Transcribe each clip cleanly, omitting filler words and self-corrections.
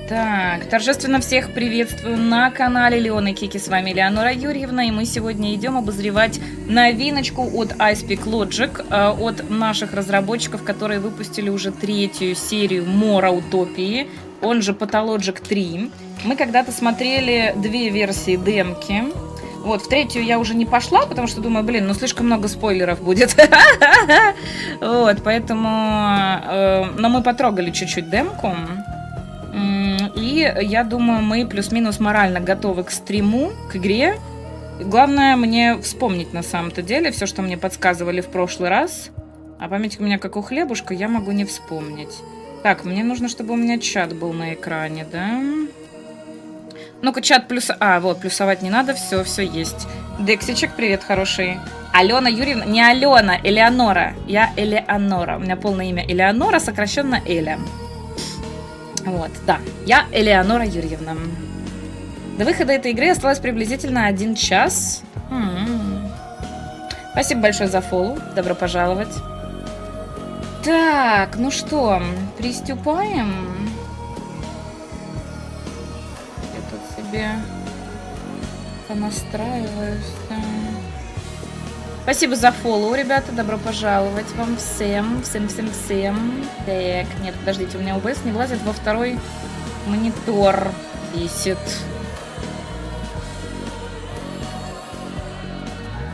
Так, торжественно всех приветствую на канале Леона Кики. С вами Элеонора Юрьевна, и мы сегодня идем обозревать новиночку от Icepeak Logic, от наших разработчиков, которые выпустили уже третью серию Мора Утопии, он же Pathologic 3. Мы когда-то смотрели две версии демки. Вот, в третью я уже не пошла, потому что думаю, блин, ну слишком много спойлеров будет. Вот, поэтому... Но мы потрогали чуть-чуть демку. И я думаю, мы плюс-минус морально готовы к стриму, к игре. Главное мне вспомнить на самом-то деле все, что мне подсказывали в прошлый раз. А память у меня как у хлебушка, я могу не вспомнить. Так, мне нужно, чтобы у меня чат был на экране, да? Ну-ка, чат плюс... А, вот, плюсовать не надо, все есть. Дексичек, привет, хороший. Алена Юрьевна... Не Алена, Элеонора. Я Элеонора. У меня полное имя Элеонора, сокращенно Эля. Вот, да, я Элеонора Юрьевна. До выхода этой игры осталось приблизительно 1 час. Спасибо большое за фоллоу, добро пожаловать. Так, ну что, приступаем. Я тут себе понастраиваюсь. Спасибо за фоллоу, ребята, добро пожаловать вам всем. Так, нет, подождите, у меня OBS не влазит во второй монитор. Бесит.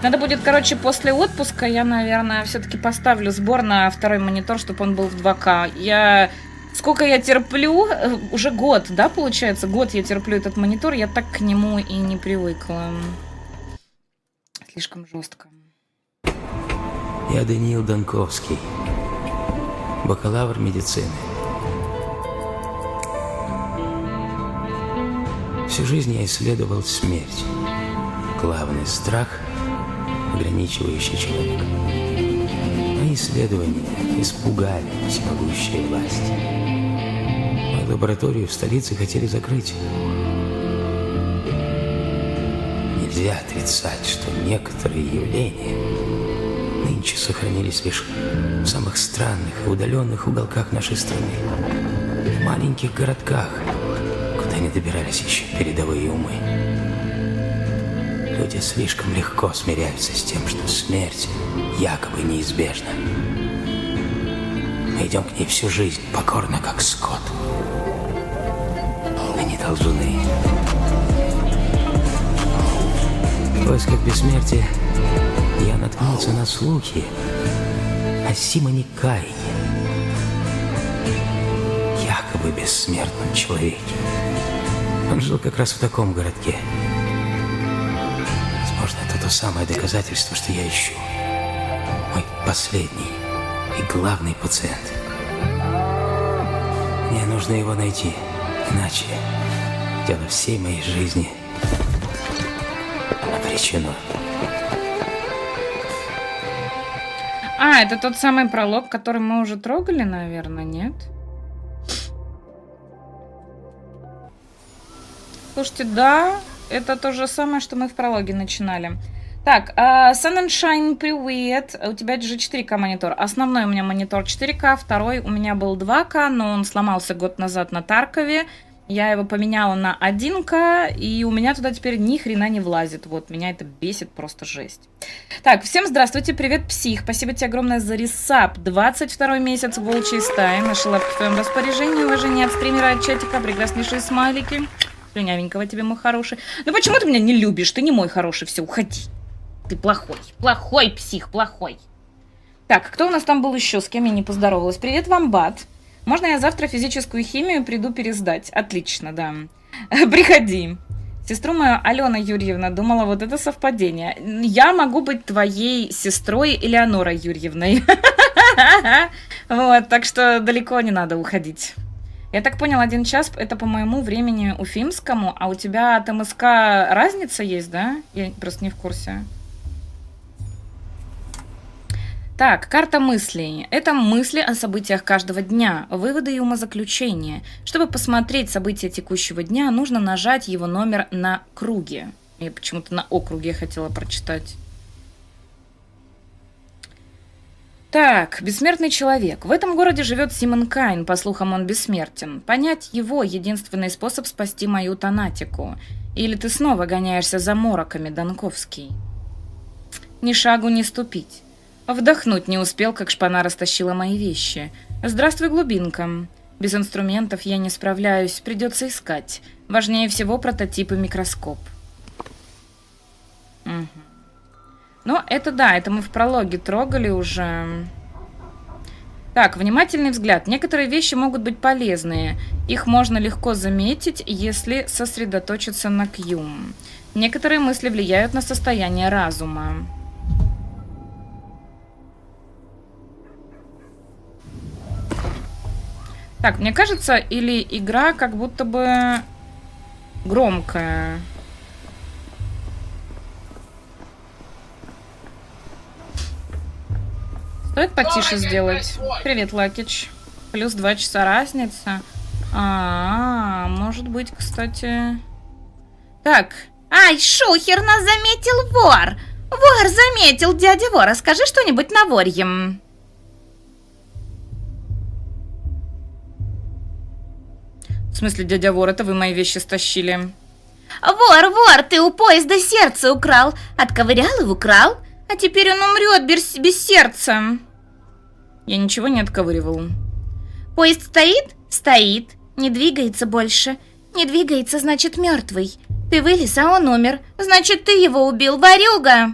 Надо будет, короче, после отпуска я, наверное, все-таки поставлю сбор на второй монитор, чтобы он был в 2К. Сколько я терплю, уже год, да, получается? Год я терплю этот монитор, я так к нему и не привыкла. Слишком жестко. Я Даниил Донковский, бакалавр медицины. Всю жизнь я исследовал смерть. Главный страх, ограничивающий человека. Мои исследования испугали всемогущие власти. Мою лабораторию в столице хотели закрыть. Нельзя отрицать, что некоторые явления нынче сохранились лишь в самых странных и удаленных уголках нашей страны. В маленьких городках, куда не добирались еще передовые умы. Люди слишком легко смиряются с тем, что смерть якобы неизбежна. Мы идем к ней всю жизнь, покорно как скот. Они должны. В поисках бессмертия я наткнулся на слухи о Симоне Каине, якобы бессмертном человеке. Он жил как раз в таком городке. Возможно, это то самое доказательство, что я ищу. Мой последний и главный пациент. Мне нужно его найти, иначе дело всей моей жизни обречено. А, это тот самый пролог, который мы уже трогали, наверное, нет? Слушайте, да, это то же самое, что мы в прологе начинали. Так, Sun and Shine, привет. У тебя же 4К монитор. Основной у меня монитор 4К, второй у меня был 2К, но он сломался год назад на Таркове. Я его поменяла на 1К, и у меня туда теперь ни хрена не влазит. Вот, меня это бесит, просто жесть. Так, всем здравствуйте, привет, Псих. Спасибо тебе огромное за ресап. 22 месяц волчьей стаи. Наши лапки в твоем распоряжении. Уважение от стримера, от чатика, прекраснейшие смайлики. Слюнявенького тебе, мой хороший. Ну почему ты меня не любишь? Ты не мой хороший, все, уходи. Ты плохой. Плохой псих, плохой. Так, кто у нас там был еще? С кем я не поздоровалась? Привет, Вамбат. Можно я завтра физическую химию приду пересдать? Отлично, да. Приходи. Сестру мою Алена Юрьевна думала, вот это совпадение. Я могу быть твоей сестрой Элеонорой Юрьевной. Вот, так что далеко не надо уходить. Я так понял, 1 час это по моему времени уфимскому, а у тебя от МСК разница есть, да? Я просто не в курсе. Так, карта мыслей. Это мысли о событиях каждого дня, выводы и умозаключения. Чтобы посмотреть события текущего дня, нужно нажать его номер на круге. Я почему-то на округе хотела прочитать. Так, бессмертный человек. В этом городе живет Симон Кайн, по слухам, он бессмертен. Понять его — единственный способ спасти мою Танатику. Или ты снова гоняешься за мороками, Донковский? Ни шагу не ступить. Вдохнуть не успел, как шпана растащила мои вещи. Здравствуй, глубинка. Без инструментов я не справляюсь, придется искать. Важнее всего прототип и микроскоп. Угу. Но это да, это мы в прологе трогали уже. Так, внимательный взгляд. Некоторые вещи могут быть полезные. Их можно легко заметить, если сосредоточиться на Q. Некоторые мысли влияют на состояние разума. Так, мне кажется, или игра как будто бы громкая. Стоит потише сделать. Привет, Лакич. Плюс 2 часа разница. Может быть, кстати... Так. Ай, шухер, нас заметил вор! Вор заметил, дядя вор, расскажи что-нибудь на ворьем. В смысле, дядя вор, это вы мои вещи стащили? Вор, ты у поезда сердце украл. Отковырял и украл. А теперь он умрет без сердца. Я ничего не отковыривал. Поезд стоит? Стоит. Не двигается больше. Не двигается, значит, мертвый. Ты вылез, а он умер. Значит, ты его убил, ворюга.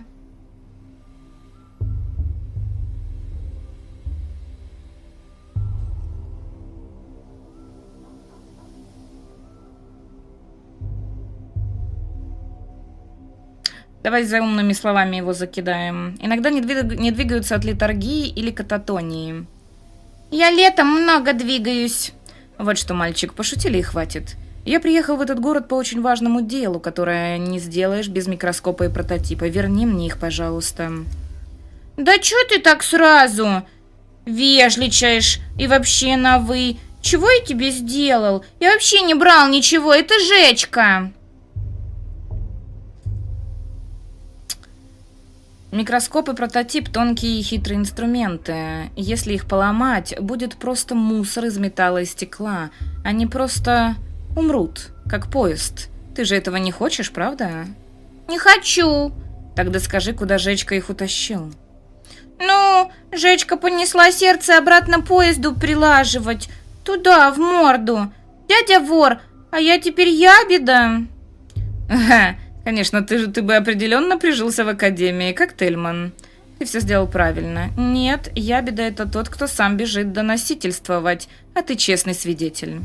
Давай за умными словами его закидаем. Иногда не двигаются от литургии или кататонии. Я летом много двигаюсь. Вот что, мальчик, пошутили и хватит. Я приехал в этот город по очень важному делу, которое не сделаешь без микроскопа и прототипа. Верни мне их, пожалуйста. Да чё ты так сразу вежличаешь и вообще на «вы»? Чего я тебе сделал? Я вообще не брал ничего, это жечка. Микроскоп и прототип – тонкие и хитрые инструменты. Если их поломать, будет просто мусор из металла и стекла. Они просто умрут, как поезд. Ты же этого не хочешь, правда? Не хочу. Тогда скажи, куда Жечка их утащил. Ну, Жечка понесла сердце обратно поезду прилаживать. Туда, в морду. Дядя вор, а я теперь ябеда. Ага. Конечно, ты бы определенно прижился в академии, как Тельман. Ты все сделал правильно. Нет, ябеда — это тот, кто сам бежит доносительствовать, а ты честный свидетель.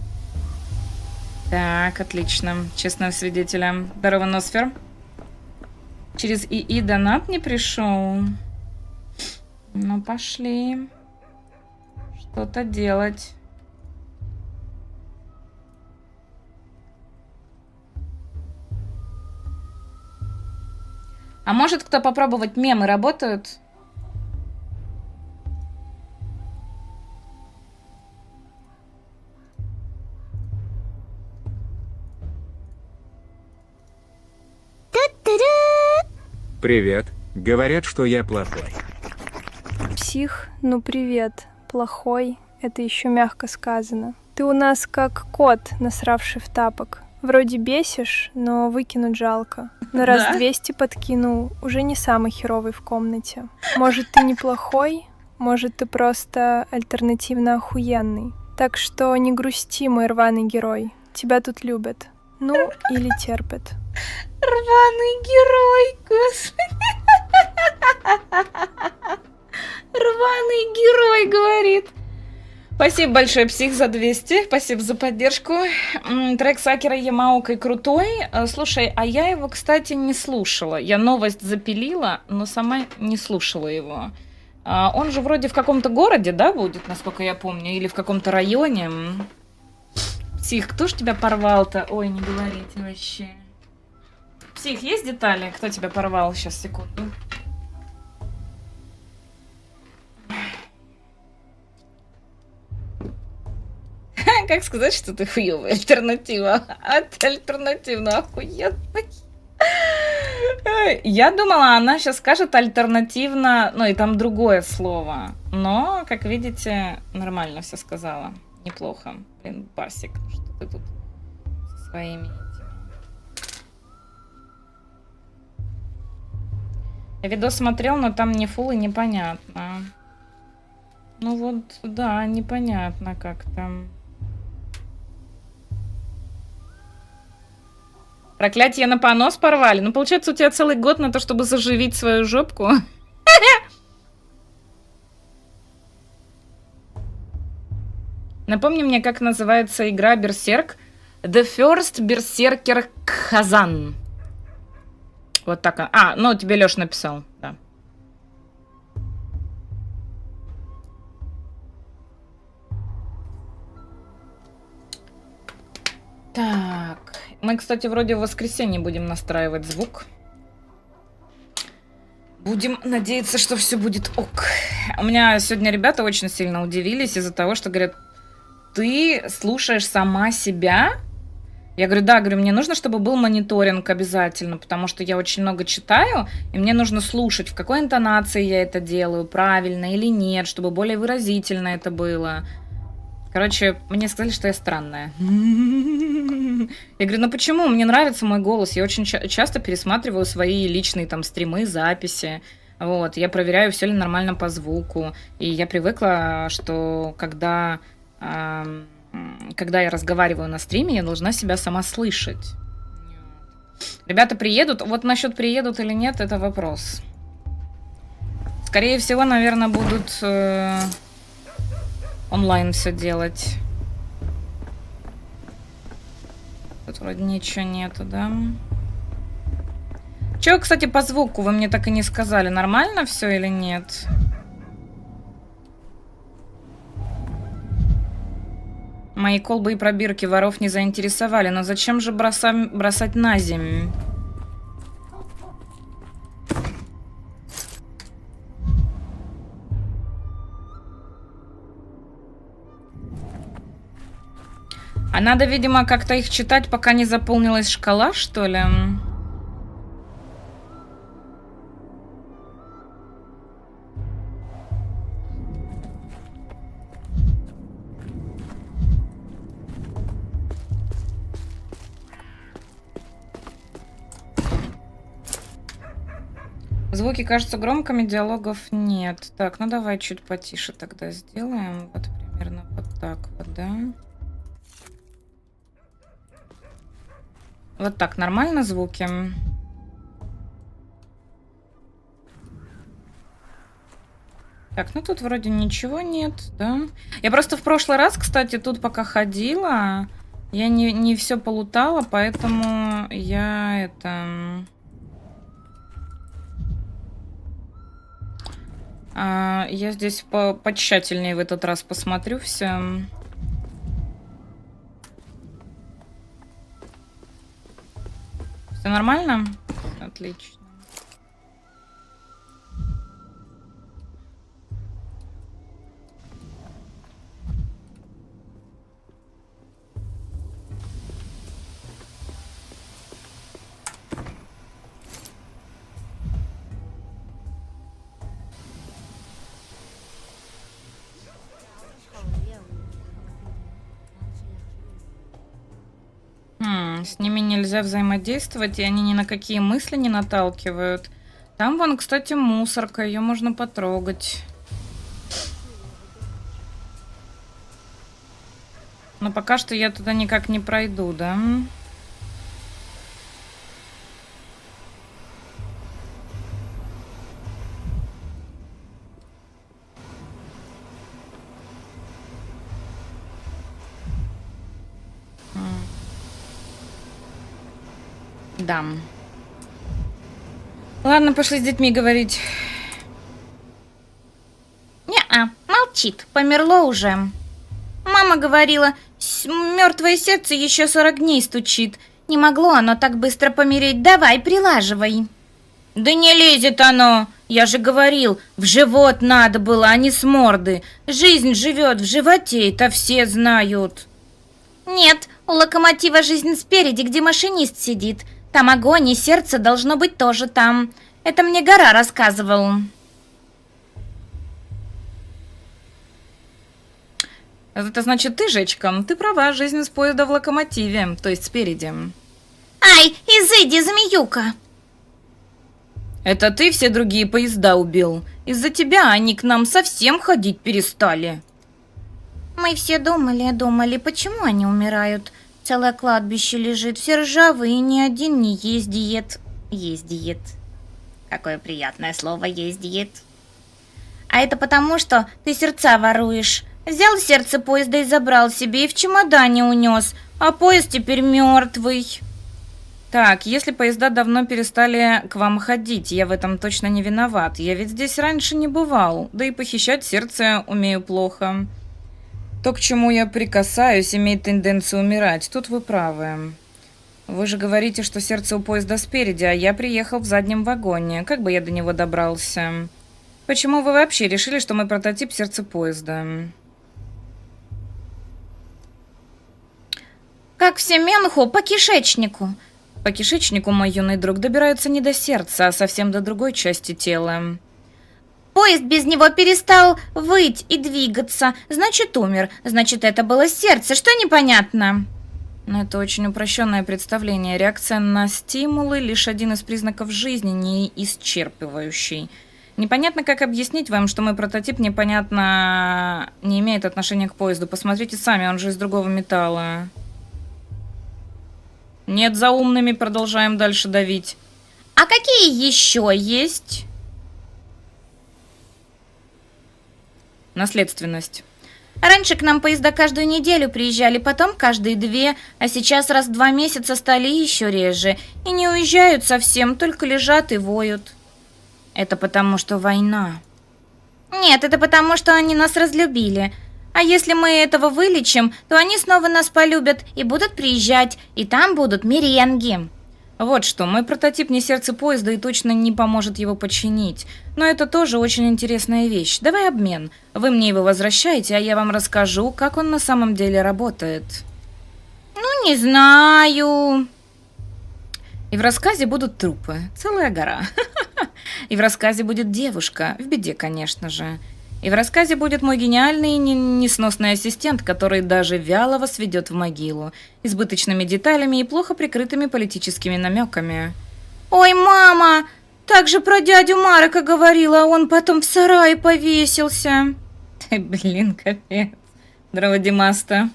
Так, отлично. Честного свидетеля. Здорово, Носфер. Через ИИ донат не пришел. Ну, пошли. Что-то делать. А может кто попробовать, мемы работают? Привет. Говорят, что я плохой. Псих, ну привет. Плохой, это еще мягко сказано. Ты у нас как кот, насравший в тапок. Вроде бесишь, но выкинуть жалко. Но раз Да? 200 подкинул, уже не самый херовый в комнате. Может, ты неплохой, может, ты просто альтернативно охуенный. Так что не грусти, мой рваный герой. Тебя тут любят. Ну, или терпят. Рваный герой, господи. Рваный герой, говорит. Спасибо большое, Псих, за 200. Спасибо за поддержку. Трек с Акирой Ямаокой крутой. Слушай, а я его, кстати, не слушала. Я новость запилила, но сама не слушала его. Он же вроде в каком-то городе, да, будет, насколько я помню? Или в каком-то районе? Псих, кто ж тебя порвал-то? Ой, не говорите вообще. Псих, есть детали? Кто тебя порвал? Сейчас, секунду. Как сказать, что ты хуёвая альтернатива? От альтернативно охуенный. Я думала, она сейчас скажет альтернативно, ну и там другое слово. Но, как видите, нормально все сказала. Неплохо. Блин, Басик, что ты тут со своими... Я видос смотрел, но там не фул и непонятно. Ну вот, да, непонятно как-то. Проклятие на понос порвали. Ну, получается, у тебя целый год на то, чтобы заживить свою жопку. Напомни мне, как называется игра Берсерк. The First Berserker Kazan. Вот так. А, ну, тебе Лёш написал, да. Так. Мы, кстати, вроде в воскресенье будем настраивать звук. Будем надеяться, что все будет ок. У меня сегодня ребята очень сильно удивились из-за того, что говорят, ты слушаешь сама себя? Я говорю, да, говорю, мне нужно, чтобы был мониторинг обязательно, потому что я очень много читаю, и мне нужно слушать, в какой интонации я это делаю, правильно или нет, чтобы более выразительно это было. Короче, мне сказали, что я странная. Я говорю, ну почему? Мне нравится мой голос. Я очень часто пересматриваю свои личные там стримы, записи. Вот, я проверяю, все ли нормально по звуку. И я привыкла, что когда я разговариваю на стриме, я должна себя сама слышать. Ребята приедут. Вот насчет приедут или нет, это вопрос. Скорее всего, наверное, будут онлайн все делать. Тут вроде ничего нету, да? Чё, кстати, по звуку вы мне так и не сказали, нормально все или нет? Мои колбы и пробирки воров не заинтересовали, но зачем же бросать на землю? А надо, видимо, как-то их читать, пока не заполнилась шкала, что ли? Звуки кажутся громкими, диалогов нет. Так, ну давай чуть потише тогда сделаем. Вот примерно вот так вот, да? Вот так, нормально звуки? Так, ну тут вроде ничего нет, да? Я просто в прошлый раз, кстати, тут пока ходила, я не все полутала, поэтому я это... я здесь потщательнее в этот раз посмотрю все. Все нормально? Отлично. С ними нельзя взаимодействовать, и они ни на какие мысли не наталкивают. Там вон, кстати, мусорка, ее можно потрогать. Но пока что я туда никак не пройду, да? Да. Ладно, пошли с детьми говорить. Не-а, молчит, померло уже. Мама говорила, мертвое сердце еще 40 дней стучит. Не могло оно так быстро помереть, давай, прилаживай. Да не лезет оно, я же говорил, в живот надо было, а не с морды. Жизнь живет в животе, это все знают. Нет, у локомотива жизнь спереди, где машинист сидит. Там огонь, и сердце должно быть тоже там. Это мне Гора рассказывал. Это значит ты, Жечка, ты права, жизнь из поезда в локомотиве, то есть спереди. Ай, изыди, змеюка. Это ты все другие поезда убил. Из-за тебя они к нам совсем ходить перестали. Мы все думали, почему они умирают. Целое кладбище лежит, все ржавые, и ни один не ездит. Ездит. Какое приятное слово ездит. А это потому, что ты сердца воруешь. Взял сердце поезда и забрал себе, и в чемодане унес. А поезд теперь мертвый. Так, если поезда давно перестали к вам ходить, я в этом точно не виноват. Я ведь здесь раньше не бывал, да и похищать сердце умею плохо. То, к чему я прикасаюсь, имеет тенденцию умирать. Тут вы правы. Вы же говорите, что сердце у поезда спереди, а я приехал в заднем вагоне. Как бы я до него добрался? Почему вы вообще решили, что мой прототип сердце поезда? Как в Семенуху по кишечнику. По кишечнику, мой юный друг, добираются не до сердца, а совсем до другой части тела. Поезд без него перестал выть и двигаться. Значит, умер. Значит, это было сердце. Что непонятно? Но это очень упрощенное представление. Реакция на стимулы – лишь один из признаков жизни, не исчерпывающий. Непонятно, как объяснить вам, что мой прототип непонятно не имеет отношения к поезду. Посмотрите сами, он же из другого металла. Нет, за умными продолжаем дальше давить. А какие еще есть? Наследственность. Раньше к нам поезда каждую неделю приезжали, потом каждые 2, а сейчас раз в 2 месяца стали еще реже. И не уезжают совсем, только лежат и воют. Это потому, что война. Нет, это потому, что они нас разлюбили. А если мы этого вылечим, то они снова нас полюбят и будут приезжать, и там будут меренги. Вот что, мой прототип не сердце поезда и точно не поможет его починить. Но это тоже очень интересная вещь. Давай обмен. Вы мне его возвращаете, а я вам расскажу, как он на самом деле работает. Ну, не знаю. И в рассказе будут трупы. Целая гора. И в рассказе будет девушка. В беде, конечно же. И в рассказе будет мой гениальный и несносный ассистент, который даже вяло вас ведет в могилу, избыточными деталями и плохо прикрытыми политическими намеками. Ой, мама, так же про дядю Марека говорила, а он потом в сарае повесился. Ты, блин, капец. Здорово, Димаста.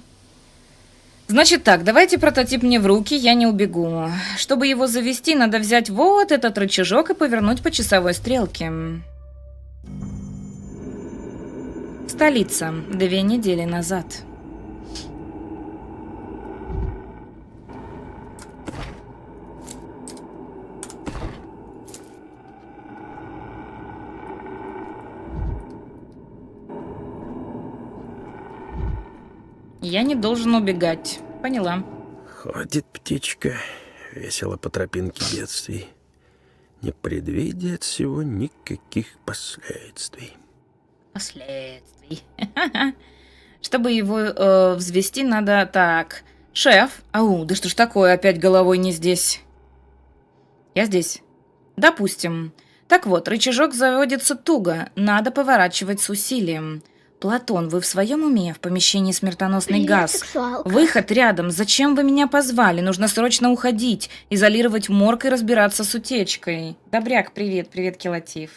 Значит так, давайте прототип мне в руки, я не убегу. Чтобы его завести, надо взять вот этот рычажок и повернуть по часовой стрелке. Столица. 2 недели назад. Я не должен убегать. Поняла. Ходит птичка весело по тропинке бедствий, не предвидя от всего никаких последствий. Последствий. Чтобы его взвести, надо так. Шеф. Ау, да что ж такое, опять головой не здесь. Я здесь. Допустим. Так вот, рычажок заводится туго, надо поворачивать с усилием. Платон, вы в своем уме? В помещении смертоносный Привет, газ. сексуалка. Выход рядом. Зачем вы меня позвали? Нужно срочно уходить, изолировать морг и разбираться с утечкой. Добряк, привет, привет, Келатив.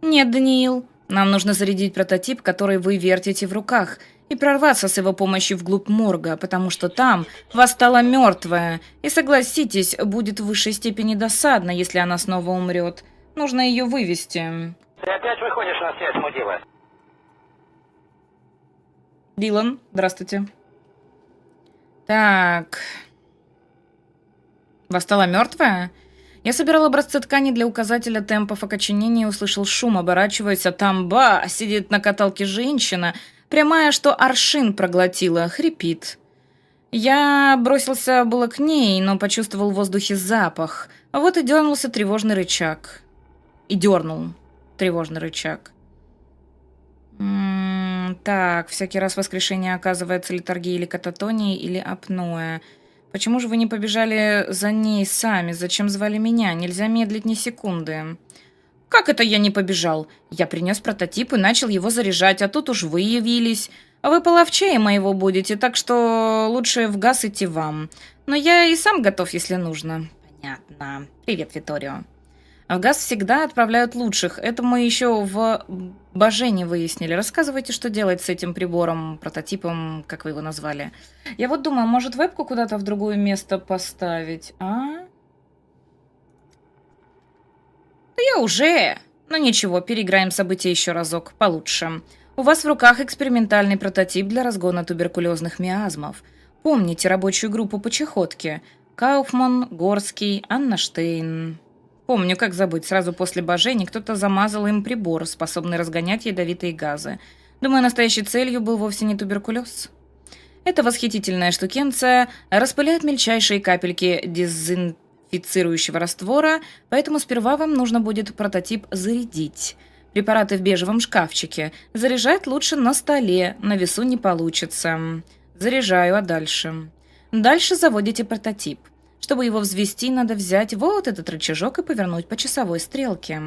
Нет, Даниил. Нам нужно зарядить прототип, который вы вертите в руках, и прорваться с его помощью вглубь морга, потому что там восстала мертвая. И согласитесь, будет в высшей степени досадно, если она снова умрет. Нужно ее вывести. Ты опять выходишь на связь, мудила? Дилан, здравствуйте. Так. Восстала мертвая? Я собирал образцы ткани для указателя темпов окоченения и услышал шум, оборачиваясь, а там, ба, сидит на каталке женщина, прямая, что аршин проглотила, хрипит. Я бросился было к ней, но почувствовал в воздухе запах. Вот и дернулся тревожный рычаг. И дернул тревожный рычаг. Так, всякий раз воскрешение оказывается летаргией или кататонией, или апноэ. Почему же вы не побежали за ней сами? Зачем звали меня? Нельзя медлить ни секунды. Как это я не побежал? Я принес прототип и начал его заряжать, а тут уж вы явились. А вы половчее моего будете, так что лучше в газ идти вам. Но я и сам готов, если нужно. Понятно. Привет, Виторио. В газ всегда отправляют лучших. Это мы еще в Бажене выяснили. Рассказывайте, что делать с этим прибором, прототипом, как вы его назвали. Я вот думаю, может вебку куда-то в другое место поставить, а? Да я уже. Ну ничего, переиграем события еще разок, получше. У вас в руках экспериментальный прототип для разгона туберкулезных миазмов. Помните рабочую группу по чехотке? Кауфман, Горский, Анна Штейн. Помню, как забыть, сразу после Бажени кто-то замазал им прибор, способный разгонять ядовитые газы. Думаю, настоящей целью был вовсе не туберкулез. Эта восхитительная штукенция распыляет мельчайшие капельки дезинфицирующего раствора, поэтому сперва вам нужно будет прототип зарядить. Препараты в бежевом шкафчике. Заряжать лучше на столе, на весу не получится. Заряжаю, а дальше? Дальше заводите прототип. Чтобы его взвести, надо взять вот этот рычажок и повернуть по часовой стрелке.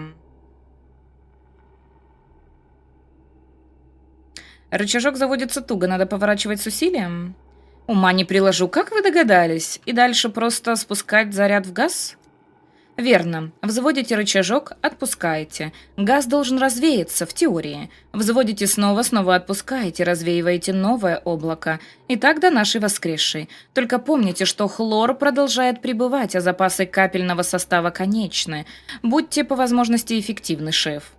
Рычажок заводится туго, надо поворачивать с усилием. Ума не приложу, как вы догадались? И дальше просто спускать заряд в газ? Верно. Взводите рычажок, отпускаете. Газ должен развеяться, в теории. Взводите снова, снова отпускаете, развеиваете новое облако. И так до нашей воскресшей. Только помните, что хлор продолжает пребывать, а запасы капельного состава конечны. Будьте по возможности эффективны, шеф.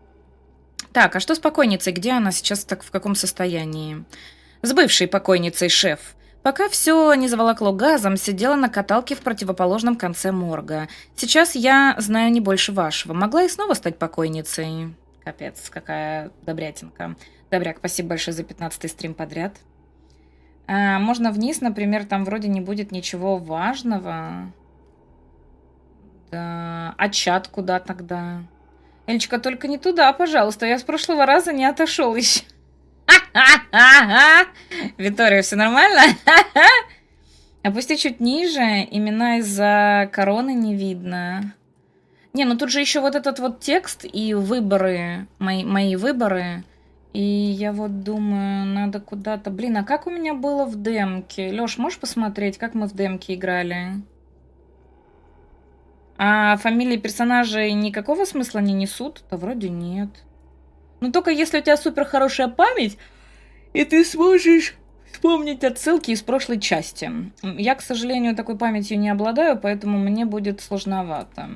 Так, а что с покойницей? Где она сейчас, так в каком состоянии? С бывшей покойницей, шеф. Пока все не заволокло газом, сидела на каталке в противоположном конце морга. Сейчас я знаю не больше вашего. Могла и снова стать покойницей. Капец, какая добрятинка. Добряк, спасибо большое за 15-й стрим подряд. Можно вниз, например, там вроде не будет ничего важного. Да. А чат куда тогда? Эльчка, только не туда, пожалуйста. Я с прошлого раза не отошел еще. Витория, все нормально? Опусти чуть ниже. Имена из-за короны не видно. Не, ну тут же еще вот этот вот текст и выборы. Мои выборы. И я вот думаю, надо куда-то... Блин, а как у меня было в демке? Лёш, можешь посмотреть, как мы в демке играли? А фамилии персонажей никакого смысла не несут? Да вроде нет. Ну только если у тебя супер хорошая память, и ты сможешь вспомнить отсылки из прошлой части. Я, к сожалению, такой памятью не обладаю, поэтому мне будет сложновато.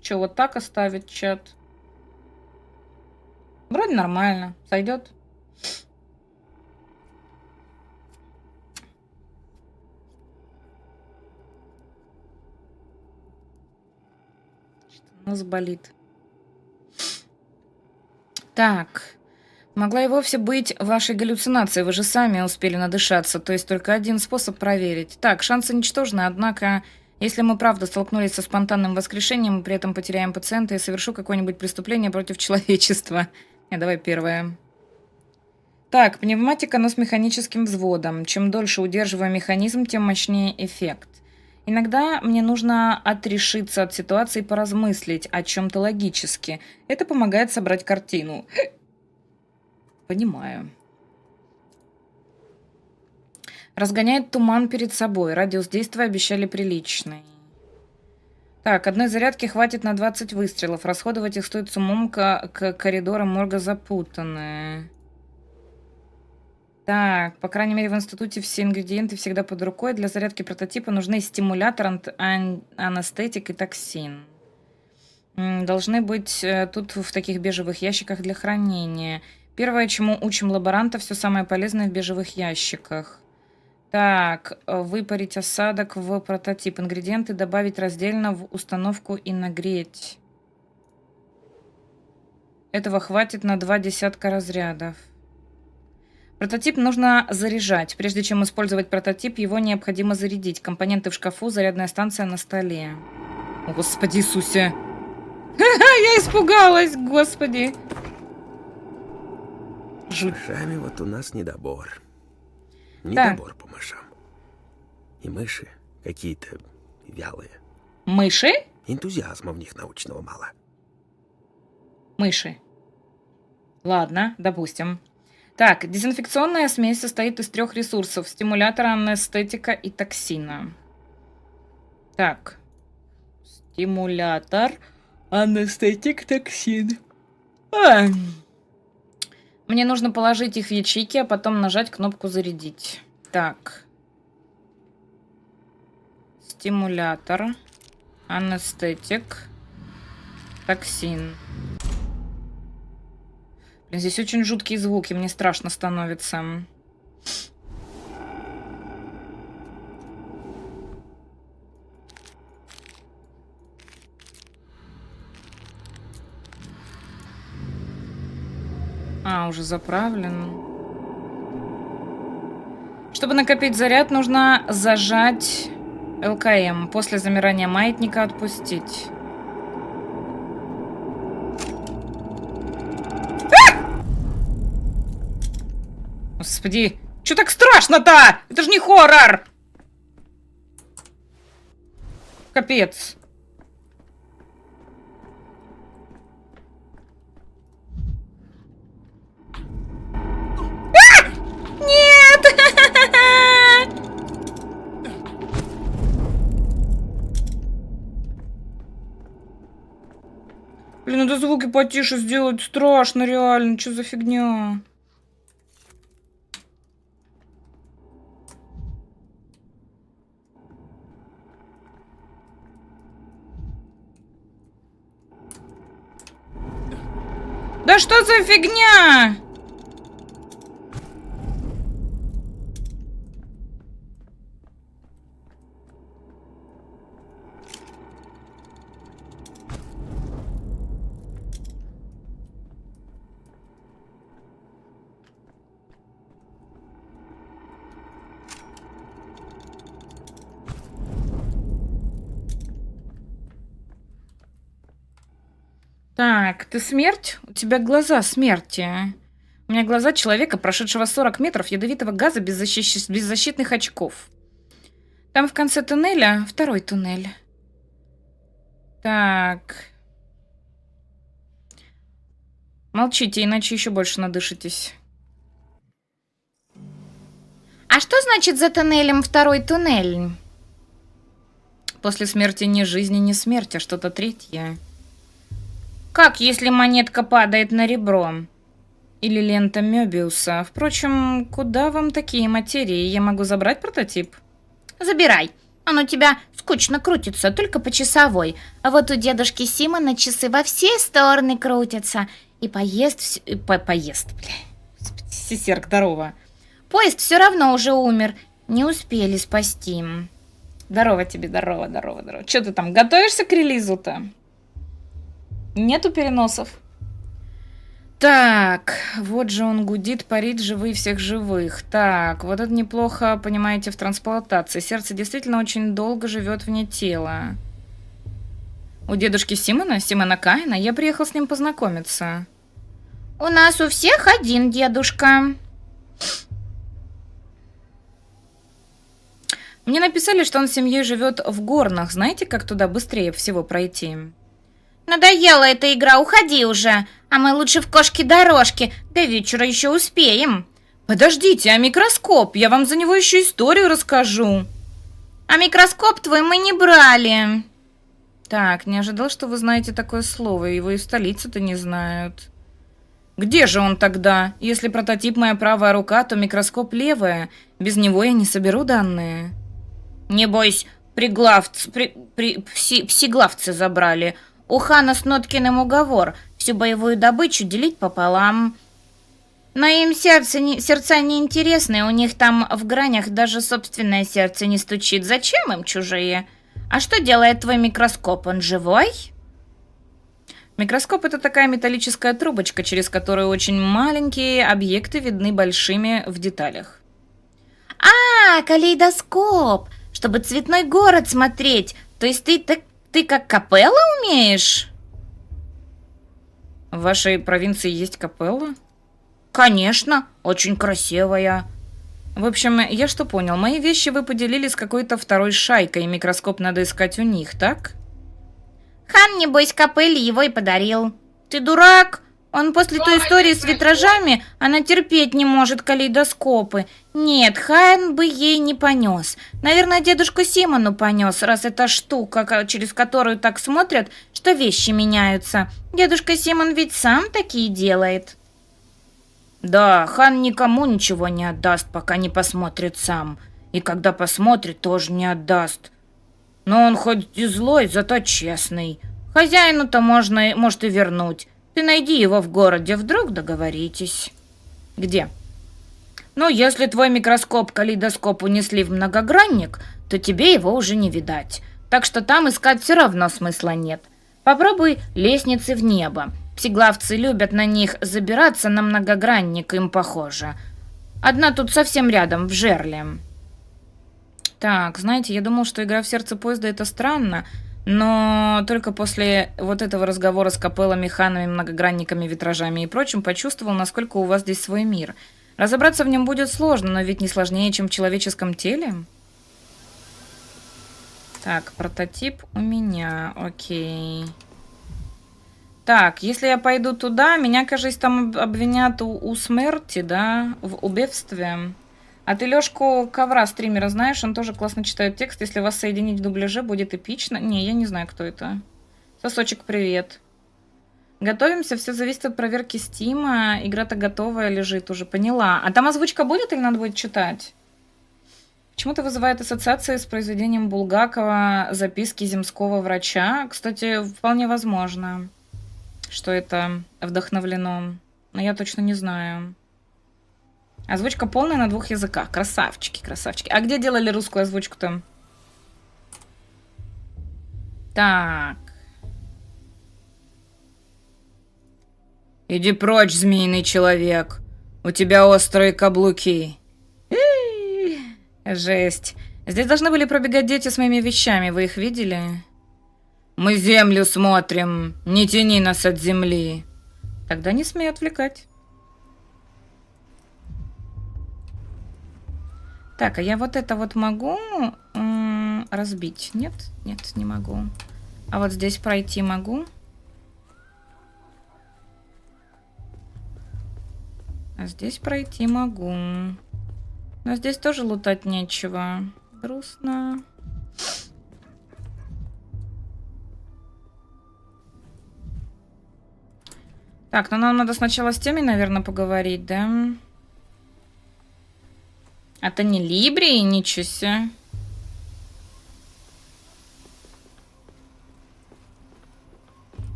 Че, вот так оставить чат? Вроде нормально. Сойдет? Нос болит. Так. Могла и вовсе быть вашей галлюцинацией. Вы же сами успели надышаться. То есть только один способ проверить. Так, шансы ничтожны, однако... Если мы правда столкнулись со спонтанным воскрешением, и при этом потеряем пациента и совершу какое-нибудь преступление против человечества. Давай первое. Так, пневматика, но с механическим взводом. Чем дольше удерживаю механизм, тем мощнее эффект. Иногда мне нужно отрешиться от ситуации и поразмыслить о чем-то логически. Это помогает собрать картину. Понимаю. Разгоняет туман перед собой. Радиус действия обещали приличный. Так, одной зарядки хватит на 20 выстрелов. Расходовать их стоит с умом, коридоры морга запутанные. Так, по крайней мере в институте все ингредиенты всегда под рукой. Для зарядки прототипа нужны стимулятор, анестетик и токсин. Должны быть тут в таких бежевых ящиках для хранения. Первое, чему учим лаборанта, все самое полезное в бежевых ящиках. Так, выпарить осадок в прототип. Ингредиенты добавить раздельно в установку и нагреть. Этого хватит на 2 десятка разрядов. Прототип нужно заряжать. Прежде чем использовать прототип, его необходимо зарядить. Компоненты в шкафу, зарядная станция на столе. О, Господи Иисусе. Я испугалась, господи. С мышами вот у нас недобор. Так. Недобор по мышам. И мыши какие-то вялые. Мыши? Энтузиазма в них научного мало. Мыши. Ладно, допустим. Так, дезинфекционная смесь состоит из 3 ресурсов. Стимулятора, анестетика и токсина. Так. Стимулятор, анестетик, токсин. Мне нужно положить их в ячейки, а потом нажать кнопку «Зарядить». Так. Стимулятор, анестетик, токсин. Блин, здесь очень жуткие звуки, мне страшно становится. Уже заправлен. Чтобы накопить заряд, нужно зажать ЛКМ. После замирания маятника отпустить. Господи, что так страшно-то? Это же не хоррор! Капец. Блин, надо звуки потише сделать. Страшно, реально. Что за фигня? Да что за фигня? Так, ты смерть? У тебя глаза смерти. У меня глаза человека, прошедшего 40 метров ядовитого газа без защитных очков. Там в конце туннеля 2-й туннель. Так. Молчите, иначе еще больше надышитесь. А что значит за туннелем 2-й туннель? После смерти ни жизни, ни смерть, а что-то третье. Как, если монетка падает на ребро? Или лента Мёбиуса. Впрочем, куда вам такие материи? Я могу забрать прототип? Забирай. Он у тебя скучно крутится, только по часовой. А вот у дедушки Симона часы во все стороны крутятся. И поезд... Поезд, бля. Господи, Сесерк, здорово. Поезд все равно уже умер. Не успели спасти. Здорово тебе, здорово. Че ты там, готовишься к релизу-то? Нету переносов? Так, вот же он гудит, парит, живые всех живых. Так, вот это неплохо, понимаете, в трансплантации. Сердце действительно очень долго живет вне тела. У дедушки Симона Каина, я приехал с ним познакомиться. У нас у всех один дедушка. Мне написали, что он с семьей живет в Горнах. Знаете, как туда быстрее всего пройти? Надоела эта игра, уходи уже. А мы лучше в кошки-дорожки. До вечера еще успеем. Подождите, а микроскоп? Я вам за него еще историю расскажу. А микроскоп твой мы не брали. Так, не ожидал, что вы знаете такое слово. Его и в столице-то не знают. Где же он тогда? Если прототип моя правая рука, то микроскоп левая. Без него я не соберу данные. Небось, псиглавцы забрали. У хана с Ноткиным уговор. Всю боевую добычу делить пополам. Но им сердца неинтересны. У них там в гранях даже собственное сердце не стучит. Зачем им чужие? А что делает твой микроскоп? Он живой? Микроскоп — это такая металлическая трубочка, через которую очень маленькие объекты видны большими в деталях. А, калейдоскоп! Чтобы цветной город смотреть. То есть ты ты как капелла умеешь? В вашей провинции есть капелла? Конечно, очень красивая. В общем, я что понял, мои вещи вы поделили с какой-то второй шайкой, и микроскоп надо искать у них, так? Хан, небось, капелле его и подарил. Ты дурак? Он после той истории с витражами, она терпеть не может калейдоскопы. Нет, Хан бы ей не понес. Наверное, дедушку Симону понес, раз эта штука, через которую так смотрят, что вещи меняются. Дедушка Симон ведь сам такие делает. Да, Хан никому ничего не отдаст, пока не посмотрит сам. И когда посмотрит, тоже не отдаст. Но он хоть и злой, зато честный. Хозяину-то может и вернуть. Ты найди его в городе, вдруг договоритесь. Где? Ну, если твой микроскоп-калейдоскоп унесли в многогранник, то тебе его уже не видать. Так что там искать все равно смысла нет. Попробуй лестницы в небо. Псиглавцы любят на них забираться, на многогранник им похоже. Одна тут совсем рядом, в жерле. Так, знаете, я думал, что игра в сердце поезда это странно, но только после вот этого разговора с капеллами, ханами, многогранниками, витражами и прочим почувствовал, насколько у вас здесь свой мир. Разобраться в нем будет сложно, но ведь не сложнее, чем в человеческом теле. Так, прототип у меня, окей. Так, если я пойду туда, меня, кажется, там обвинят у смерти, да, в убийстве. А ты Лёшку Ковра, стримера, знаешь? Он тоже классно читает текст. Если вас соединить в дубляже, будет эпично. Не, я не знаю, кто это. Сосочек, привет. Готовимся, все зависит от проверки Стима. Игра-то готовая лежит уже, поняла. А там озвучка будет или надо будет читать? Почему-то вызывает ассоциации с произведением Булгакова «Записки земского врача». Кстати, вполне возможно, что это вдохновлено. Но я точно не знаю. Озвучка полная на 2 языках. Красавчики, красавчики. А где делали русскую озвучку-то? Так. Иди прочь, змеиный человек. У тебя острые каблуки. Жесть. Здесь должны были пробегать дети с моими вещами. Вы их видели? Мы землю смотрим. Не тяни нас от земли. Тогда не смей отвлекать. Так, а я вот это вот могу разбить? Нет? Нет, не могу. А вот здесь пройти могу? А здесь пройти могу. Но здесь тоже лутать нечего. Грустно. Так, ну нам надо сначала с теми, наверное, поговорить, да? А то не Либрии, ничего себе.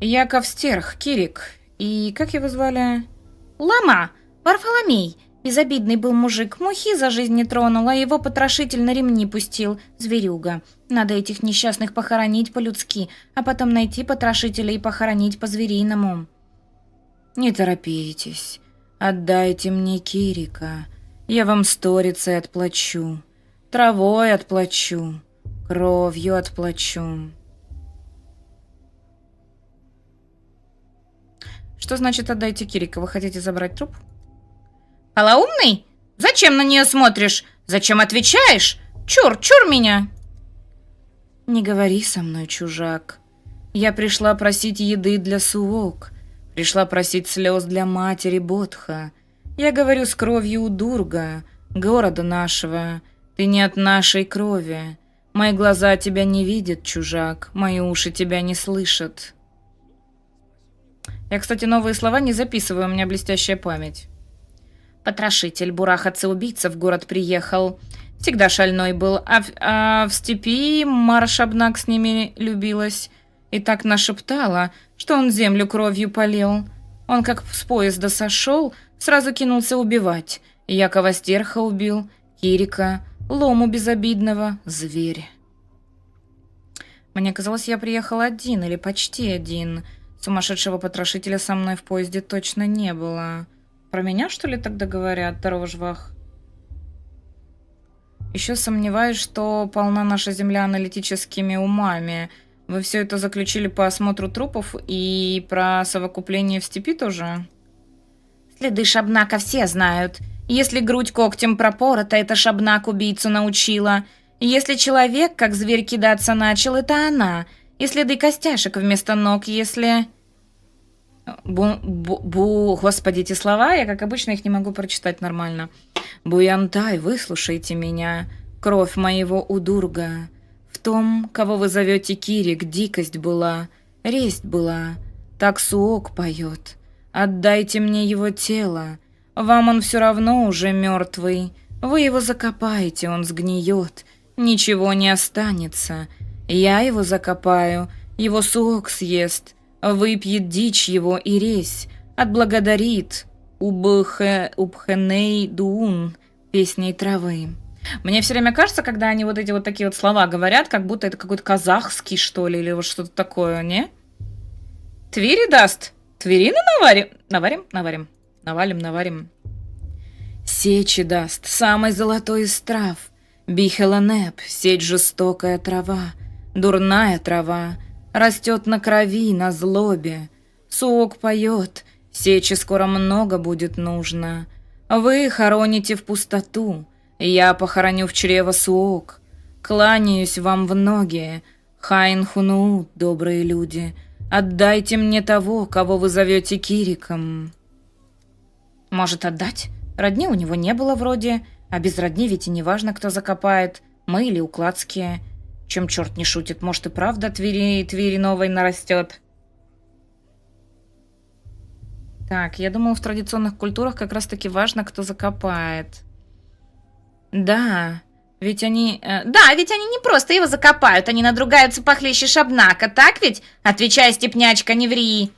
Яков Стерх, Кирик. И как его звали? Лама, Варфоломей. Безобидный был мужик, мухи за жизнь не тронул, а его потрошитель на ремни пустил. Зверюга. Надо этих несчастных похоронить по-людски, а потом найти потрошителя и похоронить по-звериному. Не торопитесь. Отдайте мне Кирика. Я вам сторицей отплачу. Травой отплачу. Кровью отплачу. Что значит отдайте Кирика? Вы хотите забрать труп? Полоумный? Зачем на нее смотришь? Зачем отвечаешь? Чур, чур меня! Не говори со мной, чужак. Я пришла просить еды для Суок. Пришла просить слез для матери Бодха. Я говорю с кровью у Дурга, города нашего. Ты не от нашей крови. Мои глаза тебя не видят, чужак. Мои уши тебя не слышат. Я, кстати, новые слова не записываю, у меня блестящая память. Потрошитель, бурахаться-убийца в город приехал. Всегда шальной был, а в степи Маршабнак с ними любилась. И так нашептала, что он землю кровью полил. Он как с поезда сошел, сразу кинулся убивать. Якова Стерха убил, Кирика, Лому безобидного, зверь. Мне казалось, я приехал один или почти один. Сумасшедшего потрошителя со мной в поезде точно не было. Про меня, что ли, тогда говорят, дорожвах? Еще сомневаюсь, что полна наша Земля аналитическими умами. Вы все это заключили по осмотру трупов и про совокупление в степи тоже? Следы Шабнака все знают. Если грудь когтем пропорота, это Шабнак убийцу научила. Если человек, как зверь, кидаться начал, это она. И следы костяшек вместо ног, если... Господи, эти слова, я, как обычно, их не могу прочитать нормально. Буянтай, выслушайте меня. Кровь моего удурга. В том, кого вы зовете Кирик, дикость была, ресть была. Так Суок поет. Отдайте мне его тело. Вам он все равно уже мертвый. Вы его закопаете, он сгниет. Ничего не останется. Я его закопаю, его Суок съест. Выпьет дичь его и резь. Отблагодарит Убхеней Дуун песней травы. Мне все время кажется, когда они вот эти вот такие вот слова говорят, как будто это какой-то казахский, что ли, или вот что-то такое, не? Твери даст. Тверины наварим? Наварим. Навалим. Сечи даст, самый золотой из трав. Бихеланеп, сеть жестокая трава, дурная трава, растет на крови, на злобе. Суок поет, сечи скоро много будет нужно. Вы хороните в пустоту, я похороню в чрево Суок. Кланяюсь вам в ноги, Хайн Хунуут, добрые люди. Отдайте мне того, кого вы зовете Кириком. Может, отдать? Родни у него не было вроде, а без родни ведь и не важно, кто закопает, мы или укладские. Чем черт не шутит, может и правда Твери новой нарастет. Так, я думала, в традиционных культурах как раз-таки важно, кто закопает. Да, ведь они... Да, ведь они не просто его закопают, они надругаются похлеще Шабнака, так ведь? Отвечай, степнячка, не ври.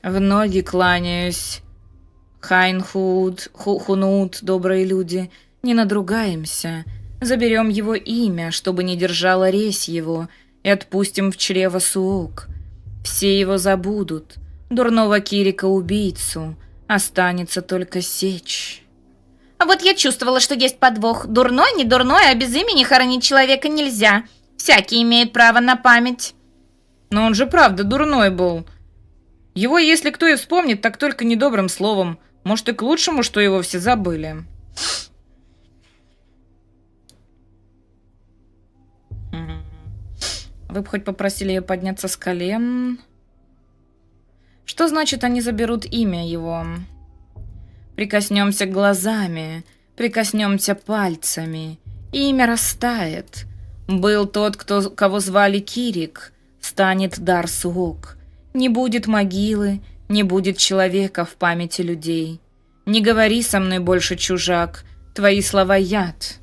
В ноги кланяюсь. Хунут, добрые люди, не надругаемся. Заберем его имя, чтобы не держала резь его, и отпустим в чрево Суок. Все его забудут, дурного Кирика-убийцу, останется только сечь. А вот я чувствовала, что есть подвох. Дурной, не дурной, а без имени хоронить человека нельзя. Всякий имеет право на память. Но он же правда дурной был. Его, если кто и вспомнит, так только недобрым словом. Может, и к лучшему, что его все забыли. Вы бы хоть попросили ее подняться с колен. Что значит, они заберут имя его? Прикоснемся глазами, прикоснемся пальцами. Имя растает. Был тот, кого звали Кирик, станет дар Суок. Не будет могилы, не будет человека в памяти людей. Не говори со мной больше, чужак, твои слова яд.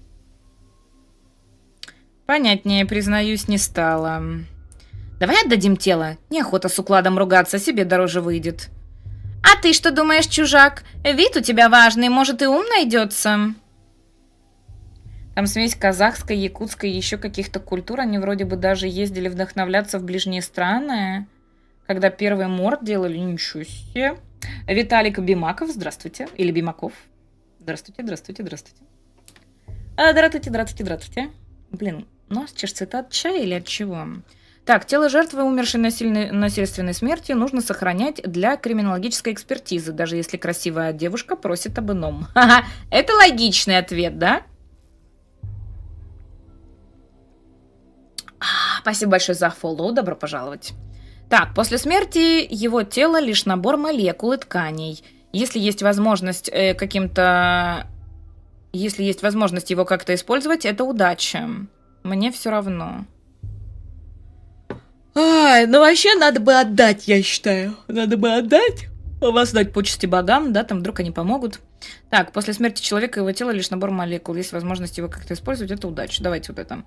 Понятнее, признаюсь, не стало. Давай отдадим тело, неохота с укладом ругаться, себе дороже выйдет. А ты что думаешь, чужак? Вид у тебя важный, может и ум найдется. Там смесь казахской, якутской и еще каких-то культур. Они вроде бы даже ездили вдохновляться в ближние страны. Когда первый морд делали, ничего себе. Виталик Бимаков, здравствуйте. Или Бимаков. Здравствуйте. Здравствуйте. Блин, нос чешется, это от чая или от чего? Так, тело жертвы, умершей насильственной смертью, нужно сохранять для криминологической экспертизы, даже если красивая девушка просит об ином. Ха-ха, это логичный ответ, да? Спасибо большое за фоллоу, добро пожаловать. Так, после смерти его тело лишь набор молекул и тканей. Если есть возможность Если есть возможность его как-то использовать, это удача. Мне все равно. Ай, ну вообще надо бы отдать, я считаю. Надо бы отдать. Воздать почести богам, да, там вдруг они помогут. Так, после смерти человека его тело лишь набор молекул. Есть возможность его как-то использовать, это удача. Давайте вот это.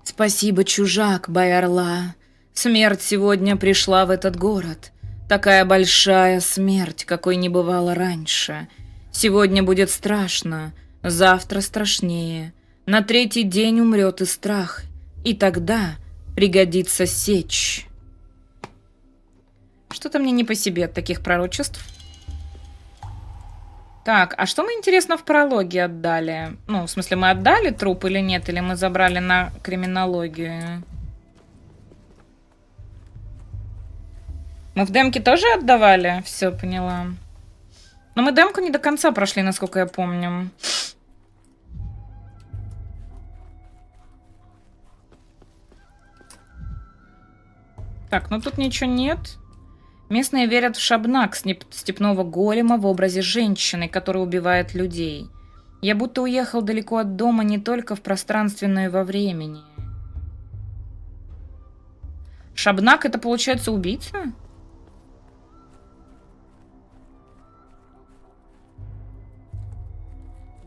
Спасибо, чужак, Байарла. Смерть сегодня пришла в этот город. Такая большая смерть, какой не бывало раньше. Сегодня будет страшно, завтра страшнее. На третий день умрет и страх. И тогда пригодится сечь. Что-то мне не по себе от таких пророчеств. Так, а что мы, интересно, в прологе отдали? Ну, в смысле, мы отдали труп или нет? Или мы забрали на криминологию? Мы в демке тоже отдавали? Все, поняла. Но мы демку не до конца прошли, насколько я помню. Так, ну тут ничего нет. Местные верят в Шабнак, степного голема в образе женщины, которая убивает людей. Я будто уехал далеко от дома не только в пространстве, но и во времени. Шабнак — это, получается, убийца?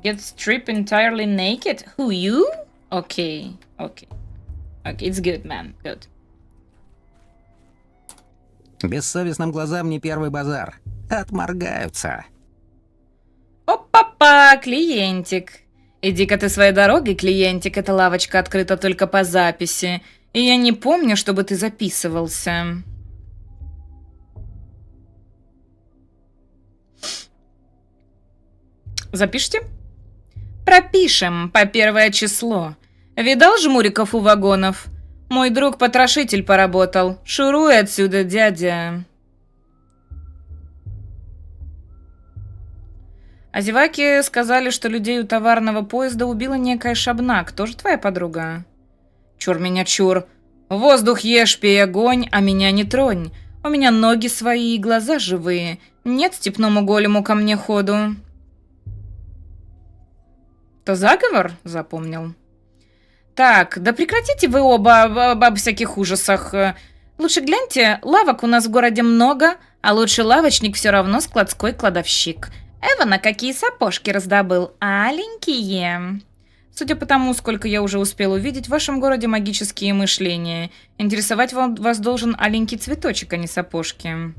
Get stripped entirely naked? Who, you? Okay, okay. Okay, it's good, man, good. Бессовестным глазам не первый базар. Отморгаются. Опа-па, клиентик. Иди-ка ты своей дорогой, клиентик, эта лавочка открыта только по записи. И я не помню, чтобы ты записывался. Запишите? Пропишем по 1 число. Видал жмуриков у вагонов? Мой друг-потрошитель поработал. Шуруй отсюда, дядя. А зеваки сказали, что людей у товарного поезда убила некая Шабнак. Тоже твоя подруга? Чур меня, чур. Воздух ешь, пей огонь, а меня не тронь. У меня ноги свои и глаза живые. Нет степному голему ко мне ходу. То заговор? Запомнил. Так, да прекратите вы оба об всяких ужасах. Лучше гляньте, лавок у нас в городе много, а лучший лавочник все равно складской кладовщик. Эвана какие сапожки раздобыл, аленькие. Судя по тому, сколько я уже успел увидеть, в вашем городе магические мышления. Интересовать вас должен аленький цветочек, а не сапожки.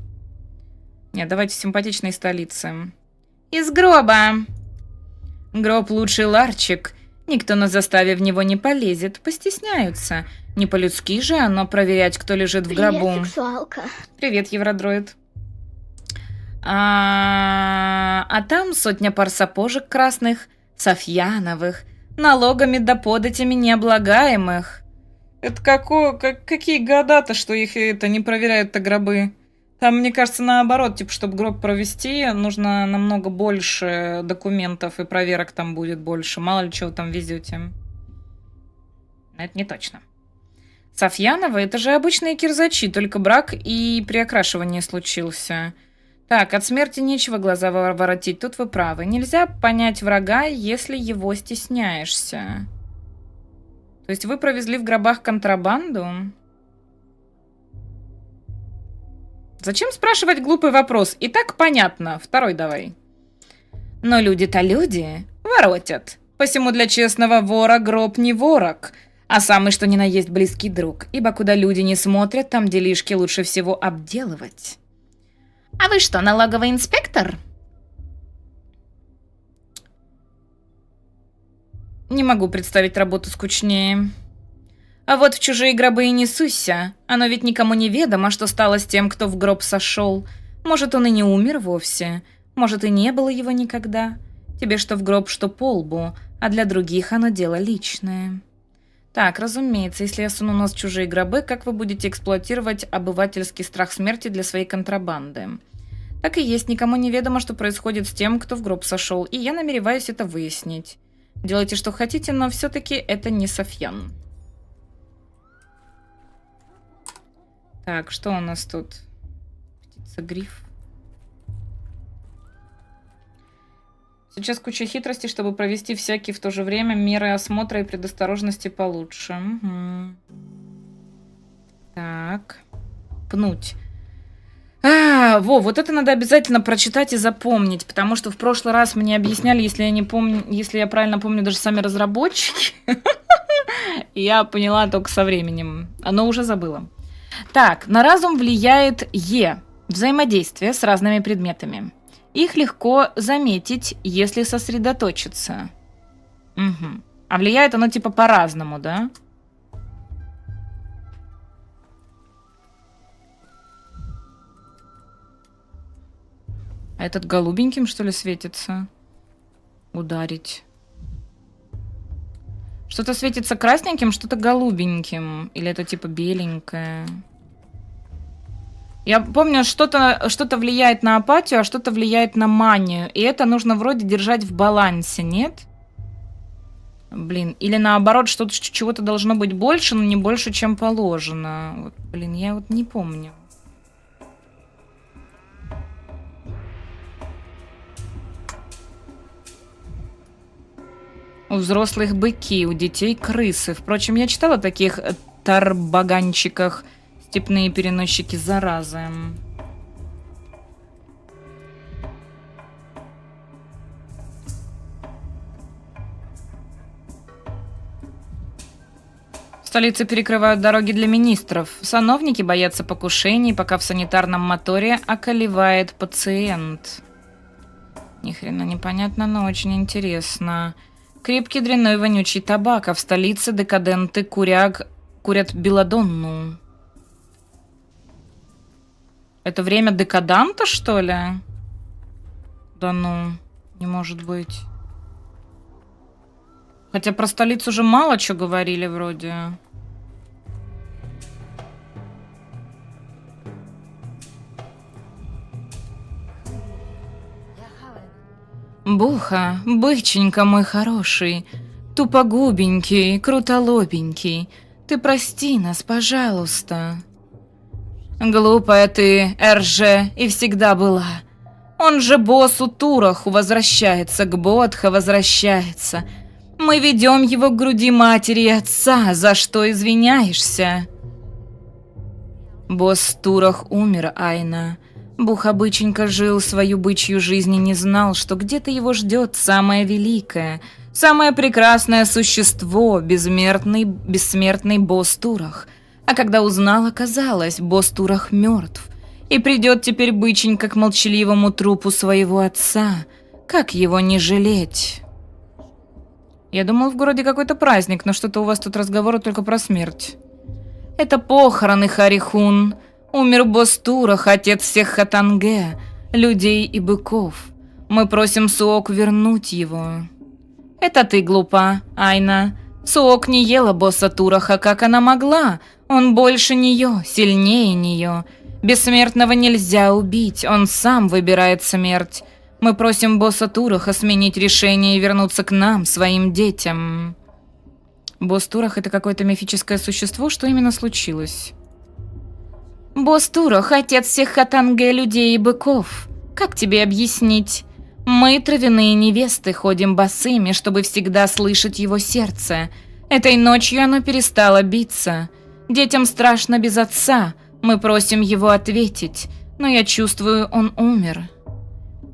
Нет, давайте симпатичной столицы. Из гроба. Гроб лучший ларчик. Никто на заставе в него не полезет, постесняются. Не по-людски же оно проверять, кто лежит в гробу. Привет, сексуалка. Привет, Евродроид. А там сотня пар сапожек красных, софьяновых, налогами да податями необлагаемых. Это какие года-то, что их это не проверяют-то гробы? Там, мне кажется, наоборот, типа, чтобы гроб провести, нужно намного больше документов и проверок там будет больше. Мало ли чего там везете. Но это не точно. Софьянова — это же обычные кирзачи, только брак и переокрашивание случился. Так, от смерти нечего глаза воротить, тут вы правы. Нельзя понять врага, если его стесняешься. То есть вы провезли в гробах контрабанду? Зачем спрашивать глупый вопрос? И так понятно. Второй давай. Но люди-то люди воротят. Посему для честного вора гроб не ворог, а самый что ни на есть близкий друг. Ибо куда люди не смотрят, там делишки лучше всего обделывать. А вы что, налоговый инспектор? Не могу представить работу скучнее. А вот в чужие гробы и не суйся. Оно ведь никому не ведомо, что стало с тем, кто в гроб сошел. Может, он и не умер вовсе. Может, и не было его никогда. Тебе что в гроб, что по лбу. А для других оно дело личное. Так, разумеется, если я суну нос в чужие гробы, как вы будете эксплуатировать обывательский страх смерти для своей контрабанды? Так и есть, никому не ведомо, что происходит с тем, кто в гроб сошел, и я намереваюсь это выяснить. Делайте, что хотите, но все-таки это не Софьян. Так, что у нас тут? Птица-гриф. Сейчас куча хитростей, чтобы провести всякие в то же время меры осмотра и предосторожности получше. Угу. Так. Пнуть. Вот это надо обязательно прочитать и запомнить, потому что в прошлый раз мне объясняли, если я правильно помню, даже сами разработчики. Я поняла только со временем. Оно уже забыла. Так, на разум влияет взаимодействие с разными предметами. Их легко заметить, если сосредоточиться. Угу. А влияет оно типа по-разному, да? А этот голубеньким, что ли, светится? Ударить. Что-то светится красненьким, что-то голубеньким. Или это типа беленькое. Я помню, что-то влияет на апатию, а что-то влияет на манию. И это нужно вроде держать в балансе, нет? Блин, или наоборот, что-то чего-то должно быть больше, но не больше, чем положено. Вот, блин, я вот не помню. У взрослых быки, у детей крысы. Впрочем, я читала о таких тарбаганчиках. Степные переносчики заразы. В столице перекрывают дороги для министров. Сановники боятся покушений, пока в санитарном моторе околевает пациент. Ни хрена непонятно, но очень интересно. Крепкий дрянной вонючий табак, а в столице декаденты курят белладонну. Это время декаданта, что ли? Да ну, не может быть. Хотя про столицу уже мало чего говорили вроде. Буха, быченька мой хороший, тупогубенький, крутолобенький, ты прости нас, пожалуйста. Глупая ты, Эрже, и всегда была. Он же босс у Тураху возвращается, к Бодха возвращается. Мы ведем его к груди матери и отца, за что извиняешься? Босс Турах умер, Айна. Буха-быченька жил свою бычью жизнь и не знал, что где-то его ждет самое великое, самое прекрасное существо, бессмертный босс Турах. А когда узнал, оказалось, босс Турах мертв. И придет теперь быченька к молчаливому трупу своего отца. Как его не жалеть? Я думал, в городе какой-то праздник, но что-то у вас тут разговоры только про смерть. Это похороны, Харихун. Умер босс Турах, отец всех Хатанге, людей и быков. Мы просим Суок вернуть его. Это ты глупа, Айна. Суок не ела босса Тураха, как она могла. Он больше нее, сильнее нее. Бессмертного нельзя убить, он сам выбирает смерть. Мы просим босса Тураха сменить решение и вернуться к нам, своим детям. Босс Турах — это какое-то мифическое существо, что именно случилось? Босс Турах — отец всех Хатанге, людей и быков. Как тебе объяснить? Мы, травяные невесты, ходим босыми, чтобы всегда слышать его сердце. Этой ночью оно перестало биться. Детям страшно без отца. Мы просим его ответить, но я чувствую, он умер.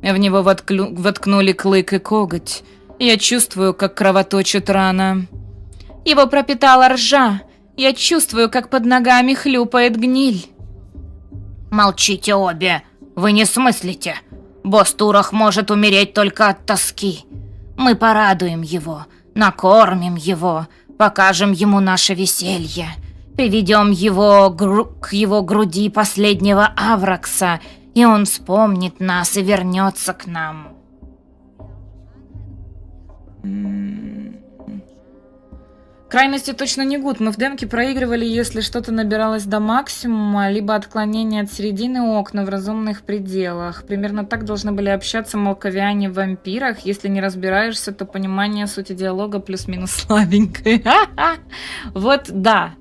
В него воткнули клык и коготь. Я чувствую, как кровоточит рана. Его пропитала ржа. Я чувствую, как под ногами хлюпает гниль. Молчите обе, вы не смыслите. Босс Турах может умереть только от тоски. Мы порадуем его, накормим его, покажем ему наше веселье. Приведем его к его груди последнего Авракса, и он вспомнит нас и вернется к нам. Крайности точно не гуд. Мы в демке проигрывали, если что-то набиралось до максимума, либо отклонение от середины окна в разумных пределах. Примерно так должны были общаться молковиане в вампирах. Если не разбираешься, то понимание сути диалога плюс-минус слабенькое. Вот да,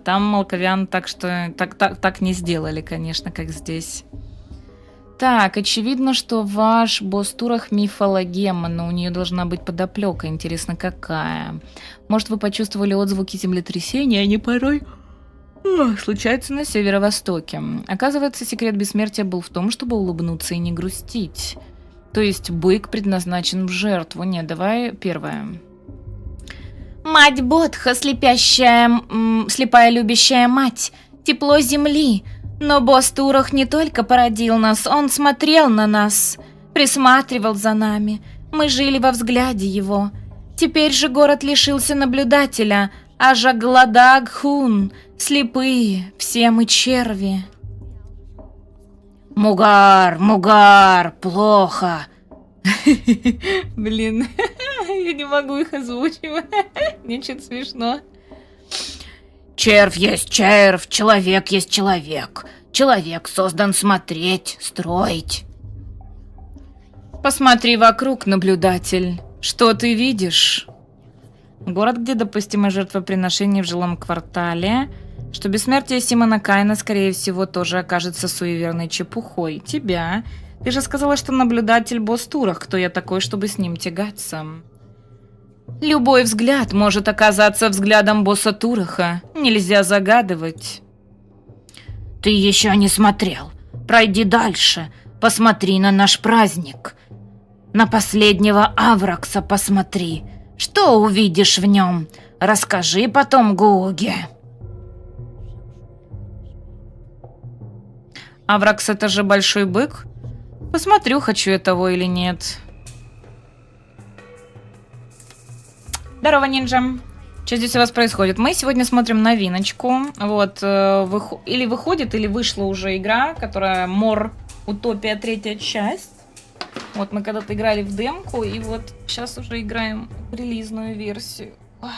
там молковиан так не сделали, конечно, как здесь. Так, очевидно, что ваш босс Турах мифологема, но у нее должна быть подоплека. Интересно, какая? Может, вы почувствовали отзвуки землетрясения, они порой случаются на северо-востоке. Оказывается, секрет бессмертия был в том, чтобы улыбнуться и не грустить. То есть бык предназначен в жертву. Нет, давай первое. Мать Бодха, слепая любящая мать, тепло земли. Но босс Турах не только породил нас, он смотрел на нас, присматривал за нами. Мы жили во взгляде его. Теперь же город лишился наблюдателя, а Жагладагхун, слепые, все мы черви. Мугар, Мугар, плохо. Блин, я не могу их озвучивать. Мне что-то смешно. Червь есть червь, человек есть человек. Человек создан смотреть, строить. Посмотри вокруг, наблюдатель. Что ты видишь? Город, где допустимо жертвоприношение в жилом квартале. Что бессмертие Симона Кайна, скорее всего, тоже окажется суеверной чепухой. Тебя. Ты же сказала, что наблюдатель босс Турах. Кто я такой, чтобы с ним тягаться? Любой взгляд может оказаться взглядом босса Тураха. Нельзя загадывать. Ты еще не смотрел. Пройди дальше. Посмотри на наш праздник. На последнего Авракса посмотри. Что увидишь в нем? Расскажи потом Гуге. Авракс — это же большой бык? Посмотрю, хочу я того или нет. Здорово, нинджа. Что здесь у вас происходит? Мы сегодня смотрим новиночку. Вот, или выходит, или вышла уже игра, которая Мор Утопия 3-я часть. Вот мы когда-то играли в демку, и вот сейчас уже играем в релизную версию. Ой,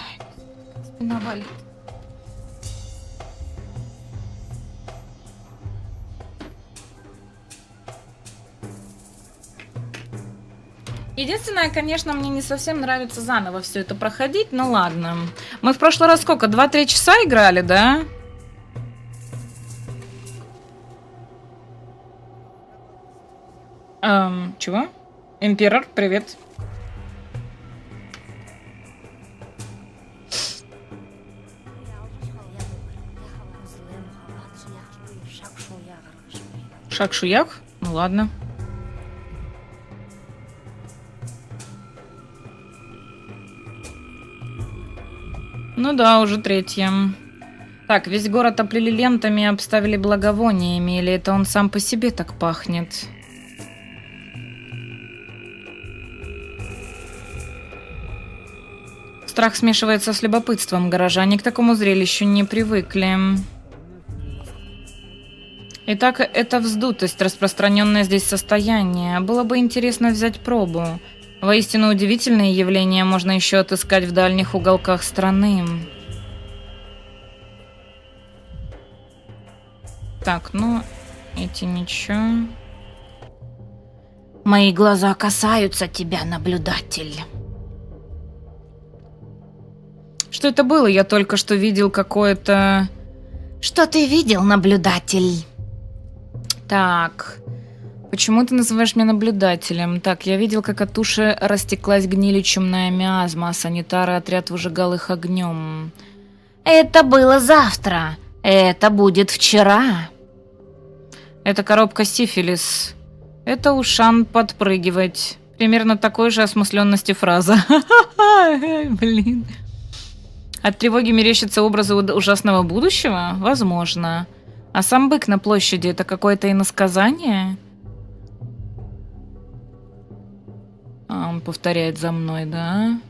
спина болит. Единственное, конечно, мне не совсем нравится заново все это проходить, но ладно. Мы в прошлый раз сколько? 2-3 часа играли, да? Чего? Император, привет. Шак-шуяк? Ну ладно. Ну да, уже 3-я. Так, весь город оплели лентами и обставили благовониями, или это он сам по себе так пахнет? Страх смешивается с любопытством, горожане к такому зрелищу не привыкли. Итак, это вздутость, распространенное здесь состояние. Было бы интересно взять пробу. Воистину удивительные явления можно еще отыскать в дальних уголках страны. Так, ну, эти ничего. Мои глаза касаются тебя, наблюдатель. Что это было? Я только что видел какое-то... Что ты видел, наблюдатель? Так, почему ты называешь меня наблюдателем? Так, я видел, как от туши растеклась гнилью чумная миазма, а санитары отряд выжигал их огнем. Это было завтра. Это будет вчера. Это коробка сифилис. Это ушан подпрыгивать. Примерно такой же осмысленности фраза. Блин. От тревоги мерещатся образы ужасного будущего? Возможно. А сам бык на площади — это какое-то иносказание? А, он повторяет за мной, да?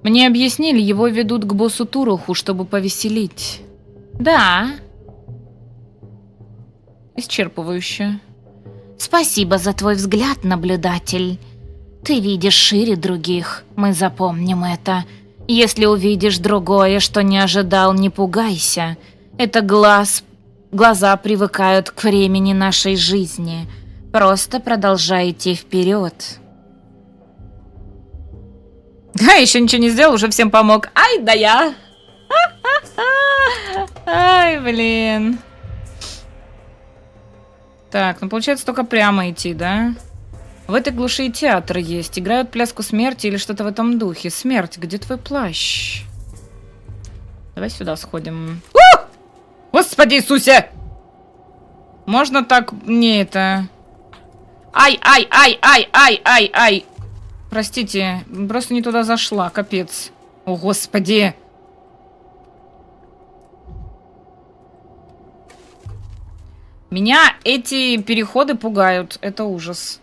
Мне объяснили, его ведут к боссу Туруху, чтобы повеселить. Да. Исчерпывающе. Спасибо за твой взгляд, наблюдатель. Ты видишь шире других, мы запомним это. Если увидишь другое, что не ожидал, не пугайся. Это глаза привыкают к времени нашей жизни. Просто продолжай идти вперед. Да, еще ничего не сделал, уже всем помог. Ай, да я. Ай, блин. Так, ну получается только прямо идти, да? В этой глуши и театр есть. Играют пляску смерти или что-то в этом духе. Смерть, где твой плащ? Давай сюда сходим. Господи Иисусе! Можно так... Не это... Ай, ай, ай, ай, ай, ай, ай. Простите, просто не туда зашла, капец. О, господи. Меня эти переходы пугают. Это ужас.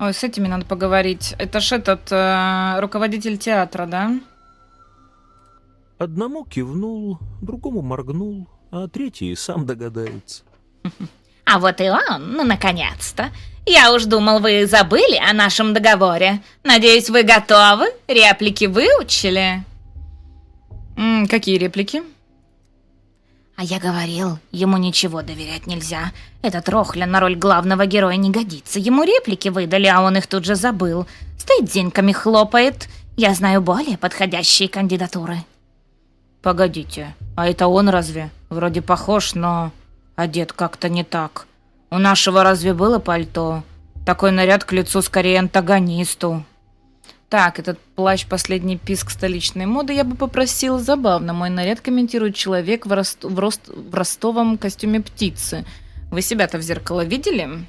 Ой, с этими надо поговорить. Это ж этот руководитель театра, да? Одному кивнул, другому моргнул, а третий сам догадается. А вот и он, ну наконец-то. Я уж думал, вы забыли о нашем договоре. Надеюсь, вы готовы? Реплики выучили? Какие реплики? А я говорил, ему ничего доверять нельзя. Этот Рохлян на роль главного героя не годится. Ему реплики выдали, а он их тут же забыл. Стоит деньками хлопает. Я знаю более подходящие кандидатуры. Погодите, а это он разве? Вроде похож, но одет как-то не так. У нашего разве было пальто? Такой наряд к лицу скорее антагонисту. Так, этот плащ «Последний писк столичной моды» я бы попросил. Забавно, мой наряд комментирует человек в ростовом костюме птицы. Вы себя-то в зеркало видели?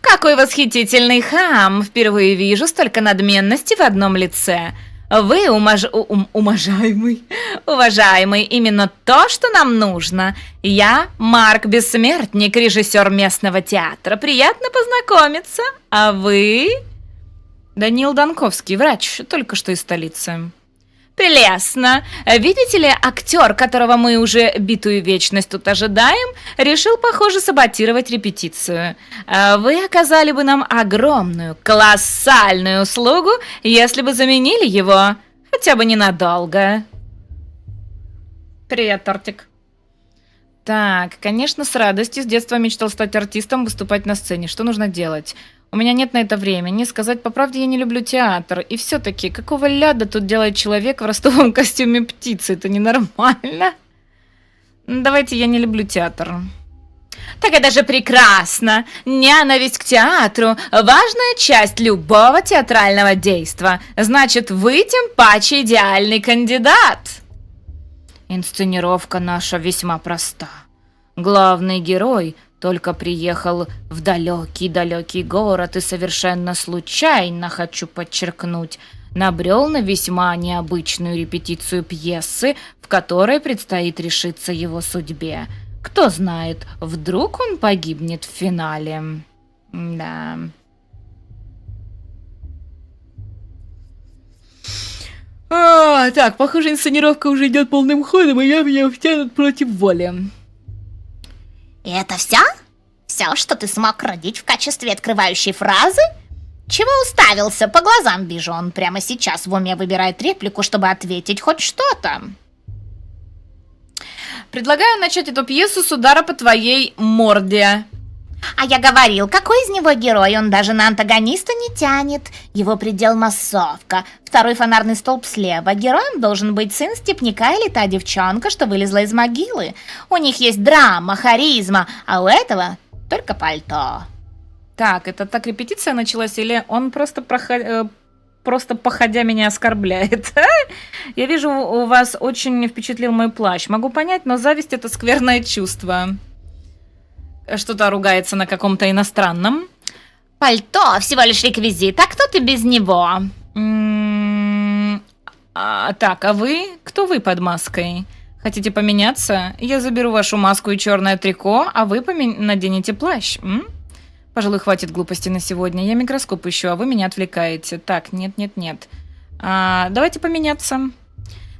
Какой восхитительный хам! Впервые вижу столько надменности в одном лице. Вы, уважаемый, именно то, что нам нужно. Я Марк Бессмертник, режиссер местного театра. Приятно познакомиться. А вы? Даниил Данковский, врач, только что из столицы. Прелестно. Видите ли, актер, которого мы уже битую вечность тут ожидаем, решил, похоже, саботировать репетицию. Вы оказали бы нам огромную, колоссальную услугу, если бы заменили его, хотя бы ненадолго. Привет, тортик. Так, конечно, с радостью. С детства мечтал стать артистом, выступать на сцене. Что нужно делать? У меня нет на это времени. Сказать по правде, я не люблю театр. И все-таки, какого ляда тут делает человек в ростовом костюме птицы? Это ненормально. Давайте, я не люблю театр. Так это же прекрасно! Ненависть к театру – важная часть любого театрального действа. Значит, вы тем паче идеальный кандидат. Инсценировка наша весьма проста. Главный герой только приехал в далекий-далекий город и совершенно случайно, хочу подчеркнуть, набрел на весьма необычную репетицию пьесы, в которой предстоит решиться его судьбе. Кто знает, вдруг он погибнет в финале. Да. Так, похоже, инсценировка уже идет полным ходом, и я меня втянут против воли. И это все? Все, что ты смог родить в качестве открывающей фразы? Чего уставился? По глазам вижу, он прямо сейчас в уме выбирает реплику, чтобы ответить хоть что-то. Предлагаю начать эту пьесу с удара по твоей морде. А я говорил, какой из него герой? Он даже на антагониста не тянет. Его предел массовка. Второй фонарный столб слева. Героем должен быть сын степняка или та девчонка, что вылезла из могилы. У них есть драма, харизма, а у этого только пальто. Так, это так репетиция началась, или он просто походя меня оскорбляет? Я вижу, у вас очень впечатлил мой плащ. Могу понять, но зависть — это скверное чувство. Что-то ругается на каком-то иностранном. Пальто всего лишь реквизит, а кто ты без него? Так, а вы? Кто вы под маской? Хотите поменяться? Я заберу вашу маску и черное трико, а вы наденете плащ. Пожалуй, хватит глупости на сегодня. Я микроскоп ищу, а вы меня отвлекаете. Так, нет. Давайте поменяться.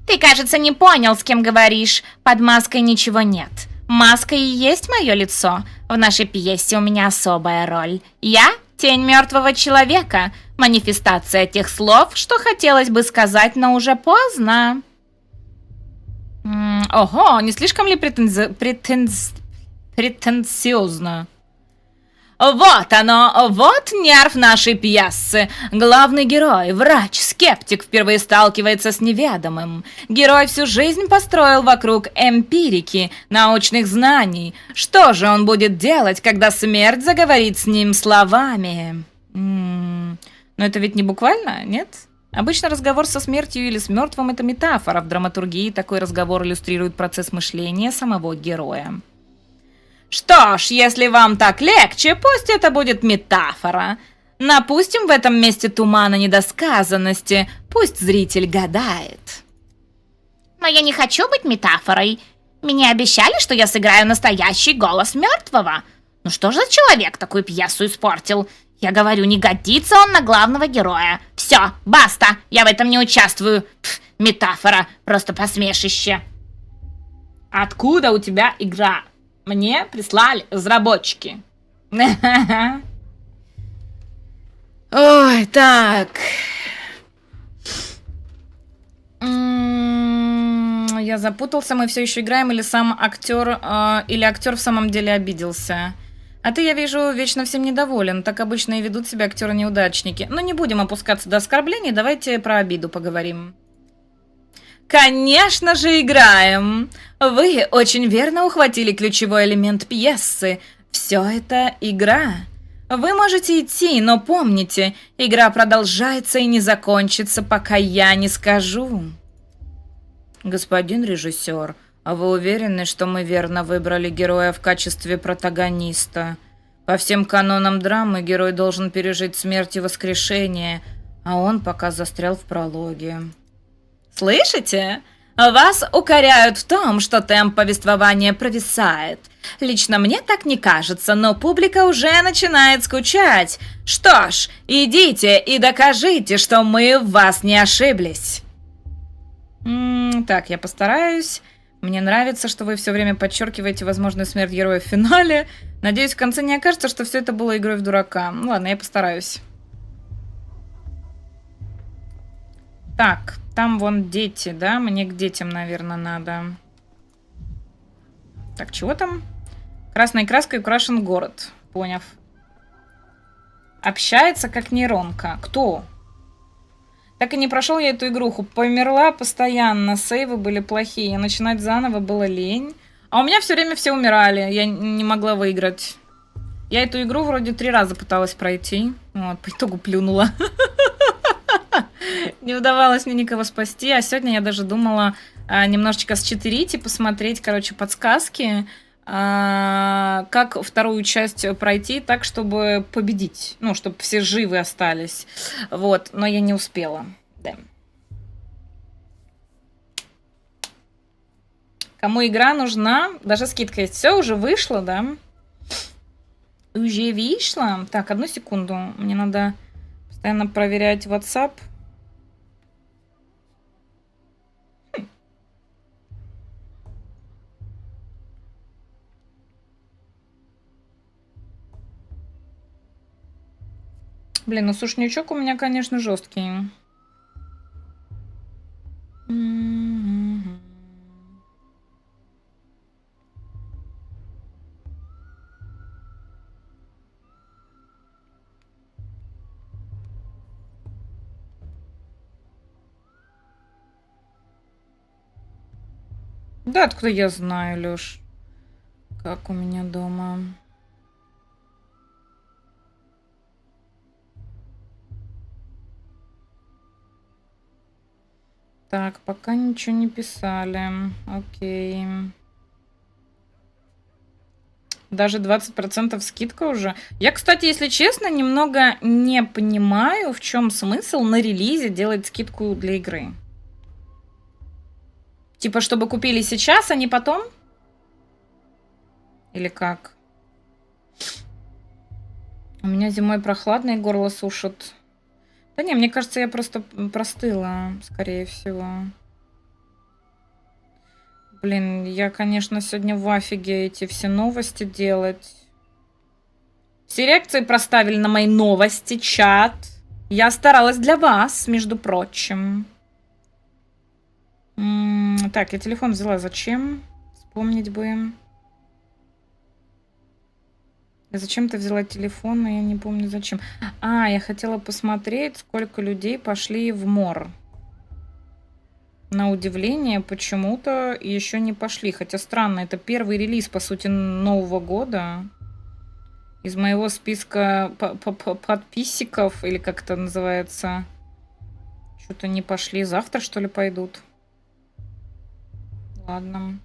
Ты, кажется, не понял, с кем говоришь. Под маской ничего нет. Маска и есть мое лицо. В нашей пьесе у меня особая роль. Я — тень мертвого человека. Манифестация тех слов, что хотелось бы сказать, но уже поздно. Ого, не слишком ли претенциозно? Вот оно, вот нерв нашей пьесы. Главный герой, врач, скептик, впервые сталкивается с неведомым. Герой всю жизнь построил вокруг эмпирики, научных знаний. Что же он будет делать, когда смерть заговорит с ним словами? Но это ведь не буквально, нет? Обычно разговор со смертью или с мертвым — это метафора. В драматургии такой разговор иллюстрирует процесс мышления самого героя. Что ж, если вам так легче, пусть это будет метафора. Напустим в этом месте тумана недосказанности, пусть зритель гадает. Но я не хочу быть метафорой. Мне обещали, что я сыграю настоящий голос мертвого. Ну что же за человек такую пьесу испортил? Я говорю, не годится он на главного героя. Все, баста, я в этом не участвую. Пф, метафора, просто посмешище. Откуда у тебя игра? Мне прислали разработчики. Ой, так. Я запутался, мы все еще играем, или сам актер, или актер в самом деле обиделся. А ты, я вижу, вечно всем недоволен. Так обычно и ведут себя актеры-неудачники. Но не будем опускаться до оскорблений, давайте про обиду поговорим. Конечно же, играем! Вы очень верно ухватили ключевой элемент пьесы. Все это игра. Вы можете идти, но помните, игра продолжается и не закончится, пока я не скажу. Господин режиссер, а вы уверены, что мы верно выбрали героя в качестве протагониста? По всем канонам драмы герой должен пережить смерть и воскрешение, а он пока застрял в прологе. Слышите? Вас укоряют в том, что темп повествования провисает. Лично мне так не кажется, но публика уже начинает скучать. Что ж, идите и докажите, что мы в вас не ошиблись. Так, я постараюсь. Мне нравится, что вы все время подчеркиваете возможную смерть героя в финале. Надеюсь, в конце не окажется, что все это было игрой в дурака. Ну ладно, я постараюсь. Так, там вон дети, да? Мне к детям, наверное, надо. Так, чего там? Красной краской украшен город. Поняв. Общается как нейронка. Кто? Так и не прошел я эту игруху. Померла постоянно. Сейвы были плохие. Начинать заново было лень. А у меня все время все умирали. Я не могла выиграть. Я эту игру вроде 3 раза пыталась пройти. Вот, по итогу плюнула. Не удавалось мне никого спасти. А сегодня я даже думала немножечко считерить и посмотреть, короче, подсказки. Как вторую часть пройти так, чтобы победить. Ну, чтобы все живы остались. Вот, но я не успела. Да. Кому игра нужна? Даже скидка есть. Все, уже вышло, да? Уже вышло? Так, одну секунду. Мне надо постоянно проверять WhatsApp. Блин, ну сушничок у меня, конечно, жесткий. Да, откуда я знаю, Лёш? Как у меня дома? Так, пока ничего не писали. Окей. Даже 20% скидка уже. Я, кстати, если честно, немного не понимаю, в чем смысл на релизе делать скидку для игры. Типа, чтобы купили сейчас, а не потом? Или как? У меня зимой прохладно и горло сушит. Да не, мне кажется, я просто простыла, скорее всего. Блин, я, конечно, сегодня в афиге эти все новости делать. Все реакции проставили на мои новости, чат. Я старалась для вас, между прочим. Так, я телефон взяла. Зачем? Вспомнить бы. Зачем ты взяла телефон, но я не помню зачем. Я хотела посмотреть, сколько людей пошли в мор. На удивление, почему-то еще не пошли. Хотя странно, это первый релиз, по сути, Нового года. Из моего списка подписчиков, или как это называется, что-то не пошли. Завтра, что ли, пойдут? Ладно.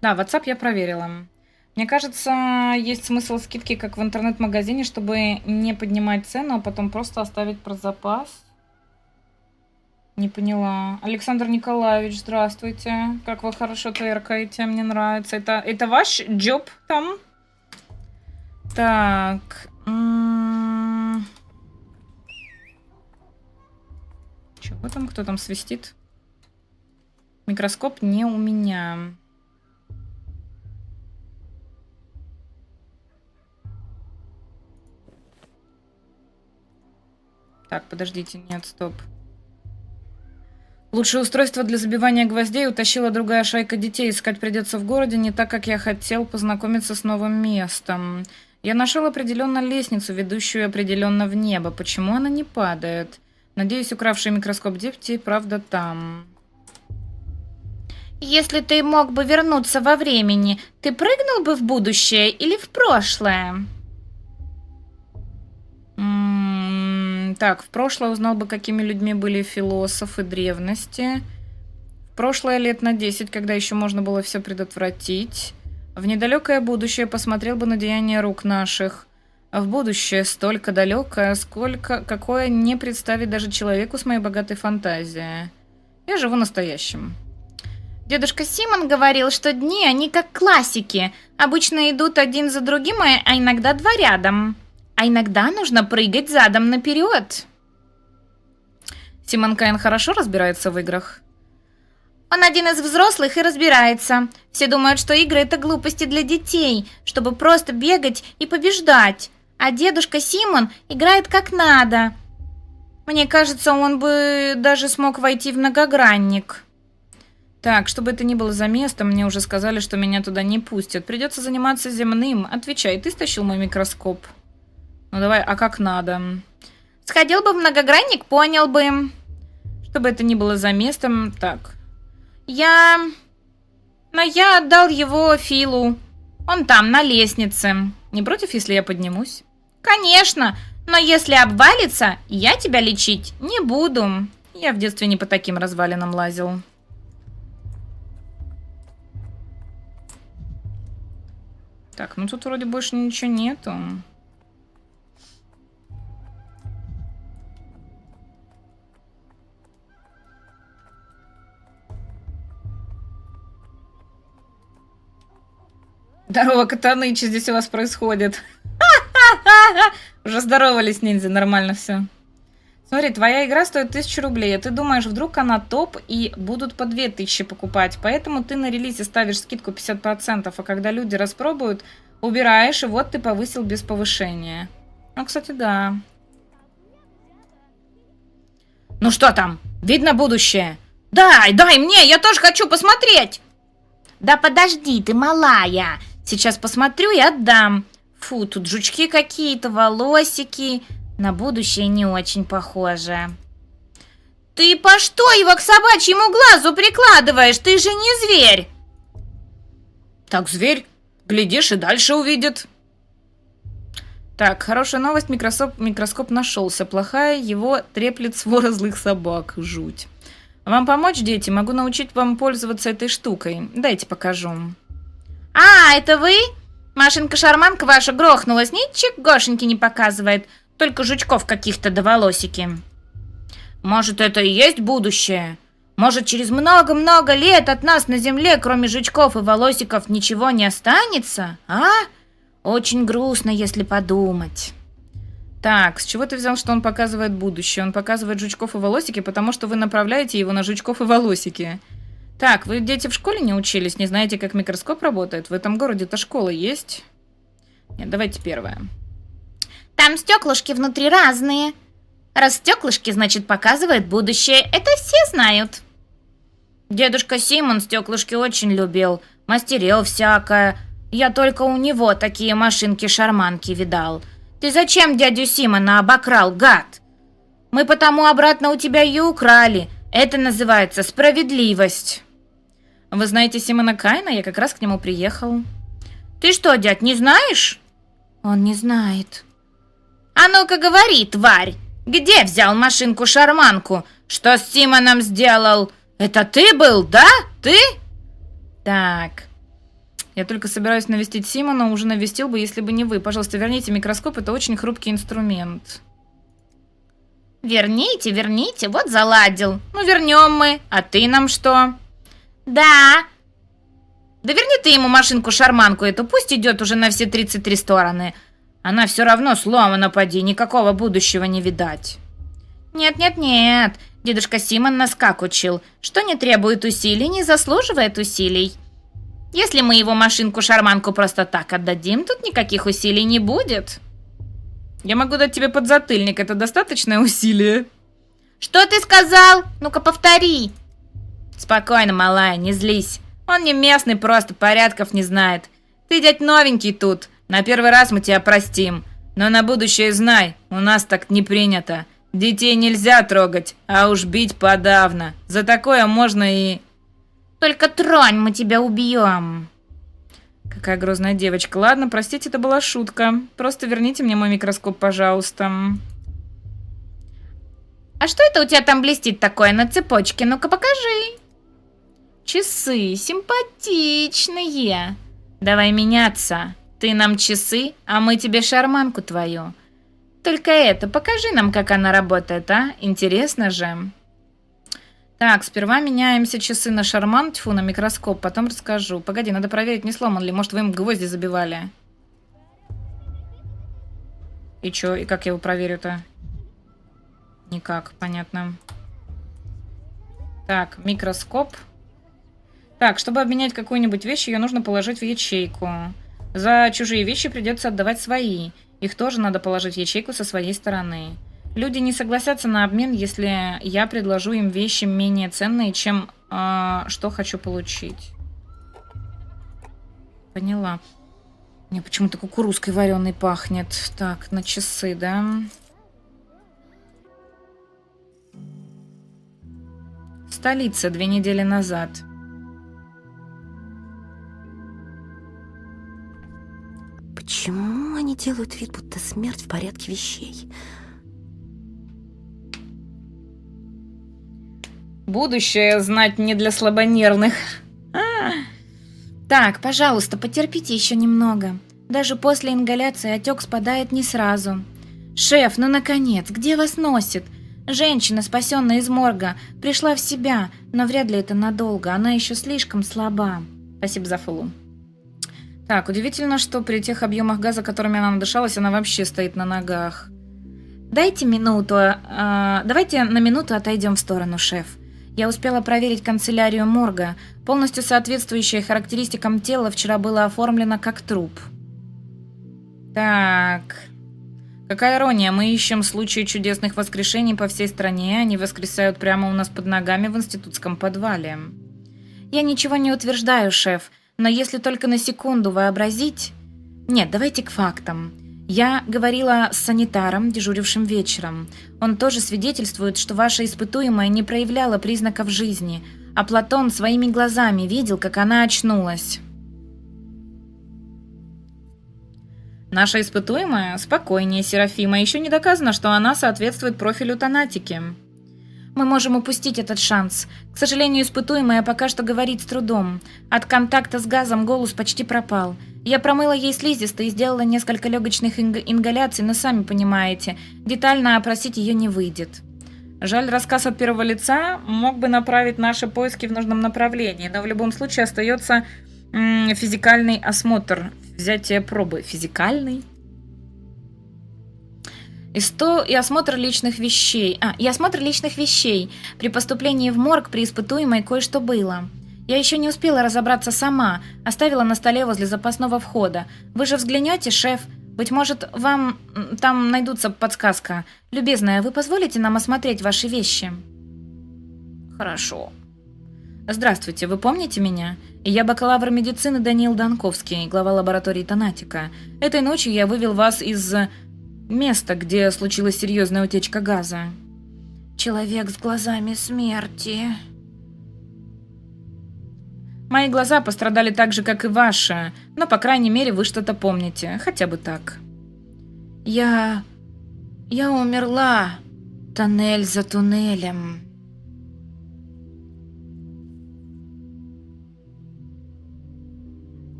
Да, WhatsApp я проверила. Мне кажется, есть смысл скидки, как в интернет-магазине, чтобы не поднимать цену, а потом просто оставить про запас. Не поняла. Александр Николаевич, здравствуйте. Как вы хорошо тверкаете, мне нравится. Это ваш джоб там? Так. Вот там, кто там свистит. Микроскоп не у меня. Так, подождите, нет, стоп. Лучшее устройство для забивания гвоздей утащила другая шайка детей. Искать придется в городе, не так, как я хотел познакомиться с новым местом. Я нашел определенно лестницу, ведущую определенно в небо. Почему она не падает? Надеюсь, укравший микроскоп дети правда там. Если ты мог бы вернуться во времени, ты прыгнул бы в будущее или в прошлое? Так, в прошлое узнал бы, какими людьми были философы древности. В прошлое лет на 10, когда еще можно было все предотвратить. В недалекое будущее посмотрел бы на деяния рук наших. А в будущее столько далекое, какое не представить даже человеку с моей богатой фантазией. Я живу настоящим. Дедушка Симон говорил, что дни, они как классики. Обычно идут один за другим, а иногда два рядом. А иногда нужно прыгать задом наперед. Симон Каин хорошо разбирается в играх? Он один из взрослых и разбирается. Все думают, что игры — это глупости для детей, чтобы просто бегать и побеждать. А дедушка Симон играет как надо. Мне кажется, он бы даже смог войти в многогранник. Так, чтобы это ни было за место, мне уже сказали, что меня туда не пустят. Придется заниматься земным. Отвечай, ты стащил мой микроскоп? Ну давай, а как надо? Сходил бы в многогранник, понял бы. Чтобы это ни было за местом. Так. Но я отдал его Филу. Он там, на лестнице. Не против, если я поднимусь? Конечно, но если обвалится, я тебя лечить не буду. Я в детстве не по таким развалинам лазил. Так, ну тут вроде больше ничего нету. Здорово, Катаныч, что здесь у вас происходит? Уже здоровались, ниндзя, нормально все. Смотри, твоя игра стоит 1000 рублей, а ты думаешь, вдруг она топ и будут по 2000 покупать, поэтому ты на релизе ставишь скидку 50%, а когда люди распробуют, убираешь, и вот ты повысил без повышения. Ну, кстати, да. Ну что там? Видно будущее? Дай мне, я тоже хочу посмотреть! Да подожди ты, малая. Сейчас посмотрю и отдам. Фу, тут жучки какие-то, волосики. На будущее не очень похоже. Ты по что его к собачьему глазу прикладываешь? Ты же не зверь. Так, зверь, глядишь, и дальше увидит. Так, хорошая новость, микроскоп нашелся. Плохая, его треплет свора злых собак. Жуть. Вам помочь, дети? Могу научить вам пользоваться этой штукой. Дайте покажу. А, это вы? Машинка-шарманка ваша грохнулась. Ничегошеньки не показывает. Только жучков каких-то до волосики. Может, это и есть будущее? Может, через много-много лет от нас на земле, кроме жучков и волосиков, ничего не останется? А? Очень грустно, если подумать. Так, с чего ты взял, что он показывает будущее? Он показывает жучков и волосики, потому что вы направляете его на жучков и волосики. Так, вы, дети, в школе не учились? Не знаете, как микроскоп работает? В этом городе-то школа есть? Нет, давайте первое. Там стеклышки внутри разные. Раз стеклышки, значит, показывает будущее. Это все знают. Дедушка Симон стеклышки очень любил. Мастерил всякое. Я только у него такие машинки-шарманки видал. Ты зачем дядю Симона обокрал, гад? Мы потому обратно у тебя и украли. Это называется справедливость. Вы знаете Симона Каина? Я как раз к нему приехал. Ты что, дядь, не знаешь? Он не знает. А ну-ка говори, тварь. Где взял машинку-шарманку? Что с Симоном сделал? Это ты был, да? Ты? Так. Я только собираюсь навестить Симона, уже навестил бы, если бы не вы. Пожалуйста, верните микроскоп, это очень хрупкий инструмент. Верните, вот заладил. Ну, вернем мы, а ты нам что? Да. Да верни ты ему машинку-шарманку эту, пусть идет уже на все 33 стороны. Она все равно сломана, поди, никакого будущего не видать. Нет, Дедушка Симон нас как учил? Что не требует усилий, не заслуживает усилий. Если мы его машинку-шарманку просто так отдадим, тут никаких усилий не будет. Я могу дать тебе подзатыльник, это достаточное усилие? Что ты сказал? Ну-ка повтори. Спокойно, малая, не злись. Он не местный, просто порядков не знает. Ты, дядь, новенький тут. На первый раз мы тебя простим. Но на будущее знай, у нас так не принято. Детей нельзя трогать, а уж бить подавно. За такое можно и... Только тронь, мы тебя убьем. Какая грозная девочка. Ладно, простите, это была шутка. Просто верните мне мой микроскоп, пожалуйста. А что это у тебя там блестит такое на цепочке? Ну-ка покажи. Часы симпатичные. Давай меняться. Ты нам часы, а мы тебе шарманку твою. Только это, покажи нам, как она работает, а? Интересно же. Так, сперва меняемся часы на шарман, тьфу, на микроскоп, потом расскажу. Погоди, надо проверить, не сломан ли. Может, вы им гвозди забивали. И чё, и как я его проверю-то? Никак, понятно. Так, микроскоп. Так, чтобы обменять какую-нибудь вещь, ее нужно положить в ячейку. За чужие вещи придется отдавать свои. Их тоже надо положить в ячейку со своей стороны. Люди не согласятся на обмен, если я предложу им вещи менее ценные, чем что хочу получить. Поняла. Мне почему-то кукурузкой вареной пахнет. Так, на часы, да? Столица 2 недели назад. Почему они делают вид, будто смерть в порядке вещей? Будущее знать не для слабонервных. Так, пожалуйста, потерпите еще немного. Даже после ингаляции отек спадает не сразу. Шеф, ну наконец, где вас носит? Женщина, спасенная из морга, пришла в себя, но вряд ли это надолго, она еще слишком слаба. Спасибо за фоллоу. Так, удивительно, что при тех объемах газа, которыми она надышалась, она вообще стоит на ногах. Дайте минуту, давайте на минуту отойдем в сторону, шеф. Я успела проверить канцелярию морга. Полностью соответствующее характеристикам тела вчера было оформлено как труп. Так, какая ирония, мы ищем случаи чудесных воскрешений по всей стране, они воскресают прямо у нас под ногами в институтском подвале. Я ничего не утверждаю, шеф, но если только на секунду вообразить... Нет, давайте к фактам. Я говорила с санитаром, дежурившим вечером. Он тоже свидетельствует, что ваша испытуемая не проявляла признаков жизни, а Платон своими глазами видел, как она очнулась. Наша испытуемая спокойнее Серафима. Еще не доказано, что она соответствует профилю Танатики. Мы можем упустить этот шанс. К сожалению, испытуемая пока что говорит с трудом. От контакта с газом голос почти пропал. Я промыла ей слизистой и сделала несколько легочных ингаляций, но сами понимаете, детально опросить ее не выйдет. Жаль, рассказ от первого лица мог бы направить наши поиски в нужном направлении, но в любом случае остается физикальный осмотр, взятие пробы. Физикальный? И осмотр личных вещей. И осмотр личных вещей. При поступлении в морг при испытуемой кое-что было. Я еще не успела разобраться сама. Оставила на столе возле запасного входа. Вы же взглянете, шеф? Быть может, вам там найдутся подсказка. Любезная, вы позволите нам осмотреть ваши вещи? Хорошо. Здравствуйте, вы помните меня? Я бакалавр медицины Даниил Донковский, глава лаборатории Танатика. Этой ночью я вывел вас из места, где случилась серьезная утечка газа. Человек с глазами смерти. Мои глаза пострадали так же, как и ваши, но, по крайней мере, вы что-то помните, хотя бы так. Я умерла. Тоннель за туннелем.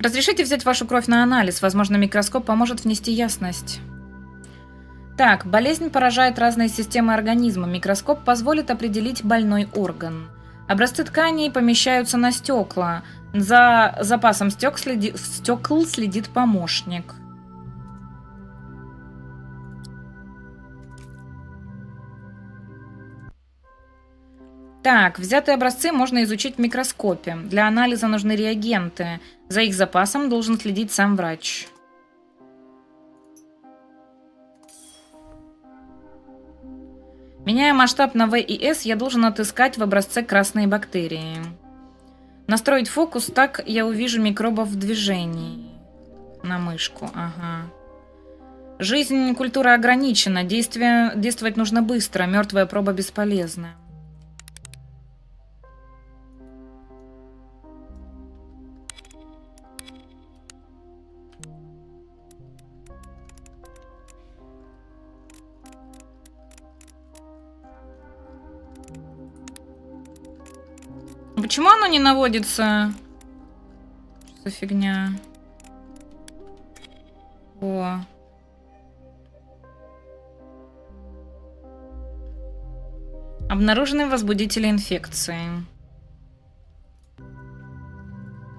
Разрешите взять вашу кровь на анализ, возможно, микроскоп поможет внести ясность. Так, болезнь поражает разные системы организма, микроскоп позволит определить больной орган. Образцы тканей помещаются на стекла. За запасом стекл следит помощник. Так, взятые образцы можно изучить в микроскопе. Для анализа нужны реагенты. За их запасом должен следить сам врач. Меняя масштаб на В и С, я должен отыскать в образце красные бактерии. Настроить фокус, так я увижу микробов в движении. На мышку, ага. Жизнь культуры ограничена, действовать нужно быстро, мертвая проба бесполезна. Почему оно не наводится? Что за фигня? О. Обнаружены возбудители инфекции.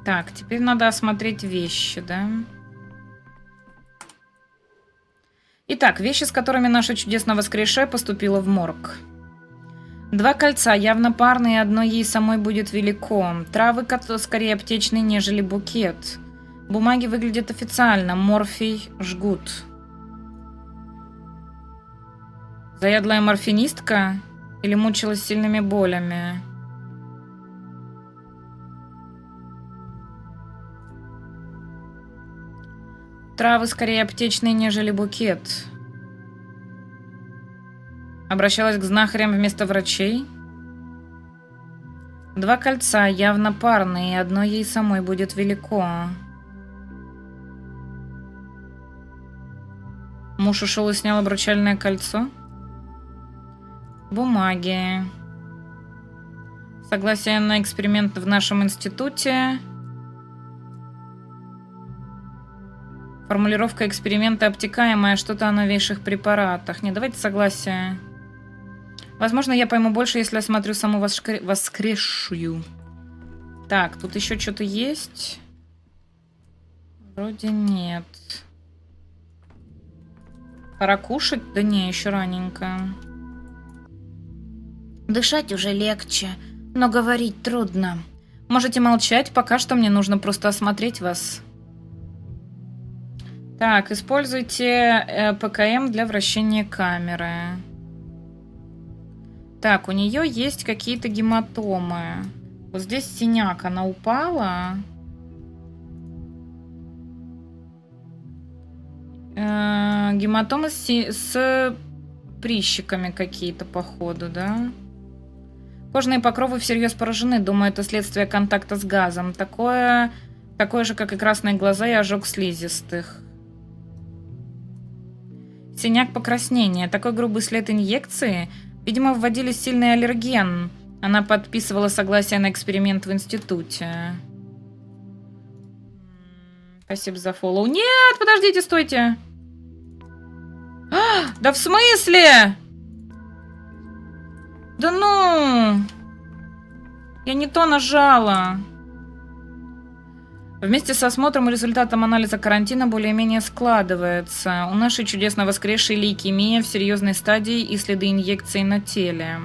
Так, теперь надо осмотреть вещи, да? Итак, вещи, с которыми наша чудесно воскресшая поступила в морг. 2 кольца, явно парные, одно ей самой будет велико. Травы, скорее аптечные, нежели букет. Бумаги выглядят официально. Морфий, жгут. Заядлая морфинистка? Или мучилась сильными болями? Травы, скорее аптечные, нежели букет. Обращалась к знахарям вместо врачей. 2 кольца, явно парные, и одно ей самой будет велико. Муж ушел и снял обручальное кольцо. Бумаги. Согласие на эксперимент в нашем институте. Формулировка эксперимента обтекаемая, что-то о новейших препаратах. Не, давайте согласие. Возможно, я пойму больше, если осмотрю саму воскресшую. Так, тут еще что-то есть? Вроде нет. Пора кушать? Да не, еще раненько. Дышать уже легче, но говорить трудно. Можете молчать, пока что мне нужно просто осмотреть вас. Так, используйте ПКМ для вращения камеры. Так, у нее есть какие-то гематомы. Вот здесь синяк, она упала. Гематомы с прыщиками какие-то, походу, да? Кожные покровы всерьез поражены. Думаю, это следствие контакта с газом. Такое же, как и красные глаза и ожог слизистых. Синяк, покраснение. Такой грубый след инъекции. Видимо, вводили сильный аллерген. Она подписывала согласие на эксперимент в институте. Спасибо за фоллоу. Нет, подождите, стойте. Да в смысле? Да ну! Я не то нажала. Вместе с осмотром и результатом анализа карантина более-менее складывается. У нашей чудесно воскресшей лейкемия в серьезной стадии и следы инъекций на теле.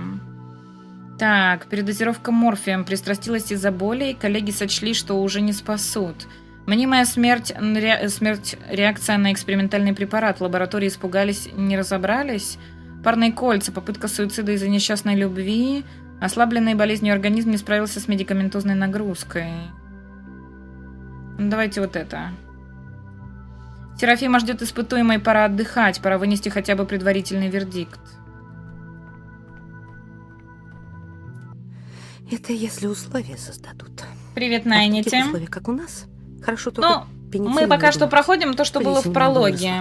Так, передозировка морфием. Пристрастилась из-за боли, и коллеги сочли, что уже не спасут. Мнимая смерть, реакция на экспериментальный препарат. В лаборатории испугались, не разобрались. Парные кольца, попытка суицида из-за несчастной любви. Ослабленный болезнью организм не справился с медикаментозной нагрузкой. Давайте вот это. Серафима ждет испытуемой, пора отдыхать, пора вынести хотя бы предварительный вердикт. Это если условия создадут. Привет, А в Найнити. таких условиях, как у нас, хорошо только пенициллин мы пока что выдумать. проходим то, что было в Приземленно прологе.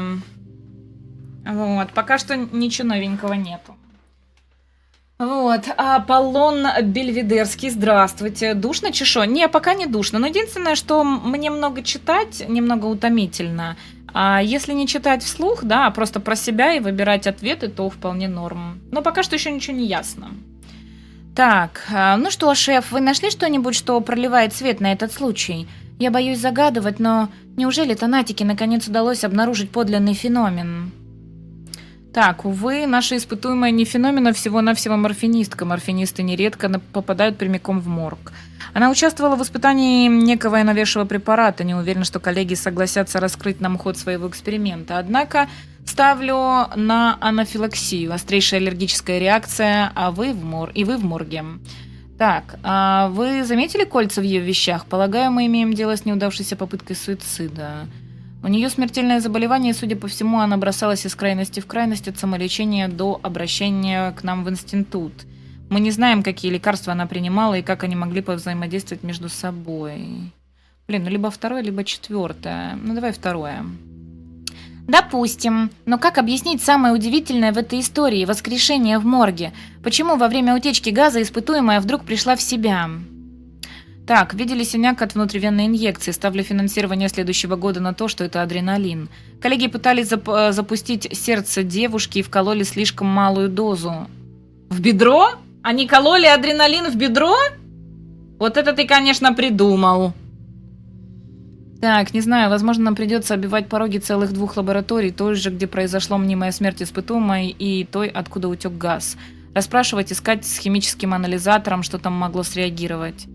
Вот, пока что ничего новенького нету. Вот, Аполлон Бельведерский, здравствуйте. Душно, чешо? Не, пока не душно. Но единственное, что мне много читать, немного утомительно. А если не читать вслух, да, а просто про себя и выбирать ответы, то вполне норм. Но пока что еще ничего не ясно. Так, ну что, шеф, вы нашли что-нибудь, что проливает свет на этот случай? Я боюсь загадывать, но неужели Танатике наконец удалось обнаружить подлинный феномен? Так, увы, наша испытуемая не феномен, а всего-навсего морфинистка. Морфинисты нередко попадают прямиком в морг. Она участвовала в испытании некого новейшего препарата. Не уверена, что коллеги согласятся раскрыть нам ход своего эксперимента. Однако ставлю на анафилаксию. Острейшая аллергическая реакция, вы в морге. Так, а вы заметили кольца в ее вещах? Полагаю, мы имеем дело с неудавшейся попыткой суицида. У нее смертельное заболевание, и, судя по всему, она бросалась из крайности в крайность от самолечения до обращения к нам в институт. Мы не знаем, какие лекарства она принимала и как они могли повзаимодействовать между собой. Блин, ну либо второе, либо четвертое. Ну давай второе. Допустим. Но как объяснить самое удивительное в этой истории – воскрешение в морге? Почему во время утечки газа испытуемая вдруг пришла в себя? Так, видели синяк от внутривенной инъекции. Ставлю финансирование следующего года на то, что это адреналин. Коллеги пытались запустить сердце девушки и вкололи слишком малую дозу. В бедро? Они кололи адреналин в бедро? Вот это ты, конечно, придумал. Так, не знаю, возможно, нам придется оббивать пороги целых 2 лабораторий, той же, где произошла мнимая смерть испытуемой, и той, откуда утек газ. Расспрашивать, искать с химическим анализатором, что там могло среагировать.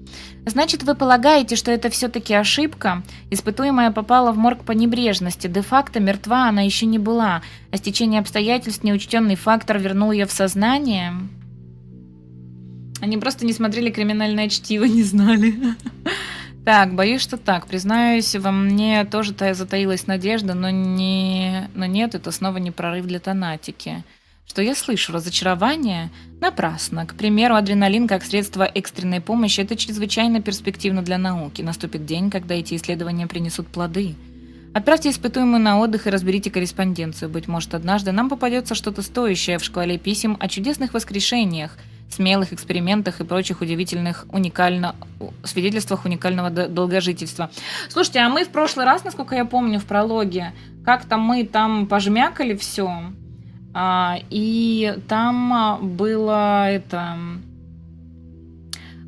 Значит, вы полагаете, что это все-таки ошибка? Испытуемая попала в морг по небрежности. Де-факто мертва она еще не была, а стечение обстоятельств, неучтенный фактор, вернул ее в сознание. Они просто не смотрели «Криминальное чтиво», не знали. Так, боюсь, что так. Признаюсь, во мне тоже затаилась надежда, но нет, это снова не прорыв для Танатики. Что я слышу? Разочарование? Напрасно. К примеру, адреналин как средство экстренной помощи – это чрезвычайно перспективно для науки. Наступит день, когда эти исследования принесут плоды. Отправьте испытуемую на отдых и разберите корреспонденцию. Быть может, однажды нам попадется что-то стоящее в шквале писем о чудесных воскрешениях, смелых экспериментах и прочих свидетельствах уникального долгожительства. Слушайте, а мы в прошлый раз, насколько я помню, в прологе, как-то мы там пожмякали все, и там было это...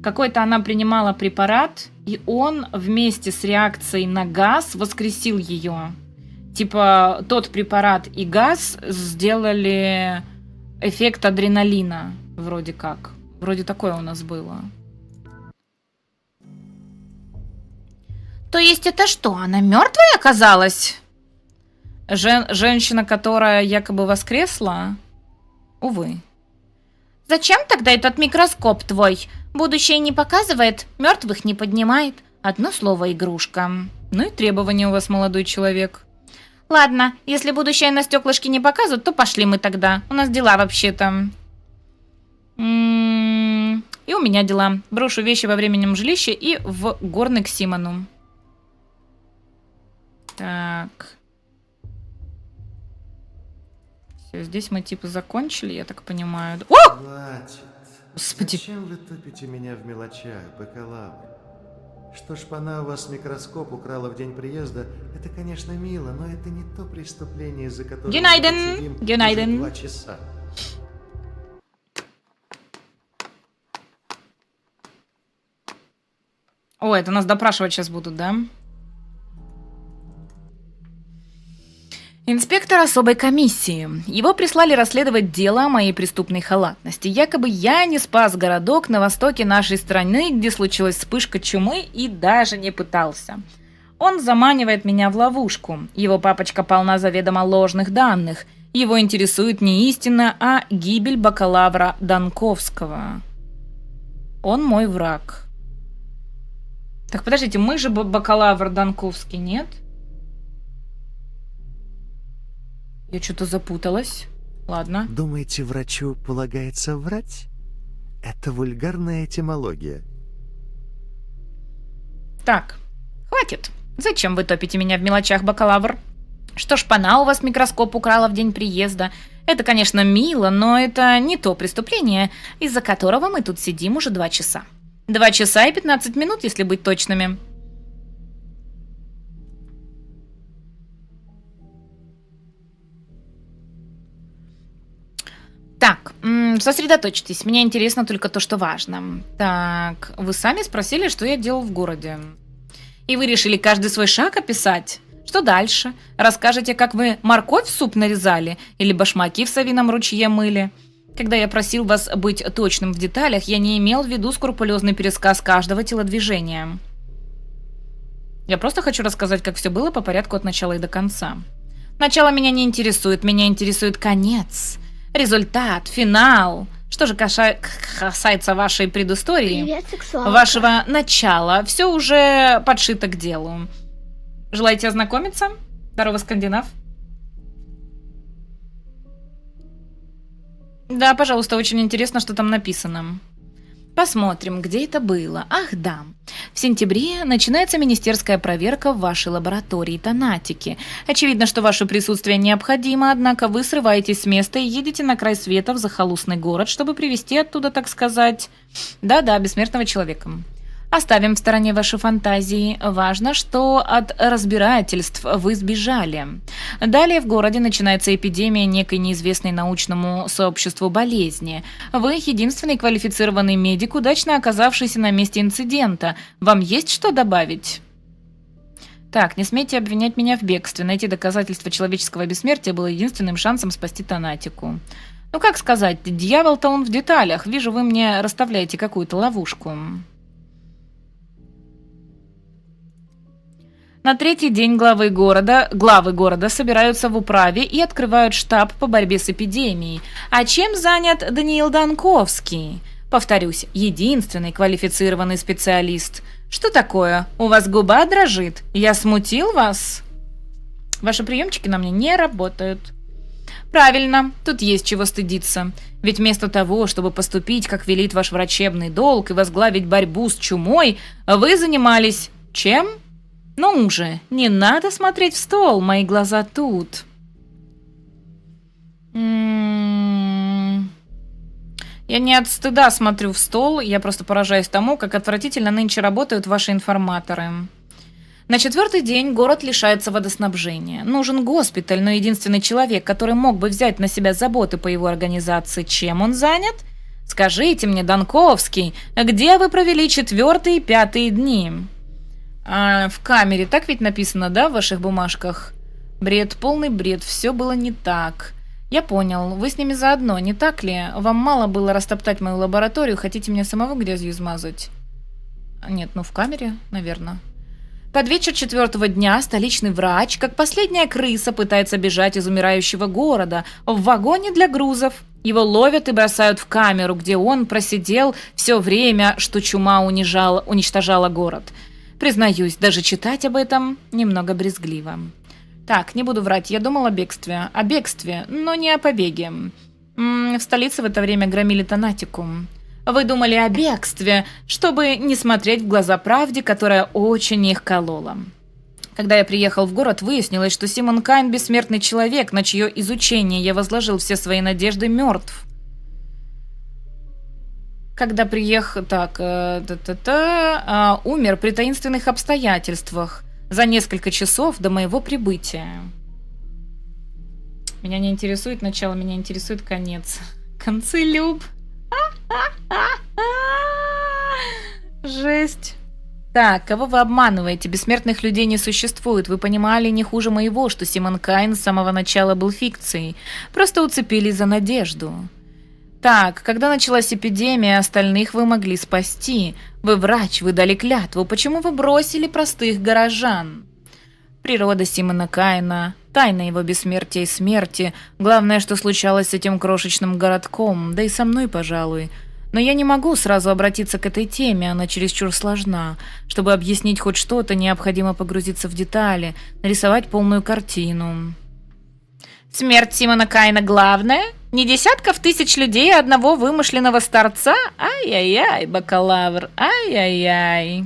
Какой-то она принимала препарат, и он вместе с реакцией на газ воскресил ее. Типа тот препарат и газ сделали эффект адреналина. Вроде как. Вроде такое у нас было. То есть это что, она мертвой оказалась? Женщина, которая якобы воскресла? Увы. Зачем тогда этот микроскоп твой? Будущее не показывает, мертвых не поднимает. Одно слово — игрушка. Ну и требования у вас, молодой человек. Ладно, если будущее на стеклышке не показывают, то пошли мы тогда. У нас дела вообще-то. И у меня дела. Брошу вещи во временном жилище и в горный к Симону. Так. Все, здесь мы типа закончили, я так понимаю. О! Хватит. Господи. Зачем вы топите меня в мелочах, бакалавр? Что шпана у вас микроскоп украла в день приезда, это, конечно, мило, но это не то преступление, за которое мы сидим уже 2 часа. О, это нас допрашивать сейчас будут, да? Инспектор особой комиссии. Его прислали расследовать дело о моей преступной халатности. Якобы я не спас городок на востоке нашей страны, где случилась вспышка чумы, и даже не пытался. Он заманивает меня в ловушку. Его папочка полна заведомо ложных данных. Его интересует не истина, а гибель бакалавра Данковского. Он мой враг. Так, подождите, мы же бакалавр Данковский, нет? Я что-то запуталась. Ладно. Думаете, врачу полагается врать? Это вульгарная этимология. Так, хватит. Зачем вы топите меня в мелочах, бакалавр? Что шпана у вас микроскоп украла в день приезда? Это, конечно, мило, но это не то преступление, из-за которого мы тут сидим уже 2 часа. 2 часа и 15 минут, если быть точными. Так, сосредоточьтесь. Мне интересно только то, что важно. Так, вы сами спросили, что я делал в городе. И вы решили каждый свой шаг описать? Что дальше? Расскажете, как вы морковь в суп нарезали или башмаки в Савином ручье мыли? Когда я просил вас быть точным в деталях, я не имел в виду скрупулезный пересказ каждого телодвижения. Я просто хочу рассказать, как все было по порядку от начала и до конца. Начало меня не интересует, меня интересует конец, результат, финал. Что же касается вашей предыстории, вашего начала, все уже подшито к делу. Желаете ознакомиться? Здорово, скандинав. Да, пожалуйста, очень интересно, что там написано. Посмотрим, где это было. Ах, да. В сентябре начинается министерская проверка в вашей лаборатории Танатики. Очевидно, что ваше присутствие необходимо, однако вы срываетесь с места и едете на край света в захолустный город, чтобы привезти оттуда, так сказать, да-да, бессмертного человека. Оставим в стороне ваши фантазии. Важно, что от разбирательств вы сбежали. Далее в городе начинается эпидемия некой неизвестной научному сообществу болезни. Вы единственный квалифицированный медик, удачно оказавшийся на месте инцидента. Вам есть что добавить? Так, не смейте обвинять меня в бегстве. Найти доказательства человеческого бессмертия было единственным шансом спасти Танатику. Ну как сказать, дьявол-то он в деталях. Вижу, вы мне расставляете какую-то ловушку. На третий день главы города собираются в управе и открывают штаб по борьбе с эпидемией. А чем занят Даниил Данковский? Повторюсь, единственный квалифицированный специалист. Что такое? У вас губа дрожит? Я смутил вас? Ваши приемчики на мне не работают. Правильно, тут есть чего стыдиться. Ведь вместо того, чтобы поступить, как велит ваш врачебный долг, и возглавить борьбу с чумой, вы занимались чем? Ну уже, не надо смотреть в стол, мои глаза тут. Я не от стыда смотрю в стол, я просто поражаюсь тому, как отвратительно нынче работают ваши информаторы. На четвертый день город лишается водоснабжения. Нужен госпиталь, но единственный человек, который мог бы взять на себя заботы по его организации, чем он занят? Скажите мне, Данковский, где вы провели 4-е и 5-е дни? В камере, так ведь написано, да, в ваших бумажках? Бред, полный бред, все было не так. Я понял, вы с ними заодно, не так ли? Вам мало было растоптать мою лабораторию, хотите меня самого грязью измазать? Нет, ну в камере, наверное. Под вечер 4-го дня столичный врач, как последняя крыса, пытается бежать из умирающего города в вагоне для грузов. Его ловят и бросают в камеру, где он просидел все время, что чума уничтожала город. Признаюсь, даже читать об этом немного брезгливо. Так, не буду врать, я думал о бегстве. О бегстве, но не о побеге. В столице в это время громили Танатику. Вы думали о бегстве, чтобы не смотреть в глаза правде, которая очень их колола. Когда я приехал в город, выяснилось, что Симон Кайн – бессмертный человек, на чье изучение я возложил все свои надежды, мертв. Когда приехал... умер при таинственных обстоятельствах за несколько часов до моего прибытия. Меня не интересует начало, меня интересует конец. Концелюб. Жесть. Так, кого вы обманываете? Бессмертных людей не существует. Вы понимали не хуже моего, что Симон Кайн с самого начала был фикцией. Просто уцепились за надежду. Так, когда началась эпидемия, остальных вы могли спасти. Вы врач, вы дали клятву. Почему вы бросили простых горожан? Природа Симона Кайна, тайна его бессмертия и смерти. Главное, что случалось с этим крошечным городком, да и со мной, пожалуй. Но я не могу сразу обратиться к этой теме, она чересчур сложна. Чтобы объяснить хоть что-то, необходимо погрузиться в детали, нарисовать полную картину. Смерть Симона Кайна главная? Не десятков тысяч людей, а одного вымышленного старца? Ай-яй-яй, бакалавр, ай-яй-яй.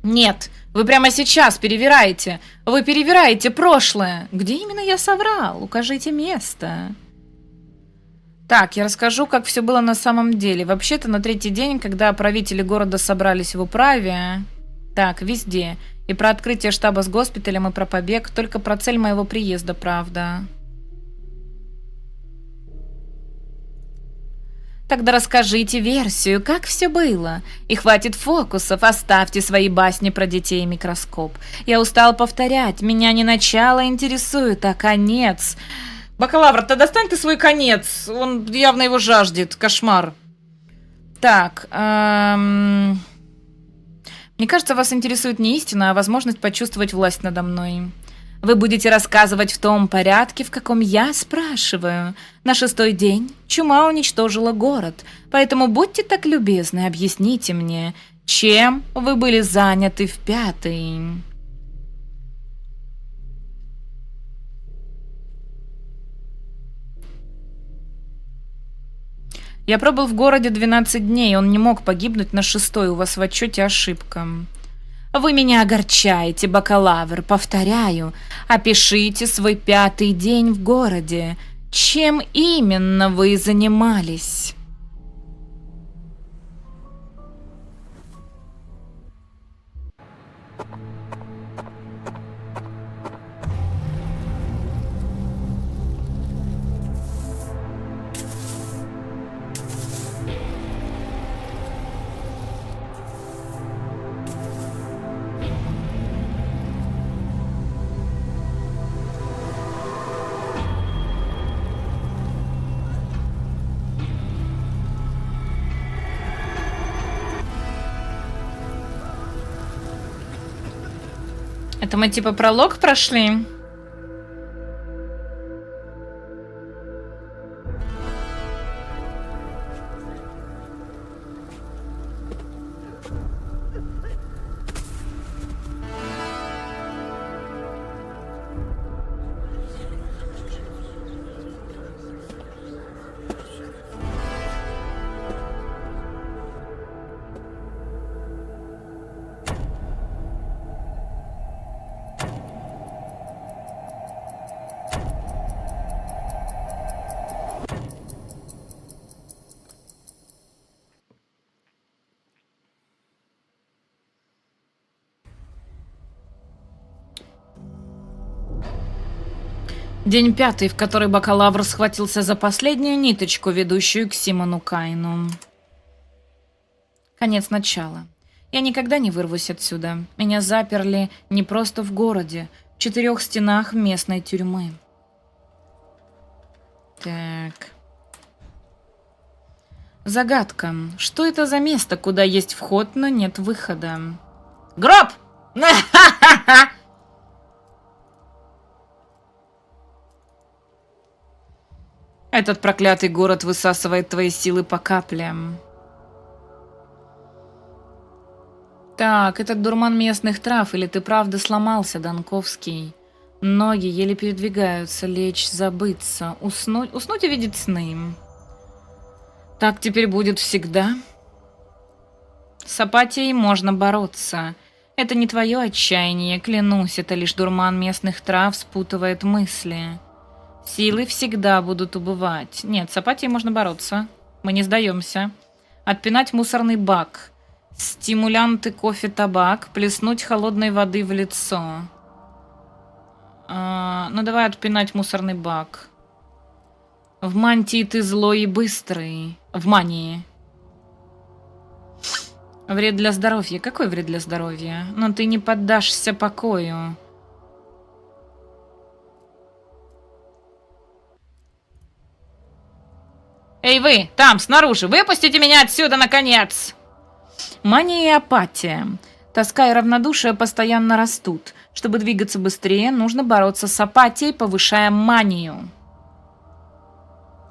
Нет, вы прямо сейчас перевираете. Вы перевираете прошлое. Где именно я соврал? Укажите место. Так, я расскажу, как все было на самом деле. Вообще-то на третий день, когда правители города собрались в управе... Так, везде. И про открытие штаба с госпиталем, и про побег. Только про цель моего приезда, правда. Тогда расскажите версию, как все было. И хватит фокусов, оставьте свои басни про детей и микроскоп. Я устал повторять, меня не начало интересует, а конец. Бакалавр, то достань ты свой конец, он явно его жаждет, кошмар. Так, мне кажется, вас интересует не истина, а возможность почувствовать власть надо мной. Вы будете рассказывать в том порядке, в каком я спрашиваю. На 6-й день чума уничтожила город, поэтому будьте так любезны, объясните мне, чем вы были заняты в 5-й. Я пробыл в городе 12 дней, он не мог погибнуть на 6-й, у вас в отчете ошибка. Вы меня огорчаете, бакалавр, повторяю. Опишите свой 5-й день в городе. Чем именно вы занимались? Это мы типа пролог прошли? День 5, в который бакалавр схватился за последнюю ниточку, ведущую к Симону Кайну. Конец начала. Я никогда не вырвусь отсюда. Меня заперли не просто в городе, в 4 стенах местной тюрьмы. Так. Загадка. Что это за место, куда есть вход, но нет выхода? Гроб! Этот проклятый город высасывает твои силы по каплям. Так, этот дурман местных трав, или ты правда сломался, Донковский? Ноги еле передвигаются, лечь, забыться, уснуть, уснуть и видеть сны. Так теперь будет всегда. С апатией можно бороться. Это не твое отчаяние, клянусь, это лишь дурман местных трав спутывает мысли. Силы всегда будут убывать. Нет, с апатией можно бороться. Мы не сдаемся. Отпинать мусорный бак. Стимулянты, кофе, табак. Плеснуть холодной воды в лицо. Ну давай отпинать мусорный бак. В мантии ты злой и быстрый. В мании. Вред для здоровья. Какой вред для здоровья? Но ты не поддашься покою. Эй вы, там, снаружи, выпустите меня отсюда, наконец! Мания и апатия. Тоска и равнодушие постоянно растут. Чтобы двигаться быстрее, нужно бороться с апатией, повышая манию.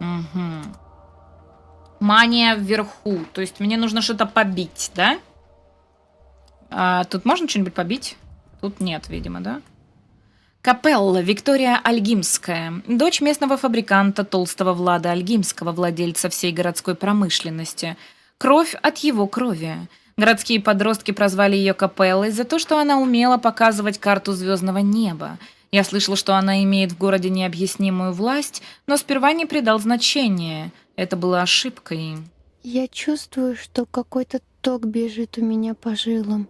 Угу. Мания вверху. То есть мне нужно что-то побить, да? Тут можно что-нибудь побить? Тут нет, видимо, да? Капелла Виктория Альгимская, дочь местного фабриканта толстого Влада Альгимского, владельца всей городской промышленности. Кровь от его крови. Городские подростки прозвали ее Капеллой за то, что она умела показывать карту звездного неба. Я слышал, что она имеет в городе необъяснимую власть, но сперва не придал значения. Это было ошибкой. Я чувствую, что какой-то ток бежит у меня по жилам.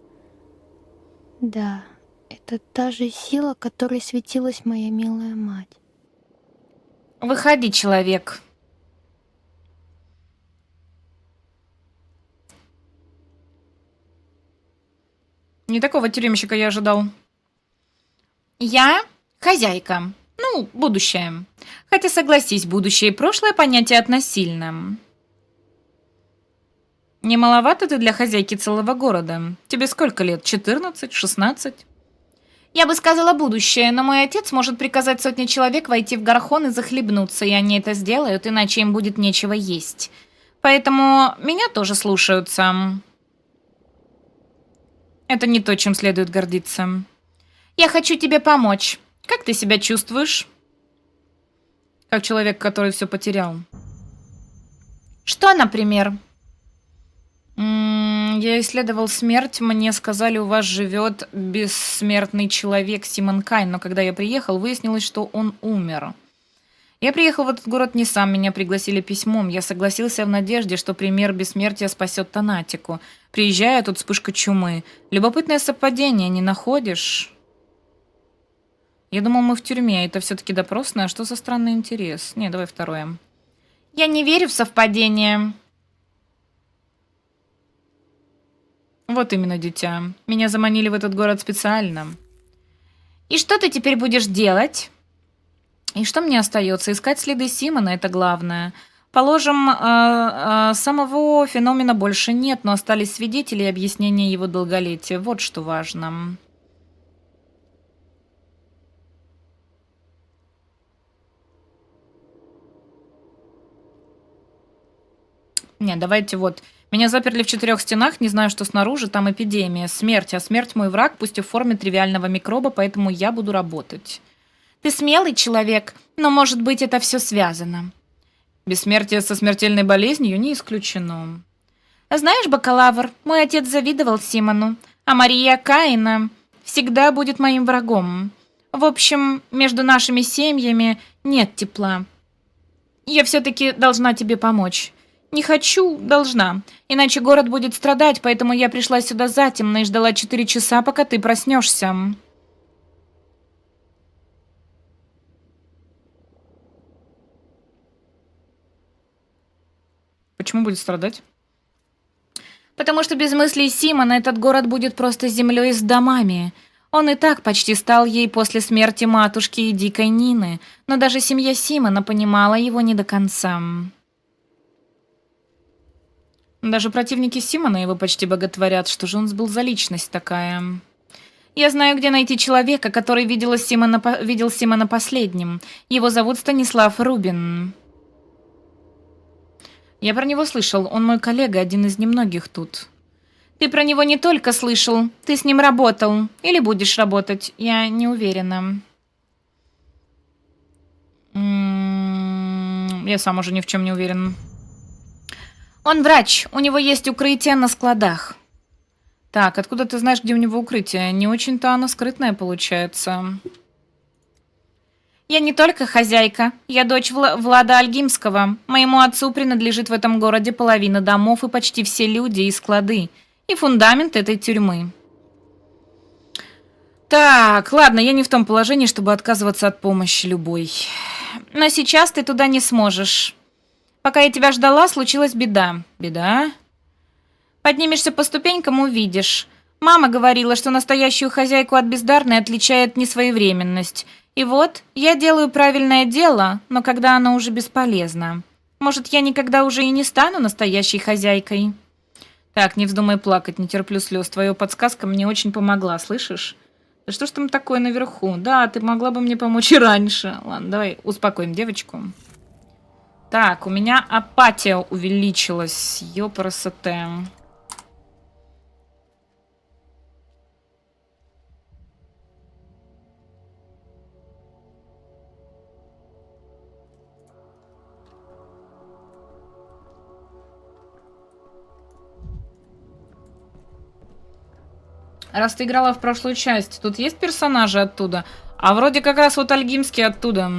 Да. Это та же сила, которой светилась моя милая мать. Выходи, человек. Не такого тюремщика я ожидал. Я хозяйка. Ну, будущее. Хотя, согласись, будущее и прошлое понятие относительно. Не маловато ты для хозяйки целого города? Тебе сколько лет? 14? 16? Я бы сказала будущее, но мой отец может приказать сотне человек войти в Гархон и захлебнуться, и они это сделают, иначе им будет нечего есть. Поэтому меня тоже слушаются. Это не то, чем следует гордиться. Я хочу тебе помочь. Как ты себя чувствуешь? Как человек, который все потерял. Что, например? Я исследовал смерть. Мне сказали, у вас живет бессмертный человек Симон Кайн. Но когда я приехал, выяснилось, что он умер. Я приехал в этот город не сам. Меня пригласили письмом. Я согласился в надежде, что пример бессмертия спасет Танатику. Приезжаю, тут вспышка чумы. Любопытное совпадение, не находишь? Я думал, мы в тюрьме, а это все-таки допросное. Что за странный интерес? Не, давай второе. Я не верю в совпадение. Вот именно, дитя. Меня заманили в этот город специально. И что ты теперь будешь делать? И что мне остается? Искать следы Симона, это главное. Положим, самого феномена больше нет, но остались свидетели и объяснения его долголетия. Вот что важно. Нет, давайте вот. Меня заперли в 4 стенах, не знаю, что снаружи, там эпидемия, смерть. А смерть мой враг, пусть и в форме тривиального микроба, поэтому я буду работать. Ты смелый человек, но, может быть, это все связано. Бессмертие со смертельной болезнью не исключено. Знаешь, бакалавр, мой отец завидовал Симону, а Мария Каина всегда будет моим врагом. В общем, между нашими семьями нет тепла. Я все-таки должна тебе помочь. Не хочу, должна. Иначе город будет страдать, поэтому я пришла сюда затемно и ждала 4 часа, пока ты проснешься. Почему будет страдать? Потому что без мыслей Симона этот город будет просто землей с домами. Он и так почти стал ей после смерти матушки и дикой Нины, но даже семья Симона понимала его не до конца. Даже противники Симона его почти боготворят. Что же он был за личность такая? Я знаю, где найти человека, который видел Симона последним. Его зовут Станислав Рубин. Я про него слышал. Он мой коллега, один из немногих тут. Ты про него не только слышал, ты с ним работал. Или будешь работать, я не уверена. Я сам уже ни в чем не уверен. Он врач, у него есть укрытие на складах. Так, откуда ты знаешь, где у него укрытие? Не очень-то оно скрытное получается. Я не только хозяйка, я дочь Влада Альгимского. Моему отцу принадлежит в этом городе половина домов и почти все люди и склады. И фундамент этой тюрьмы. Так, ладно, я не в том положении, чтобы отказываться от помощи любой. Но сейчас ты туда не сможешь. Пока я тебя ждала, случилась беда. Беда? Поднимешься по ступенькам, увидишь. Мама говорила, что настоящую хозяйку от бездарной отличает несвоевременность. И вот, я делаю правильное дело, но когда оно уже бесполезно. Может, я никогда уже и не стану настоящей хозяйкой? Так, не вздумай плакать, не терплю слез. Твоя подсказка мне очень помогла, слышишь? Да что ж там такое наверху? Да, ты могла бы мне помочь и раньше. Ладно, давай успокоим девочку. Так, у меня апатия увеличилась. Ёпрасоте. Раз ты играла в прошлую часть, тут есть персонажи оттуда? А вроде как раз вот Альгимский оттуда.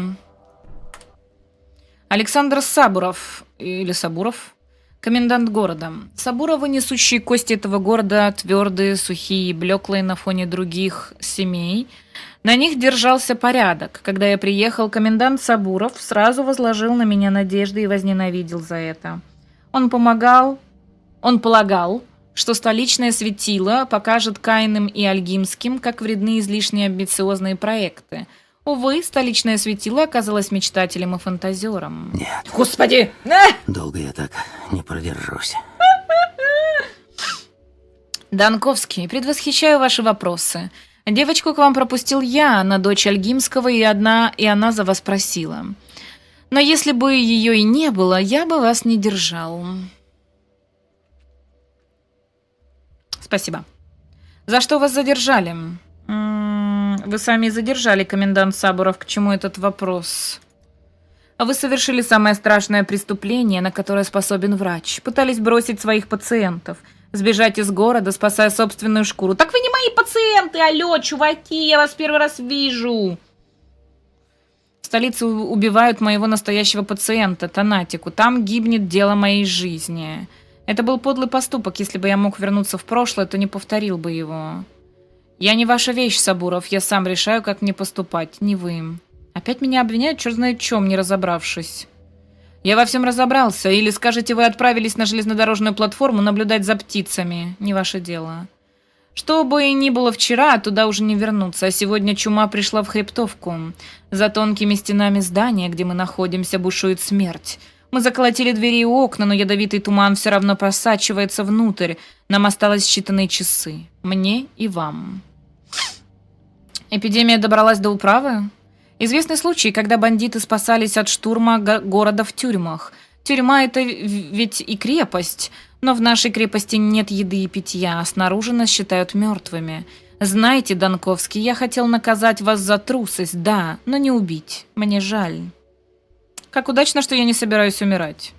Александр Сабуров, или Сабуров, комендант города. Сабуровы, несущие кости этого города, твердые, сухие, блеклые на фоне других семей. На них держался порядок. Когда я приехал, комендант Сабуров сразу возложил на меня надежды и возненавидел за это. Он полагал, что столичное светило покажет Каиным и Альгимским, как вредны излишне амбициозные проекты. Увы, столичное светило оказалось мечтателем и фантазером. Нет. Господи! Долго я так не продержусь. Данковский, предвосхищаю ваши вопросы. Девочку к вам пропустил я, она дочь Альгимского, и она за вас просила. Но если бы ее и не было, я бы вас не держал. Спасибо. За что вас задержали? Вы сами и задержали, комендант Сабуров. К чему этот вопрос? Вы совершили самое страшное преступление, на которое способен врач. Пытались бросить своих пациентов. Сбежать из города, спасая собственную шкуру. Так вы не мои пациенты, алло, чуваки, я вас первый раз вижу. В столице убивают моего настоящего пациента, Танатику. Там гибнет дело моей жизни. Это был подлый поступок. Если бы я мог вернуться в прошлое, то не повторил бы его. Я не ваша вещь, Сабуров. Я сам решаю, как мне поступать, не вы. Опять меня обвиняют, черт знает чем, не разобравшись. Я во всем разобрался. Или скажете, вы отправились на железнодорожную платформу наблюдать за птицами. Не ваше дело. Что бы и ни было вчера, туда уже не вернуться. А сегодня чума пришла в Хребтовку. За тонкими стенами здания, где мы находимся, бушует смерть. Мы заколотили двери и окна, но ядовитый туман все равно просачивается внутрь. Нам осталось считанные часы. Мне и вам. Эпидемия добралась до управы? Известный случай, когда бандиты спасались от штурма города в тюрьмах. Тюрьма – это ведь и крепость. Но в нашей крепости нет еды и питья, а снаружи нас считают мертвыми. Знаете, Данковский, я хотел наказать вас за трусость, да, но не убить. Мне жаль. Как удачно, что я не собираюсь умирать.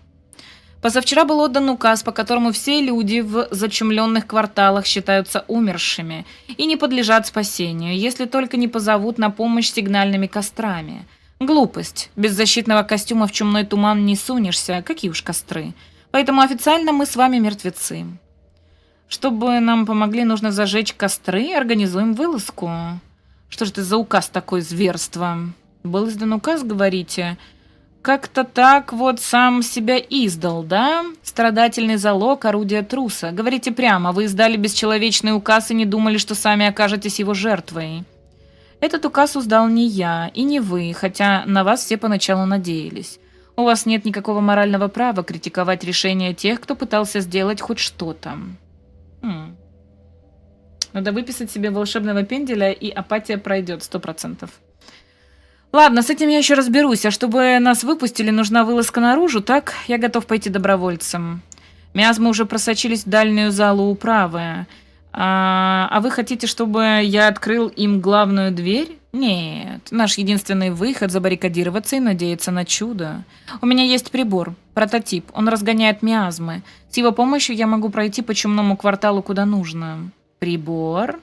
Позавчера был отдан указ, по которому все люди в зачумленных кварталах считаются умершими и не подлежат спасению, если только не позовут на помощь сигнальными кострами. Глупость. Без защитного костюма в чумной туман не сунешься, какие уж костры. Поэтому официально мы с вами мертвецы. Чтобы нам помогли, нужно зажечь костры и организуем вылазку. Что же это за указ такой, зверство? Был издан указ, говорите? Как-то так вот сам себя издал, да? Страдательный залог, орудие труса. Говорите прямо, вы издали бесчеловечный указ и не думали, что сами окажетесь его жертвой. Этот указ издал не я и не вы, хотя на вас все поначалу надеялись. У вас нет никакого морального права критиковать решения тех, кто пытался сделать хоть что-то. Надо выписать себе волшебного пенделя, и апатия пройдет 100%. Ладно, с этим я еще разберусь, а чтобы нас выпустили, нужна вылазка наружу, так? Я готов пойти добровольцем. Миазмы уже просочились в дальнюю залу управы. А вы хотите, чтобы я открыл им главную дверь? Нет, наш единственный выход — забаррикадироваться и надеяться на чудо. У меня есть прибор, прототип, он разгоняет миазмы. С его помощью я могу пройти по чумному кварталу куда нужно. Прибор?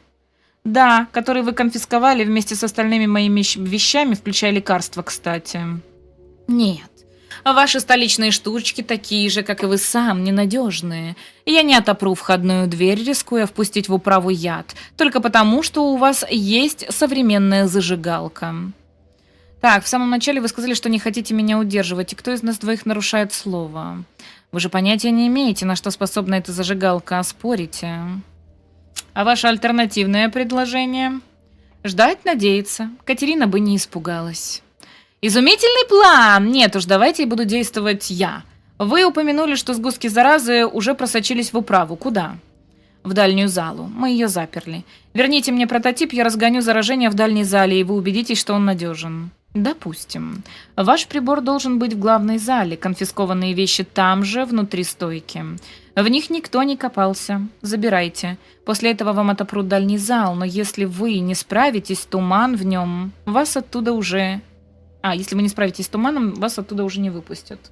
Да, который вы конфисковали вместе с остальными моими вещами, включая лекарства, кстати. Нет. Ваши столичные штучки такие же, как и вы сам, ненадежные. Я не отопру входную дверь, рискуя впустить в управу яд, только потому, что у вас есть современная зажигалка. Так, в самом начале вы сказали, что не хотите меня удерживать, и кто из нас двоих нарушает слово? Вы же понятия не имеете, на что способна эта зажигалка, а спорите. А ваше альтернативное предложение? Ждать, надеяться. Катерина бы не испугалась. Изумительный план! Нет уж, давайте я буду действовать я. Вы упомянули, что сгустки заразы уже просочились в управу. Куда? В дальнюю залу. Мы ее заперли. Верните мне прототип, я разгоню заражение в дальней зале, и вы убедитесь, что он надежен. Допустим. Ваш прибор должен быть в главной зале. Конфискованные вещи там же, внутри стойки. В них никто не копался. Забирайте. После этого вам отопрут дальний зал, но если вы не справитесь, туман в нем, вас оттуда уже... если вы не справитесь с туманом, вас оттуда уже не выпустят.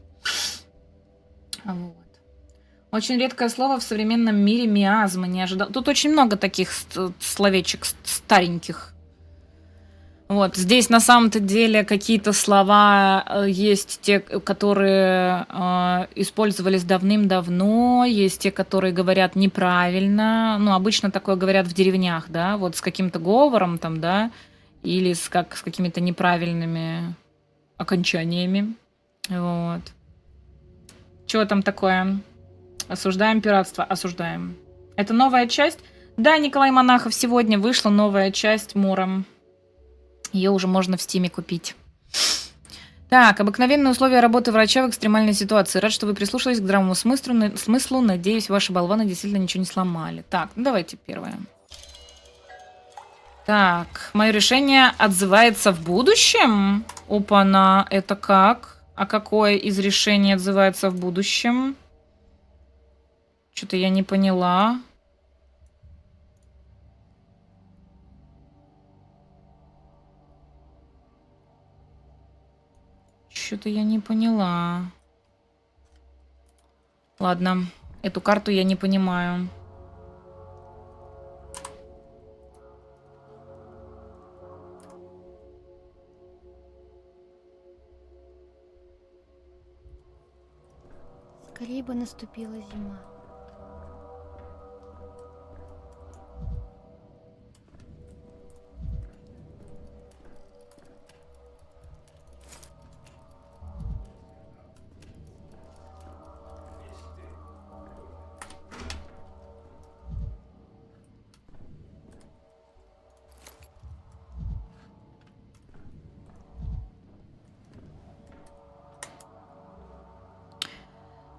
Вот. Очень редкое слово в современном мире — миазма. Не ожидал. Тут очень много таких словечек стареньких. Вот. Здесь на самом-то деле какие-то слова есть те, которые использовались давным-давно, есть те, которые говорят неправильно. Ну, обычно такое говорят в деревнях, да, вот с каким-то говором там, да, или с какими-то неправильными окончаниями. Вот. Чего там такое? Осуждаем пиратство? Осуждаем. Это новая часть? Да, Николай Монахов, сегодня вышла новая часть Мора. Ее уже можно в Стиме купить. Так, обыкновенные условия работы врача в экстремальной ситуации. Рад, что вы прислушались к здравому смыслу. Надеюсь, ваши болваны действительно ничего не сломали. Так, ну давайте первое. Так, мое решение отзывается в будущем? Опа-на, это как? А какое из решений отзывается в будущем? Что-то я не поняла. Что-то я не поняла. Ладно, эту карту я не понимаю. Скорее бы наступила зима.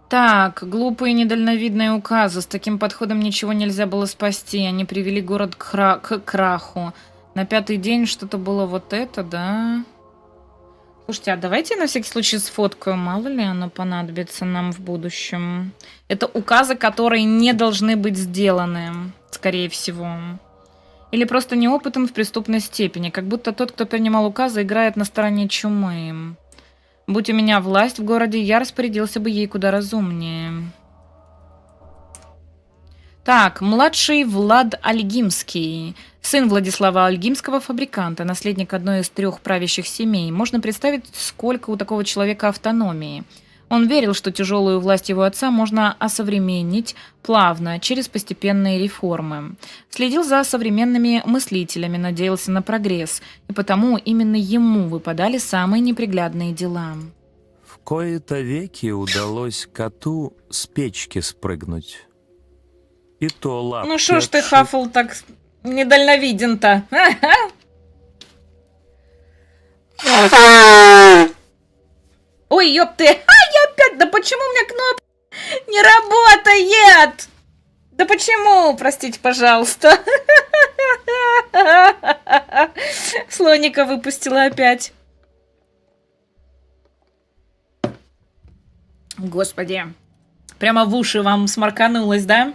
Так, глупые недальновидные указы. С таким подходом ничего нельзя было спасти. Они привели город к краху. На 5-й день что-то было вот это, да? Слушайте, а давайте я на всякий случай сфоткаю. Мало ли оно понадобится нам в будущем. Это указы, которые не должны быть сделаны, скорее всего. Или просто неопытен в преступной степени. Как будто тот, кто принимал указы, играет на стороне чумы. Будь у меня власть в городе, я распорядился бы ей куда разумнее. Так, младший Влад Альгимский. Сын Владислава Альгимского, фабриканта, наследник одной из 3 правящих семей. Можно представить, сколько у такого человека автономии. Он верил, что тяжелую власть его отца можно осовременить плавно, через постепенные реформы. Следил за современными мыслителями, надеялся на прогресс, и потому именно ему выпадали самые неприглядные дела. В кои-то веки удалось коту с печки спрыгнуть. И то лапки. Ну шо ж ты, Хафл, так недальновиден-то? Ой, ёпты! Я опять! Да почему у меня кнопка не работает? Да почему? Простите, пожалуйста. Слоника выпустила опять. Господи. Прямо в уши вам сморканулось, да?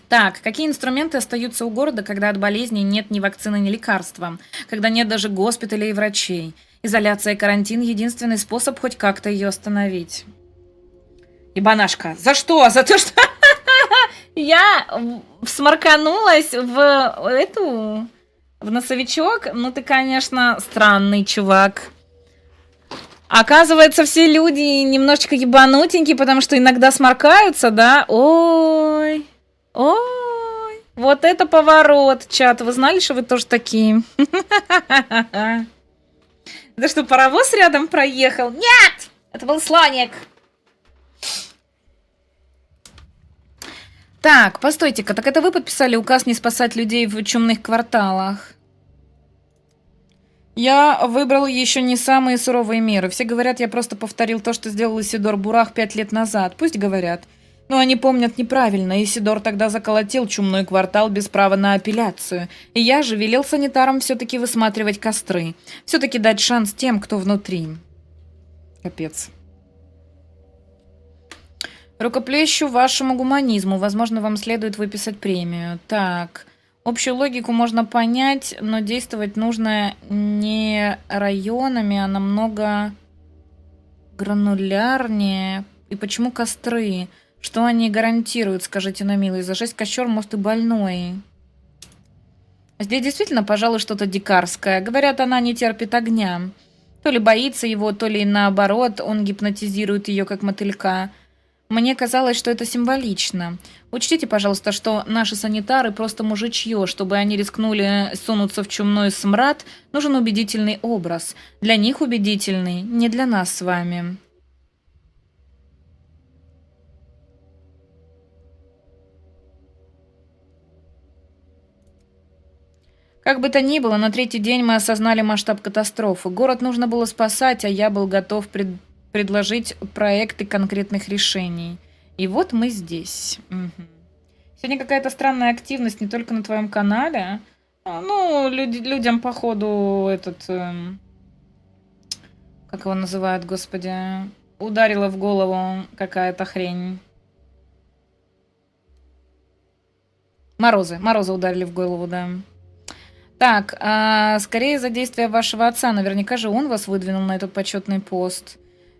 Так, какие инструменты остаются у города, когда от болезней нет ни вакцины, ни лекарства? Когда нет даже госпиталей и врачей? Изоляция и карантин — единственный способ хоть как-то ее остановить. Ебанашка, за что? За то, что я сморканулась в носовичок? Ну ты, конечно, странный чувак. Оказывается, все люди немножечко ебанутенькие, потому что иногда сморкаются, да? Ой, ой, вот это поворот, чат. Вы знали, что вы тоже такие? Да что, паровоз рядом проехал? Нет! Это был слоник. Так, постойте-ка, так это вы подписали указ не спасать людей в чумных кварталах? Я выбрал еще не самые суровые меры. Все говорят, я просто повторил то, что сделал Исидор Бурах 5 лет назад. Пусть говорят. Но они помнят неправильно. Исидор тогда заколотил чумной квартал без права на апелляцию. И я же велел санитарам все-таки высматривать костры. Все-таки дать шанс тем, кто внутри. Капец. Рукоплещу вашему гуманизму. Возможно, вам следует выписать премию. Так. Общую логику можно понять, но действовать нужно не районами, а намного гранулярнее. И почему костры? Что они гарантируют, скажите на милый? За 6 костер, может, и больной. Здесь действительно, пожалуй, что-то дикарское. Говорят, она не терпит огня. То ли боится его, то ли наоборот, он гипнотизирует ее, как мотылька. Мне казалось, что это символично. Учтите, пожалуйста, что наши санитары просто мужичье. Чтобы они рискнули сунуться в чумной смрад, нужен убедительный образ. Для них убедительный, не для нас с вами. Как бы то ни было, на третий день мы осознали масштаб катастрофы. Город нужно было спасать, а я был готов предложить проекты конкретных решений. И вот мы здесь. Угу. Сегодня какая-то странная активность не только на твоем канале. Ну, людям, походу, как его называют, господи, ударила в голову какая-то хрень. Морозы ударили в голову, да. Так, скорее за действия вашего отца. Наверняка же он вас выдвинул на этот почетный пост.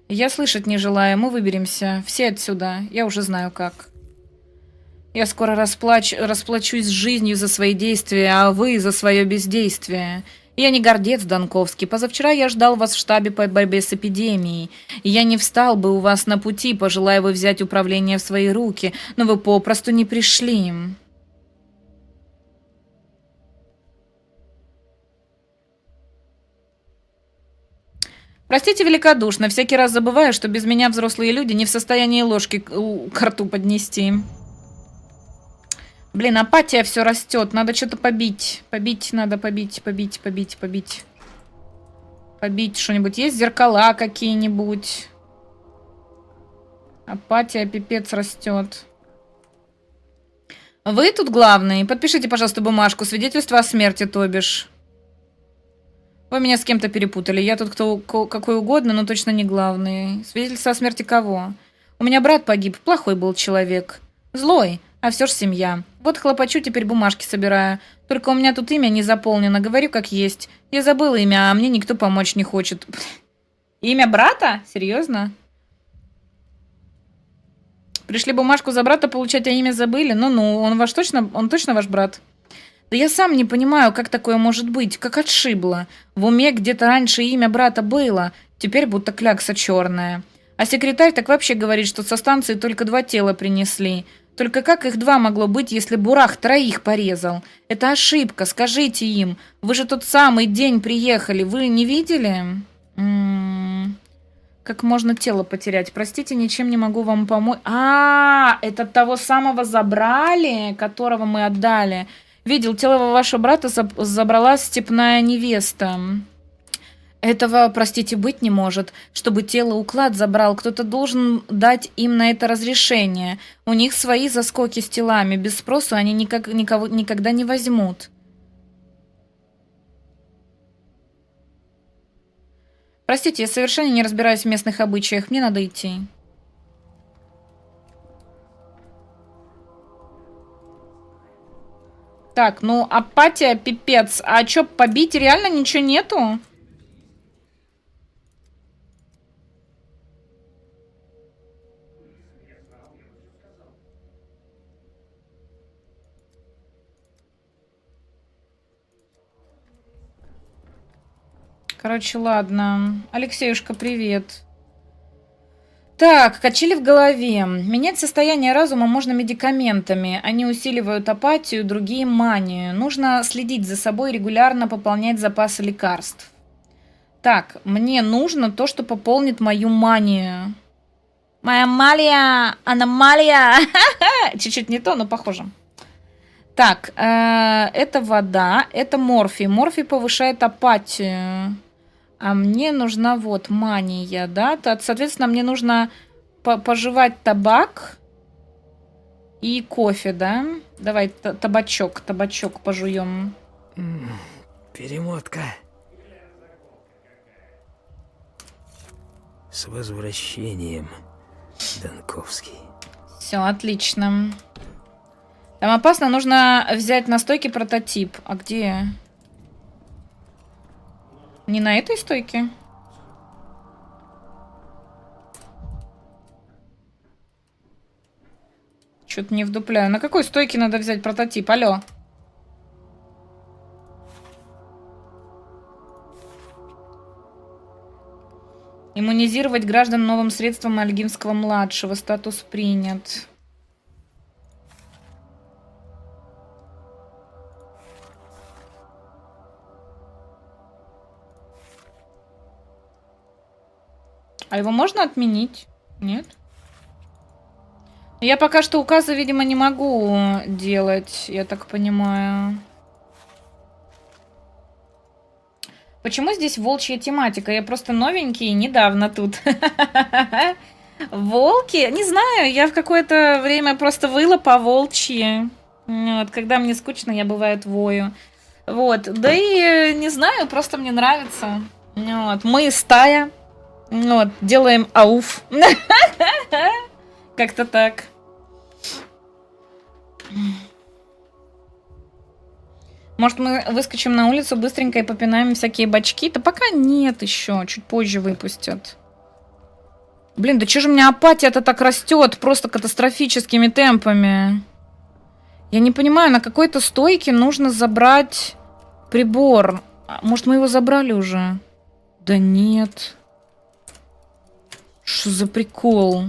Я слышать не желаю, мы выберемся. Все отсюда, я уже знаю как. Я скоро расплачусь с жизнью за свои действия, а вы за свое бездействие. Я не гордец, Донковский. Позавчера я ждал вас в штабе по борьбе с эпидемией. Я не встал бы у вас на пути, пожелая вы взять управление в свои руки, но вы попросту не пришли. Простите великодушно, всякий раз забываю, что без меня взрослые люди не в состоянии ложки к рту поднести. Блин, апатия все растет. Надо что-то побить. Побить надо, побить. Побить что-нибудь. Есть зеркала какие-нибудь? Апатия пипец растет. Вы тут главный. Подпишите, пожалуйста, бумажку. Свидетельство о смерти, то бишь. Вы меня с кем-то перепутали. Я тут какой угодно, но точно не главный. Свидетельство о смерти кого? У меня брат погиб. Плохой был человек. Злой. А все ж семья. Вот хлопочу, теперь бумажки собираю. Только у меня тут имя не заполнено. Говорю, как есть. Я забыла имя, а мне никто помочь не хочет. Имя брата? Серьезно? Пришли бумажку за брата получать, а имя забыли? Ну-ну, он точно ваш брат? Да я сам не понимаю, как такое может быть. Как отшибло. В уме где-то раньше имя брата было. Теперь будто клякса черная. А секретарь так вообще говорит, что со станции только 2 тела принесли. Только как их 2 могло быть, если Бурах 3 порезал? Это ошибка, скажите им. Вы же тот самый день приехали, вы не видели? Как можно тело потерять? Простите, ничем не могу вам помочь. Это того самого забрали, которого мы отдали. Видел, тело вашего брата забрала степная невеста. Этого, простите, быть не может. Чтобы тело уклад забрал, кто-то должен дать им на это разрешение. У них свои заскоки с телами. Без спросу они никогда не возьмут. Простите, я совершенно не разбираюсь в местных обычаях. Мне надо идти. Так, ну, апатия, пипец. А чё, побить реально ничего нету? Короче, ладно. Алексеюшка, привет. Так, качели в голове. Менять состояние разума можно медикаментами. Они усиливают апатию, другие манию. Нужно следить за собой, регулярно пополнять запасы лекарств. Так, мне нужно то, что пополнит мою манию. Моя малия, аномалия. Чуть-чуть не то, но похоже. Так, это вода, это морфий. Морфий повышает апатию. А мне нужна вот мания, да? Соответственно, мне нужно пожевать табак и кофе, да? Давай табачок пожуем. Перемотка. С возвращением, Донковский. Все, отлично. Там опасно, нужно взять на стойке прототип. А где? Не на этой стойке? Что-то не вдупляю. На какой стойке надо взять прототип? Алло. Иммунизировать граждан новым средством Альгинского-младшего. Статус принят. А его можно отменить? Нет? Я пока что указы, видимо, не могу делать, я так понимаю. Почему здесь волчья тематика? Я просто новенький, недавно тут. Волки? Не знаю, я в какое-то время просто выла по волчьи. Вот, когда мне скучно, я бывает вою. Вот, да и не знаю, просто мне нравится. Вот, мы стая. Вот, делаем ауф. Как-то так. Может, мы выскочим на улицу быстренько и попинаем всякие бачки? Да пока нет еще, чуть позже выпустят. Блин, да что же у меня апатия-то так растет просто катастрофическими темпами? Я не понимаю, на какой-то стойке нужно забрать прибор. Может, мы его забрали уже? Да нет. Что за прикол?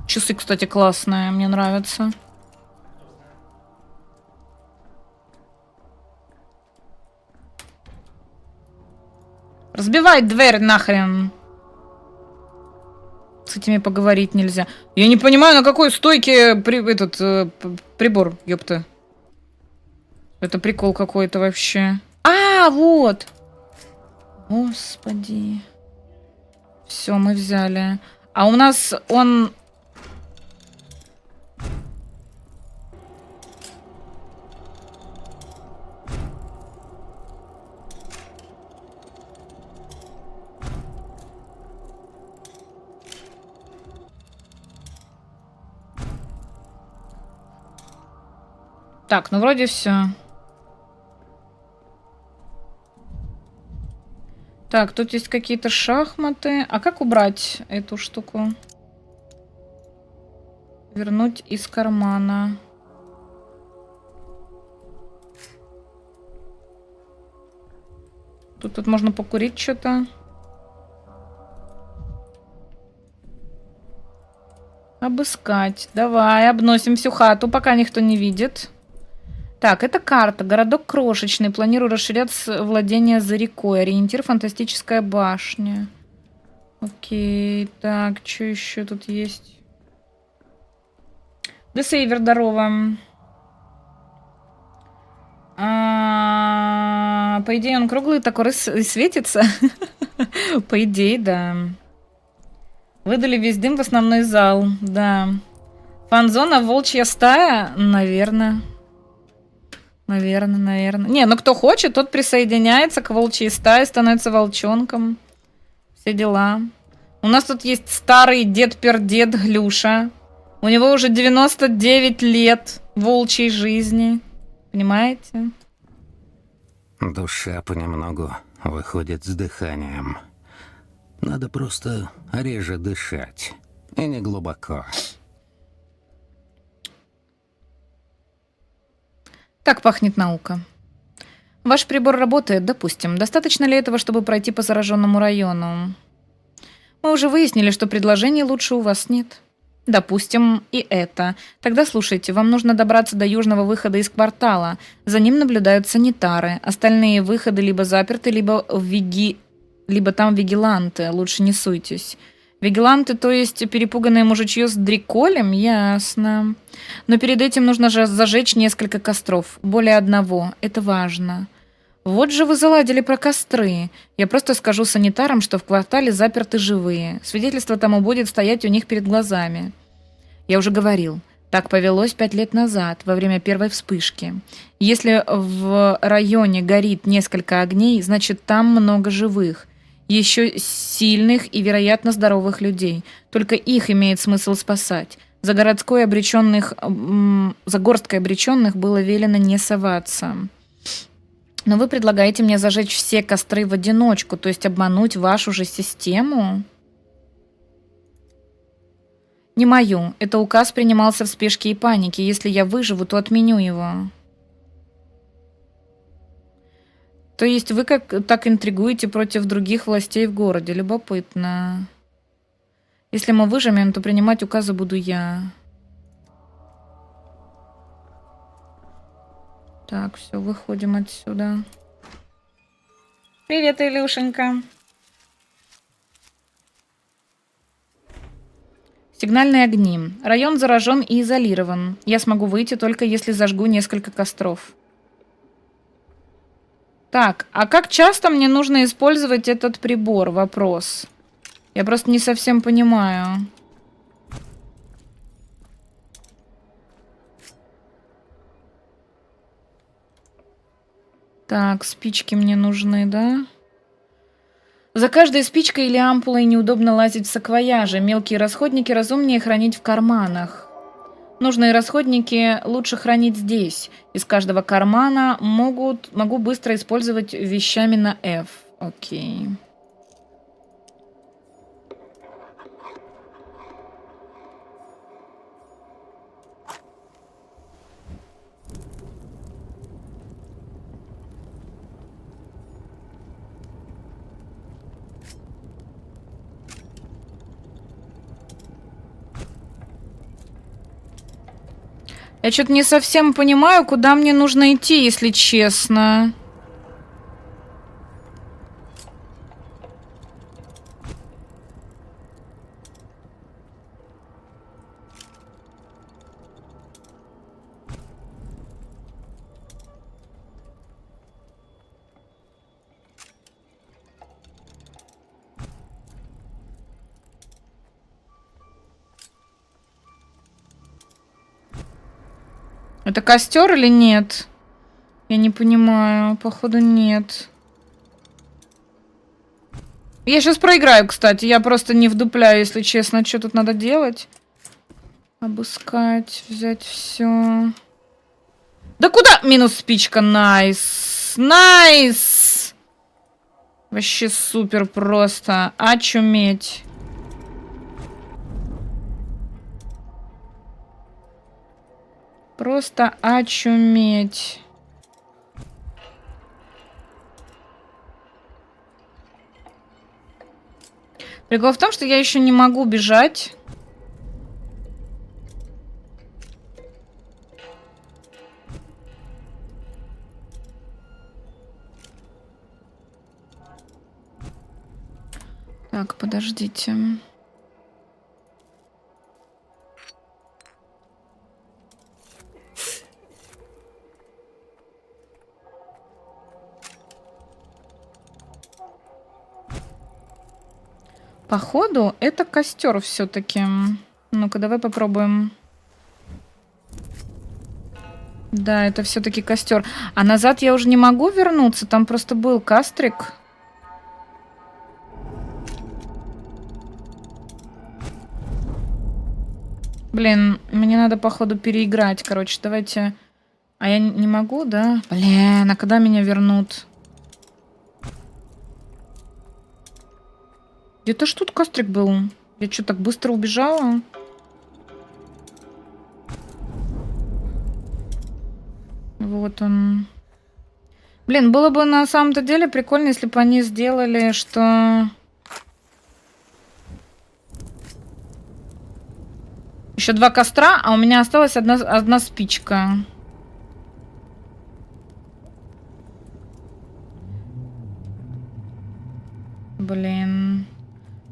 Часы, кстати, классные, мне нравятся. Разбивай дверь нахрен. С этими поговорить нельзя. Я не понимаю, на какой стойке прибор, ёпта. Это прикол какой-то вообще. А, вот. Господи. Все, мы взяли. А у нас он... Так, ну вроде все. Так, тут есть какие-то шахматы. А как убрать эту штуку? Вернуть из кармана. Тут можно покурить что-то. Обыскать. Давай, обносим всю хату, пока никто не видит. Так, это карта. Городок крошечный. Планирую расширять владение за рекой. Ориентир фантастическая башня. Окей. Так, что еще тут есть? Десейвер, здорово. По идее, он круглый такой и светится. По идее, да. Выдали весь дым в основной зал. Да. Фан-зона, волчья стая? Наверное. Наверное. Не, ну кто хочет, тот присоединяется к волчьей стае, становится волчонком. Все дела. У нас тут есть старый дед-пердед Глюша. У него уже 99 лет волчьей жизни. Понимаете? Душа понемногу выходит с дыханием. Надо просто реже дышать. И не глубоко. Так пахнет наука. Ваш прибор работает, допустим. Достаточно ли этого, чтобы пройти по зараженному району? Мы уже выяснили, что предложений лучше у вас нет. Допустим, и это. Тогда слушайте, вам нужно добраться до южного выхода из квартала. За ним наблюдают санитары. Остальные выходы либо заперты, либо там вигиланты. Лучше не суйтесь. Вигиланты, то есть перепуганное мужичье с дриколем? Ясно. Но перед этим нужно же зажечь несколько костров. Более одного. Это важно. Вот же вы заладили про костры. Я просто скажу санитарам, что в квартале заперты живые. Свидетельство тому будет стоять у них перед глазами. Я уже говорил. Так повелось 5 лет назад, во время первой вспышки. Если в районе горит несколько огней, значит там много живых. Еще сильных и, вероятно, здоровых людей. Только их имеет смысл спасать. За городской обреченных, за горсткой обреченных было велено не соваться. Но вы предлагаете мне зажечь все костры в одиночку, то есть обмануть вашу же систему? Не мою. Это указ принимался в спешке и панике. Если я выживу, то отменю его. То есть вы так интригуете против других властей в городе? Любопытно. Если мы выживем, то принимать указы буду я. Так, все, выходим отсюда. Привет, Илюшенька. Сигнальные огни. Район заражен и изолирован. Я смогу выйти только если зажгу несколько костров. Так, а как часто мне нужно использовать этот прибор? Вопрос. Я просто не совсем понимаю. Так, спички мне нужны, да? За каждой спичкой или ампулой неудобно лазить в саквояже. Мелкие расходники разумнее хранить в карманах. Нужные расходники лучше хранить здесь. Из каждого кармана могу быстро использовать вещами на F. Окей. Я что-то не совсем понимаю, куда мне нужно идти, если честно. Это костер или нет? Я не понимаю. Походу, нет. Я сейчас проиграю, кстати. Я просто не вдупляю, если честно. Что тут надо делать? Обыскать, взять все. Да куда? Минус спичка. Найс. Найс. Вообще супер просто. Очуметь. Просто очуметь. Прикол в том, что я еще не могу бежать. Так, подождите. Походу, это костер все-таки. Ну-ка, давай попробуем. Да, это все-таки костер. А назад я уже не могу вернуться. Там просто был кастрик. Блин, мне надо, походу, переиграть. Короче, давайте... А я не могу, да? Блин, а когда меня вернут? Где-то ж тут кострик был. Я что, так быстро убежала? Вот он. Блин, было бы на самом-то деле прикольно, если бы они сделали, что... Еще 2 костра, а у меня осталась одна спичка. Блин.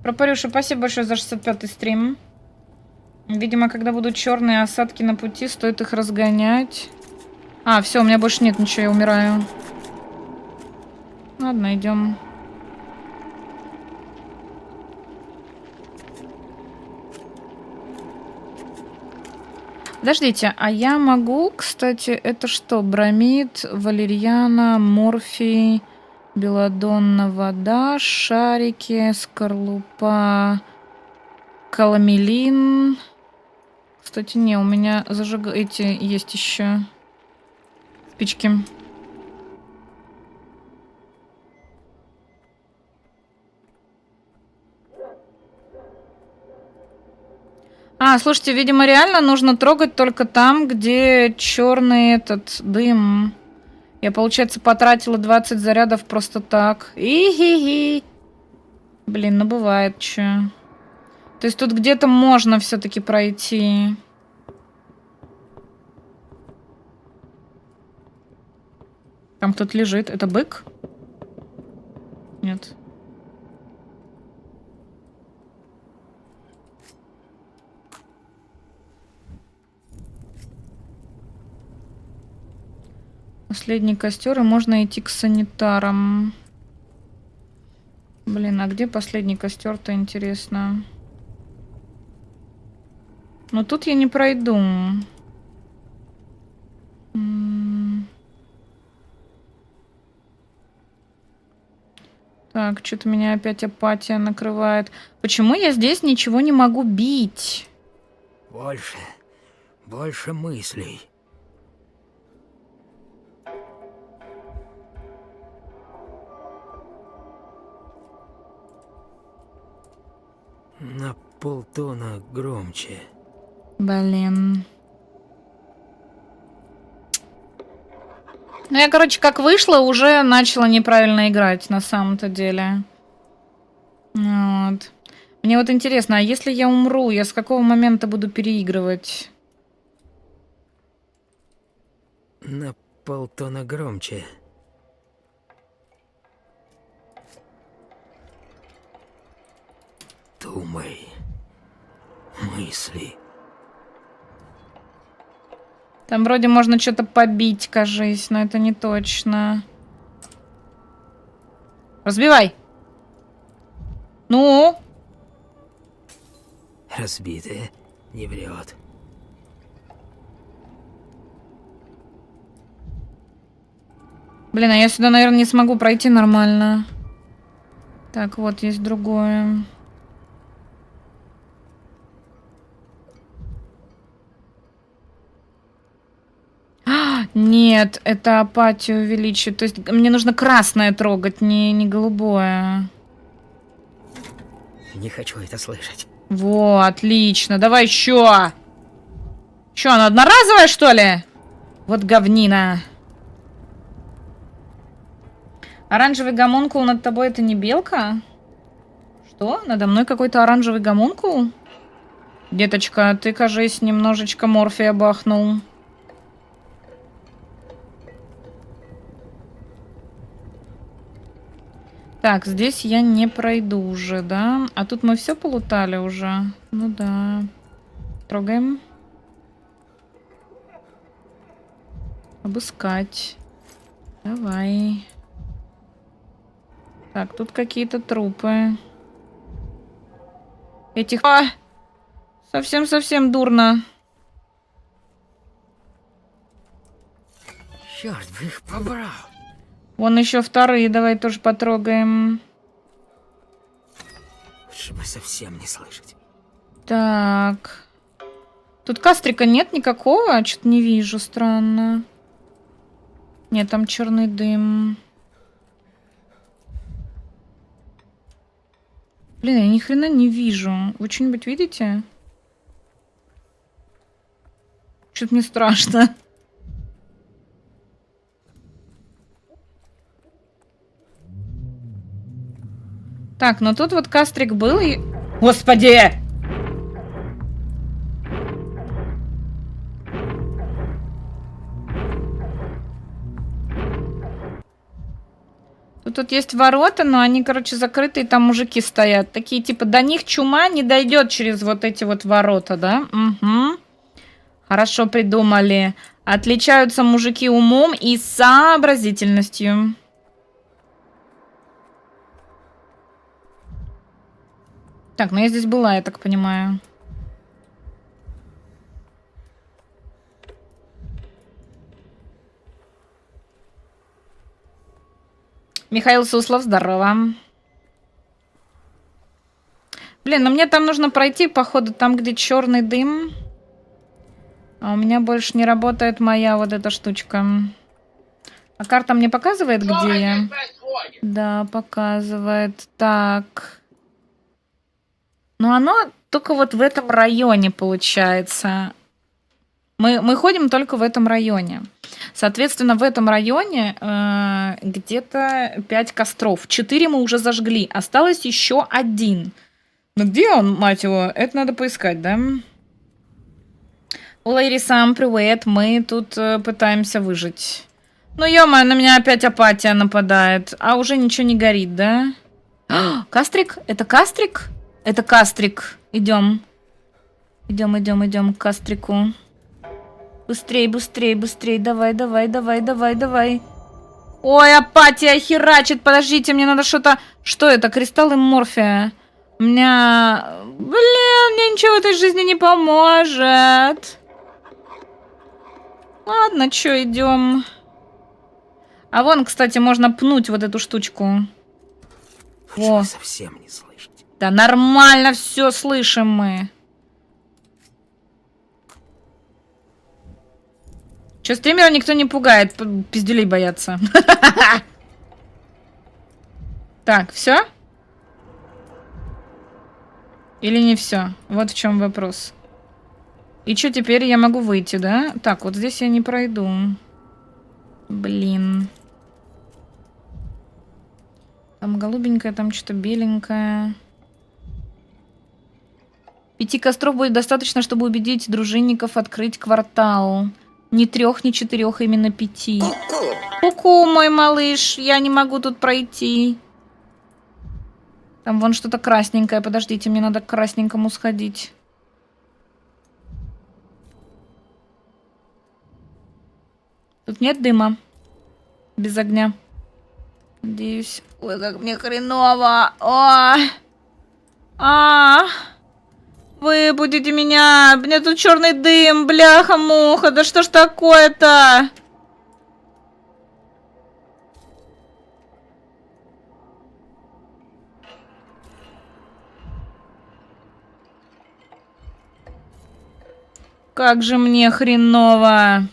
Пропарюша, спасибо большое за 65-й стрим. Видимо, когда будут черные осадки на пути, стоит их разгонять. А, все, у меня больше нет ничего, я умираю. Ладно, идем. Подождите, а я могу, кстати, это что? Бромид, валерьяна, морфий... Белладонна вода, шарики, скорлупа, каламелин. Кстати, не, у меня эти есть еще спички. А, слушайте, видимо, реально нужно трогать только там, где черный этот дым. Я, получается, потратила 20 зарядов просто так. И-хи-хи. Блин, ну бывает, чё. То есть тут где-то можно все-таки пройти. Там кто-то лежит. Это бык? Нет. Последний костер, и можно идти к санитарам. Блин, а где последний костер-то, интересно? Ну тут я не пройду. Так, что-то меня опять апатия накрывает. Почему я здесь ничего не могу бить? Больше мыслей. На полтона громче. Блин. Ну, я, короче, как вышла, уже начала неправильно играть, на самом-то деле. Вот. Мне вот интересно, а если я умру, я с какого момента буду переигрывать? На полтона громче. Думай. Мысли. Там вроде можно что-то побить, кажись, но это не точно. Разбивай. Ну? Разбитое не врет. Блин, а я сюда, наверное, не смогу пройти нормально. Так, вот, есть другое. Нет, это апатию увеличит. То есть мне нужно красное трогать, не голубое. Не хочу это слышать. Во, отлично. Давай еще. Что, она одноразовая, что ли? Вот говнина. Оранжевый гомункул над тобой — это не белка? Что? Надо мной какой-то оранжевый гомункул? Деточка, ты, кажись, немножечко морфия бахнул. Так, здесь я не пройду уже, да? А тут мы все полутали уже? Ну да. Трогаем. Обыскать. Давай. Так, тут какие-то трупы. Этих... А! Совсем-совсем дурно. Черт бы их побрал. Вон еще вторые, давай тоже потрогаем. Лучше бы совсем не слышать. Так. Тут кастрика нет никакого? Что-то не вижу, странно. Нет, там черный дым. Блин, я ни хрена не вижу. Вы что-нибудь видите? Что-то мне страшно. Так, ну тут вот кастрик был и... Господи! Тут есть ворота, но они, короче, закрыты, и там мужики стоят. Такие, типа, до них чума не дойдет через вот эти вот ворота, да? Угу. Хорошо придумали. Отличаются мужики умом и сообразительностью. Так, ну я здесь была, я так понимаю. Михаил Суслов, здорово. Блин, ну мне там нужно пройти, походу, там, где черный дым. А у меня больше не работает моя вот эта штучка. А карта мне показывает, где я? Да, показывает. Так. Но оно только вот в этом районе получается. Мы ходим только в этом районе. Соответственно, в этом районе где-то 5 костров. 4 мы уже зажгли. Осталось еще 1. Ну где он, мать его? Это надо поискать, да? Лейри-сам, привет. Мы тут пытаемся выжить. Ну, ё-моё, на меня опять апатия нападает. А уже ничего не горит, да? Кастрик? Это кастрик? Это кастрик. Идем. Идем к кастрику. Быстрей, быстрей, быстрей. Давай, давай, давай, давай, давай. Ой, апатия херачит. Подождите, мне надо что-то... Что это? Кристаллы морфия. У меня... Блин, мне ничего в этой жизни не поможет. Ладно, чё, идем. А вон, кстати, можно пнуть вот эту штучку. Вы совсем не слышите. Да нормально все слышим мы. Че, стримера никто не пугает, пиздюлей боятся. Так, все? Или не все? Вот в чем вопрос. И что, теперь я могу выйти, да? Так, вот здесь я не пройду. Блин. Там голубенькая, там что-то беленькое. 5 костров будет достаточно, чтобы убедить дружинников открыть квартал. Не 3, не 4, именно 5. Ку-ку, мой малыш, я не могу тут пройти. Там вон что-то красненькое. Подождите, мне надо к красненькому сходить. Тут нет дыма. Без огня. Надеюсь. Ой, как мне хреново. Вы будете меня. Мне тут черный дым. Бляха-муха. Да что ж такое-то? Как же мне хреново.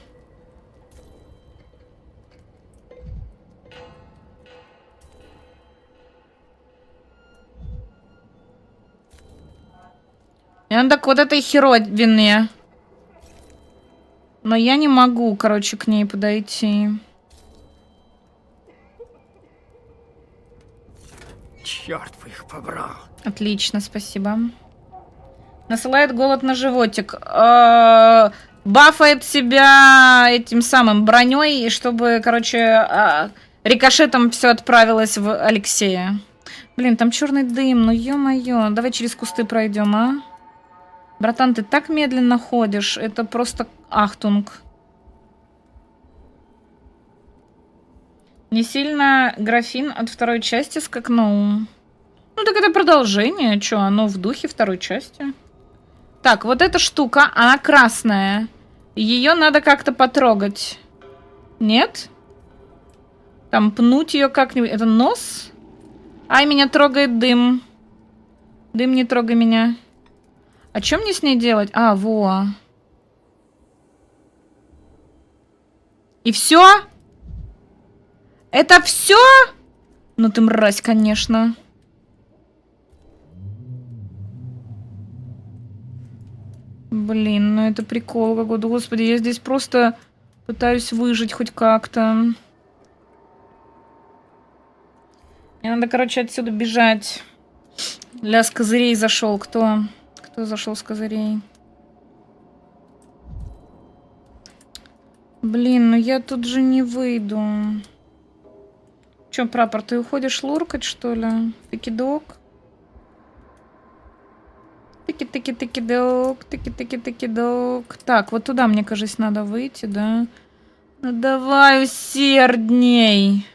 Мне надо к вот этой херовине. Но я не могу, короче, к ней подойти. Черт бы их побрал. Отлично, спасибо. Насылает голод на животик. Бафает себя этим самым броней, чтобы, короче, рикошетом все отправилось в Алексея. Блин, там черный дым, ну ё-моё. Давай через кусты пройдем, а? Братан, ты так медленно ходишь. Это просто ахтунг. Не сильно графин от второй части скакнул. Ну так это продолжение. Чё, оно в духе второй части. Так, вот эта штука, она красная. Ее надо как-то потрогать. Нет? Там пнуть ее как-нибудь. Это нос? Ай, меня трогает дым. Дым, не трогай меня. А что мне с ней делать? А, во. И все? Это все? Ну ты мразь, конечно. Блин, ну это прикол какой-то. Господи, я здесь просто пытаюсь выжить хоть как-то. Мне надо, короче, отсюда бежать. Ля, с козырей зашел. Кто зашел с козырей? Блин, ну я тут же не выйду. Че, прапор, ты уходишь луркать, что ли? Тыки-дог? Тыки-тыки-тыки-дог, тыки-тыки-тыки-дог. Так, вот туда, мне кажется, надо выйти, да? Ну давай усердней.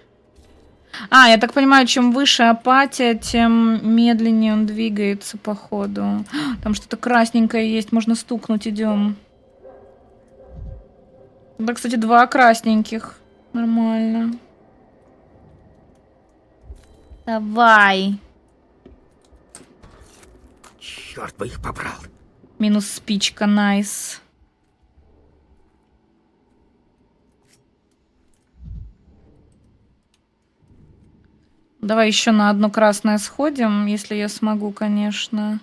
А, я так понимаю, чем выше апатия, тем медленнее он двигается, походу. Там что-то красненькое есть, можно стукнуть, идем. Да, кстати, 2 красненьких. Нормально. Давай. Черт бы их побрал. Минус спичка, найс. Давай еще на одно красное сходим, если я смогу, конечно.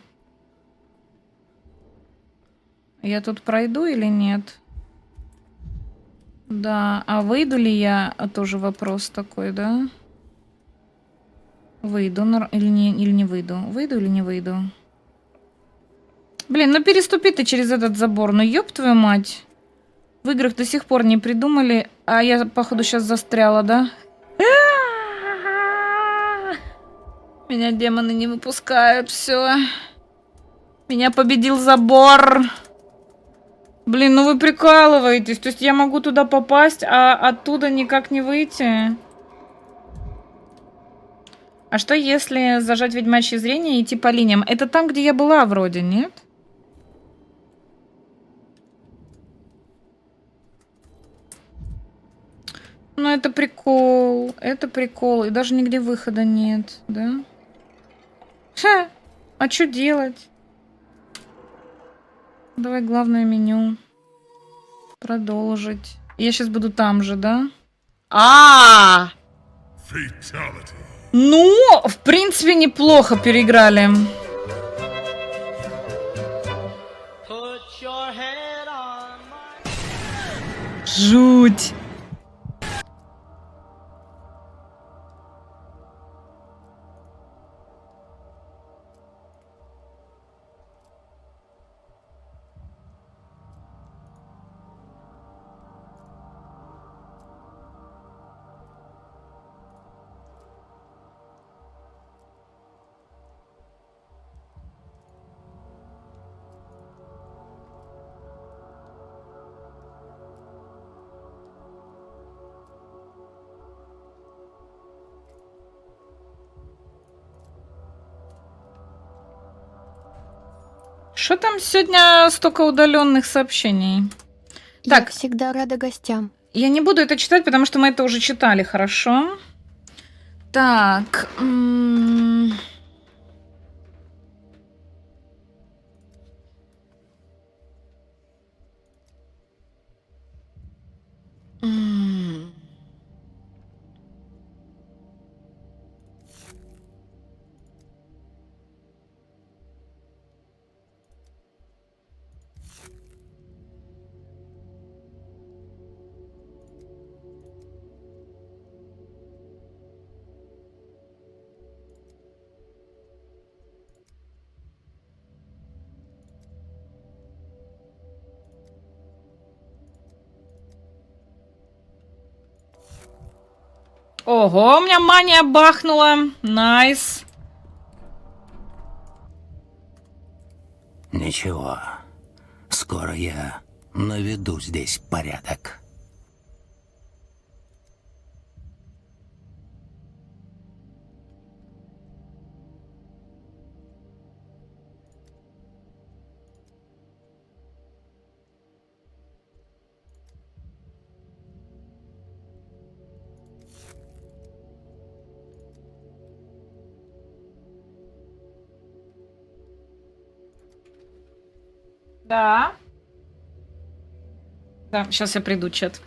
Я тут пройду или нет? Да, а выйду ли я? Тоже вопрос такой, да? Выйду или не выйду? Выйду или не выйду? Блин, ну переступи ты через этот забор, ну ёб твою мать. В играх до сих пор не придумали, а я, походу, сейчас застряла, да? Меня демоны не выпускают, все. Меня победил забор. Блин, ну вы прикалываетесь. То есть я могу туда попасть, а оттуда никак не выйти? А что если зажать ведьмачье зрение и идти по линиям? Это там, где я была вроде, нет? Ну это прикол. Это прикол. И даже нигде выхода нет, да? Ха! А что делать? Давай главное меню. Продолжить. Я сейчас буду там же, да? Ну, в принципе, неплохо переиграли. Жуть. Что там сегодня столько удаленных сообщений? Я Так. всегда рада гостям. Я не буду это читать, потому что мы это уже читали, хорошо? Так. Ого, у меня мания бахнула. Найс. Ничего. Скоро я наведу здесь порядок. Да. Да, сейчас я приду, чат.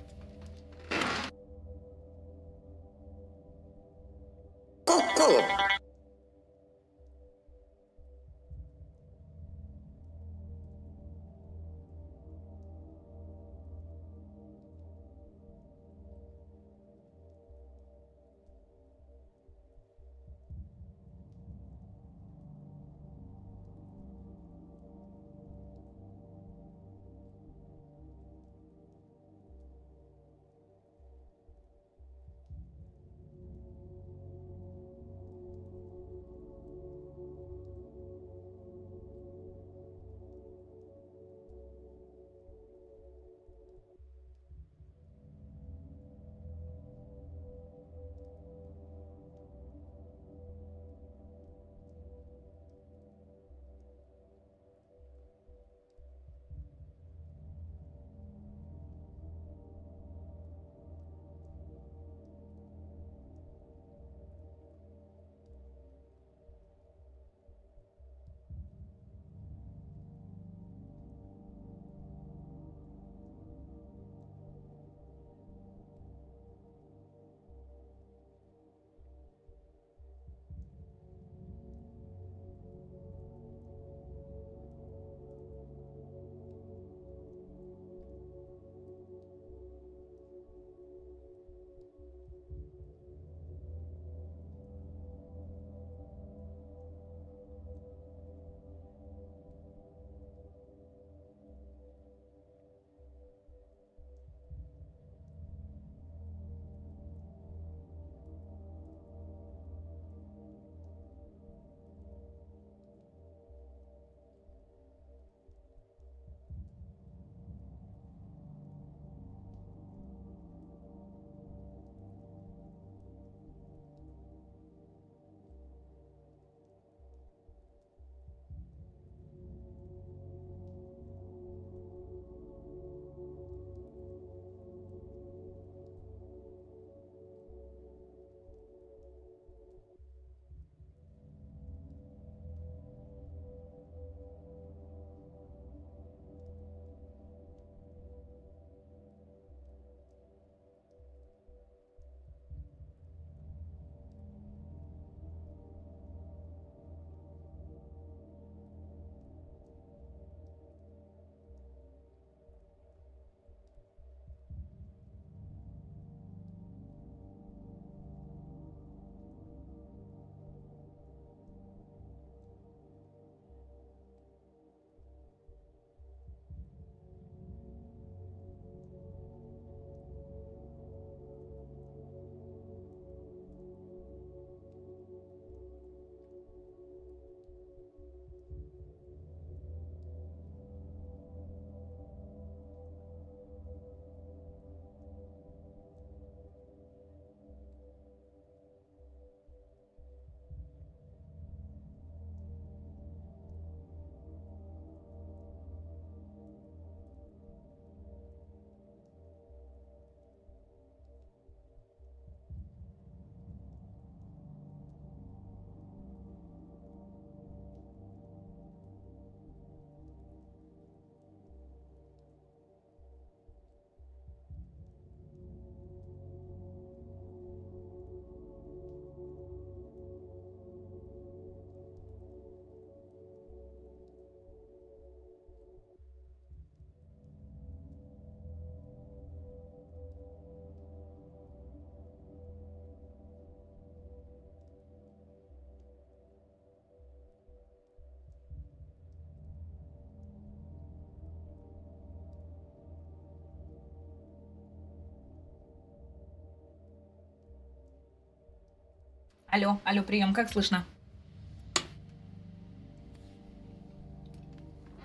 Алло, алло, прием, как слышно?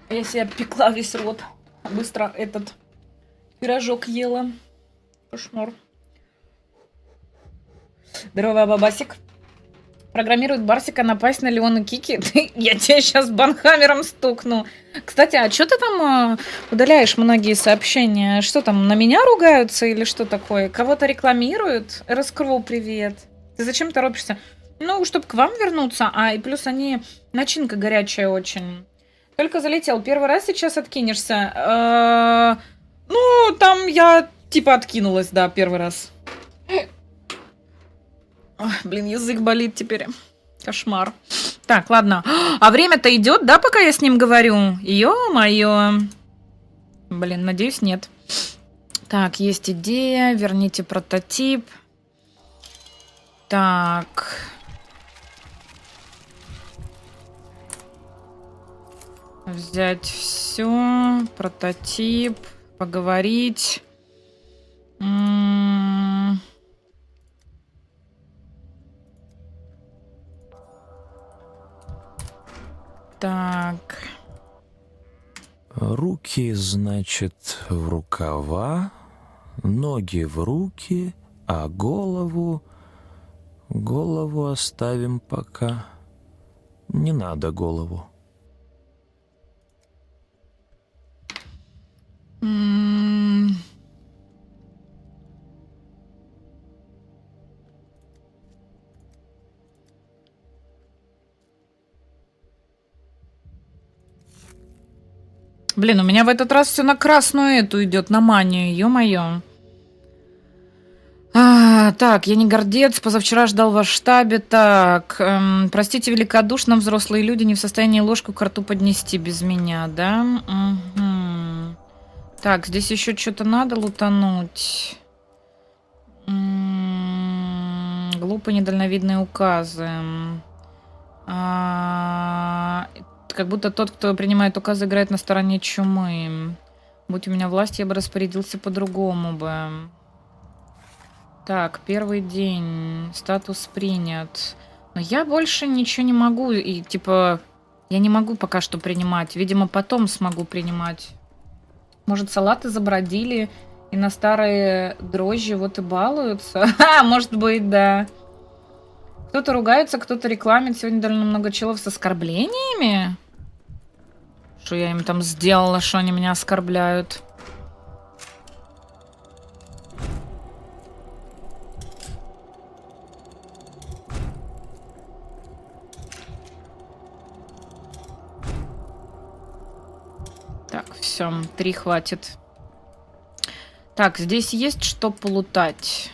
Я себя пекла весь рот. Быстро этот пирожок ела. Кошмар. Здорово, Бабасик. Программирует Барсика напасть на Леона Кики. Я тебя сейчас банхаммером стукну. Кстати, а что ты там удаляешь многие сообщения? Что там, на меня ругаются или что такое? Кого-то рекламируют? Раскрыл, привет. Ты зачем торопишься? Ну, чтобы к вам вернуться. А, и плюс они... Начинка горячая очень. Только залетел. Первый раз сейчас откинешься. Ну, там я типа откинулась, да, первый раз. Ой, блин, язык болит теперь. Кошмар. Так, ладно. А время-то идет, да, пока я с ним говорю? Ё-моё. Блин, надеюсь, нет. Так, есть идея. Верните прототип. Так. Взять все. Прототип. Поговорить. Так. Руки, значит, в рукава, ноги в руки, а голову оставим пока. Не надо голову. Блин, у меня в этот раз все на красную эту идет, на манию, ё-моё. Так, я не гордец, позавчера ждал вас в штабе. Так, простите великодушно, взрослые люди не в состоянии ложку к рту поднести без меня, да? Угу. Так, здесь еще что-то надо лутануть. Глупо недальновидные указы. Как будто тот, кто принимает указы, играет на стороне чумы. Будь у меня власть, я бы распорядился по-другому бы. Так, первый день. Статус принят. Но я больше ничего не могу. И, типа, я не могу пока что принимать. Видимо, потом смогу принимать. Может, салаты забродили и на старые дрожжи вот и балуются? Может быть, да. Кто-то ругается, кто-то рекламит. Сегодня довольно много челов с оскорблениями. Что я им там сделала, что они меня оскорбляют. Так, все, 3 хватит. Так, здесь есть что полутать.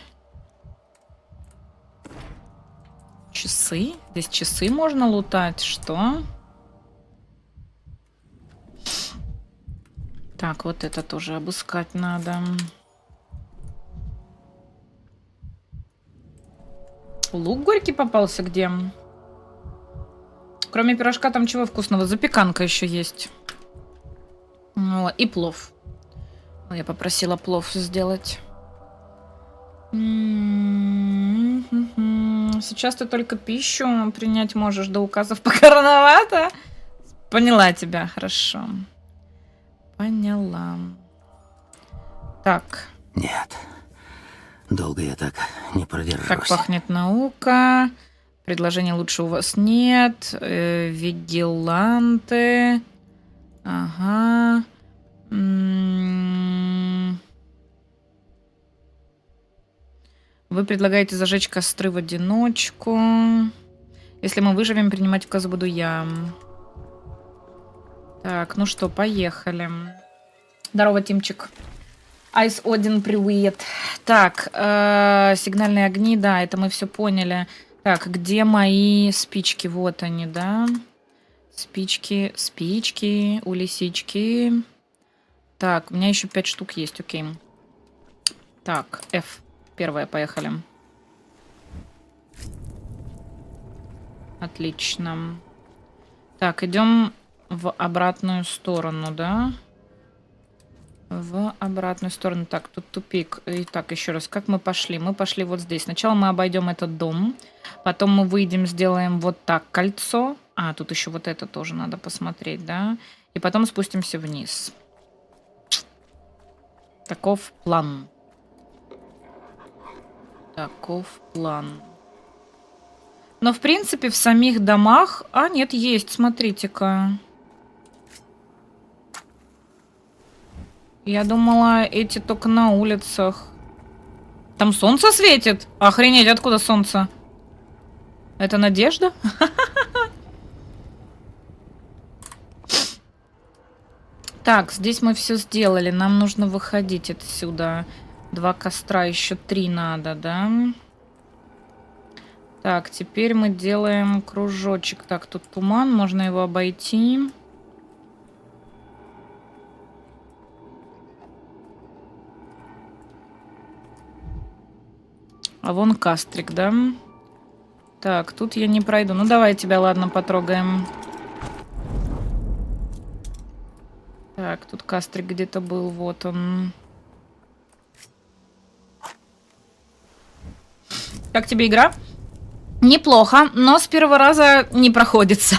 Часы? Здесь часы можно лутать. Что? Так, вот это тоже обыскать надо. Лук горький попался где? Кроме пирожка там чего вкусного? Запеканка еще есть. О, и плов. Я попросила плов сделать. Сейчас ты только пищу принять можешь, до указов пока рановато. Поняла тебя, хорошо. Поняла. Так. Нет. Долго я так не продержусь. Как пахнет наука. Предложений лучше у вас нет. Вигиланты. Ага. Вы предлагаете зажечь костры в одиночку. Если мы выживем, принимать указы буду я. Так, ну что, поехали. Здорово, Тимчик. Айс Один, привет. Так, сигнальные огни, да, это мы все поняли. Так, где мои спички? Вот они, да. Спички, спички, у лисички. Так, у меня еще 5 штук есть, окей. Так, F. Первая, поехали. Отлично. Так, идем в обратную сторону, да? В обратную сторону. Так, тут тупик. Итак, еще раз, как мы пошли? Мы пошли вот здесь. Сначала мы обойдем этот дом. Потом мы выйдем, сделаем вот так кольцо. А, тут еще вот это тоже надо посмотреть, да? И потом спустимся вниз. Таков план. Таков план. Но, в принципе, в самих домах... А, нет, есть, смотрите-ка. Я думала, эти только на улицах. Там солнце светит? Охренеть, откуда солнце? Это Надежда? Так, здесь мы все сделали. Нам нужно выходить отсюда. 2 костра, еще 3 надо, да? Так, теперь мы делаем кружочек. Так, тут туман, можно его обойти. А вон кастрик, да? Так, тут я не пройду. Ну, давай тебя, ладно, потрогаем. Так, тут кастрик где-то был, вот он. Как тебе игра? Неплохо, но с первого раза не проходится.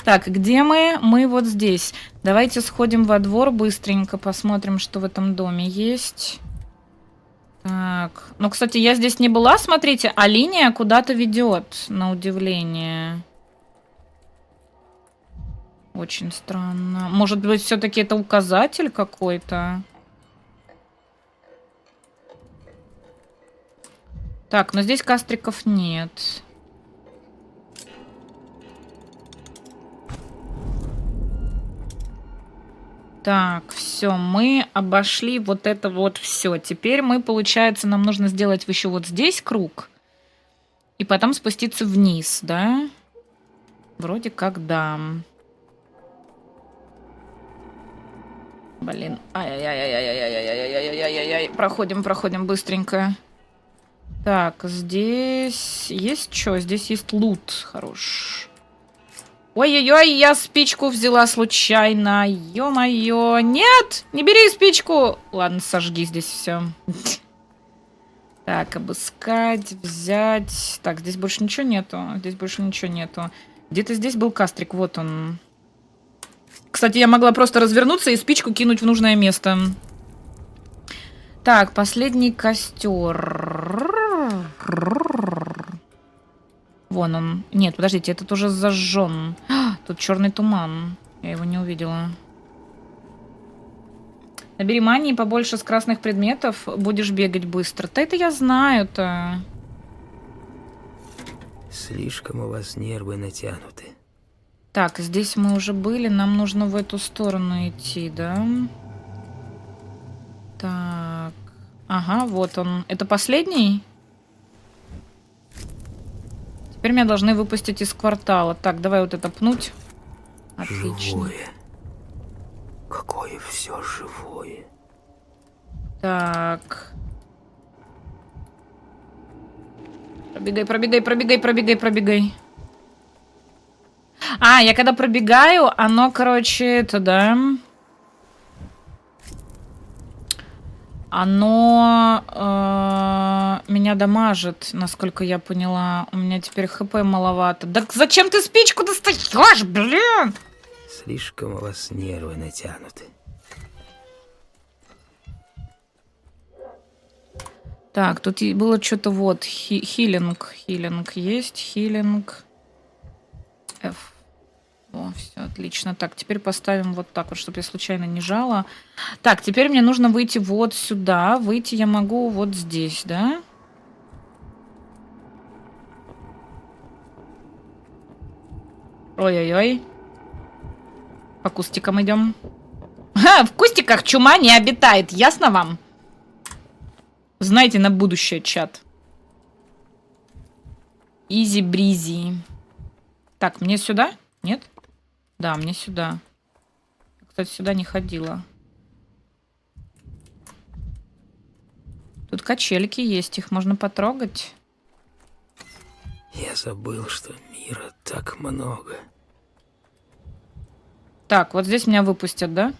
Так, где мы? Мы вот здесь. Давайте сходим во двор быстренько, посмотрим, что в этом доме есть. Так, ну, кстати, я здесь не была, смотрите, а линия куда-то ведет, на удивление. Очень странно. Может быть, все-таки это указатель какой-то? Так, но здесь кастриков нет. Так, все, мы обошли вот это вот все. Теперь мы, получается, нам нужно сделать еще вот здесь круг. И потом спуститься вниз, да? Вроде как да. Блин. Ай-яй-яй-яй-яй-яй-яй-яй-яй-яй-яй. Проходим быстренько. Так, здесь есть что? Здесь есть лут. Хорош. Ой-ой-ой, я спичку взяла случайно. Ё-моё. Нет, не бери спичку. Ладно, сожги здесь все. Так, обыскать, взять. Так, здесь больше ничего нету. Здесь больше ничего нету. Где-то здесь был кастрик. Вот он. Кстати, я могла просто развернуться и спичку кинуть в нужное место. Так, последний костер. Вон он. Нет, подождите, этот уже зажжен. Тут черный туман. Я его не увидела. Набери мании побольше с красных предметов. Будешь бегать быстро. Да это я знаю-то. Слишком у вас нервы натянуты. Так, здесь мы уже были. Нам нужно в эту сторону идти, да? Так. Ага, вот он. Это последний? Теперь меня должны выпустить из квартала. Так, давай вот это пнуть. Отлично. Живое. Какое все живое. Так. Пробегай. А, я когда пробегаю, оно, короче, это, да... Оно меня дамажит, насколько я поняла. У меня теперь хп маловато. Да зачем ты спичку достаешь, блин? Слишком у вас нервы натянуты. Так, тут было что-то вот. Хилинг есть. Хилинг. F. О, все, отлично. Так, теперь поставим вот так вот, чтобы я случайно не жала. Так, теперь мне нужно выйти вот сюда. Выйти я могу вот здесь, да? Ой-ой-ой. По кустикам идем. Ха, в кустиках чума не обитает, ясно вам? Знайте на будущее, чат. Изи-бризи. Так, мне сюда? Нет? Да, мне сюда. Кстати, сюда не ходила. Тут качельки есть, их можно потрогать. Я забыл, что мира так много. Так, вот здесь меня выпустят, да?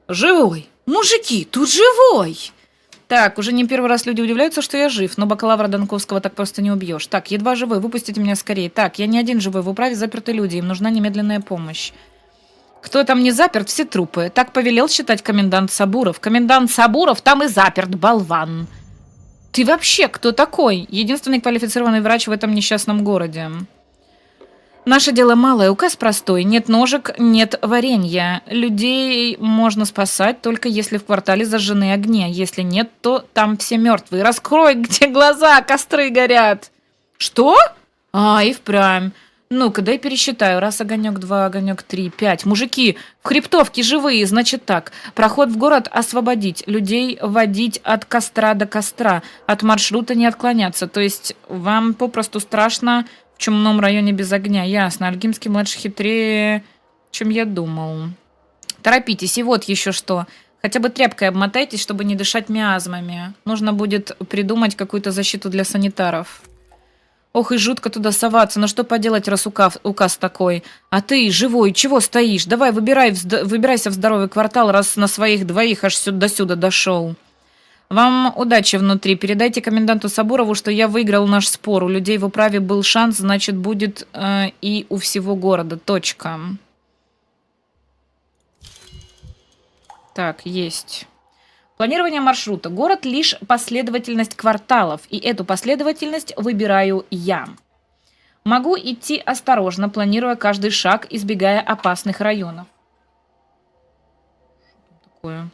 Живой! Мужики, тут живой! Так, уже не первый раз люди удивляются, что я жив, но бакалавра Донковского так просто не убьешь. Так, едва живой, выпустите меня скорее. Так, я не один живой, в управе заперты люди, им нужна немедленная помощь. Кто там не заперт, все трупы. Так повелел считать комендант Сабуров. Комендант Сабуров там и заперт, болван. Ты вообще кто такой? Единственный квалифицированный врач в этом несчастном городе. Наше дело малое, указ простой. Нет ножек, нет варенья. Людей можно спасать, только если в квартале зажжены огни. А если нет, то там все мертвые. Раскрой, где глаза, костры горят. Что? А, и впрямь. Ну-ка, дай пересчитаю. Раз огонек, два огонек, 3, 5. Мужики, в хребтовке живые, значит так. Проход в город освободить, людей водить от костра до костра, от маршрута не отклоняться. То есть вам попросту страшно в чумном районе без огня. Ясно. Альгимский младший хитрее, чем я думал. Торопитесь. И вот еще что. Хотя бы тряпкой обмотайтесь, чтобы не дышать миазмами. Нужно будет придумать какую-то защиту для санитаров. Ох, и жутко туда соваться, но что поделать, раз указ такой. А ты, живой, чего стоишь? Давай, выбирайся в здоровый квартал, раз на своих двоих аж сюда дошел. Вам удачи внутри. Передайте коменданту Сабурову, что я выиграл наш спор. У людей в управе был шанс, значит, будет и у всего города. Точка. Так, есть. Планирование маршрута. Город лишь последовательность кварталов, и эту последовательность выбираю я. Могу идти осторожно, планируя каждый шаг, избегая опасных районов. Такое.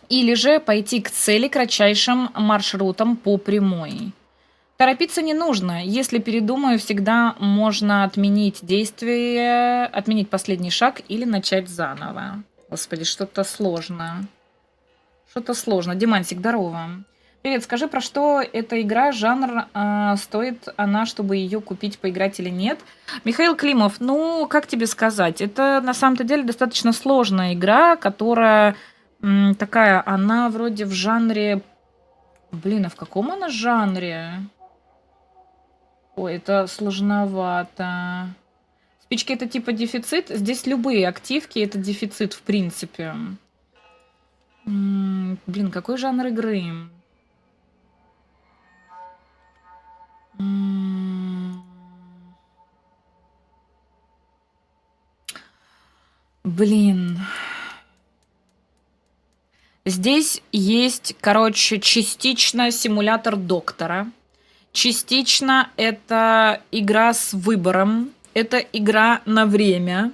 Или же пойти к цели кратчайшим маршрутом по прямой. Торопиться не нужно. Если передумаю, всегда можно отменить действие, отменить последний шаг или начать заново. Господи, что-то сложно. Что-то сложно. Димантик, здорово. Привет, скажи, про что эта игра, жанр, стоит она, чтобы ее купить, поиграть или нет? Михаил Климов, ну, как тебе сказать? Это на самом-то деле достаточно сложная игра, которая такая, она вроде в жанре... Блин, а в каком она жанре? Ой, это сложновато. Спички это типа дефицит. Здесь любые активки это дефицит в принципе. Блин, какой жанр игры? Блин. Здесь есть, короче, частично симулятор доктора. Частично это игра с выбором. Это игра на время.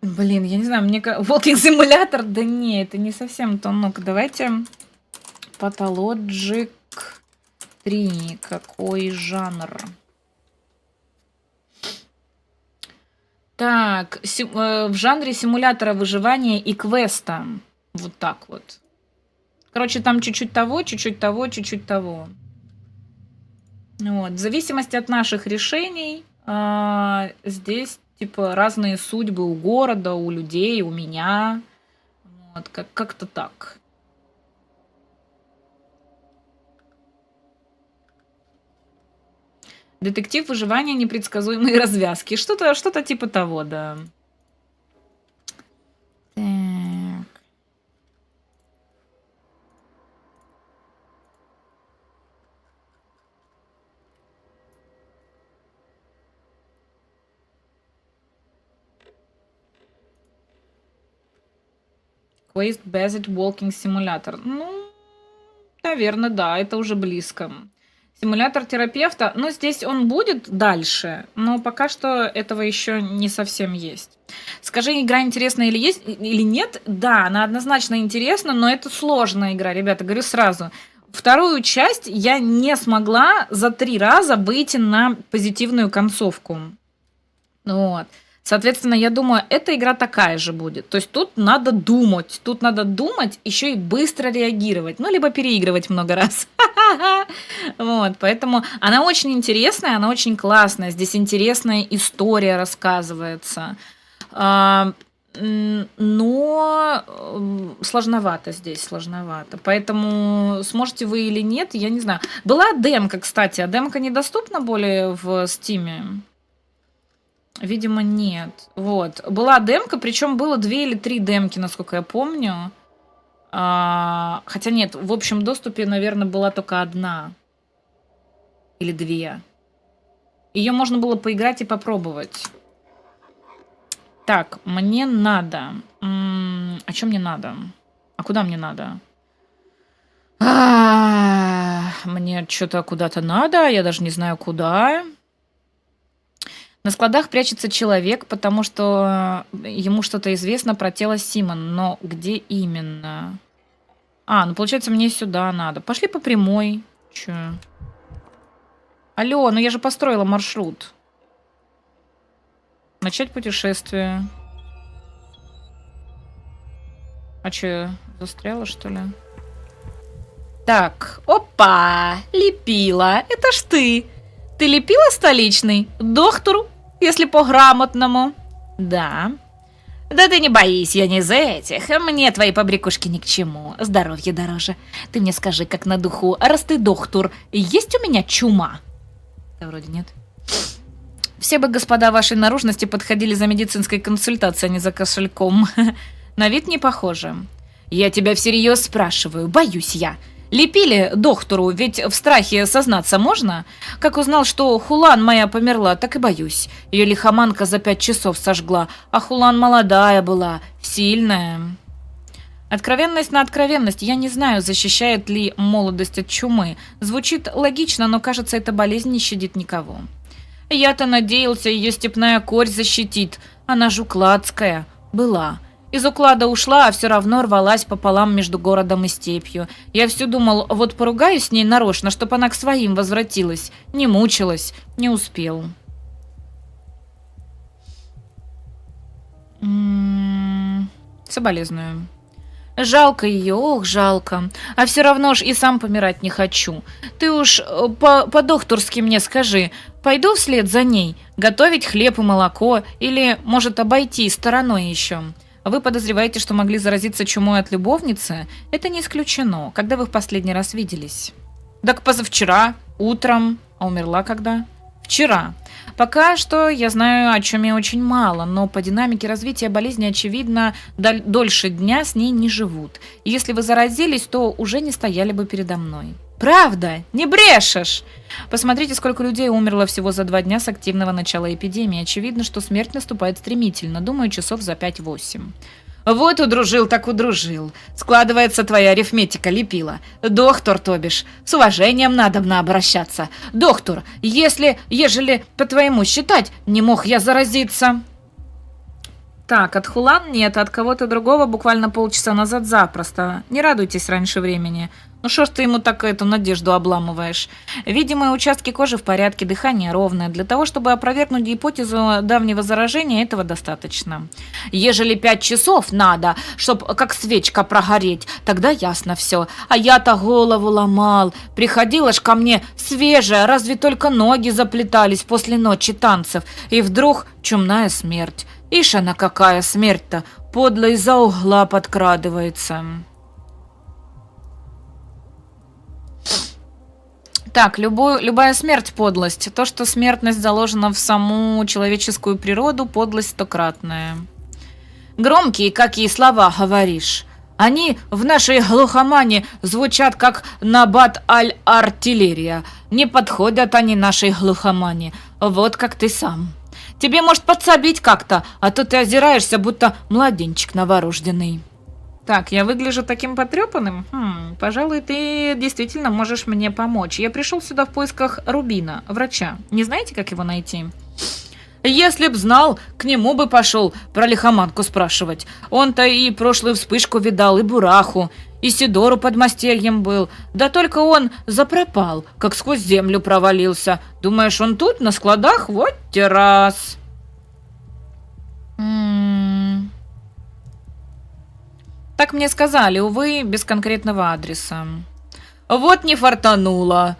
Блин, я не знаю, мне Walking Simulator? Да не, это не совсем то. Ну-ка, давайте. Pathologic 3. Какой жанр? Так, в жанре симулятора выживания и квеста. Вот так вот. Короче, там чуть-чуть того, чуть-чуть того, чуть-чуть того. Вот. В зависимости от наших решений здесь типа разные судьбы у города, у людей, у меня. Вот, как-то так. Детектив, выживание, непредсказуемые развязки. Что-то типа того, да. Так. Quest-based walking simulator. Ну, наверное, да, это уже близко. Симулятор терапевта, ну, здесь он будет дальше, но пока что этого еще не совсем есть. Скажи, игра интересная или нет? Да, она однозначно интересна, но это сложная игра, ребята, говорю сразу. Вторую часть я не смогла за 3 раза выйти на позитивную концовку. Вот. Соответственно, я думаю, эта игра такая же будет. То есть тут надо думать. Тут надо думать, еще и быстро реагировать. Ну, либо переигрывать много раз. Вот, поэтому она очень интересная, она очень классная. Здесь интересная история рассказывается. Но сложновато здесь, сложновато. Поэтому сможете вы или нет, я не знаю. Была демка, кстати. А демка недоступна более в Стиме? Видимо, нет. Вот. Была демка, причем было 2 или 3 демки, насколько я помню. Хотя нет, в общем доступе, наверное, была только одна. Или две. Ее можно было поиграть и попробовать. Так, мне надо... А что мне надо? А куда мне надо? Мне что-то куда-то надо, я даже не знаю куда. На складах прячется человек, потому что ему что-то известно про тело Симон. Но где именно? Ну получается, мне сюда надо. Пошли по прямой. Чё? Алло, ну я же построила маршрут. Начать путешествие. А чё, застряла, что ли? Так, опа, лепила. Это ж ты. Ты лепила столичный? Доктору, если по-грамотному. Да. Да ты не боись, я не из этих. Мне твои побрякушки ни к чему. Здоровье дороже. Ты мне скажи, как на духу, раз ты доктор, есть у меня чума? Да вроде нет. Все бы, господа, вашей наружности подходили за медицинской консультацией, а не за кошельком. На вид не похоже. Я тебя всерьез спрашиваю, боюсь я. Лепили доктору, ведь в страхе сознаться можно? Как узнал, что Хулан моя померла, так и боюсь. Ее лихоманка за 5 часов сожгла, а Хулан молодая была, сильная. Откровенность на откровенность. Я не знаю, защищает ли молодость от чумы. Звучит логично, но кажется, эта болезнь не щадит никого. Я-то надеялся, ее степная корь защитит. Она же укладская. Была. Из уклада ушла, а все равно рвалась пополам между городом и степью. Я все думал, вот поругаюсь с ней нарочно, чтобы она к своим возвратилась. Не мучилась, не успел. Соболезную. Жалко ее, ох, жалко. А все равно ж и сам помирать не хочу. Ты уж по-докторски мне скажи, пойду вслед за ней, готовить хлеб и молоко, или, может, обойти стороной еще? Вы подозреваете, что могли заразиться чумой от любовницы? Это не исключено. Когда вы в последний раз виделись? Так позавчера, утром. А умерла когда? Вчера. Пока что я знаю о чуме очень мало, но по динамике развития болезни, очевидно, дольше дня с ней не живут. И если вы заразились, то уже не стояли бы передо мной. Правда? Не брешешь! Посмотрите, сколько людей умерло всего за 2 дня с активного начала эпидемии. Очевидно, что смерть наступает стремительно, думаю, часов за 5-8. Вот удружил так удружил. Складывается твоя арифметика, лепила. Доктор, то бишь, с уважением надобно обращаться. Доктор, ежели по-твоему считать, не мог я заразиться. Так, от Хулан нет, от кого-то другого буквально полчаса назад запросто. Не радуйтесь раньше времени. Ну что ж ты ему так эту надежду обламываешь? Видимые участки кожи в порядке, дыхание ровное. Для того, чтобы опровергнуть гипотезу давнего заражения, этого достаточно. Ежели 5 часов надо, чтоб как свечка прогореть, тогда ясно все. А я-то голову ломал. Приходила ж ко мне свежая, разве только ноги заплетались после ночи танцев. И вдруг чумная смерть. Ишь она какая смерть-то, подло из-за угла подкрадывается. Так, любая смерть – подлость. То, что смертность заложена в саму человеческую природу, подлость стократная. Громкие какие слова говоришь. Они в нашей глухомане звучат как набат аль-артиллерия. Не подходят они нашей глухомане. Вот как ты сам. Тебе, может, подсобить как-то, а то ты озираешься, будто младенчик новорожденный. Так, я выгляжу таким потрепанным? Пожалуй, ты действительно можешь мне помочь. Я пришел сюда в поисках Рубина, врача. Не знаете, как его найти? Если б знал, к нему бы пошел про лихоманку спрашивать. Он-то и прошлую вспышку видал, и Бураху, и Сидору под мастерьем был. Да только он запропал, как сквозь землю провалился. Думаешь, он тут, на складах? Вот те раз. Так мне сказали, увы, без конкретного адреса. Вот не фартануло.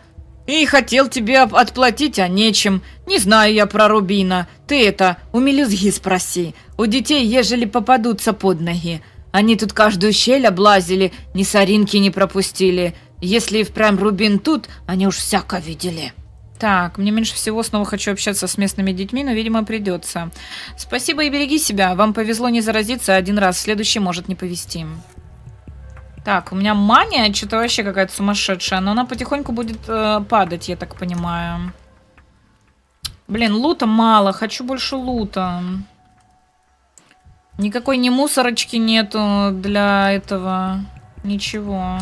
И хотел тебе отплатить, а нечем. Не знаю я про Рубина. Ты это, у мелюзги спроси. У детей, ежели попадутся под ноги. Они тут каждую щель облазили, ни соринки не пропустили. Если и впрямь Рубин тут, они уж всяко видели. Так, мне меньше всего снова хочу общаться с местными детьми, но, видимо, придется. Спасибо и береги себя. Вам повезло не заразиться один раз, следующий может не повезти. Так, у меня мания что-то вообще какая-то сумасшедшая, но она потихоньку будет падать, я так понимаю. Блин, лута мало, хочу больше лута. Никакой ни мусорочки нету для этого. Ничего.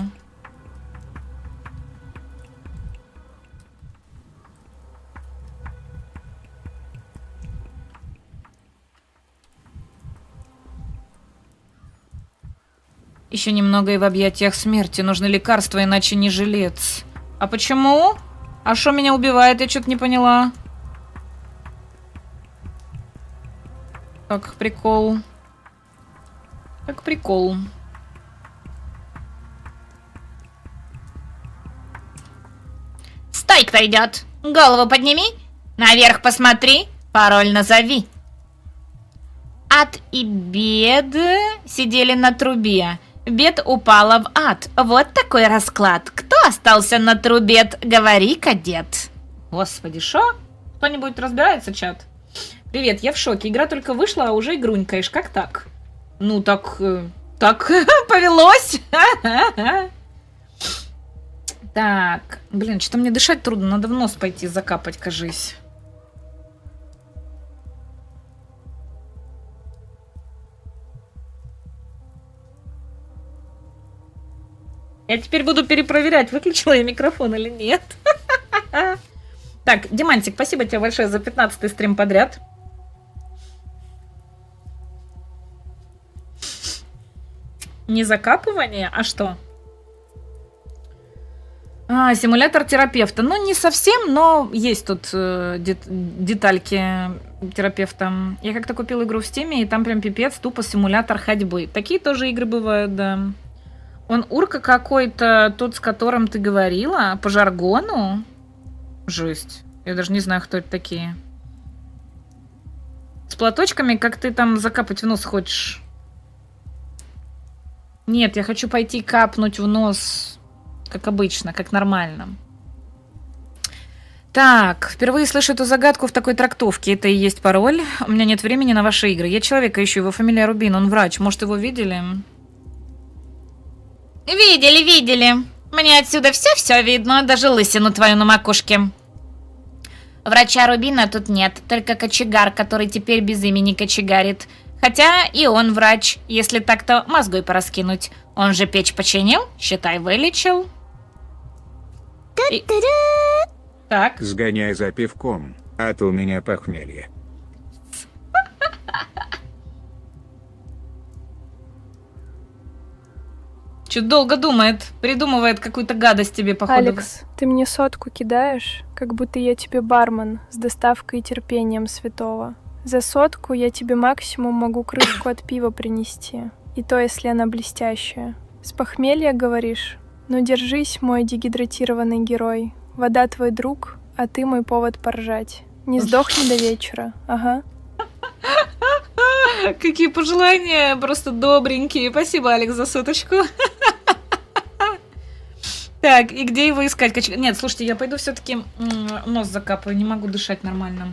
Еще немного и в объятиях смерти. Нужны лекарства, иначе не жилец. А почему? А что меня убивает? Я что-то не поняла. Как прикол. Как прикол. Стой, кто идет. Голову подними. Наверх посмотри. Пароль назови. Ад и Бед сидели на трубе. Бед упала в ад. Вот такой расклад. Кто остался на трубе? Говори, кадет. Господи, шо? Кто-нибудь разбирается, чат? Привет, я в шоке. Игра только вышла, а уже игрунькаешь. Как так? Ну, так... Так повелось. Так. Блин, что-то мне дышать трудно. Надо в нос пойти закапать, кажись. Я теперь буду перепроверять, выключила я микрофон или нет. Так, Димантик, спасибо тебе большое за 15-й стрим подряд. Не закапывание, а что? Симулятор терапевта. Ну, не совсем, но есть тут детальки терапевта. Я как-то купила игру в Стиме, и там прям пипец, тупо симулятор ходьбы. Такие тоже игры бывают, да. Он урка какой-то, тот, с которым ты говорила, по жаргону. Жесть. Я даже не знаю, кто это такие. С платочками, как ты там закапать в нос хочешь? Нет, я хочу пойти капнуть в нос, как обычно, как нормально. Так, впервые слышу эту загадку в такой трактовке. Это и есть пароль. У меня нет времени на ваши игры. Я человека ищу, его фамилия Рубин, он врач. Может, его видели? Видели, видели. Мне отсюда все видно, даже лысину твою на макушке. Врача Рубина тут нет, только кочегар, который теперь без имени кочегарит. Хотя и он врач, если так-то мозгой пораскинуть. Он же печь починил, считай, вылечил. И... Так. Сгоняй за пивком, а то у меня похмелье. Чуть долго думает, придумывает какую-то гадость тебе, походу. Алекс, ты мне сотку кидаешь, как будто я тебе бармен с доставкой и терпением святого. За сотку я тебе максимум могу крышку от пива принести. И то, если она блестящая. С похмелья, говоришь? Ну держись, мой дегидратированный герой. Вода твой друг, а ты мой повод поржать. Не сдохни до вечера, ага. Какие пожелания, просто добренькие. Спасибо, Алекс, за соточку. Так, и где его искать? Нет, слушайте, я пойду все-таки нос закапаю, не могу дышать нормально.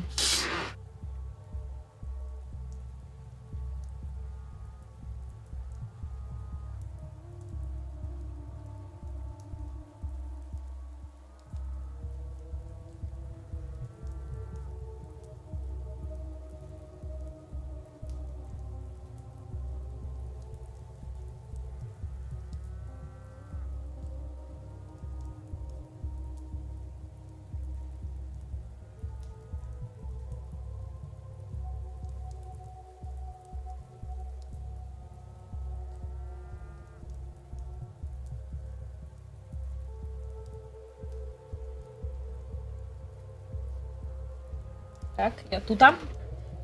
Так, я тут.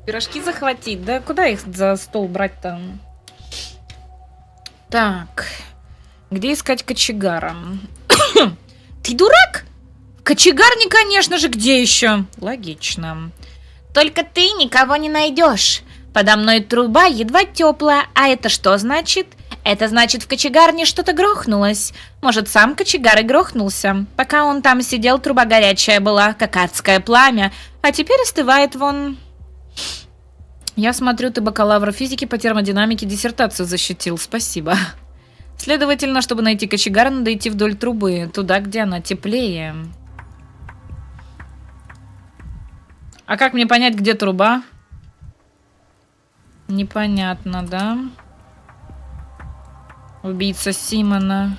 Пирожки захватить. Да куда их за стол брать-то? Так. Где искать кочегара? Ты дурак? В кочегарне, конечно же, где еще? Логично. Только ты никого не найдешь. Подо мной труба едва теплая. А это что значит? Это значит, в кочегарне что-то грохнулось. Может, сам кочегар и грохнулся. Пока он там сидел, труба горячая была, как адское пламя. А теперь остывает вон. Я смотрю, ты бакалавра физики по термодинамике диссертацию защитил. Спасибо. Следовательно, чтобы найти кочегара, надо идти вдоль трубы, туда, где она теплее. А как мне понять, где труба? Непонятно, да? Убийца Симона.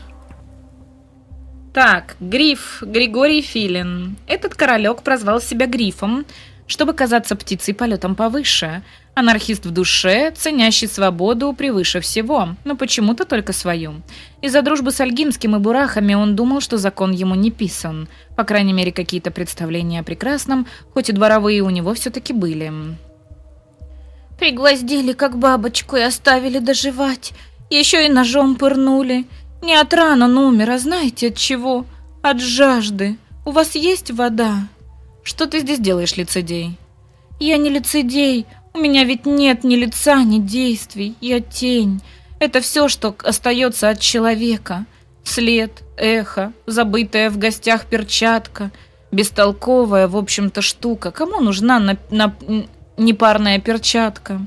Так, Гриф, Григорий Филин. Этот королек прозвал себя Грифом, чтобы казаться птицей полетом повыше. Анархист в душе, ценящий свободу превыше всего, но почему-то только свою. Из-за дружбы с Альгинским и Бурахами он думал, что закон ему не писан. По крайней мере, какие-то представления о прекрасном, хоть и дворовые у него все-таки были. Пригвоздили, как бабочку, и оставили доживать. Еще и ножом пырнули. Не от ран он умер, а знаете от чего? От жажды. У вас есть вода? Что ты здесь делаешь, лицедей? Я не лицедей. У меня ведь нет ни лица, ни действий. Я тень. Это все, что остается от человека. След, эхо, забытая в гостях перчатка. Бестолковая, в общем-то, штука. Кому нужна непарная перчатка?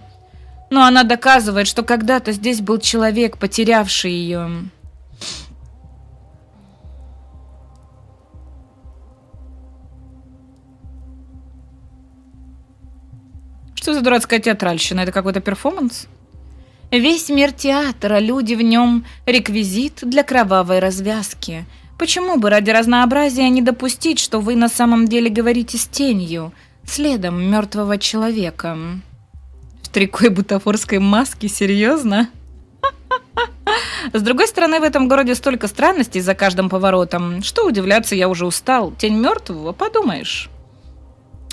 Но она доказывает, что когда-то здесь был человек, потерявший ее. Что за дурацкая театральщина? Это какой-то перформанс? Весь мир театра, люди в нем, реквизит для кровавой развязки. Почему бы ради разнообразия не допустить, что вы на самом деле говорите с тенью, следом мертвого человека? В трико и бутафорской маске? Серьезно? С другой стороны, в этом городе столько странностей за каждым поворотом. Что удивляться, я уже устал. Тень мертвого, подумаешь.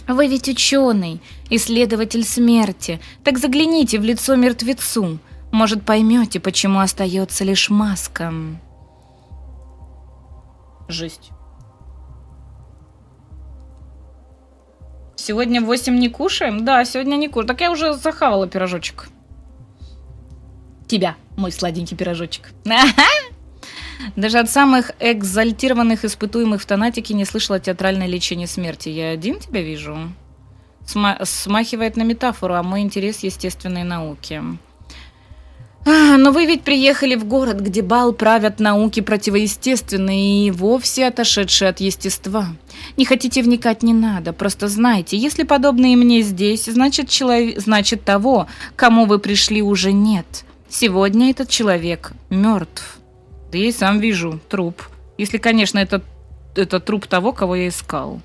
Вы ведь ученый, исследователь смерти. Так загляните в лицо мертвецу. Может, поймете, почему остается лишь маска. Жесть. Сегодня в 8 не кушаем? Да, сегодня не кушаем. Так я уже захавала пирожочек. Тебя, мой сладенький пирожочек. Даже от самых экзальтированных испытуемых в Танатике не слышала театральное лечение смерти. Я один тебя вижу? Смахивает на метафору, а мой интерес естественной науки. Но вы ведь приехали в город, где бал правят науки противоестественные и вовсе отошедшие от естества. Не хотите вникать, не надо, просто знайте, если подобные мне здесь, значит того, кому вы пришли, уже нет. Сегодня этот человек мертв. Да я и сам вижу труп. Если, конечно, это труп того, кого я искал.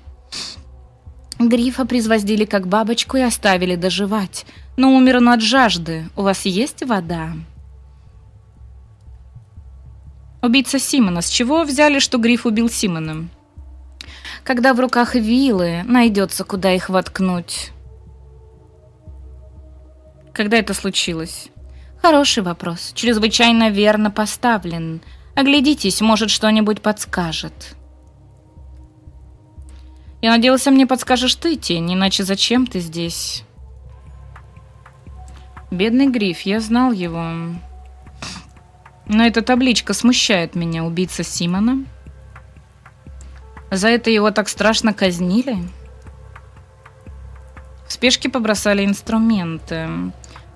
Грифа призвоздили как бабочку и оставили доживать. Но умер он от жажды. У вас есть вода? Убийца Симона. С чего взяли, что Гриф убил Симона? Когда в руках вилы, найдется, куда их воткнуть. Когда это случилось? Хороший вопрос. Чрезвычайно верно поставлен. Оглядитесь, может, что-нибудь подскажет. Я надеялся, мне подскажешь ты, Тень, иначе зачем ты здесь? Бедный Гриф, я знал его. Но эта табличка смущает меня. Убийца Симона. За это его так страшно казнили. В спешке побросали инструменты.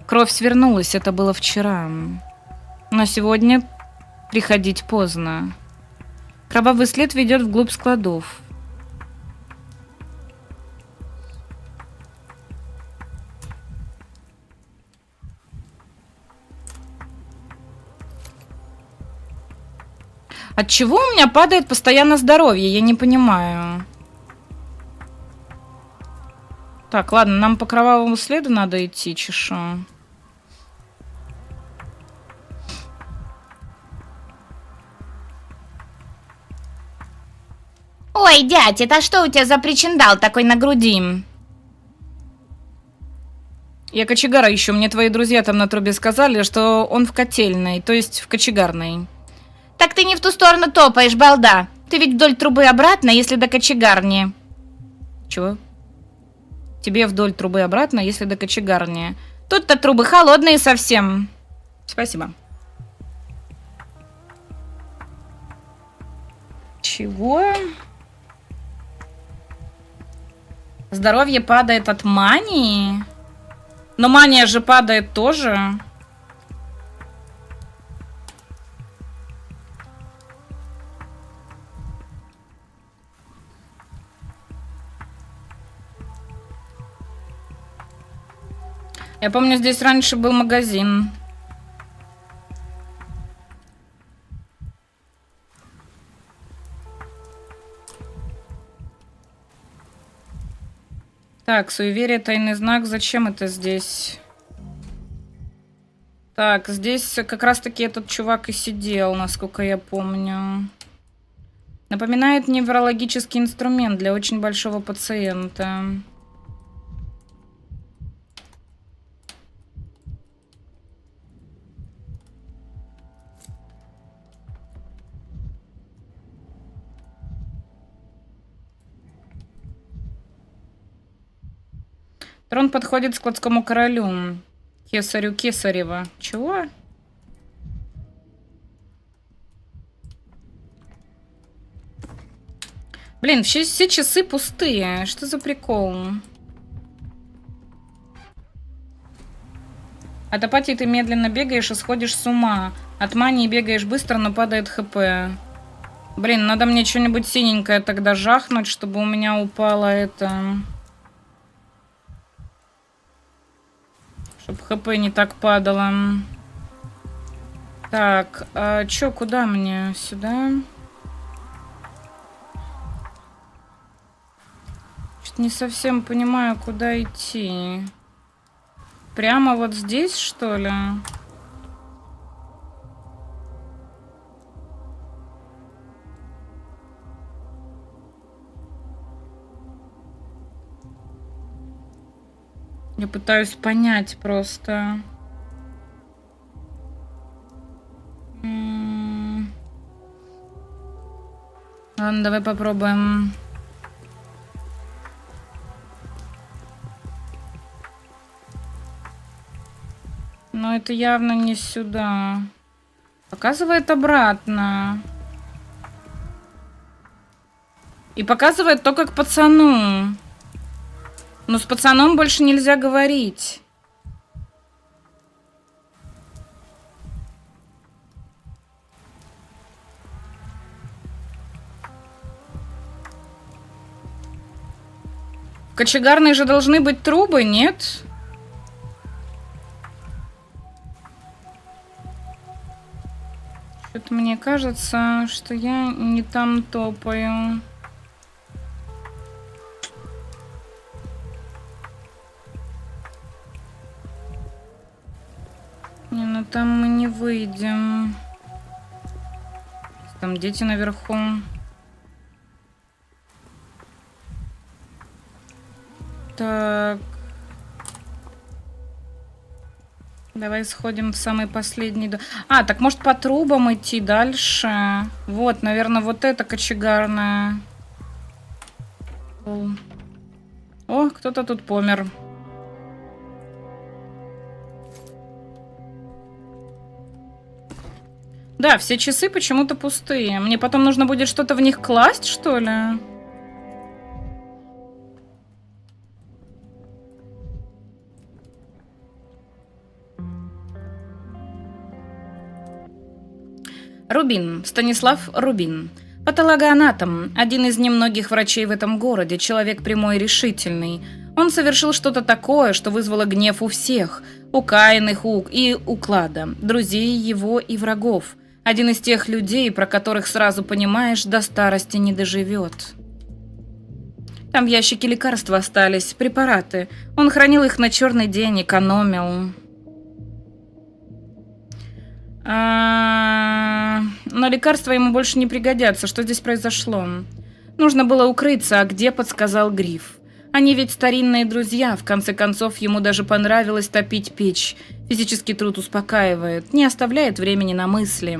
Кровь свернулась, это было вчера. Но сегодня приходить поздно. Кровавый след ведет вглубь складов. От чего у меня падает постоянно здоровье? Я не понимаю. Так, ладно, нам по кровавому следу надо идти, чешу. Ой, дядь, это что у тебя за причиндал такой на груди? Я кочегара ищу. Мне твои друзья там на трубе сказали, что он в котельной, то есть в кочегарной. Так ты не в ту сторону топаешь, балда. Ты ведь вдоль трубы обратно, если до кочегарни. Чего? Тебе вдоль трубы обратно, если до кочегарни. Тут-то трубы холодные совсем. Спасибо. Чего? Здоровье падает от мании? Но мания же падает тоже. Я помню, здесь раньше был магазин. Так, суеверие, тайный знак. Зачем это здесь? Так, здесь как раз-таки этот чувак и сидел, насколько я помню. Напоминает неврологический инструмент для очень большого пациента. Трон подходит складскому королю. Кесарю Кесарева. Чего? Блин, все часы пустые. Что за прикол? От апатии ты медленно бегаешь и сходишь с ума. От мании бегаешь быстро, но падает ХП. Блин, надо мне что-нибудь синенькое тогда жахнуть, чтобы у меня упало это... Чтоб ХП не так падало. Так, а чё, куда мне? Сюда? Что-то не совсем понимаю, куда идти. Прямо вот здесь, что ли? Я пытаюсь понять просто. Ладно, давай попробуем. Но это явно не сюда. Показывает обратно. И показывает только к пацану. Но с пацаном больше нельзя говорить. Кочегарные же должны быть трубы, нет? Что-то мне кажется, что я не там топаю. Не, ну там мы не выйдем. Там дети наверху. Так. Давай сходим в самый последний. А, так может по трубам идти дальше? Вот, наверное, вот это кочегарная. О, кто-то тут помер. Да, все часы почему-то пустые. Мне потом нужно будет что-то в них класть, что ли? Рубин. Станислав Рубин. Патологоанатом. Один из немногих врачей в этом городе. Человек прямой и решительный. Он совершил что-то такое, что вызвало гнев у всех. У Каиных и у Клада. Друзей его и врагов. Один из тех людей, про которых сразу понимаешь, до старости не доживет. Там в ящике лекарства остались, препараты. Он хранил их на черный день, экономил. Но лекарства ему больше не пригодятся. Что здесь произошло? Нужно было укрыться, а где, подсказал Гриф. Они ведь старинные друзья. В конце концов, ему даже понравилось топить печь. Физический труд успокаивает, не оставляет времени на мысли.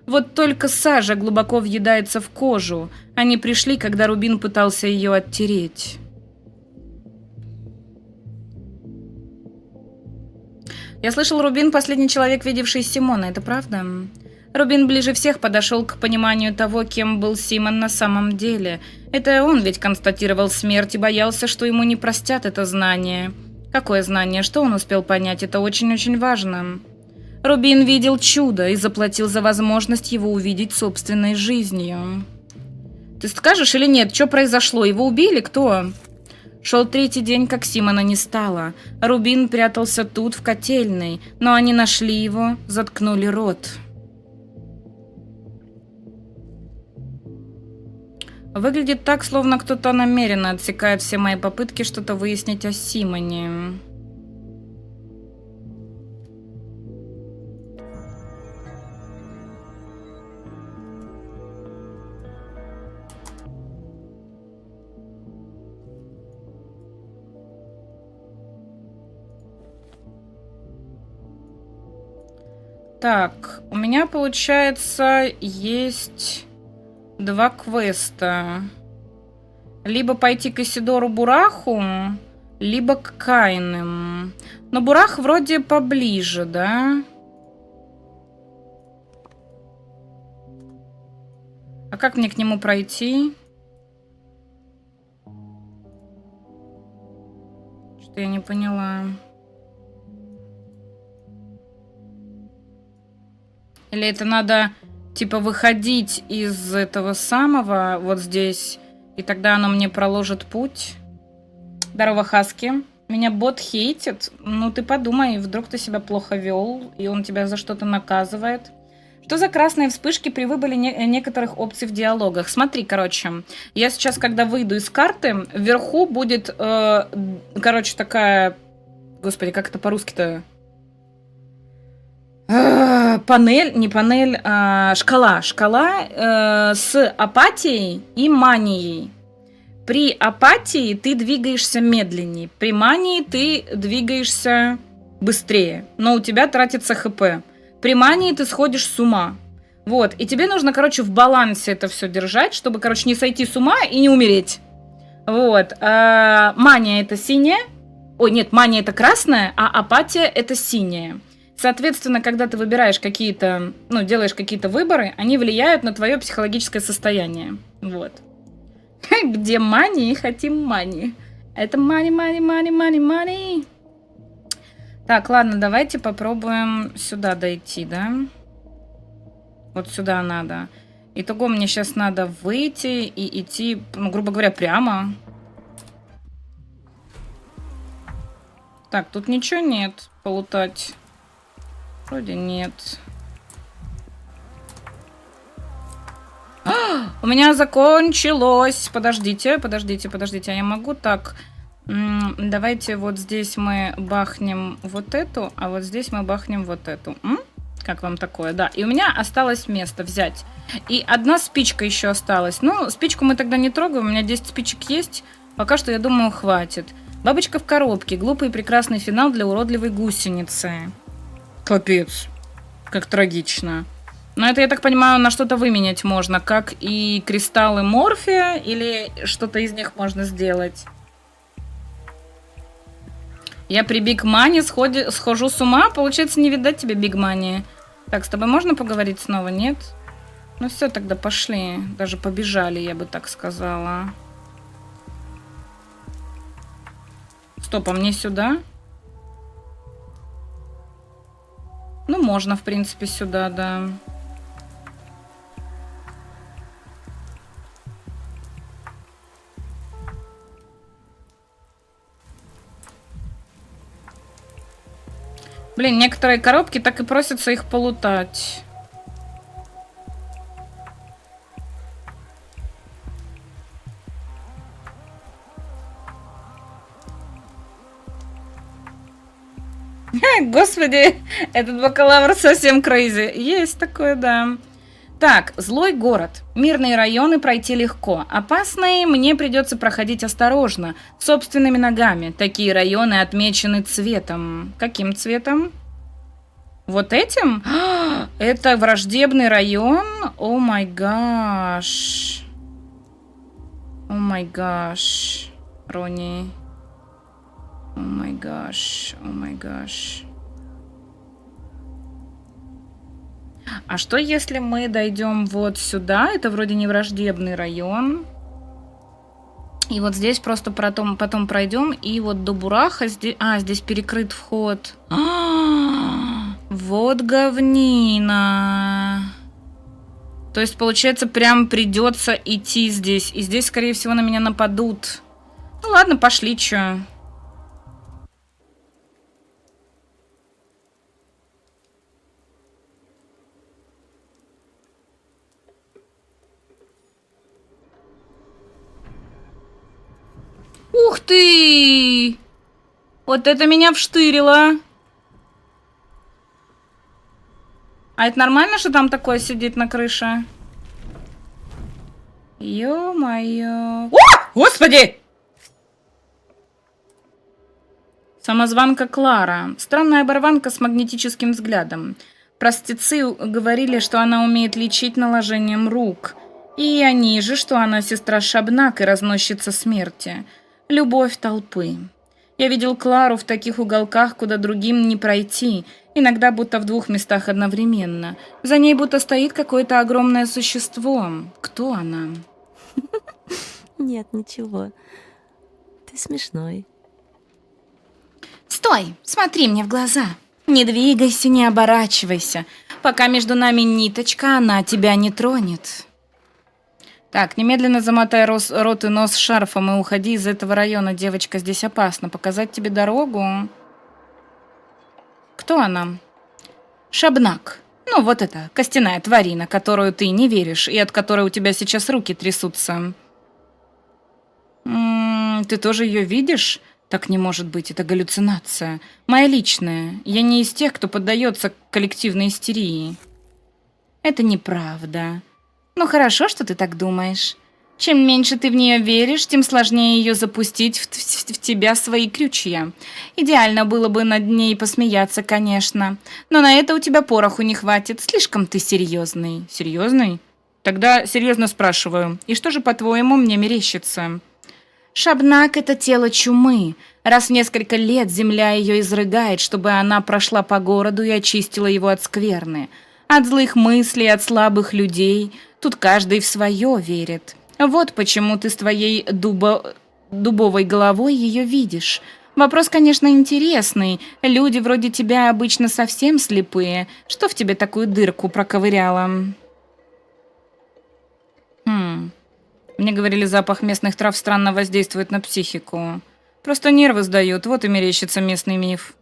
Вот только сажа глубоко въедается в кожу. Они пришли, когда Рубин пытался ее оттереть. Я слышал, Рубин – последний человек, видевший Симона. Это правда? Рубин ближе всех подошел к пониманию того, кем был Симон на самом деле. Это он ведь констатировал смерть и боялся, что ему не простят это знание. Какое знание? Что он успел понять? Это очень-очень важно. Рубин видел чудо и заплатил за возможность его увидеть собственной жизнью. Ты скажешь или нет, что произошло? Его убили? Кто? Шел 3-й день, как Симона не стало. Рубин прятался тут, в котельной, но они нашли его, заткнули рот. Выглядит так, словно кто-то намеренно отсекает все мои попытки что-то выяснить о Симоне. Так, у меня, получается, есть 2 квеста. Либо пойти к Исидору Бураху, либо к Кайным. Но Бурах вроде поближе, да? А как мне к нему пройти? Что-то я не поняла. Или это надо, типа, выходить из этого самого вот здесь, и тогда оно мне проложит путь? Здорово, Хаски. Меня бот хейтит. Ну, ты подумай, вдруг ты себя плохо вел, и он тебя за что-то наказывает. Что за красные вспышки при выборе некоторых опций в диалогах? Смотри, короче, я сейчас, когда выйду из карты, вверху будет, короче, такая... Господи, как это по-русски-то? Панель, не панель, шкала с апатией и манией. При апатии ты двигаешься медленнее, при мании ты двигаешься быстрее, но у тебя тратится ХП. При мании ты сходишь с ума. Вот, и тебе нужно, короче, в балансе это все держать, чтобы, короче, не сойти с ума и не умереть. Вот, мания это синяя, ой, нет, мания это красная, а апатия это синяя. Соответственно, когда ты выбираешь какие-то, ну, делаешь какие-то выборы, они влияют на твое психологическое состояние. Вот. Где мани, хотим мани. Это мани. Так, ладно, давайте попробуем сюда дойти, да? Вот сюда надо. Итого мне сейчас надо выйти и идти, ну, грубо говоря, прямо. Так, тут ничего нет, полутать. Вроде нет. У меня закончилось. Подождите. А я могу так? Давайте вот здесь мы бахнем вот эту, а вот здесь мы бахнем вот эту. Как вам такое? Да. И у меня осталось место взять. И 1 спичка еще осталась. Ну, спичку мы тогда не трогаем. У меня 10 спичек есть. Пока что, я думаю, хватит. Бабочка в коробке. Глупый и прекрасный финал для уродливой гусеницы. Капец, как трагично. Но это, я так понимаю, на что-то выменять можно, как и кристаллы морфия, или что-то из них можно сделать. Я при Биг Мани схожу с ума, получается, не видать тебе Биг Мани. Так, с тобой можно поговорить снова, нет? Ну все, тогда пошли, даже побежали, я бы так сказала. Стоп, а мне сюда? Ну, можно, в принципе, сюда, да. Блин, некоторые коробки так и просятся их полутать. Господи, этот бакалавр совсем крейзи. Есть такое, да. Так, злой город. Мирные районы пройти легко. Опасные мне придется проходить осторожно, собственными ногами. Такие районы отмечены цветом. Каким цветом? Вот этим? Это враждебный район? О май гаш. О май гаш. Ронни. О май гаш. О май гаш. А что если мы дойдем вот сюда? Это вроде не враждебный район. И вот здесь просто потом пройдем. И вот до Бураха здесь... А, здесь перекрыт вход. Вот говнина. То есть, получается, прям придется идти здесь. И здесь, скорее всего, на меня нападут. Ну ладно, пошли, чё. Ух ты! Вот это меня вштырило. А это нормально, что там такое сидит на крыше? Ё-моё. О! Господи! Самозванка Клара. Странная оборванка с магнетическим взглядом. Простецы говорили, что она умеет лечить наложением рук. И они же, что она сестра Шабнак и разносчица смерти. Любовь толпы. Я видел Клару в таких уголках, куда другим не пройти, иногда будто в двух местах одновременно. За ней будто стоит какое-то огромное существо. Кто она? Нет, ничего. Ты смешной. Стой, смотри мне в глаза. Не двигайся, не оборачивайся. Пока между нами ниточка, она тебя не тронет. Так, немедленно замотай рот и нос шарфом и уходи из этого района, девочка, здесь опасно. Показать тебе дорогу? Кто она? Шабнак. Ну, вот это, костяная тварина, которую ты не веришь, и от которой у тебя сейчас руки трясутся. Ты тоже ее видишь? Так не может быть, это галлюцинация. Моя личная. Я не из тех, кто поддается коллективной истерии. Это неправда. Ну хорошо, что ты так думаешь. Чем меньше ты в нее веришь, тем сложнее ее запустить в тебя свои крючья. Идеально было бы над ней посмеяться, конечно. Но на это у тебя пороху не хватит. Слишком ты серьезный. Серьезный? Тогда серьезно спрашиваю. И что же, по-твоему, мне мерещится? Шабнак — это тело чумы. Раз в несколько лет земля ее изрыгает, чтобы она прошла по городу и очистила его от скверны. От злых мыслей, от слабых людей. Тут каждый в свое верит. Вот почему ты с твоей дубовой головой ее видишь. Вопрос, конечно, интересный. Люди вроде тебя обычно совсем слепые. Что в тебе такую дырку проковыряло? Мне говорили, запах местных трав странно воздействует на психику. Просто нервы сдают, вот и мерещится местный миф.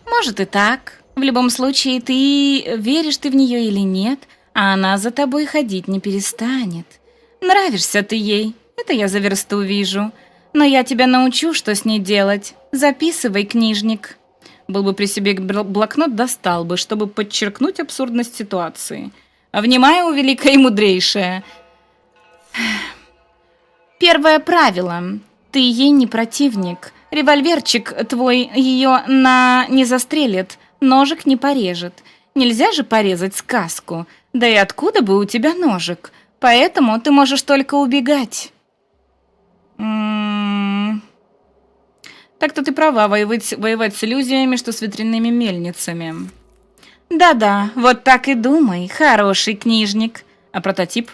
Может и так. В любом случае, ты веришь ты в нее или нет, а она за тобой ходить не перестанет. Нравишься ты ей, это я за версту вижу. Но я тебя научу, что с ней делать. Записывай, книжник. Был бы при себе блокнот, достал бы, чтобы подчеркнуть абсурдность ситуации. Внимаю, великая и мудрейшая. Первое правило. Ты ей не противник. Револьверчик твой ее не застрелит, ножик не порежет. Нельзя же порезать сказку. Да и откуда бы у тебя ножик? Поэтому ты можешь только убегать. Так-то ты права, воевать с иллюзиями, что с ветряными мельницами. Да-да, вот так и думай, хороший книжник. А прототип?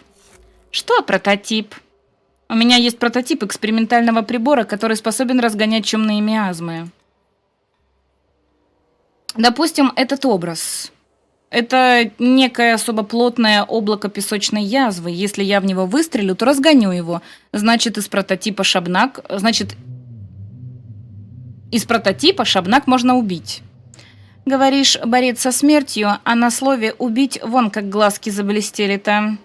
Что прототип? У меня есть прототип экспериментального прибора, который способен разгонять чумные миазмы. Допустим, этот образ. Это некое особо плотное облако песочной язвы. Если я в него выстрелю, то разгоню его. Значит, из прототипа Шабнак можно убить. Говоришь, борец со смертью, а на слове «убить» вон как глазки заблестели-то.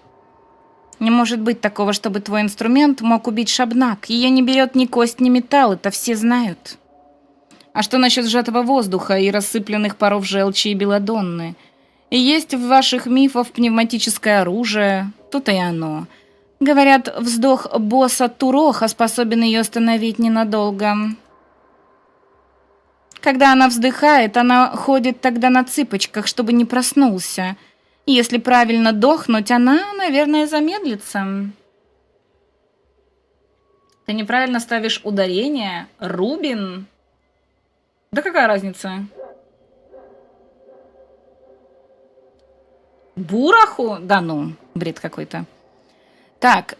Не может быть такого, чтобы твой инструмент мог убить Шабнак. Ее не берет ни кость, ни металл, это все знают. А что насчет сжатого воздуха и рассыпленных паров желчи и белладонны? И есть в ваших мифах пневматическое оружие, тут и оно. Говорят, вздох босса Туроха способен ее остановить ненадолго. Когда она вздыхает, она ходит тогда на цыпочках, чтобы не проснулся. Если правильно дохнуть, она, наверное, замедлится. Ты неправильно ставишь ударение. Рубин. Да какая разница? Бураху? Да ну, бред какой-то. Так,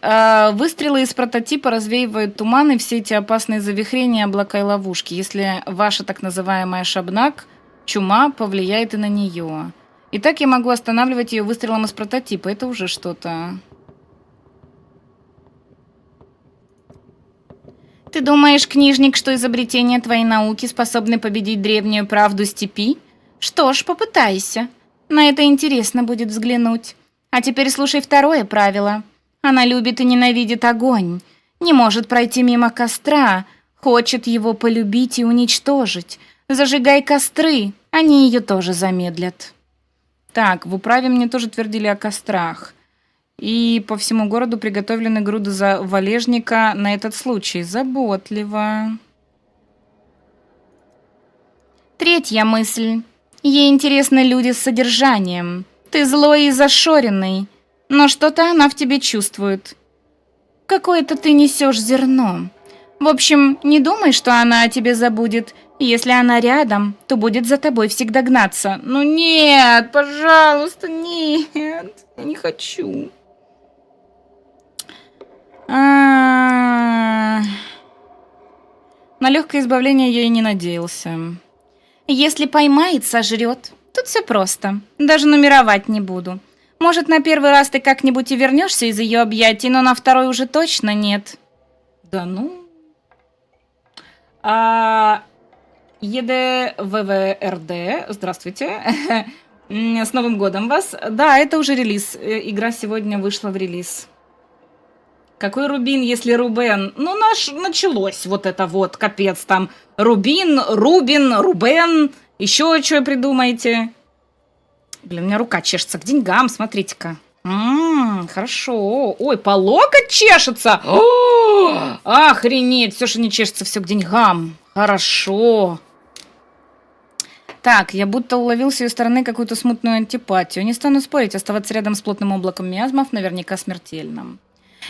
выстрелы из прототипа развеивают туман и все эти опасные завихрения, облака и ловушки. Если ваша так называемая Шабнак, чума повлияет и на нее. И так я могу останавливать ее выстрелом из прототипа. Это уже что-то. Ты думаешь, книжник, что изобретения твоей науки способны победить древнюю правду степи? Что ж, попытайся. На это интересно будет взглянуть. А теперь слушай второе правило. Она любит и ненавидит огонь. Не может пройти мимо костра. Хочет его полюбить и уничтожить. Зажигай костры, они ее тоже замедлят. Так, в управе мне тоже твердили о кострах. И по всему городу приготовлены груды валежника на этот случай. Заботливо. Третья мысль. Ей интересны люди с содержанием. Ты злой и зашоренный, но что-то она в тебе чувствует. Какое-то ты несешь зерно. В общем, не думай, что она о тебе забудет. Если она рядом, то будет за тобой всегда гнаться. Ну нет, пожалуйста, нет. Я не хочу. На легкое избавление я и не надеялся. Если поймает, сожрет. Тут все просто. Даже нумеровать не буду. Может, на первый раз ты как-нибудь и вернешься из ее объятий, но на второй уже точно нет. Да ну. ЕДВВРД, здравствуйте. С Новым годом вас. Да, это уже релиз. Игра сегодня вышла в релиз. Какой Рубин, если Рубен? Ну, началось вот это вот, капец там. Рубин, Рубин, Рубен. Еще что придумаете? Блин, у меня рука чешется к деньгам, смотрите-ка. Хорошо. Ой, по локоть чешется. Охренеть, все, что не чешется, все к деньгам. Хорошо. Так, я будто уловил с ее стороны какую-то смутную антипатию. Не стану спорить, оставаться рядом с плотным облаком миазмов наверняка смертельно.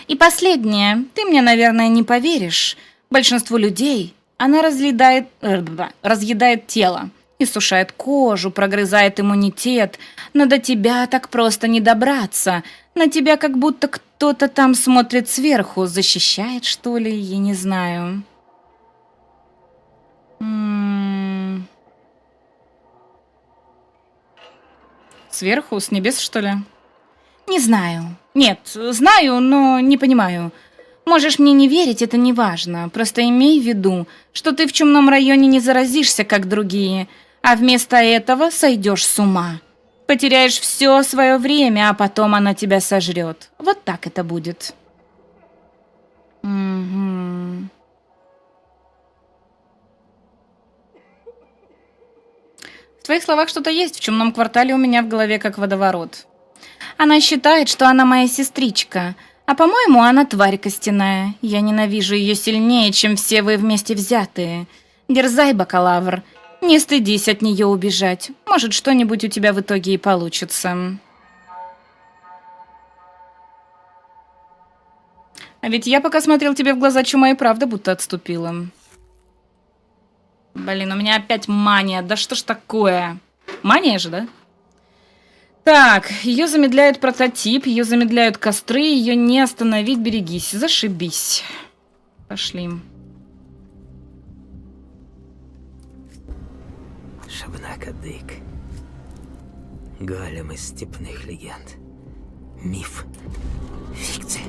И последнее. Ты мне, наверное, не поверишь. Большинству людей она разъедает тело, иссушает кожу, прогрызает иммунитет. Но до тебя так просто не добраться. На тебя как будто кто-то там смотрит сверху, защищает, что ли, я не знаю. Сверху, с небес, что ли? Не знаю. Нет, знаю, но не понимаю. Можешь мне не верить, это не важно. Просто имей в виду, что ты в чумном районе не заразишься, как другие, а вместо этого сойдешь с ума. Потеряешь все свое время, а потом она тебя сожрет. Вот так это будет. Угу. В твоих словах что-то есть. В чумном квартале у меня в голове как водоворот. Она считает, что она моя сестричка, а, по-моему, она тварь костяная. Я ненавижу ее сильнее, чем все вы вместе взятые. Дерзай, бакалавр. Не стыдись от нее убежать. Может, что-нибудь у тебя в итоге и получится. А ведь я пока смотрел тебе в глаза, чума и правда будто отступила. Блин, у меня опять мания. Да что ж такое? Мания же, да? Так, ее замедляет прототип, ее замедляют костры, ее не остановить, берегись. Зашибись. Пошли. Шабна-Кадык. Голем из степных легенд. Миф. Фикция.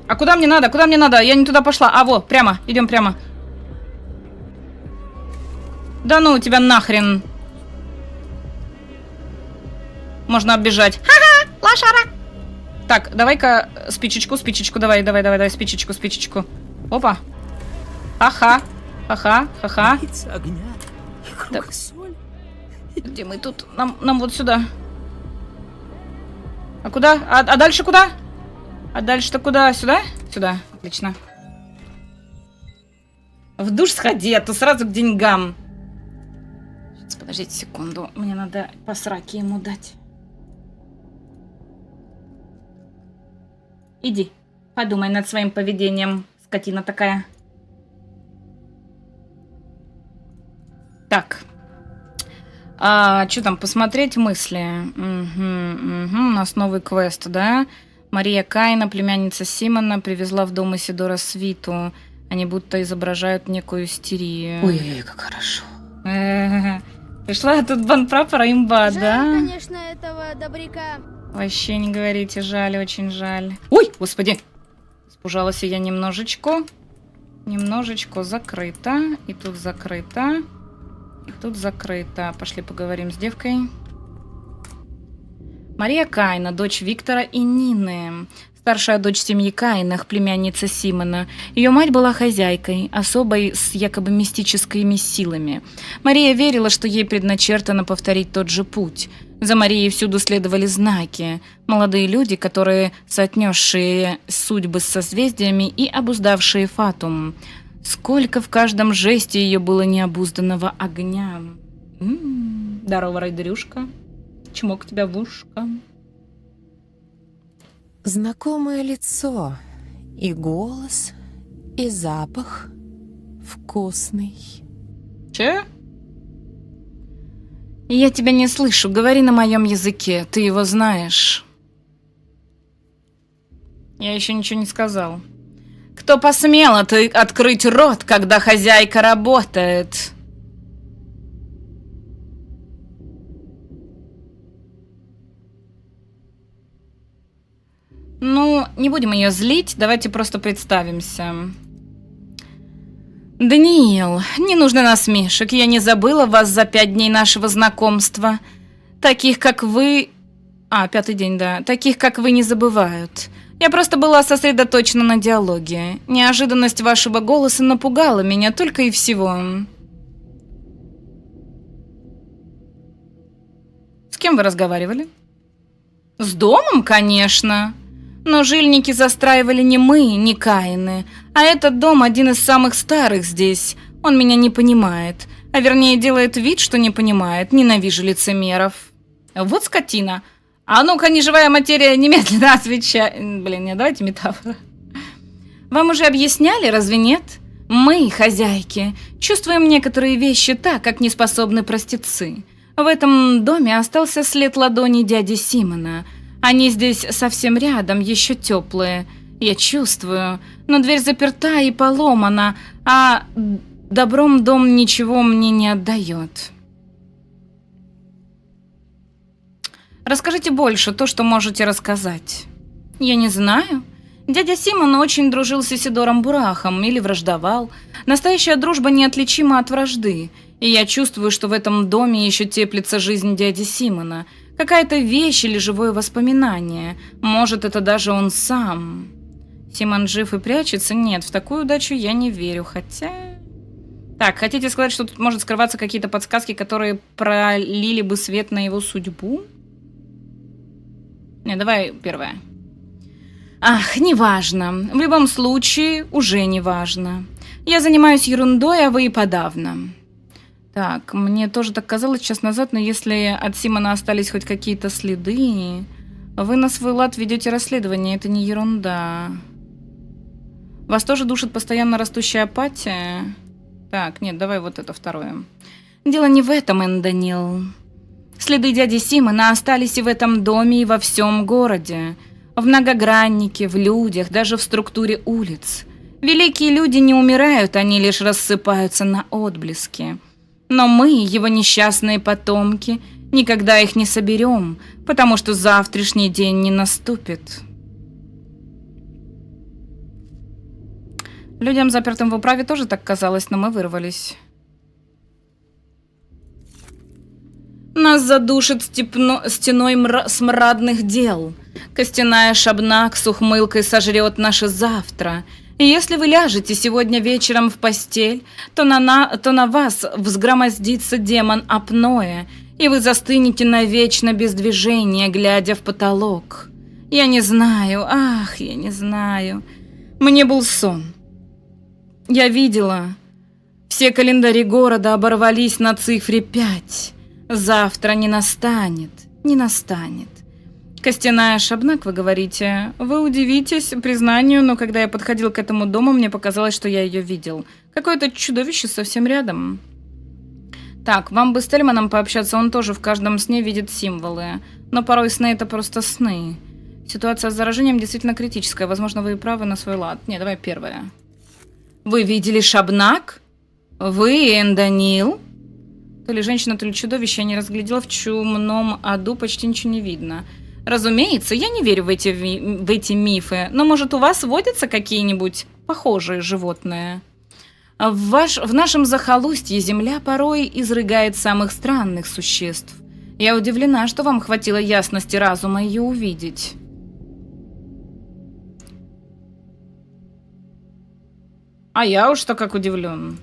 А куда мне надо? Куда мне надо? Я не туда пошла. А, во, прямо. Идем прямо. Да ну, тебя нахрен. Можно оббежать. Ха-ха, лошара. Так, давай-ка спичечку, давай, спичечку. Опа. Ха-ха, ха-ха, ха-ха. Так. Где мы тут? Нам вот сюда. А куда? А дальше куда? А дальше-то куда? Сюда? Сюда. Отлично. В душ сходи, а то сразу к деньгам. Сейчас, подождите секунду. Мне надо по сраке ему дать. Иди, подумай над своим поведением, скотина такая. Так. Что там, посмотреть мысли? Угу. У нас новый квест, да? Мария Каина, племянница Симона, привезла в дом Исидора свиту. Они будто изображают некую истерию. Ой-ой-ой, как хорошо. Пришла, а тут банпрапора имба, да? конечно, этого добряка. Вообще не говорите, жаль, очень жаль. Ой, господи! Испужалась я немножечко. Немножечко закрыто. И тут закрыто. И тут закрыто. Пошли поговорим с девкой. Мария Кайна, дочь Виктора и Нины. Старшая дочь семьи Кайнах, племянница Симона. Ее мать была хозяйкой, особой с якобы мистическими силами. Мария верила, что ей предначертано повторить тот же путь. За Марией всюду следовали знаки. Молодые люди, которые соотнесшие судьбы с созвездиями и обуздавшие фатум. Сколько в каждом жесте ее было необузданного огня. Здорово, Райдрюшка. Чмок тебя в ушко. Знакомое лицо. И голос, и запах вкусный. Че? Я тебя не слышу. Говори на моем языке. Ты его знаешь. Я еще ничего не сказал. Кто посмел открыть рот, когда хозяйка работает? Ну, не будем ее злить, давайте просто представимся. Даниил, не нужно насмешек, я не забыла вас за 5 дней нашего знакомства. Таких, как вы... 5-й день, да. Таких, как вы, не забывают. Я просто была сосредоточена на диалоге. Неожиданность вашего голоса напугала меня только и всего. С кем вы разговаривали? С домом, конечно. Но жильники застраивали не мы, не Каины, а этот дом один из самых старых здесь. Он меня не понимает, а вернее делает вид, что не понимает. Ненавижу лицемеров. Вот скотина. А ну-ка, неживая материя, немедленно отвечай. Блин, не, давайте метафору. Вам уже объясняли, разве нет? Мы, хозяйки, чувствуем некоторые вещи так, как не способны простецы. В этом доме остался след ладони дяди Симона. Они здесь совсем рядом, еще теплые. Я чувствую, но дверь заперта и поломана, а добром дом ничего мне не отдает. Расскажите больше то, что можете рассказать. Я не знаю. Дядя Симон очень дружил с Исидором Бурахом или враждовал. Настоящая дружба неотличима от вражды. И я чувствую, что в этом доме еще теплится жизнь дяди Симона. Какая-то вещь или живое воспоминание. Может, это даже он сам. Симон жив и прячется? Нет, в такую удачу я не верю, хотя... Так, хотите сказать, что тут может скрываться какие-то подсказки, которые пролили бы свет на его судьбу? Не, давай первое. Ах, неважно. В любом случае, уже неважно. Я занимаюсь ерундой, а вы и подавно. Так, мне тоже так казалось час назад, но если от Симона остались хоть какие-то следы, вы на свой лад ведете расследование, это не ерунда. Вас тоже душит постоянно растущая апатия? Так, нет, давай вот это второе. Дело не в этом, Энданил. Следы дяди Симона остались и в этом доме, и во всем городе. В многограннике, в людях, даже в структуре улиц. Великие люди не умирают, они лишь рассыпаются на отблески. Но мы, его несчастные потомки, никогда их не соберем, потому что завтрашний день не наступит. Людям, запертым в управе, тоже так казалось, но мы вырвались. Нас задушит стеной смрадных дел. Костяная шабнак с ухмылкой сожрет наше завтра. И если вы ляжете сегодня вечером в постель, то на вас взгромоздится демон Апноэ, и вы застынете навечно без движения, глядя в потолок. Я не знаю, я не знаю. Мне был сон. Я видела. Все календари города оборвались на цифре 5. Завтра не настанет, не настанет. Костяная шабнак, вы говорите. Вы удивитесь признанию, но когда я подходил к этому дому, мне показалось, что я ее видел. Какое-то чудовище совсем рядом. Так, вам бы с Тельманом пообщаться, он тоже в каждом сне видит символы. Но порой сны — это просто сны. Ситуация с заражением действительно критическая. Возможно, вы и правы на свой лад. Не, давай первое. Вы видели шабнак? Вы, Энданил? То ли женщина, то ли чудовище, я не разглядела, в чумном аду почти ничего не видно. Разумеется, я не верю в эти мифы, но, может, у вас водятся какие-нибудь похожие животные? В нашем захолустье земля порой изрыгает самых странных существ. Я удивлена, что вам хватило ясности разума ее увидеть. А я уж-то как удивлен.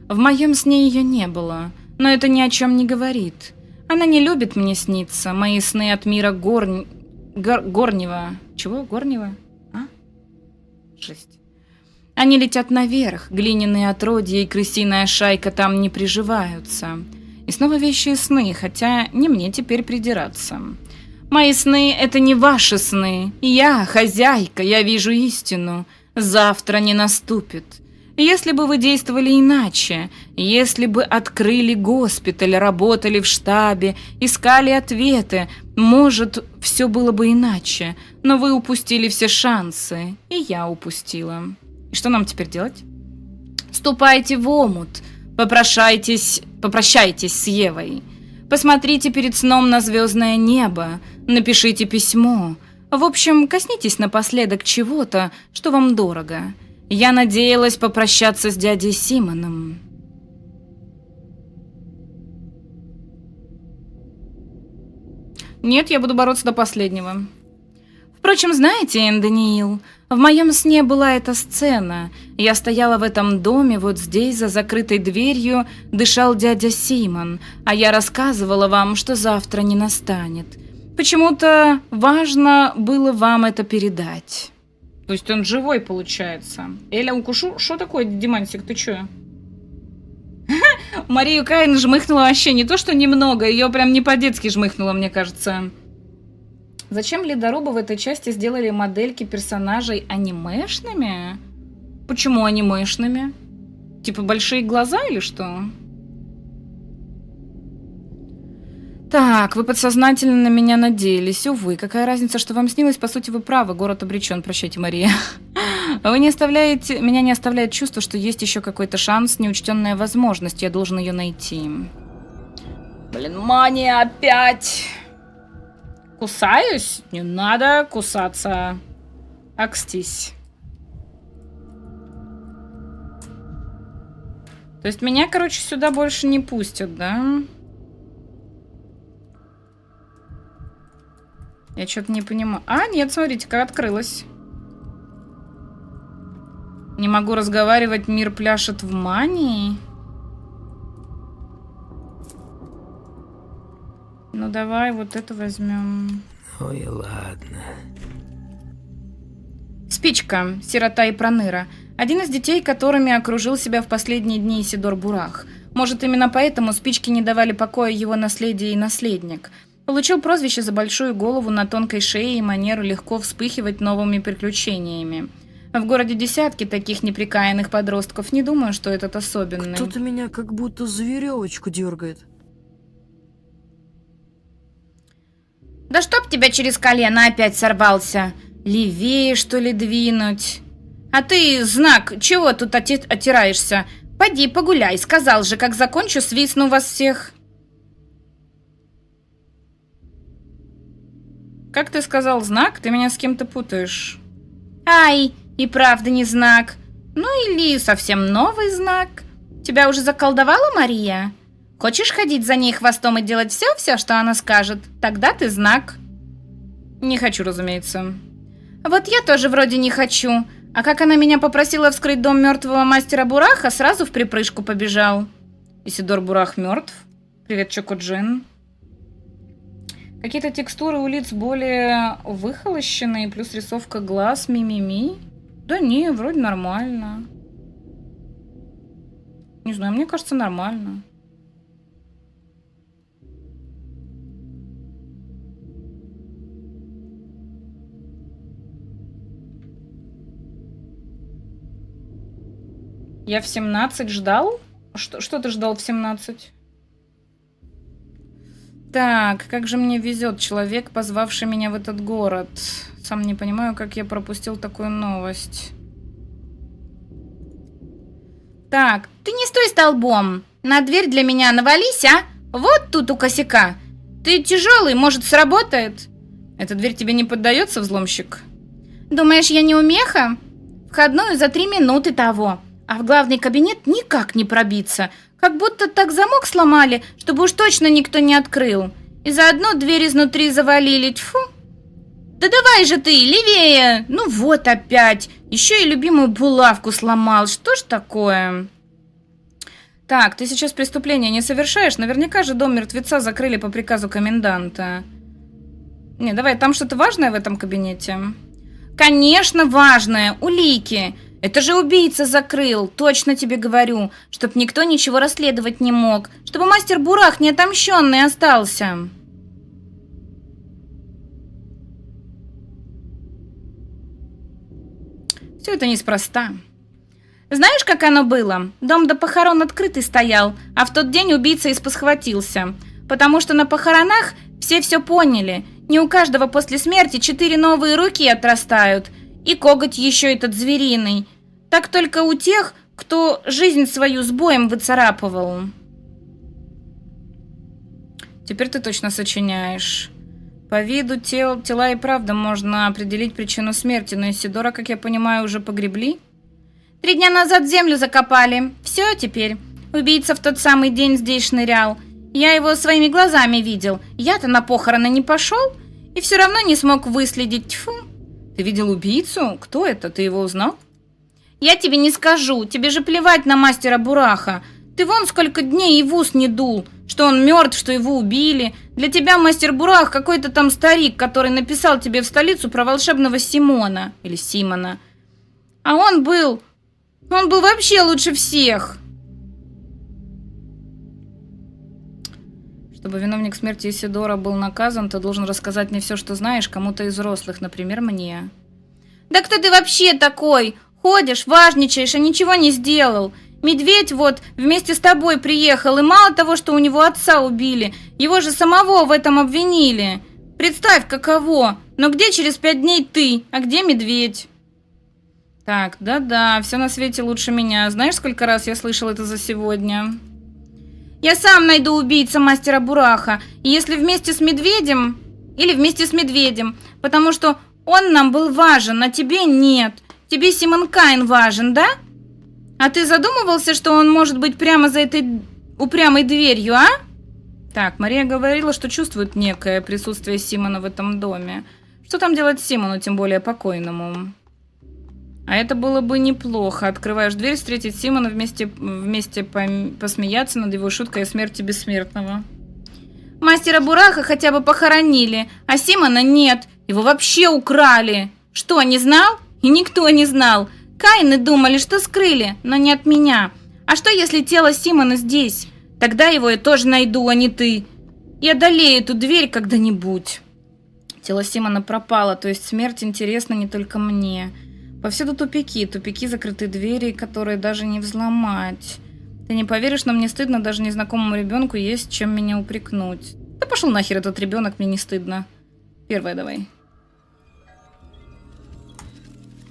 В моем сне ее не было, но это ни о чем не говорит. Она не любит мне сниться. Мои сны от мира горнего... Чего? Горнего? А? Жесть. Они летят наверх. Глиняные отродья и крысиная шайка там не приживаются. И снова вещие сны, хотя не мне теперь придираться. Мои сны — это не ваши сны. Я хозяйка, я вижу истину. Завтра не наступит. Если бы вы действовали иначе, если бы открыли госпиталь, работали в штабе, искали ответы, может, все было бы иначе. Но вы упустили все шансы, и я упустила. И что нам теперь делать? Ступайте в омут, попрощайтесь с Евой. Посмотрите перед сном на звездное небо, напишите письмо. В общем, коснитесь напоследок чего-то, что вам дорого. Я надеялась попрощаться с дядей Симоном. Нет, я буду бороться до последнего. Впрочем, знаете, Даниил, в моем сне была эта сцена. Я стояла в этом доме, вот здесь, за закрытой дверью, дышал дядя Симон, а я рассказывала вам, что завтра не настанет. Почему-то важно было вам это передать. То есть он живой, получается. Эля, укушу. Что такое, Димансик, ты чё? Марию Каин жмыхнула вообще не то, что немного. Ее прям не по-детски жмыхнула, мне кажется. Зачем ледорубы в этой части сделали модельки персонажей анимешными? Почему анимешными? Типа большие глаза или что? Так, вы подсознательно на меня надеялись. Увы, какая разница, что вам снилось? По сути, вы правы, город обречен. Прощайте, Мария. Вы не оставляете... Меня не оставляет чувство, что есть еще какой-то шанс, неучтенная возможность. Я должен ее найти. Блин, мания опять. Кусаюсь? Не надо кусаться. Акстись. То есть меня, короче, сюда больше не пустят, да? Я что-то не понимаю. А, нет, смотрите, как открылась. Не могу разговаривать, мир пляшет в мании. Ну, давай вот это возьмем. Ой, ладно. Спичка, сирота и проныра. Один из детей, которыми окружил себя в последние дни Исидор Бурах. Может, именно поэтому спички не давали покоя его наследие и наследник. Получил прозвище за большую голову на тонкой шее и манеру легко вспыхивать новыми приключениями. В городе десятки таких неприкаянных подростков. Не думаю, что этот особенный. Кто-то меня как будто за веревочку дергает. Да чтоб тебя через колено опять сорвался. Левее, что ли, двинуть? А ты, знак, чего тут отираешься? Поди погуляй, сказал же, как закончу, свистну вас всех. Как ты сказал, знак? Ты меня с кем-то путаешь. Ай, и правда не знак. Ну или совсем новый знак. Тебя уже заколдовала Мария? Хочешь ходить за ней хвостом и делать все, что она скажет? Тогда ты знак. Не хочу, разумеется. Вот я тоже вроде не хочу. А как она меня попросила вскрыть дом мертвого мастера Бураха, сразу в припрыжку побежал. Исидор Бурах мертв? Привет, Чокоджин. Какие-то текстуры у лиц более выхолощенные, плюс рисовка глаз, ми-ми-ми. Да не, вроде нормально. Не знаю, мне кажется, нормально. Я в 17 ждал? Что ты ждал в 17? Так, как же мне везет человек, позвавший меня в этот город. Сам не понимаю, как я пропустил такую новость. Так, ты не стой столбом. На дверь для меня навались, а? Вот тут у косяка. Ты тяжелый, может, сработает? Эта дверь тебе не поддается, взломщик? Думаешь, я не умеха? Входную за 3 минуты того. А в главный кабинет никак не пробиться. Как будто так замок сломали, чтобы уж точно никто не открыл. И заодно дверь изнутри завалили. Тьфу. Да давай же ты, левее. Ну вот опять. Еще и любимую булавку сломал. Что ж такое? Так, ты сейчас преступление не совершаешь? Наверняка же дом мертвеца закрыли по приказу коменданта. Не, давай, там что-то важное в этом кабинете? Конечно, важное. Улики. Это же убийца закрыл, точно тебе говорю. Чтоб никто ничего расследовать не мог. Чтобы мастер Бурах неотомщенный остался. Все это неспроста. Знаешь, как оно было? Дом до похорон открытый стоял, а в тот день убийца испосхватился. Потому что на похоронах все поняли. Не у каждого после смерти 4 новые руки отрастают. И коготь еще этот звериный. Так только у тех, кто жизнь свою с боем выцарапывал. Теперь ты точно сочиняешь. По виду тела и правда можно определить причину смерти, но Исидора, как я понимаю, уже погребли? 3 дня назад землю закопали. Все теперь. Убийца в тот самый день здесь шнырял. Я его своими глазами видел. Я-то на похороны не пошел и все равно не смог выследить. Тьфу. Ты видел убийцу? Кто это? Ты его узнал? Я тебе не скажу. Тебе же плевать на мастера Бураха. Ты вон сколько дней и в ус не дул, что он мертв, что его убили. Для тебя мастер Бурах какой-то там старик, который написал тебе в столицу про волшебного Симона. Или Симона. А он был вообще лучше всех. Чтобы виновник смерти Исидора был наказан, ты должен рассказать мне все, что знаешь, кому-то из взрослых, например, мне. Да кто ты вообще такой? Ходишь, важничаешь, а ничего не сделал. Медведь вот вместе с тобой приехал, и мало того, что у него отца убили, его же самого в этом обвинили. Представь, каково. Но где через 5 дней ты, а где медведь? Так, да-да, все на свете лучше меня. Знаешь, сколько раз я слышал это за сегодня? Я сам найду убийцу мастера Бураха, и если вместе с медведем, или вместе с медведем, потому что он нам был важен, а тебе нет. Тебе Симон Каин важен, да? А ты задумывался, что он может быть прямо за этой упрямой дверью, а? Так, Мария говорила, что чувствует некое присутствие Симона в этом доме. Что там делать Симону, тем более покойному? А это было бы неплохо. Открываешь дверь, встретить Симона, вместе посмеяться над его шуткой о смерти бессмертного. Мастера Бураха хотя бы похоронили, а Симона нет. Его вообще украли. Что, не знал? И никто не знал. Каины думали, что скрыли, но не от меня. А что, если тело Симона здесь? Тогда его я тоже найду, а не ты. Я одолею эту дверь когда-нибудь. Тело Симона пропало, то есть смерть интересна не только мне. Повсюду тупики, закрытые двери, которые даже не взломать. Ты не поверишь, но мне стыдно, даже незнакомому ребенку есть чем меня упрекнуть. Да пошел нахер этот ребенок, мне не стыдно. Первое давай.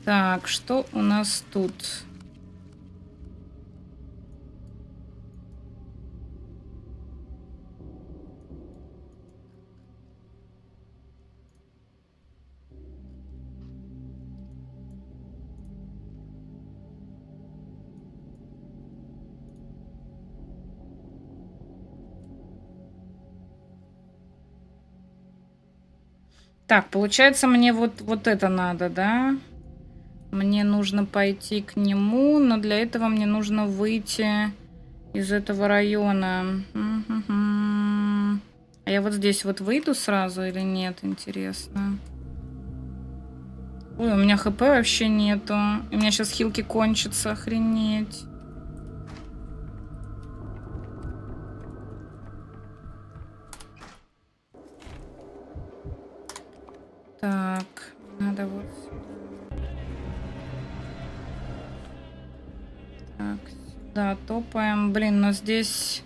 Так, что у нас тут? Так, получается, мне вот это надо, да? Мне нужно пойти к нему, но для этого мне нужно выйти из этого района. А я вот здесь вот выйду сразу или нет? Интересно. Ой, у меня хп вообще нету. У меня сейчас хилки кончатся, охренеть. Так, надо вот сюда. Так, сюда топаем. Блин, но здесь...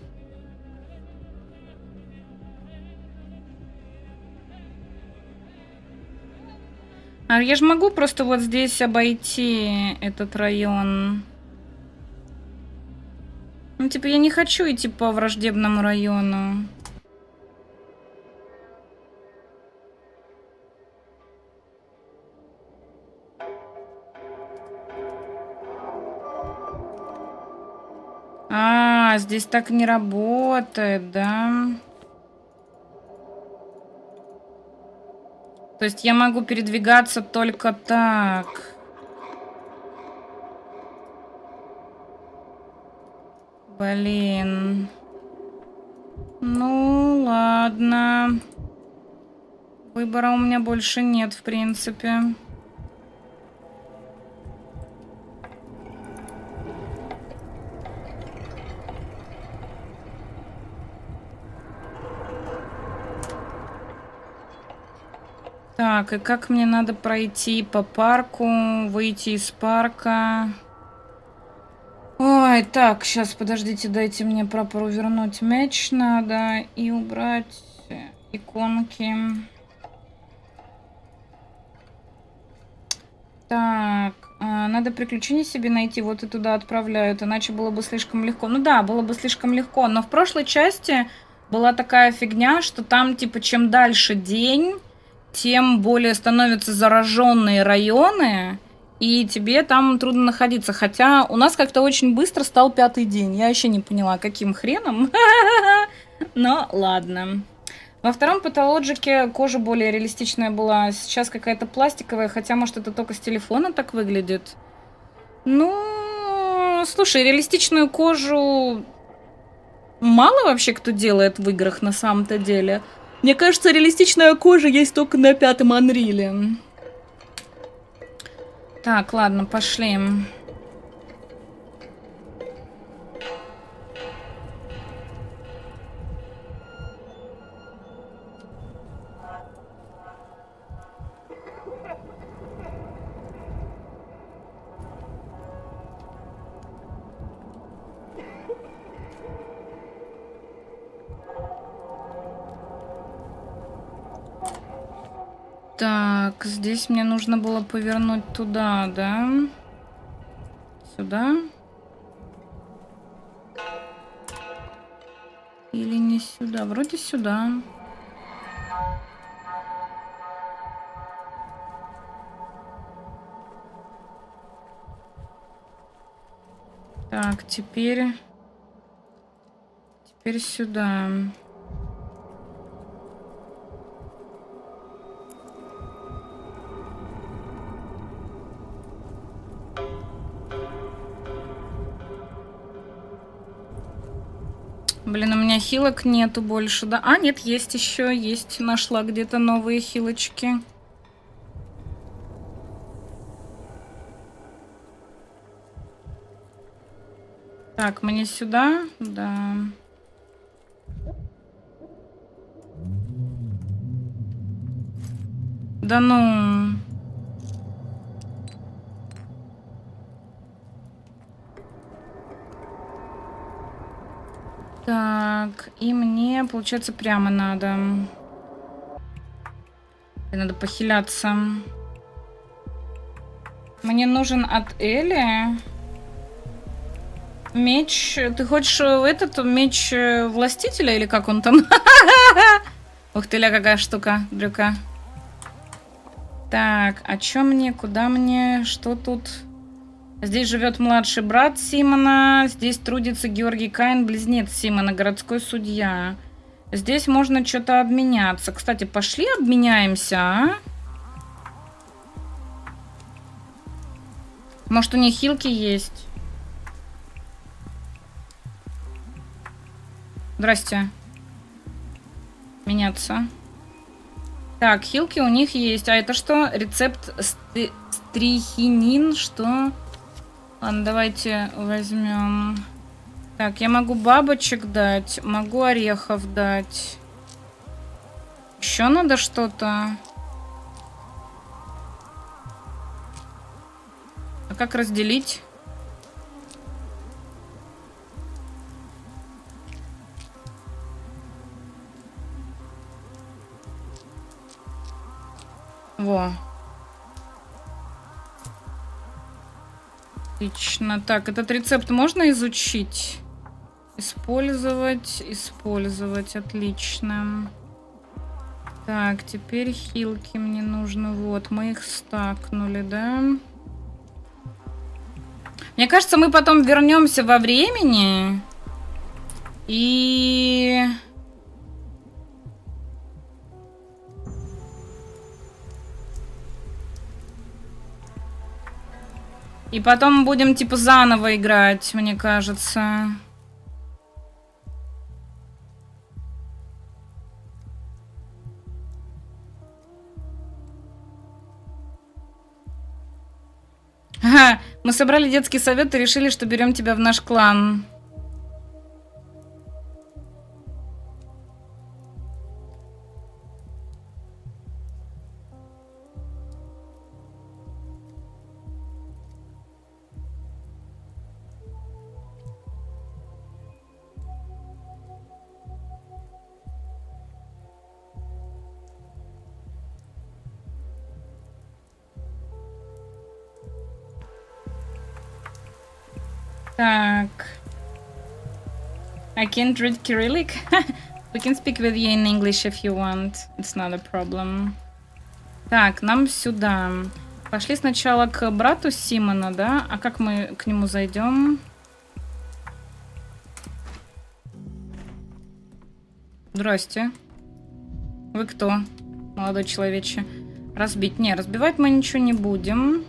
А я же могу просто вот здесь обойти этот район. Ну, типа, я не хочу идти по враждебному району. А, здесь так не работает, да? То есть я могу передвигаться только так. Блин. Ну, ладно. Выбора у меня больше нет, в принципе. Так, и как мне надо пройти по парку, выйти из парка? Ой, так, сейчас, подождите, дайте мне прапору вернуть мяч надо и убрать иконки. Так, надо приключения себе найти, вот и туда отправляют, иначе было бы слишком легко. Ну да, было бы слишком легко, но в прошлой части была такая фигня, что там, типа, чем дальше день, тем более становятся зараженные районы, и тебе там трудно находиться. Хотя у нас как-то очень быстро стал 5-й день. Я еще не поняла, каким хреном. Но ладно. Во втором патологике кожа более реалистичная была. Сейчас какая-то пластиковая, хотя, может, это только с телефона так выглядит. Ну, слушай, реалистичную кожу мало вообще кто делает в играх на самом-то деле. Мне кажется, реалистичная кожа есть только на 5-м Unreal. Так, ладно, пошли. Так, здесь мне нужно было повернуть туда, да? Сюда? Или не сюда? Вроде сюда. Так, теперь сюда. Блин, у меня хилок нету больше, да? А, нет, есть еще, есть. Нашла где-то новые хилочки. Так, мне сюда? Да. Да ну... Так, и мне, получается, прямо надо. Надо похиляться. Мне нужен от Эли меч. Ты хочешь этот меч властителя или как он там? Ух ты, ля, какая штука, дрюка. Так, а чё мне, куда мне, что тут? Здесь живет младший брат Симона. Здесь трудится Георгий Каин, близнец Симона, городской судья. Здесь можно что-то обменяться. Кстати, пошли обменяемся, а? Может, у них хилки есть? Здрасте. Меняться. Так, хилки у них есть. А это что? Рецепт стрихинин. Что? Ладно, давайте возьмем. Так, я могу бабочек дать. Могу орехов дать. Еще надо что-то? А как разделить? Во. Отлично. Так, этот рецепт можно изучить? Использовать, использовать, отлично. Так, теперь хилки мне нужны. Вот, мы их стакнули, да? Мне кажется, мы потом вернемся во времени. И... И потом будем, типа, заново играть, мне кажется. Ага, мы собрали детский совет и решили, что берем тебя в наш клан. Так. I can't read Cyrillic. We can speak with you in English if you want. It's not a problem. Так, нам сюда. Пошли сначала к брату Симона, да? А как мы к нему зайдем? Здрасте. Вы кто, молодой человече? Разбить? Не, разбивать мы ничего не будем.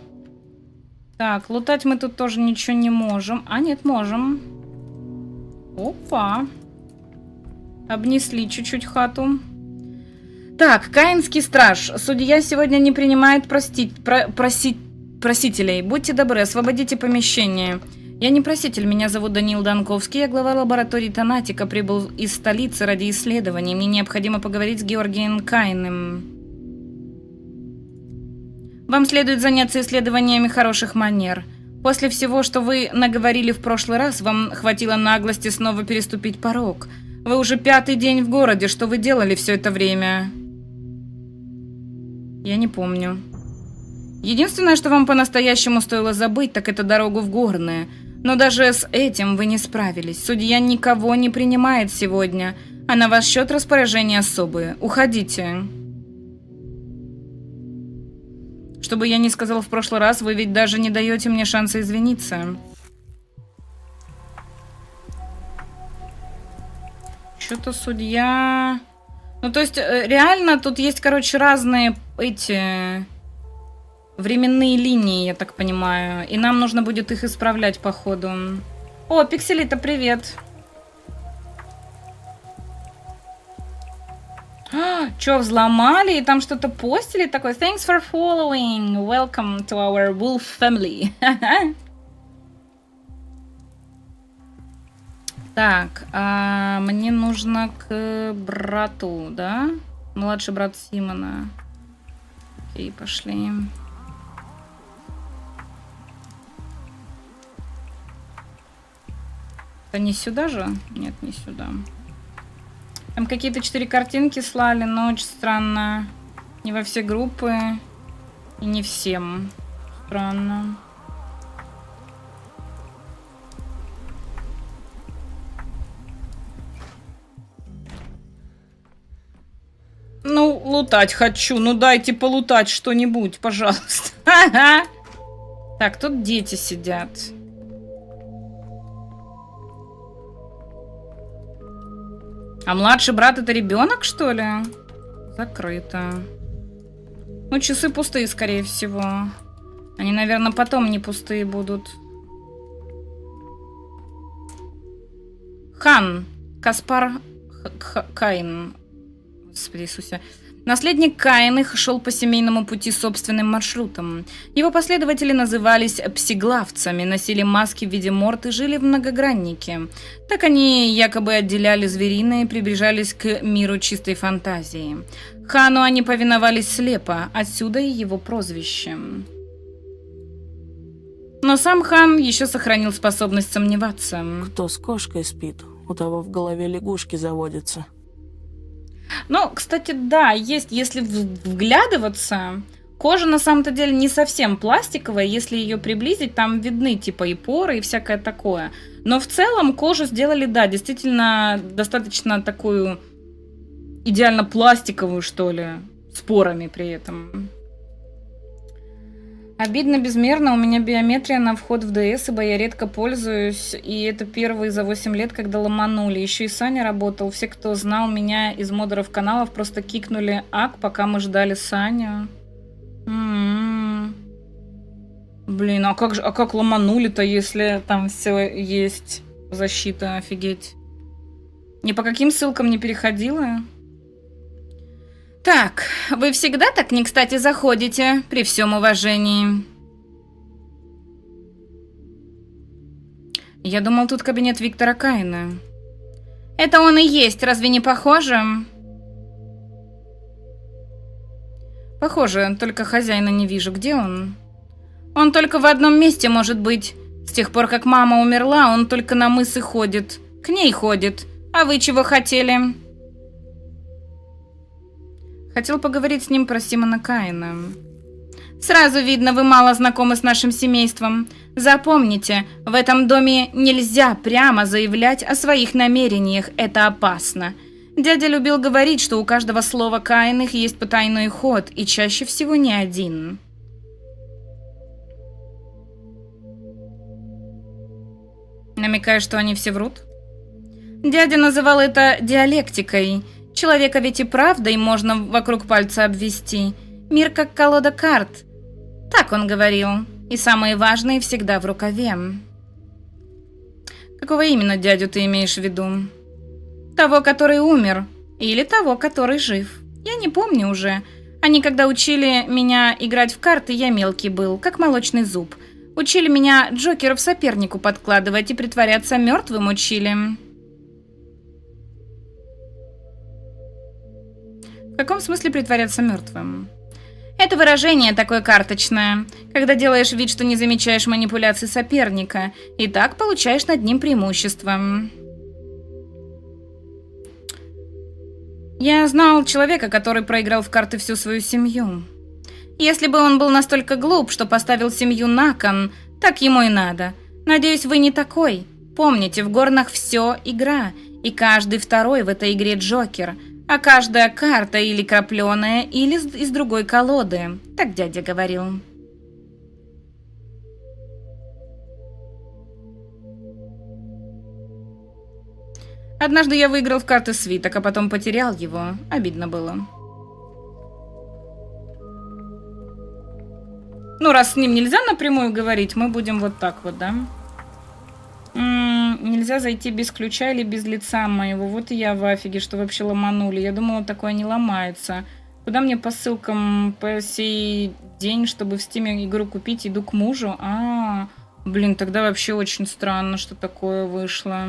Так, лутать мы тут тоже ничего не можем. А, нет, можем. Опа. Обнесли чуть-чуть хату. Так, Каинский страж. Судья сегодня не принимает просителей. Будьте добры, освободите помещение. Я не проситель, меня зовут Даниил Данковский. Я глава лаборатории Танатика, прибыл из столицы ради исследований. Мне необходимо поговорить с Георгием Каиным. Вам следует заняться исследованиями хороших манер. После всего, что вы наговорили в прошлый раз, вам хватило наглости снова переступить порог. Вы уже 5-й день в городе. Что вы делали все это время? Я не помню. Единственное, что вам по-настоящему стоило забыть, так это дорогу в Горное. Но даже с этим вы не справились. Судья никого не принимает сегодня, а на ваш счет распоряжения особые. Уходите. Что бы я ни сказал в прошлый раз, вы ведь даже не даете мне шанса извиниться. Что-то судья... Ну, то есть, реально, тут есть, короче, разные эти... временные линии, я так понимаю. И нам нужно будет их исправлять по ходу. О, Пикселита, привет. Чё, взломали? И там что-то постили такое? Thanks for following. Welcome to our wolf family. Так, мне нужно к брату, да? Младший брат Симона. Окей, пошли. Это не сюда же? Нет, не сюда. Там какие-то 4 картинки слали, но очень странно. Не во все группы. И не всем. Странно. Ну, лутать хочу. Ну, дайте полутать что-нибудь, пожалуйста. Так, тут дети сидят. А младший брат это ребенок, что ли? Закрыто. Ну, часы пустые, скорее всего. Они, наверное, потом не пустые будут. Хан. Каспар Каин. Господи Иисусе. Наследник Каиных шел по семейному пути собственным маршрутом. Его последователи назывались псиглавцами, носили маски в виде морд и жили в многограннике. Так они якобы отделяли звериное и приближались к миру чистой фантазии. Хану они повиновались слепо, отсюда и его прозвище. Но сам хан еще сохранил способность сомневаться. Кто с кошкой спит, у того в голове лягушки заводятся. Ну, кстати, да, есть, если вглядываться, Кожа на самом-то деле не совсем пластиковая, если ее приблизить, там видны типа и поры, и всякое такое. Но в целом кожу сделали, да, действительно достаточно такую идеально пластиковую, что ли, с порами при этом. Обидно безмерно, у меня биометрия на вход в ДС, ибо я редко пользуюсь, и это первые за 8 лет, когда ломанули. Еще и Саня работал, все, кто знал меня из модеров каналов, просто кикнули ак, пока мы ждали Саню. Блин, а как ломанули-то, если там все есть защита, офигеть. Ни по каким ссылкам не переходила? Так, вы всегда так не кстати заходите, при всем уважении. Я думал, тут кабинет Виктора Каина. Это он и есть, разве не похоже? Похоже, только хозяина не вижу. Где он? Он только в одном месте может быть. С тех пор, как мама умерла, он только на мыс и ходит. К ней ходит. А вы чего хотели? Хотел поговорить с ним про Симона Каина. Сразу видно, вы мало знакомы с нашим семейством. Запомните, в этом доме нельзя прямо заявлять о своих намерениях. Это опасно. Дядя любил говорить, что у каждого слова Каиных есть потайной ход, и чаще всего не один. Намекаешь, что они все врут? Дядя называл это диалектикой. Человека ведь и правдой можно вокруг пальца обвести. Мир как колода карт. Так он говорил. И самые важные всегда в рукаве. Какого именно дядю ты имеешь в виду? Того, который умер. Или того, который жив. Я не помню уже. Они когда учили меня играть в карты, я мелкий был, как молочный зуб. Учили меня джокеров сопернику подкладывать и притворяться мертвым учили. В каком смысле притворяться мертвым? Это выражение такое карточное, когда делаешь вид, что не замечаешь манипуляций соперника, и так получаешь над ним преимущество. Я знал человека, который проиграл в карты всю свою семью. Если бы он был настолько глуп, что поставил семью на кон, так ему и надо. Надеюсь, вы не такой. Помните, в Горнах все игра, и каждый второй в этой игре Джокер, а каждая карта или крапленая, или из другой колоды. Так дядя говорил. Однажды я выиграл в карты свиток, а потом потерял его. Обидно было. Ну, раз с ним нельзя напрямую говорить, мы будем вот так вот, да? Нельзя зайти без ключа или без лица моего. Вот и я в афиге, что вообще ломанули. Я думала, такое не ломается. Куда мне по ссылкам по сей день, чтобы в Стиме игру купить? Иду к мужу? Блин, тогда вообще очень странно, что такое вышло.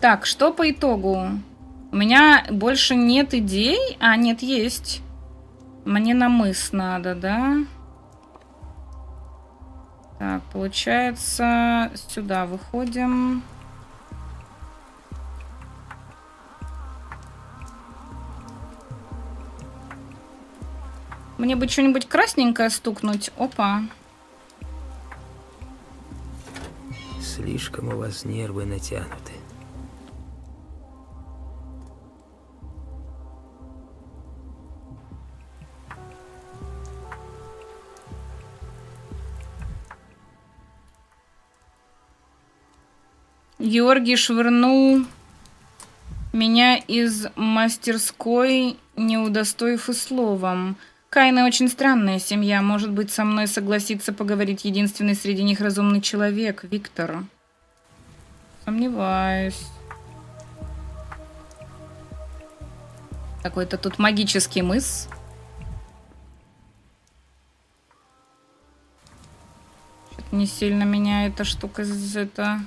Так, что по итогу? У меня больше нет идей? Нет, есть. Мне на мыс надо, да? Так, получается, сюда выходим. Мне бы что-нибудь красненькое стукнуть. Опа. Слишком у вас нервы натянуты. Георгий швырнул меня из мастерской, не удостоив и словом. Каины очень странная семья. Может быть, со мной согласится поговорить единственный среди них разумный человек, Виктор. Сомневаюсь. Какой-то тут магический мыс. Что-то не сильно меня эта штука это...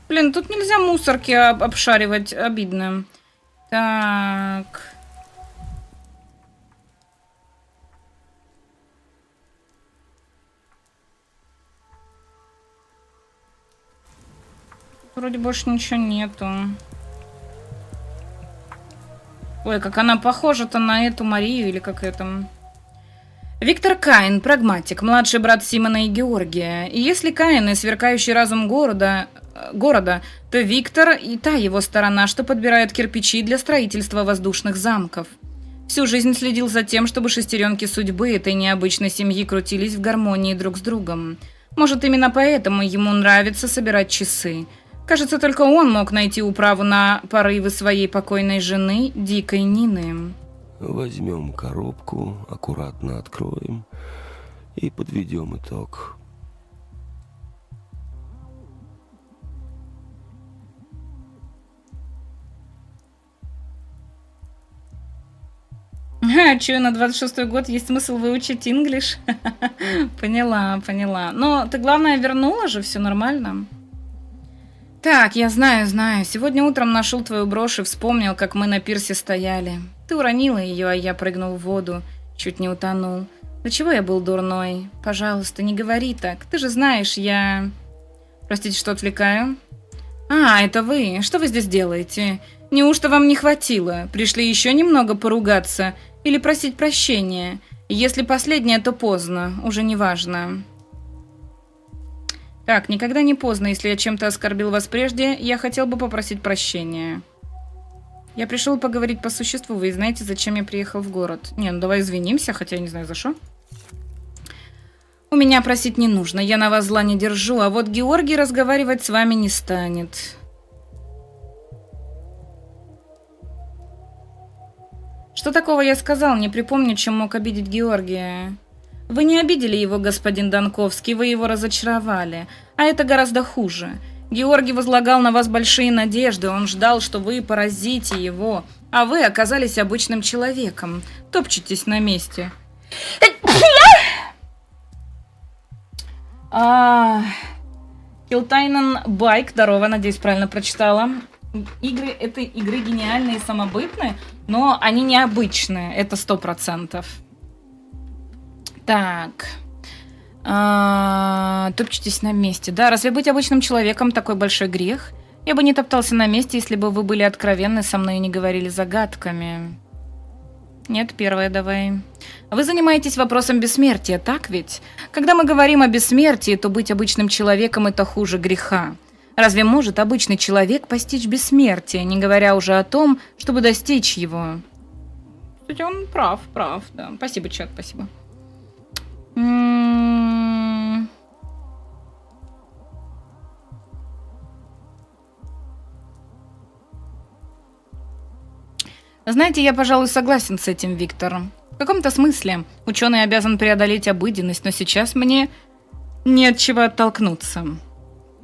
Блин, тут нельзя мусорки обшаривать, обидно. Так. Вроде больше ничего нету. Ой, как она похожа-то на эту Марию, или как это. Виктор Каин, прагматик, младший брат Симона и Георгия. И если Каин и сверкающий разум города, то Виктор и та его сторона, что подбирает кирпичи для строительства воздушных замков. Всю жизнь следил за тем, чтобы шестеренки судьбы этой необычной семьи крутились в гармонии друг с другом. Может, именно поэтому ему нравится собирать часы. Кажется, только он мог найти управу на порывы своей покойной жены, Дикой Нины. Возьмем коробку, аккуратно откроем и подведем итог. Чую, на 26-й год есть смысл выучить инглиш. Поняла. Но ты, главное, вернула же, все нормально. Так, я знаю. Сегодня утром нашел твою брошь и вспомнил, как мы на пирсе стояли. Ты уронила ее, а я прыгнул в воду. Чуть не утонул. До чего я был дурной? Пожалуйста, не говори так. Ты же знаешь, я... Простите, что отвлекаю? А, это вы. Что вы здесь делаете? Неужто вам не хватило? Пришли еще немного поругаться? Или просить прощения? Если последнее, то поздно. Уже не важно. Так, никогда не поздно. Если я чем-то оскорбил вас прежде, я хотел бы попросить прощения. Я пришел поговорить по существу. Вы знаете, зачем я приехал в город? Не, ну давай извинимся, хотя я не знаю за что. У меня просить не нужно. Я на вас зла не держу. А вот Георгий разговаривать с вами не станет. Что такого я сказал? Не припомню, чем мог обидеть Георгия. Вы не обидели его, господин Донковский, вы его разочаровали. А это гораздо хуже. Георгий возлагал на вас большие надежды, он ждал, что вы поразите его, а вы оказались обычным человеком. Топчетесь на месте. Хилтайнен Байк, здорово, надеюсь, правильно прочитала. Игры этой игры гениальные и самобытные, но они необычные, это 100%. Так. Топчетесь на месте. Да, разве быть обычным человеком такой большой грех? Я бы не топтался на месте, если бы вы были откровенны со мной и не говорили загадками. Нет, первое давай. Вы занимаетесь вопросом бессмертия, так ведь? Когда мы говорим о бессмертии, то быть обычным человеком – это хуже греха. Разве может обычный человек постичь бессмертие, не говоря уже о том, чтобы достичь его? Кстати, он прав, да. Спасибо, чат, спасибо. Знаете, я, пожалуй, согласен с этим, Виктор. В каком-то смысле ученый обязан преодолеть обыденность, но сейчас мне не от чего оттолкнуться.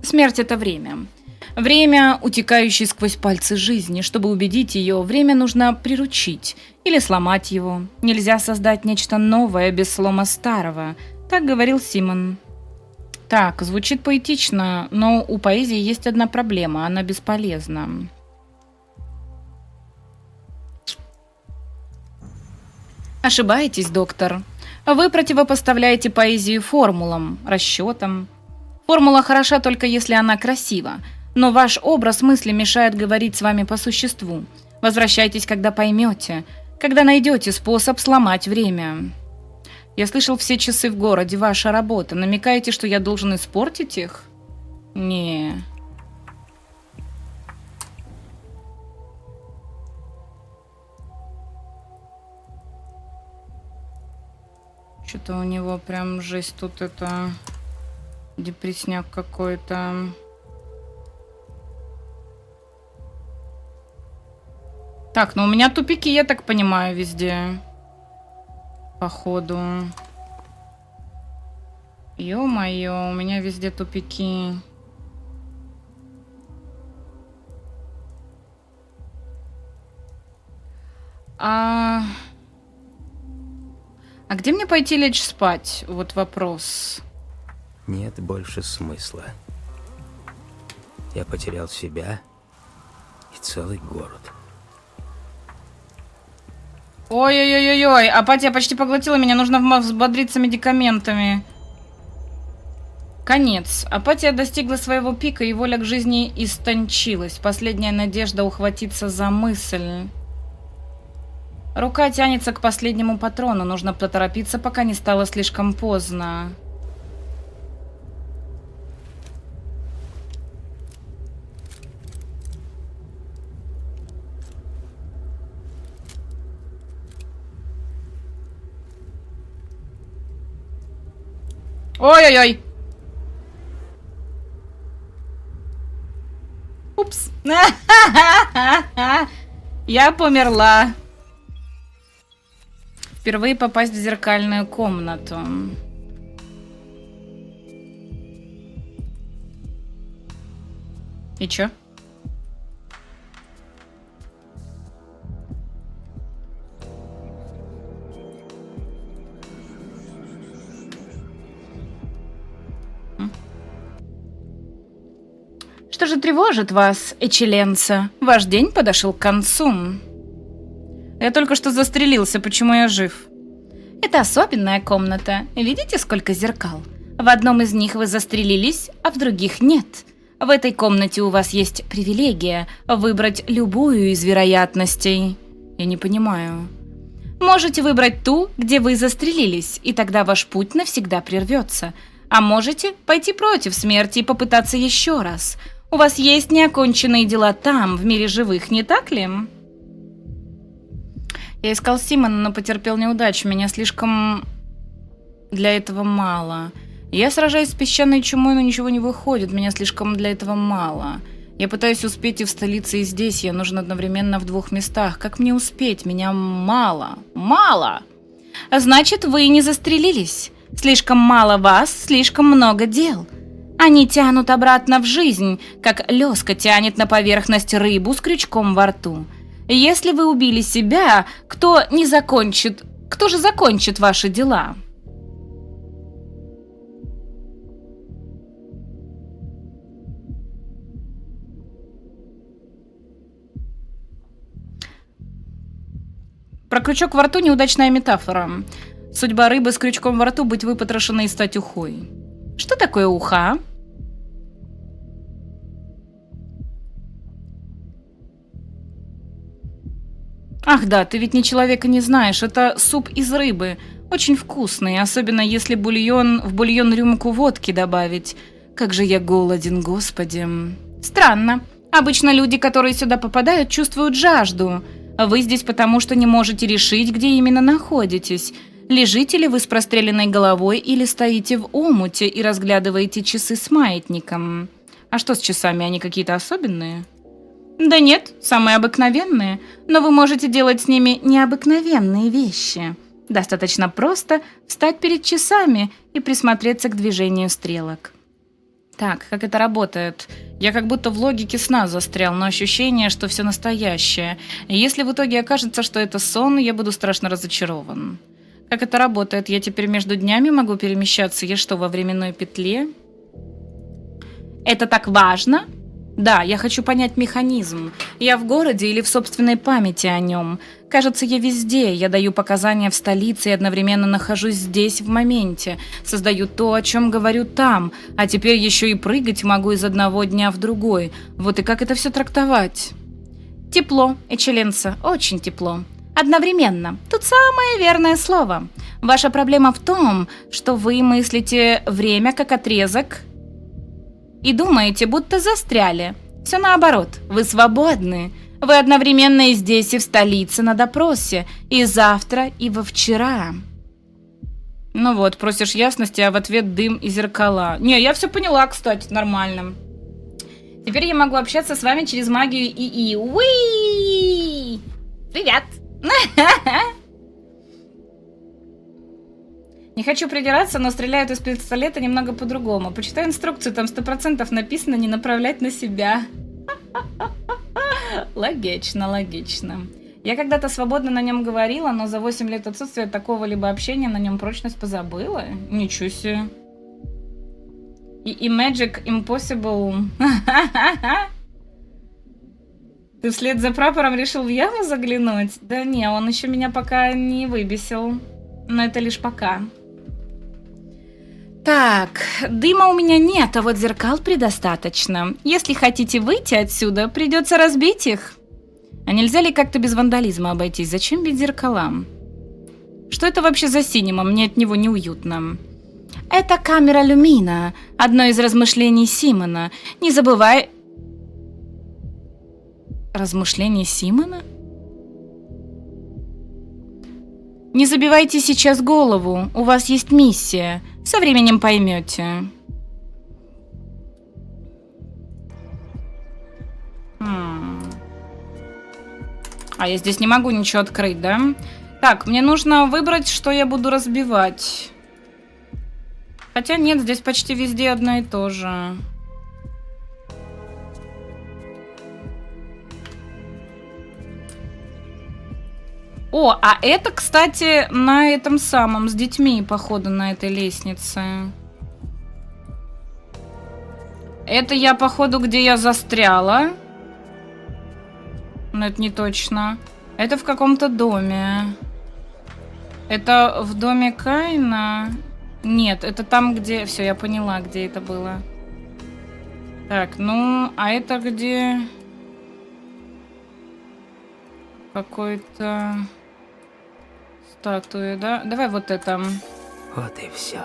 Смерть – это время. Время, утекающее сквозь пальцы жизни. Чтобы убедить ее, время нужно приручить или сломать его. Нельзя создать нечто новое без слома старого. Так говорил Симон. Так, звучит поэтично, но у поэзии есть одна проблема – она бесполезна. Ошибаетесь, доктор. Вы противопоставляете поэзию формулам, расчетам. Формула хороша только если она красива, но ваш образ мысли мешает говорить с вами по существу. Возвращайтесь, когда поймете, когда найдете способ сломать время. Я слышал, все часы в городе, ваша работа. Намекаете, что я должен испортить их? Не. Что-то у него прям жесть тут это... Депрессняк какой-то. Так, ну у меня тупики, я так понимаю, везде. Походу. Ё-моё, у меня везде тупики. А где мне пойти лечь спать? Вот вопрос. Нет больше смысла. Я потерял себя и целый город. Ой-ой-ой-ой, апатия почти поглотила меня, нужно взбодриться медикаментами. Конец. Апатия достигла своего пика, и воля к жизни истончилась. Последняя надежда ухватиться за мысль. Рука тянется к последнему патрону. Нужно поторопиться, пока не стало слишком поздно. Ой-ой-ой. Упс. Я померла. Впервые попасть в зеркальную комнату. И чё? Что же тревожит вас, Эчеленца? Ваш день подошел к концу. Я только что застрелился, почему я жив? Это особенная комната. Видите, сколько зеркал? В одном из них вы застрелились, а в других нет. В этой комнате у вас есть привилегия выбрать любую из вероятностей. Я не понимаю. Можете выбрать ту, где вы застрелились, и тогда ваш путь навсегда прервется. А можете пойти против смерти и попытаться еще раз. У вас есть неоконченные дела там, в мире живых, не так ли? Я искал Симона, но потерпел неудачу. Меня слишком для этого мало. Я сражаюсь с песчаной чумой, но ничего не выходит. Меня слишком для этого мало. Я пытаюсь успеть и в столице, и здесь. Я нужен одновременно в 2 местах. Как мне успеть? Меня мало. Мало! Значит, вы не застрелились. Слишком мало вас, слишком много дел. Они тянут обратно в жизнь, как лёска тянет на поверхность рыбу с крючком во рту. Если вы убили себя, кто же закончит ваши дела? Про крючок во рту неудачная метафора. Судьба рыбы с крючком во рту быть выпотрошенной и стать ухой. Что такое уха? Ах да, ты ведь ни человека не знаешь. Это суп из рыбы. Очень вкусный, особенно если в бульон рюмку водки добавить. Как же я голоден, господи. Странно. Обычно люди, которые сюда попадают, чувствуют жажду. Вы здесь потому, что не можете решить, где именно находитесь. Лежите ли вы с простреленной головой или стоите в омуте и разглядываете часы с маятником? А что с часами, они какие-то особенные? Да нет, самые обыкновенные, но вы можете делать с ними необыкновенные вещи. Достаточно просто встать перед часами и присмотреться к движению стрелок. Так, как это работает? Я как будто в логике сна застрял, но ощущение, что все настоящее. И если в итоге окажется, что это сон, я буду страшно разочарован. Как это работает? Я теперь между днями могу перемещаться? Я что, во временной петле? Это так важно? Да, я хочу понять механизм. Я в городе или в собственной памяти о нем? Кажется, я везде. Я даю показания в столице и одновременно нахожусь здесь в моменте. Создаю то, о чем говорю там. А теперь еще и прыгать могу из одного дня в другой. Вот и как это все трактовать? Тепло, Эчеленца, очень тепло. Одновременно. Тут самое верное слово. Ваша проблема в том, что вы мыслите время как отрезок и думаете, будто застряли. Все наоборот. Вы свободны. Вы одновременно и здесь, и в столице на допросе. И завтра, и во вчера. Ну вот, просишь ясности, а в ответ дым и зеркала. Не, я все поняла, кстати, нормально. Теперь я могу общаться с вами через магию ИИ. Уи! Привет! Не хочу придираться, но стреляют из пистолета немного по-другому. Почитай инструкцию, там 100% написано не направлять на себя. Логично, логично. Я когда-то свободно на нем говорила, но за 8 лет отсутствия такого либо общения на нем прочность позабыла. Ничего себе. И Magic Impossible. Ты вслед за прапором решил в яму заглянуть? Да не, он еще меня пока не выбесил. Но это лишь пока. Так, дыма у меня нет, а вот зеркал предостаточно. Если хотите выйти отсюда, придется разбить их. А нельзя ли как-то без вандализма обойтись? Зачем бить зеркала? Что это вообще за синема? Мне от него неуютно. Это камера люмина, одно из размышлений Симона. Не забывай... Размышления Симона? Не забивайте сейчас голову, у вас есть миссия. Со временем поймете. А я здесь не могу ничего открыть, да? Так, мне нужно выбрать, что я буду разбивать. Хотя нет, здесь почти везде одно и то же. О, а это, кстати, на этом самом, с детьми, походу, на этой лестнице. Это я, походу, где я застряла. Но это не точно. Это в каком-то доме. Это в доме Каина? Нет, это там, где... Все, я поняла, где это было. Так, ну, а это где... Какой-то... Статуя, да? Давай вот это. Вот и все.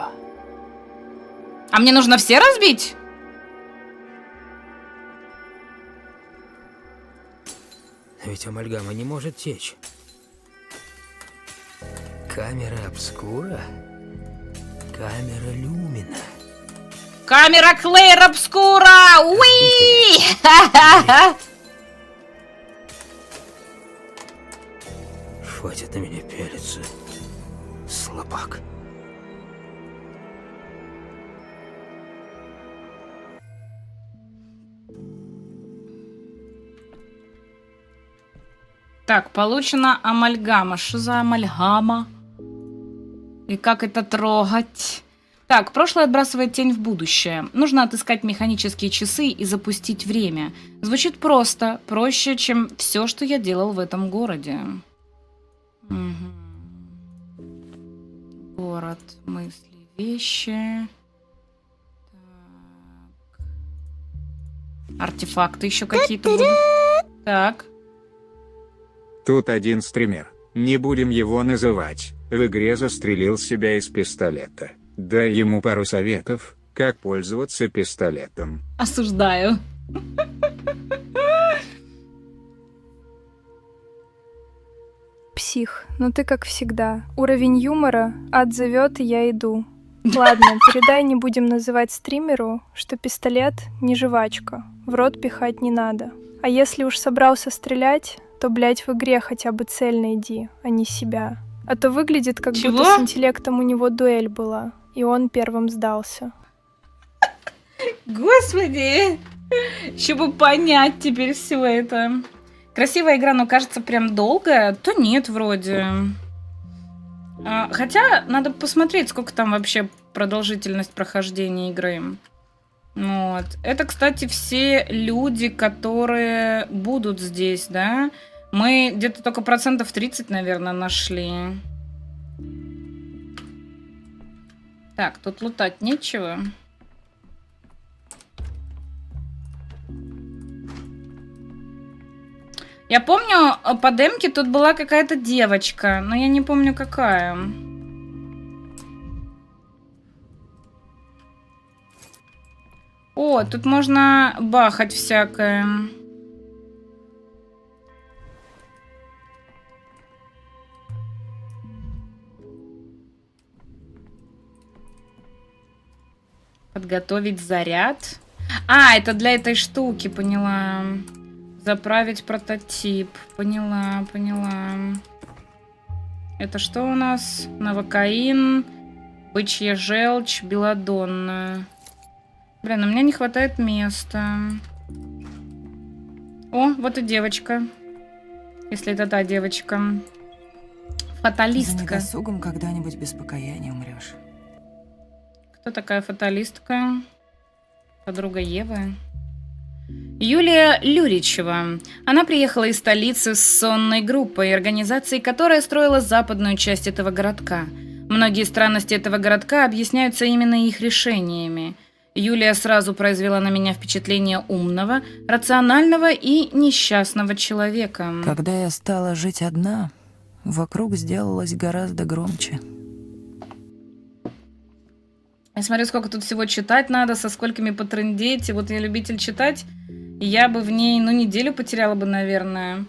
А мне нужно все разбить? Ведь амальгама не может течь. Камера обскура? Камера люмина. Камера Клейр обскура! Уи! Хватит на меня пялиться, слабак. Так, получена амальгама. Что за амальгама? И как это трогать? Так, прошлое отбрасывает тень в будущее. Нужно отыскать механические часы и запустить время. Звучит просто, проще, чем все, что я делал в этом городе. Угу. Город, мысли, вещи. Так. Артефакты еще какие-то будут. Так. Тут один стример, не будем его называть, в игре застрелил себя из пистолета. Дай ему пару советов, как пользоваться пистолетом. Осуждаю. Псих, ну ты как всегда. Уровень юмора, ад зовет, и я иду. Ладно, передай, не будем называть стримеру, что пистолет не жвачка, в рот пихать не надо. А если уж собрался стрелять, то, блядь, в игре хотя бы цель найди, а не себя. А то выглядит, как будто с интеллектом у него дуэль была, и он первым сдался. Господи! Чтобы понять теперь все это. Красивая игра, но кажется прям долгая. То нет, вроде. Хотя надо посмотреть, сколько там вообще продолжительность прохождения игры. Вот. Это, кстати, все люди, которые будут здесь, да? Мы где-то только 30%, наверное, нашли. Так, тут лутать нечего. Я помню, по демке тут была какая-то девочка, но я не помню, какая. О, тут можно бахать всякое. Подготовить заряд. А, это для этой штуки, поняла. Заправить прототип. Поняла, поняла. Это что у нас? Новокаин, бычья желчь, белладонна. Блин, у меня не хватает места. О, вот и девочка. Если это та девочка. Фаталистка. За недосугом когда-нибудь без покаяния умрешь. Кто такая фаталистка? Подруга Евы. Юлия Люричева. Она приехала из столицы с сонной группой, организацией, которая строила западную часть этого городка. Многие странности этого городка объясняются именно их решениями. Юлия сразу произвела на меня впечатление умного, рационального и несчастного человека. Когда я стала жить одна, вокруг сделалось гораздо громче. Я смотрю, сколько тут всего читать надо, со сколькими потрындеть. И вот я любитель читать, я бы в ней, неделю потеряла бы, наверное.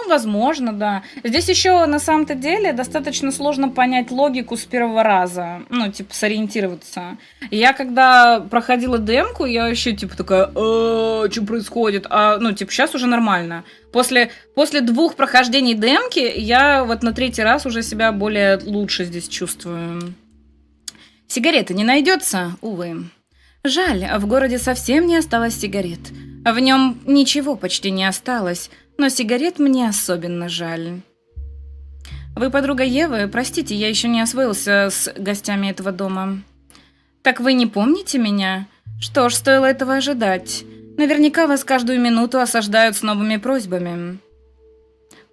Возможно, да. Здесь еще, на самом-то деле, достаточно сложно понять логику с первого раза. Сориентироваться. Я, когда проходила демку, я вообще, такая, что происходит? Сейчас уже нормально. После 2 прохождений демки, я вот на 3-й раз уже себя более лучше здесь чувствую. Сигареты не найдется, увы. Жаль, в городе совсем не осталось сигарет. В нем ничего почти не осталось, но сигарет мне особенно жаль. Вы подруга Евы? Простите, я еще не освоился с гостями этого дома. Так вы не помните меня? Что ж, стоило этого ожидать. Наверняка вас каждую минуту осаждают с новыми просьбами.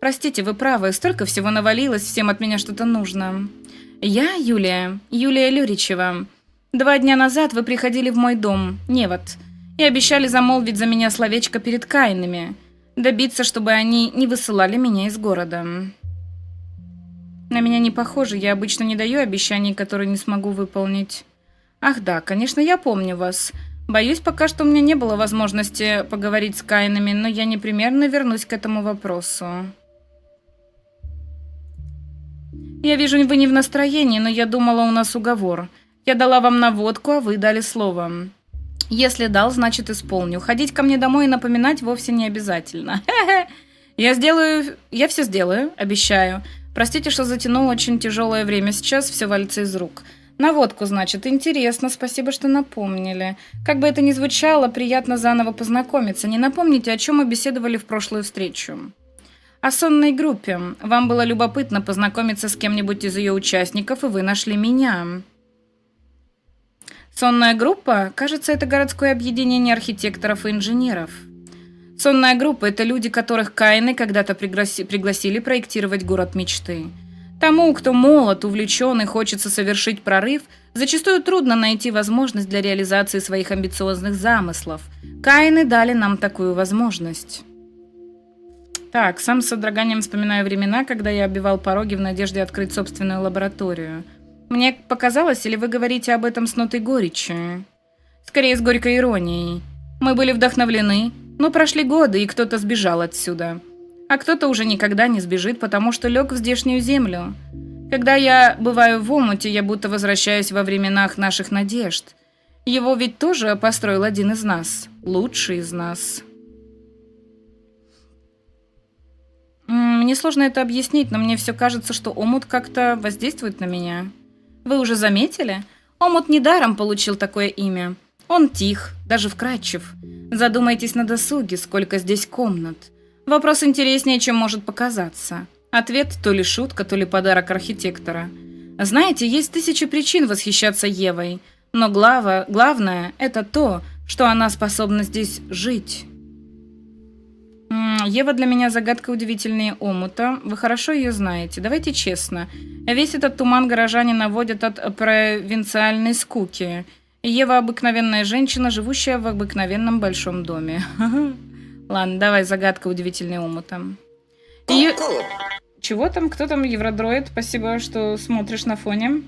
Простите, вы правы, столько всего навалилось, всем от меня что-то нужно. Я Юлия Люричева. 2 дня назад вы приходили в мой дом, Невод, и обещали замолвить за меня словечко перед Каинами, добиться, чтобы они не высылали меня из города. На меня не похоже, я обычно не даю обещаний, которые не смогу выполнить. Ах да, конечно, я помню вас. Боюсь, пока что у меня не было возможности поговорить с Каинами, но я непременно вернусь к этому вопросу. Я вижу, вы не в настроении, но я думала, у нас уговор. Я дала вам наводку, а вы дали слово. Если дал, значит исполню. Ходить ко мне домой и напоминать вовсе не обязательно. Я все сделаю, обещаю. Простите, что затянул очень тяжелое время. Сейчас все валится из рук. Наводку, значит. Интересно, спасибо, что напомнили. Как бы это ни звучало, приятно заново познакомиться. Не напомните, о чем мы беседовали в прошлую встречу. О сонной группе. Вам было любопытно познакомиться с кем-нибудь из ее участников, и вы нашли меня. Сонная группа, кажется, это городское объединение архитекторов и инженеров. Сонная группа – это люди, которых Каины когда-то пригласили проектировать город мечты. Тому, кто молод, увлечен и хочется совершить прорыв, зачастую трудно найти возможность для реализации своих амбициозных замыслов. Каины дали нам такую возможность. Так, сам с содроганием вспоминаю времена, когда я оббивал пороги в надежде открыть собственную лабораторию. Мне показалось, или вы говорите об этом с нотой горечи? Скорее, с горькой иронией. Мы были вдохновлены, но прошли годы, и кто-то сбежал отсюда. А кто-то уже никогда не сбежит, потому что лег в здешнюю землю. Когда я бываю в омуте, я будто возвращаюсь во временах наших надежд. Его ведь тоже построил один из нас, лучший из нас. Мне сложно это объяснить, но мне все кажется, что омут как-то воздействует на меня. Вы уже заметили? Омут недаром получил такое имя. Он тих, даже вкрадчив. Задумайтесь на досуге, сколько здесь комнат. Вопрос интереснее, чем может показаться. Ответ то ли шутка, то ли подарок архитектора. Знаете, есть 1000 причин восхищаться Евой, но главное – это то, что она способна здесь жить. Ева для меня загадка удивительнее омута. Вы хорошо ее знаете. Давайте честно. Весь этот туман горожане наводят от провинциальной скуки. Ева – обыкновенная женщина, живущая в обыкновенном большом доме. Ладно, давай загадка удивительнее омута. Чего там? Кто там? Евродроид. Спасибо, что смотришь на фоне.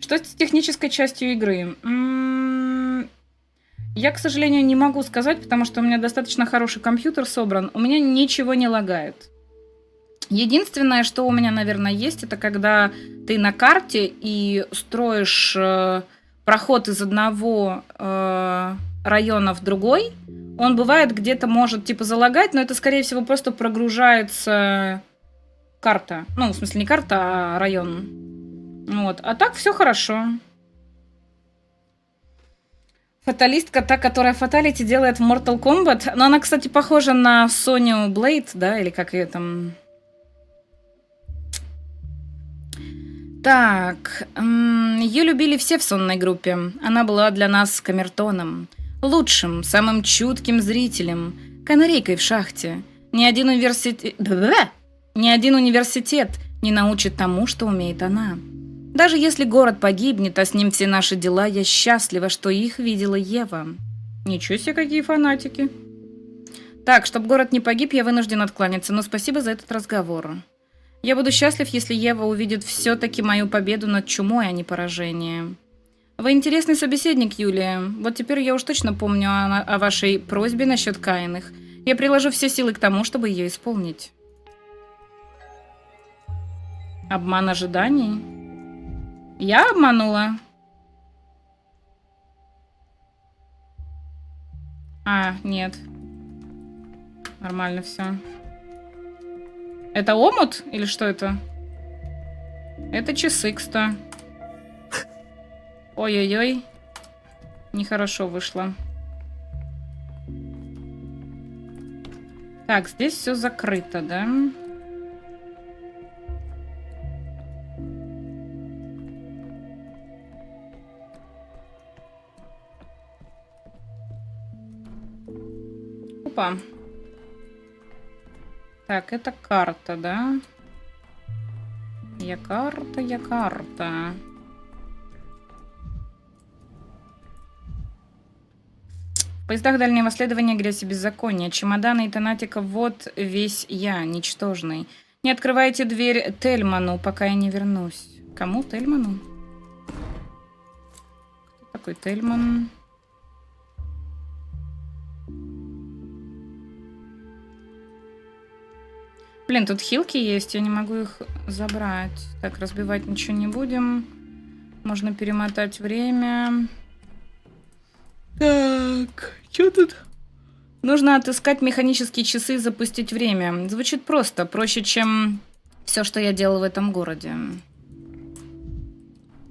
Что с технической частью игры? Я, к сожалению, не могу сказать, потому что у меня достаточно хороший компьютер собран. У меня ничего не лагает. Единственное, что у меня, наверное, есть, это когда ты на карте и строишь проход из одного района в другой. Он бывает где-то может типа залагать, но это, скорее всего, просто прогружается карта. Ну, в смысле, не карта, а район. Вот. А так все хорошо. Фаталистка, та, которая фаталити делает в Mortal Kombat. Но она, кстати, похожа на Соню Блейд, да, или как ее там... Так, ее любили все в сонной группе. Она была для нас камертоном. Лучшим, самым чутким зрителем. Канарейкой в шахте. Ни один университет не научит тому, что умеет она. Даже если город погибнет, а с ним все наши дела, я счастлива, что их видела Ева. Ничего себе, какие фанатики. Так, чтобы город не погиб, я вынужден откланяться, но спасибо за этот разговор. Я буду счастлив, если Ева увидит все-таки мою победу над чумой, а не поражение. Вы интересный собеседник, Юлия. Вот теперь я уж точно помню о вашей просьбе насчет Каиных. Я приложу все силы к тому, чтобы ее исполнить. Обман ожиданий? Я обманула? А, нет. Нормально все. Это омут или что это? Это часы, кстати. Ой-ой-ой. Нехорошо вышло. Так, здесь все закрыто, да? Опа. Так, это карта, да? Я карта. В поездах дальнего следования грязь и беззаконие. Чемоданы и Танатика, вот весь я, ничтожный. Не открывайте дверь Тельману, пока я не вернусь. Кому Тельману? Кто такой Тельман? Блин, тут хилки есть, я не могу их забрать. Так, разбивать ничего не будем. Можно перемотать время. Так, что тут? Нужно отыскать механические часы и запустить время. Звучит просто, проще, чем все, что я делал в этом городе.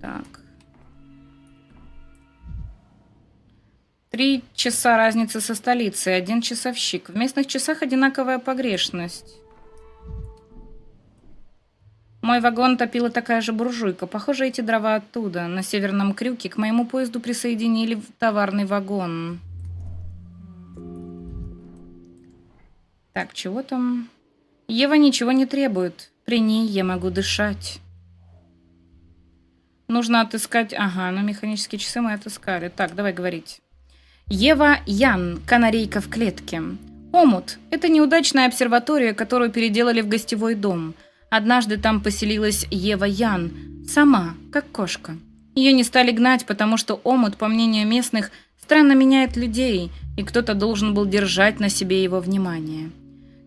Так. 3 часа разницы со столицей, 1 часовщик. В местных часах одинаковая погрешность. Мой вагон топила такая же буржуйка. Похоже, эти дрова оттуда. На Северном Крюке к моему поезду присоединили товарный вагон. Так, чего там? Ева ничего не требует. При ней я могу дышать. Нужно отыскать... Ага, ну механические часы мы отыскали. Так, давай говорить. Ева Ян, канарейка в клетке. Омут – это неудачная обсерватория, которую переделали в гостевой дом. Однажды там поселилась Ева Ян, сама, как кошка. Ее не стали гнать, потому что омут, по мнению местных, странно меняет людей, и кто-то должен был держать на себе его внимание.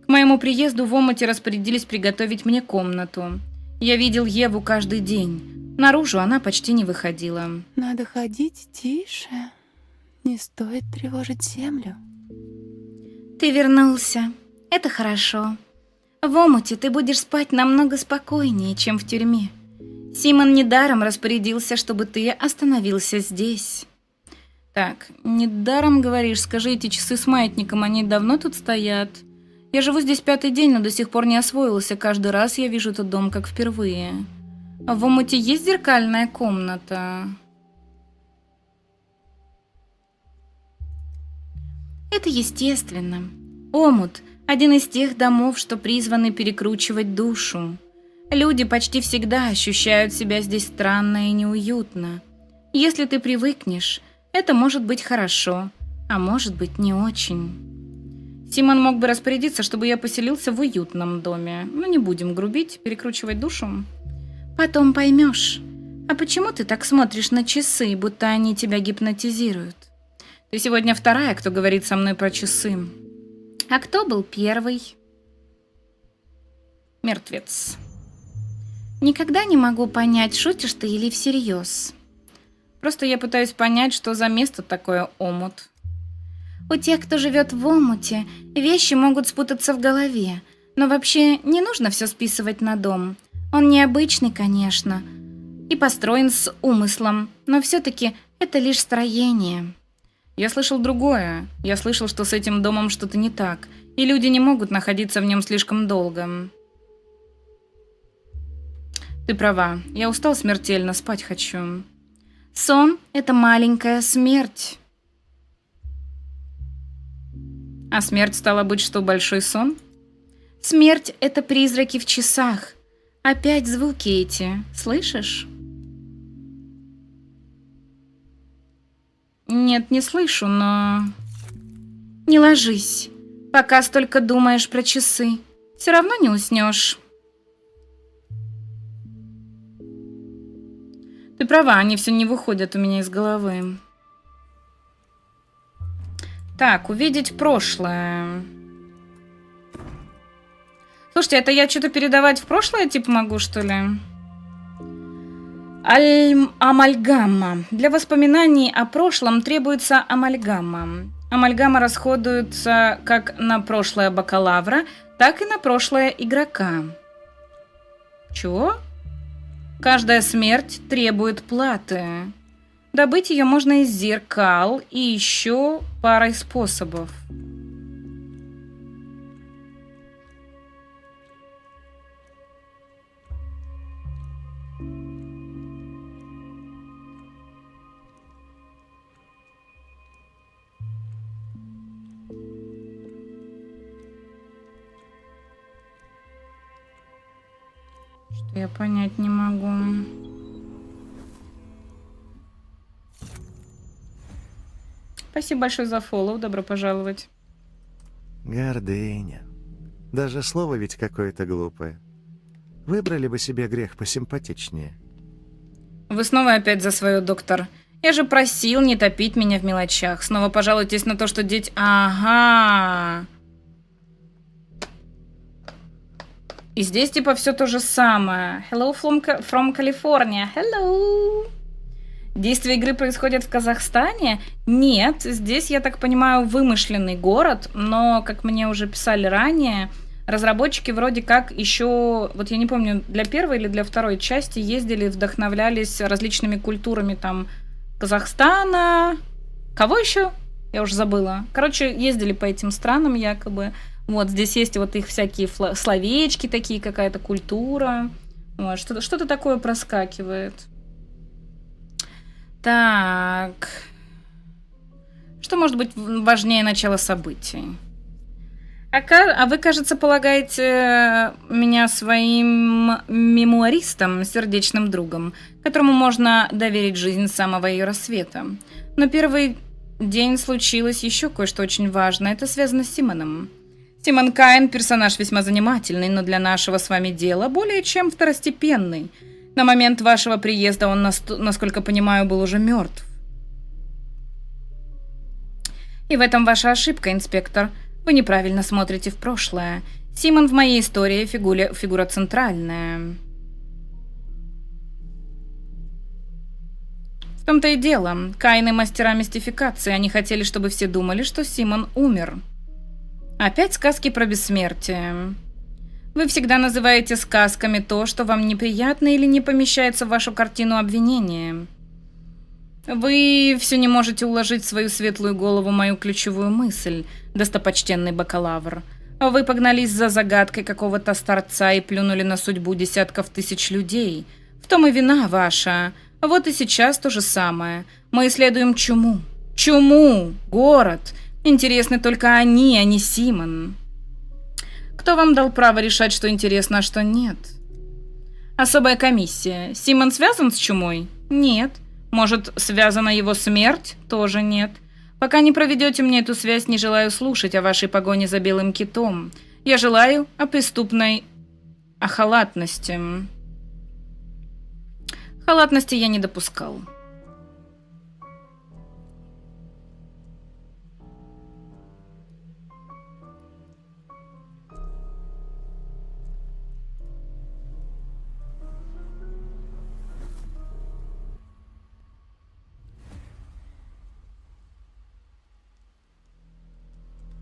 К моему приезду в омуте распорядились приготовить мне комнату. Я видел Еву каждый день. Наружу она почти не выходила. Надо ходить тише. Не стоит тревожить землю. Ты вернулся. Это хорошо. В омуте ты будешь спать намного спокойнее, чем в тюрьме. Симон недаром распорядился, чтобы ты остановился здесь. Так, недаром говоришь, скажи, эти часы с маятником, они давно тут стоят? Я живу здесь 5-й день, но до сих пор не освоился. Каждый раз я вижу этот дом как впервые. А в омуте есть зеркальная комната? Это естественно. Омут – один из тех домов, что призваны перекручивать душу. Люди почти всегда ощущают себя здесь странно и неуютно. Если ты привыкнешь, это может быть хорошо, а может быть не очень. Симон мог бы распорядиться, чтобы я поселился в уютном доме. Но не будем грубить, перекручивать душу. Потом поймешь. А почему ты так смотришь на часы, будто они тебя гипнотизируют? Ты сегодня вторая, кто говорит со мной про часы. А кто был первый? Мертвец. Никогда не могу понять, шутишь ты или всерьез. Просто я пытаюсь понять, что за место такое омут. У тех, кто живет в омуте, вещи могут спутаться в голове. Но вообще не нужно все списывать на дом. Он необычный, конечно, и построен с умыслом, но все-таки это лишь строение. Я слышал другое. Я слышал, что с этим домом что-то не так, и люди не могут находиться в нем слишком долго. Ты права. Я устал смертельно, спать хочу. Сон – это маленькая смерть. А смерть, стала быть, что большой сон? Смерть – это призраки в часах. Опять звуки эти. Слышишь? Нет, не слышу, но... Не ложись, пока столько думаешь про часы. Все равно не уснешь. Ты права, они все не выходят у меня из головы. Так, увидеть прошлое. Слушайте, это я что-то передавать в прошлое, типа, могу, что ли? Амальгама. Для воспоминаний о прошлом требуется амальгама. Амальгама расходуется как на прошлое бакалавра, так и на прошлое игрока. Чего? Каждая смерть требует платы. Добыть ее можно из зеркал и еще парой способов. Что я понять не могу. Спасибо большое за фоллоу, добро пожаловать. Гордыня. Даже слово ведь какое-то глупое. Выбрали бы себе грех посимпатичнее. Вы снова опять за свое, доктор. Я же просил не топить меня в мелочах. Снова пожалуйтесь на то, что дети... Ага. И здесь типа все то же самое. Hello from California. Hello. Действие игры происходит в Казахстане? Нет, здесь, я так понимаю, вымышленный город, но, как мне уже писали ранее, разработчики вроде как еще, вот я не помню, для первой или для второй части ездили, вдохновлялись различными культурами там Казахстана. Кого еще? Я уже забыла. Короче, ездили по этим странам якобы. Вот, здесь есть вот их всякие словечки такие, какая-то культура. Вот, что-то такое проскакивает. Так. Что может быть важнее начала событий? А вы, кажется, полагаете меня своим мемуаристом, сердечным другом, которому можно доверить жизнь с самого ее рассвета. Но первый день случилось еще кое-что очень важное. Это связано с Симоном. Симон Каин – персонаж весьма занимательный, но для нашего с вами дела более чем второстепенный. На момент вашего приезда он, насколько понимаю, был уже мертв. И в этом ваша ошибка, инспектор. Вы неправильно смотрите в прошлое. Симон в моей истории фигура центральная. В том-то и дело. Каины мастера мистификации. Они хотели, чтобы все думали, что Симон умер. Опять сказки про бессмертие. Вы всегда называете сказками то, что вам неприятно или не помещается в вашу картину обвинения. Вы все не можете уложить в свою светлую голову мою ключевую мысль, достопочтенный бакалавр. Вы погнались за загадкой какого-то старца и плюнули на судьбу десятков тысяч людей. В том и вина ваша. Вот и сейчас то же самое. Мы исследуем чуму. Чуму! Город! Интересны только они, а не Симон. Кто вам дал право решать, что интересно, а что нет? Особая комиссия. Симон связан с чумой? Нет. Может, связана его смерть? Тоже нет. Пока не проведете мне эту связь, не желаю слушать о вашей погоне за белым китом. Я желаю о преступной... халатности. Халатности я не допускал.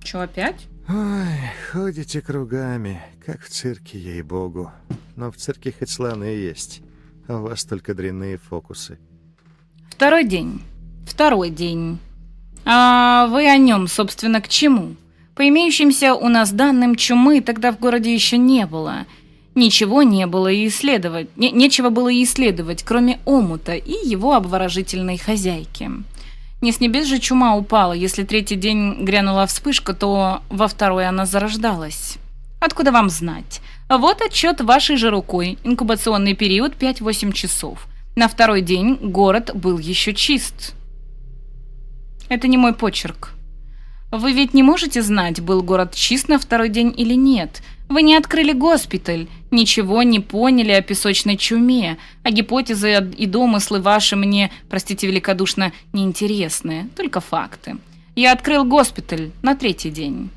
Чё, опять? Ой, ходите кругами, как в цирке, ей-богу. Но в цирке хоть слоны есть, а у вас только дрянные фокусы. Второй день. А вы о нем, собственно, к чему? По имеющимся у нас данным, чумы тогда в городе еще не было. Ничего не было и исследовать. Нечего было и исследовать, кроме омута и его обворожительной хозяйки. Не с небес же чума упала. Если третий день грянула вспышка, то во второй она зарождалась. Откуда вам знать? Вот отчет вашей же рукой. Инкубационный период 5-8 часов. На второй день город был еще чист. Это не мой почерк. Вы ведь не можете знать, был город чист на второй день или нет. Вы не открыли госпиталь, ничего не поняли о песочной чуме, а гипотезы и домыслы ваши мне, простите великодушно, неинтересны, только факты. Я открыл госпиталь на 3-й день.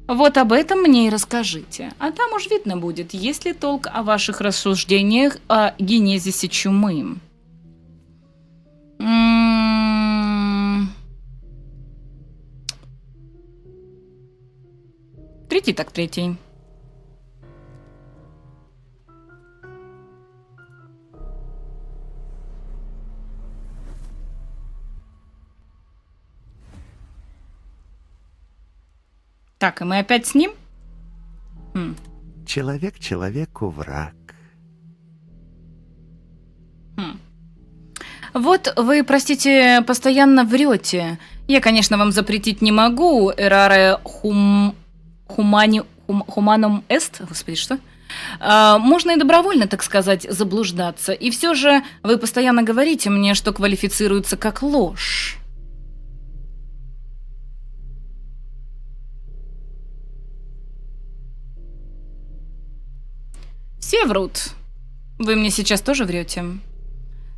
Вот об этом мне и расскажите, а там уж видно будет, есть ли толк о ваших рассуждениях о генезисе чумы. Третий так третий. Так, и мы опять с ним? Человек человеку враг. Вот вы, простите, постоянно врете. Я, конечно, вам запретить не могу. Errare humanum est. Господи, что? Можно и добровольно, так сказать, заблуждаться. И все же вы постоянно говорите мне, что квалифицируется как ложь. Все врут. Вы мне сейчас тоже врете.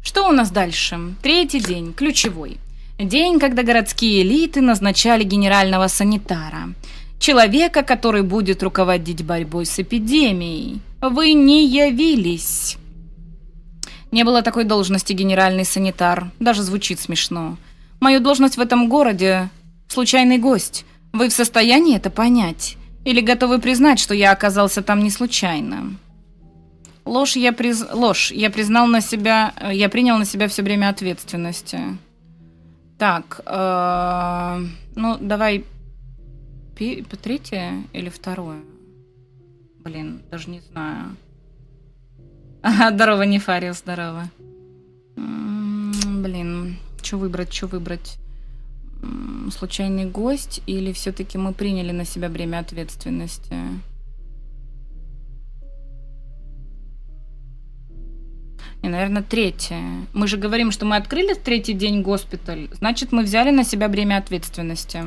Что у нас дальше? 3-й день, ключевой. День, когда городские элиты назначали генерального санитара. Человека, который будет руководить борьбой с эпидемией. Вы не явились. Не было такой должности генеральный санитар. Даже звучит смешно. Мою должность в этом городе – случайный гость. Вы в состоянии это понять? Или готовы признать, что я оказался там не случайно? Ложь, я принял на себя все время ответственности. Так, ну давай 3-е или 2-е? Блин, даже не знаю. Ага, здорово, Нефариус, здорово. Блин, что выбрать? Случайный гость или все-таки мы приняли на себя бремя ответственности? И, наверное, 3-е. Мы же говорим, что мы открыли 3-й день госпиталь, значит, мы взяли на себя бремя ответственности.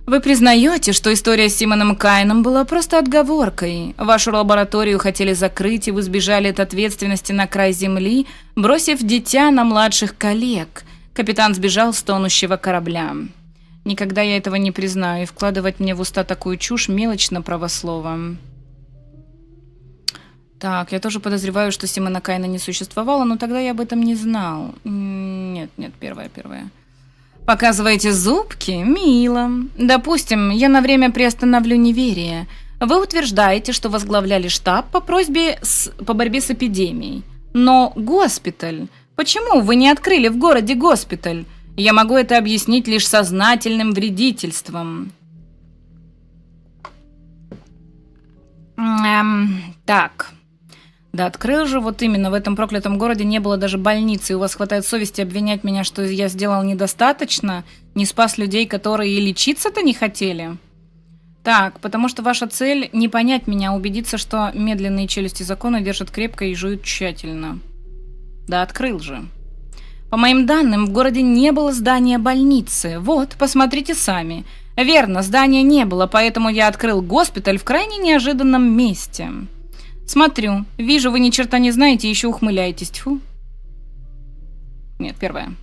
Вы признаете, что история с Симоном Кайном была просто отговоркой? Вашу лабораторию хотели закрыть, и вы сбежали от ответственности на край земли, бросив дитя на младших коллег. Капитан сбежал с тонущего корабля. Никогда я этого не признаю, и вкладывать мне в уста такую чушь мелочно правословом. Так, я тоже подозреваю, что Симона Кайна не существовало, но тогда я об этом не знал. Нет, первое. Показываете зубки? Мило. Допустим, я на время приостановлю неверие. Вы утверждаете, что возглавляли штаб по борьбе с эпидемией. Но госпиталь? Почему вы не открыли в городе госпиталь? Я могу это объяснить лишь сознательным вредительством. Так. Да, открыл же, вот именно в этом проклятом городе не было даже больницы, и у вас хватает совести обвинять меня, что я сделал недостаточно, не спас людей, которые и лечиться-то не хотели? Так, потому что ваша цель не понять меня, а убедиться, что медленные челюсти закона держат крепко и жуют тщательно. Да, открыл же. По моим данным, в городе не было здания больницы. Вот, посмотрите сами. Верно, здания не было, поэтому я открыл госпиталь в крайне неожиданном месте. Смотрю, вижу, вы ни черта не знаете, еще ухмыляетесь. Тьфу. Нет, 1-е.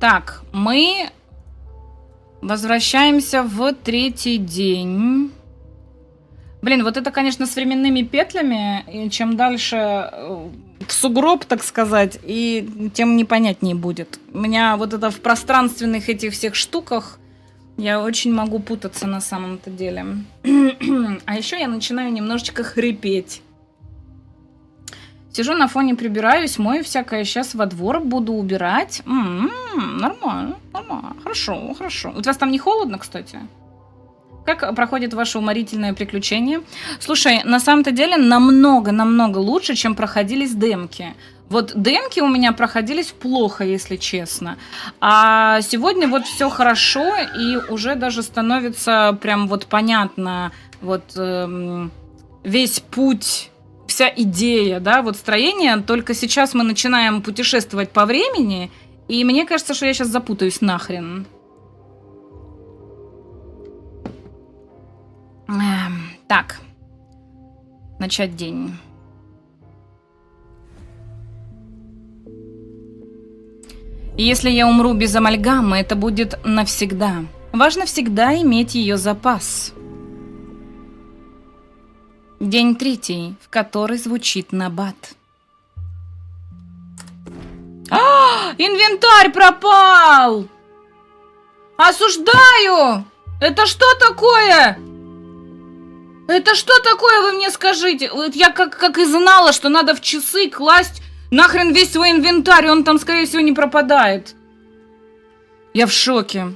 Так, мы возвращаемся в 3-й день. Блин, вот это, конечно, с временными петлями, и чем дальше в сугроб, так сказать, и тем непонятнее будет. У меня вот это в пространственных этих всех штуках я очень могу путаться на самом-то деле. А еще я начинаю немножечко хрипеть. Сижу на фоне, прибираюсь, мою всякое, сейчас во двор буду убирать. Нормально. Хорошо. У вас там не холодно, кстати? Как проходит ваше уморительное приключение? Слушай, на самом-то деле намного лучше, чем проходились демки. Вот демки у меня проходились плохо, если честно. А сегодня вот все хорошо, и уже даже становится прям вот понятно, вот весь путь, вся идея, да, вот строение, только сейчас мы начинаем путешествовать по времени, и мне кажется, что я сейчас запутаюсь нахрен. Так. Начать день. Если я умру без амальгамы, это будет навсегда. Важно всегда иметь ее запас. День 3, в который звучит набат. Инвентарь пропал! Осуждаю! Это что такое? Это что такое, вы мне скажите? Вот я как и знала, что надо в часы класть нахрен весь свой инвентарь, он там, скорее всего, не пропадает. Я в шоке.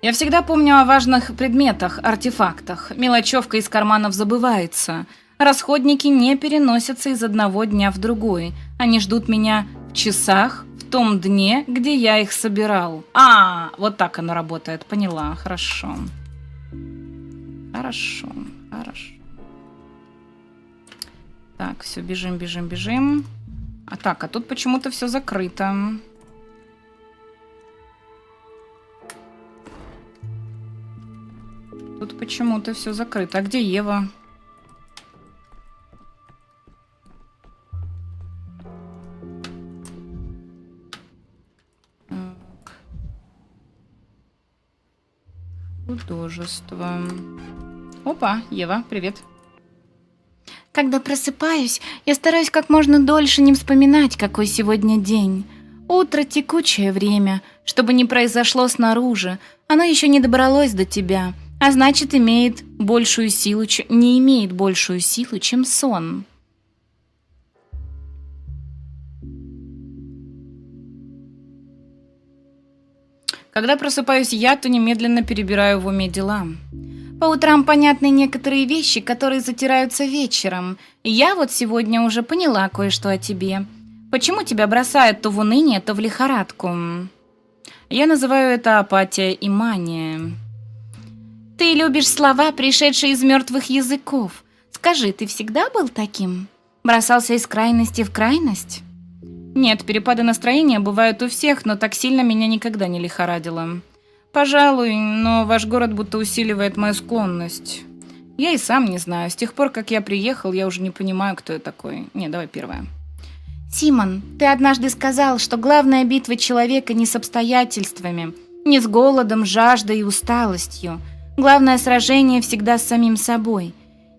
Я всегда помню о важных предметах, артефактах. Мелочевка из карманов забывается. Расходники не переносятся из одного дня в другой. Они ждут меня в часах, в том дне, где я их собирал. Вот так оно работает, поняла, хорошо. Хорошо. Так, все, бежим. А тут почему-то все закрыто. Тут почему-то все закрыто. А где Ева? Так. Художество. Опа, Ева, привет. Когда просыпаюсь, я стараюсь как можно дольше не вспоминать, какой сегодня день. Утро — текучее время. Что бы ни произошло снаружи, оно еще не добралось до тебя, а значит, не имеет большую силу, чем сон. Когда просыпаюсь я, то немедленно перебираю в уме дела. По утрам понятны некоторые вещи, которые затираются вечером. И я вот сегодня уже поняла кое-что о тебе. Почему тебя бросает то в уныние, то в лихорадку? Я называю это апатия и мания. Ты любишь слова, пришедшие из мертвых языков. Скажи, ты всегда был таким? Бросался из крайности в крайность? Нет, перепады настроения бывают у всех, но так сильно меня никогда не лихорадило. Пожалуй, но ваш город будто усиливает мою склонность. Я и сам не знаю. С тех пор, как я приехал, я уже не понимаю, кто я такой. Не, давай первое. Симон, ты однажды сказал, что главная битва человека не с обстоятельствами, не с голодом, жаждой и усталостью. Главное сражение всегда с самим собой.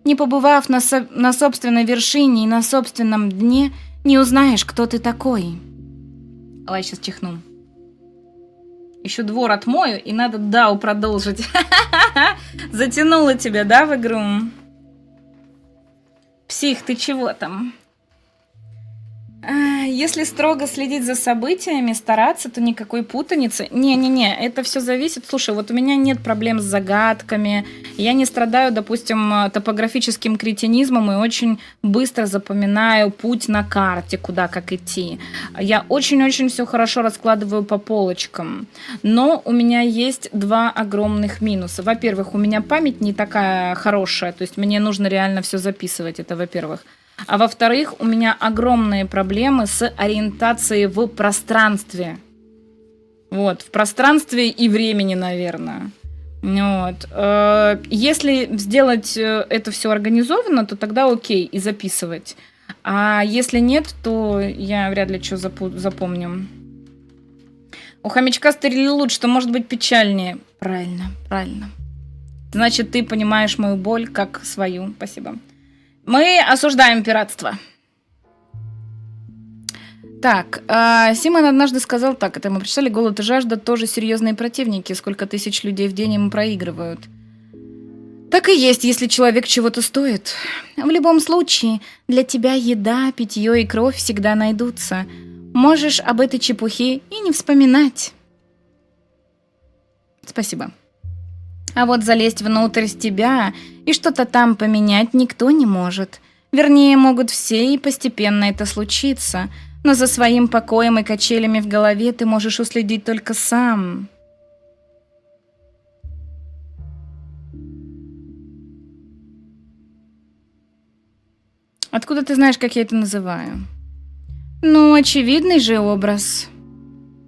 Не побывав на собственной вершине и на собственном дне, не узнаешь, кто ты такой. Давай сейчас чихну. Еще двор отмою, и надо дау продолжить. Затянула тебя, да, в игру? Псих, ты чего там? Если строго следить за событиями, стараться, то никакой путаницы. Не-не-не, это все зависит. Слушай, вот у меня нет проблем с загадками. Я не страдаю, допустим, топографическим кретинизмом и очень быстро запоминаю путь на карте, куда как идти. Я очень-очень все хорошо раскладываю по полочкам. Но у меня есть два огромных минуса. Во-первых, у меня память не такая хорошая, то есть мне нужно реально все записывать, это во-первых. А во-вторых, у меня огромные проблемы с ориентацией в пространстве. Вот, в пространстве и времени, наверное. Вот. Если сделать это все организованно, то тогда окей, и записывать. А если нет, то я вряд ли что запомню. У хомячка стерилируют, что может быть печальнее. Правильно, правильно. Значит, ты понимаешь мою боль как свою. Спасибо. Мы осуждаем пиратство. Так, Симон однажды сказал так, это мы прочитали, голод и жажда тоже серьезные противники, сколько тысяч людей в день им проигрывают. Так и есть, если человек чего-то стоит. В любом случае, для тебя еда, питье и кровь всегда найдутся. Можешь об этой чепухе и не вспоминать. Спасибо. А вот залезть внутрь с тебя и что-то там поменять никто не может. Вернее, могут все, и постепенно это случится. Но за своим покоем и качелями в голове ты можешь уследить только сам. Откуда ты знаешь, как я это называю? Ну, очевидный же образ.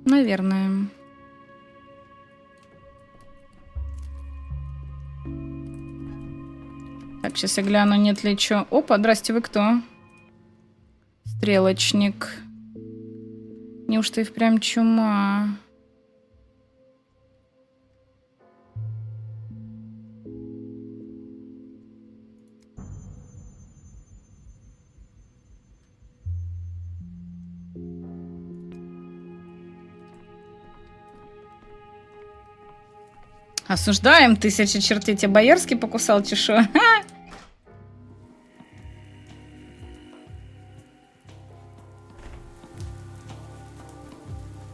Наверное. Так, сейчас я гляну, нет ли чё. Опа, здрасте, вы кто? Стрелочник. Неужто и впрямь чума? Осуждаем, тысячи чертей. Тебя Боярский покусал, чешу.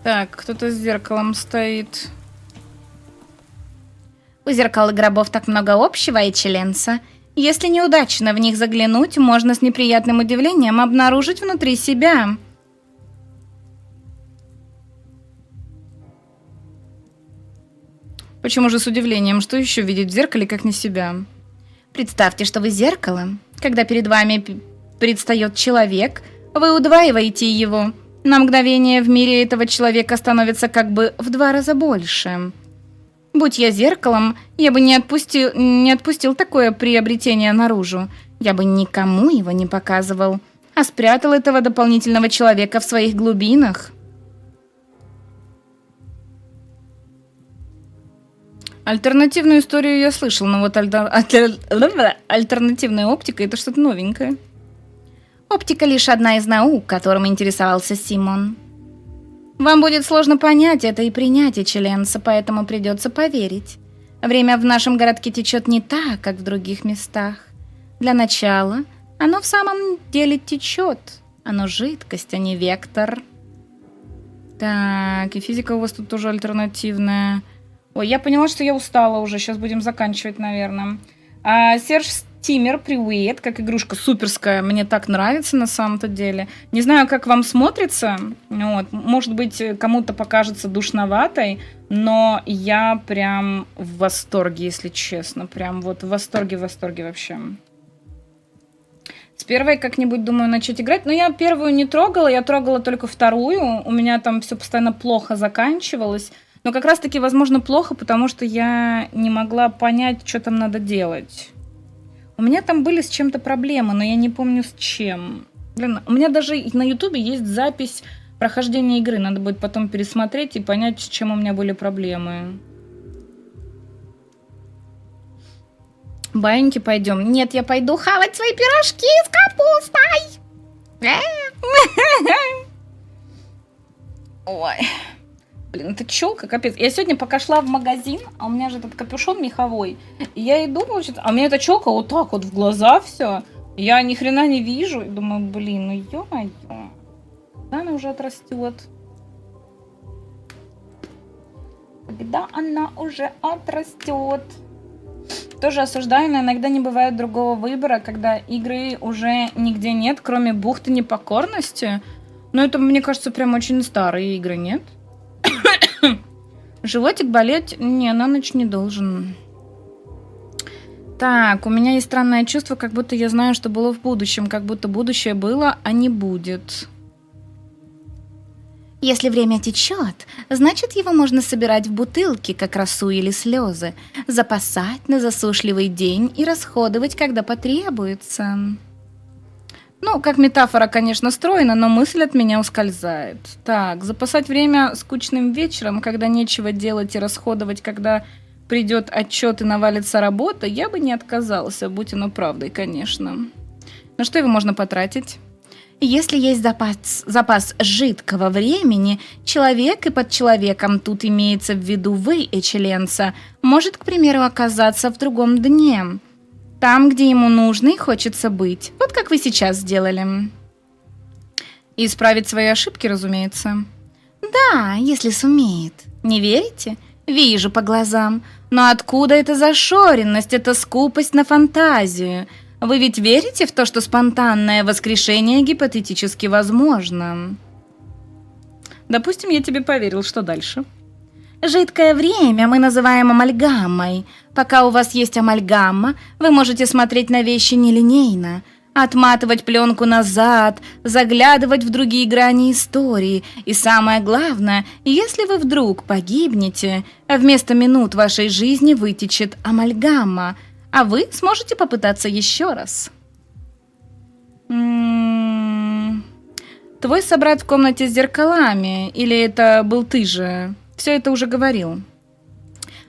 Так, кто-то с зеркалом стоит. У зеркал и гробов так много общего, Эчеленса. Если неудачно в них заглянуть, можно с неприятным удивлением обнаружить внутри себя. Почему же с удивлением? Что еще видеть в зеркале, как не себя? Представьте, что вы зеркало. Когда перед вами предстает человек, вы удваиваете его. На мгновение в мире этого человека становится как бы в 2 раза больше. Будь я зеркалом, я бы не отпустил такое приобретение наружу. Я бы никому его не показывал, а спрятал этого дополнительного человека в своих глубинах. Альтернативную историю я слышал, но вот альтернативная оптика — это что-то новенькое. Оптика лишь одна из наук, которым интересовался Симон. Вам будет сложно понять это и принять, Эчеленса, поэтому придется поверить. Время в нашем городке течет не так, как в других местах. Для начала, оно в самом деле течет. Оно жидкость, а не вектор. Так, и физика у вас тут тоже альтернативная. Ой, я поняла, что я устала уже. Сейчас будем заканчивать, наверное. Серж Стимер, привет. Как игрушка суперская. Мне так нравится на самом-то деле. Не знаю, как вам смотрится. Вот. Может быть, кому-то покажется душноватой, но я прям в восторге, если честно. Прям вот в восторге вообще. С первой как-нибудь думаю начать играть. Но я первую не трогала, я трогала только вторую. У меня там все постоянно плохо заканчивалось. Но как раз-таки, возможно, плохо, потому что я не могла понять, что там надо делать. У меня там были с чем-то проблемы, но я не помню с чем. Блин, у меня даже на Ютубе есть запись прохождения игры. Надо будет потом пересмотреть и понять, с чем у меня были проблемы. Баиньки, пойдем. Нет, я пойду хавать свои пирожки с капустой. Ой. Блин, это челка, капец. Я сегодня пока шла в магазин, а у меня же этот капюшон меховой. И я иду, значит, а у меня эта челка вот так вот в глаза все. Я ни хрена не вижу. И думаю, блин, ну ё-моё. Когда она уже отрастет? Когда она уже отрастет? Тоже осуждаю, но иногда не бывает другого выбора, когда игры уже нигде нет, кроме бухты непокорности. Но это, мне кажется, прям очень старые игры, нет? Животик болеть? Не, на ночь не должен. Так, у меня есть странное чувство, как будто я знаю, что было в будущем. Как будто будущее было, а не будет. Если время течет, значит, его можно собирать в бутылки, как росу или слезы, запасать на засушливый день и расходовать, когда потребуется. Ну, как метафора, конечно, стройна, но мысль от меня ускользает. Так, запасать время скучным вечером, когда нечего делать и расходовать, когда придет отчет и навалится работа, я бы не отказался, будь оно правдой, конечно. На что его можно потратить? Если есть запас жидкого времени, человек, и под человеком тут имеется в виду вы, Эчеленса, может, к примеру, оказаться в другом дне. Там, где ему нужно и хочется быть. Вот как вы сейчас сделали. И исправить свои ошибки, разумеется. Да, если сумеет. Не верите? Вижу по глазам. Но откуда эта зашоренность, эта скупость на фантазию? Вы ведь верите в то, что спонтанное воскрешение гипотетически возможно? Допустим, я тебе поверил. Что дальше? Жидкое время мы называем амальгамой. Пока у вас есть амальгама, вы можете смотреть на вещи нелинейно. отматывать пленку назад, заглядывать в другие грани истории. И самое главное, если вы вдруг погибнете, вместо минут вашей жизни вытечет амальгама, а вы сможете попытаться еще раз. Твой собрат в комнате с зеркалами, или это был ты же? Все это уже говорил.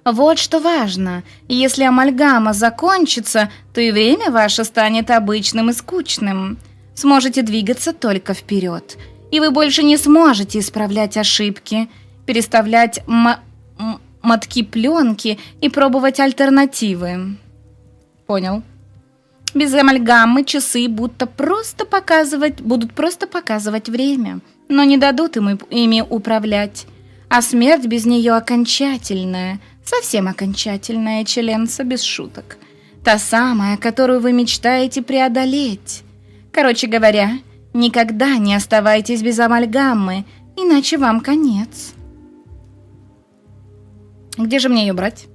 Вот что важно. Если амальгама закончится, то и время ваше станет обычным и скучным. Сможете двигаться только вперед. И вы больше не сможете исправлять ошибки, переставлять мотки пленки и пробовать альтернативы. Понял. Без амальгамы часы будут просто показывать время, но не дадут ими управлять. А смерть без нее окончательная, совсем окончательная, Челенса, без шуток. Та самая, которую вы мечтаете преодолеть. Короче говоря, никогда не оставайтесь без амальгамы, иначе вам конец. Где же мне ее брать?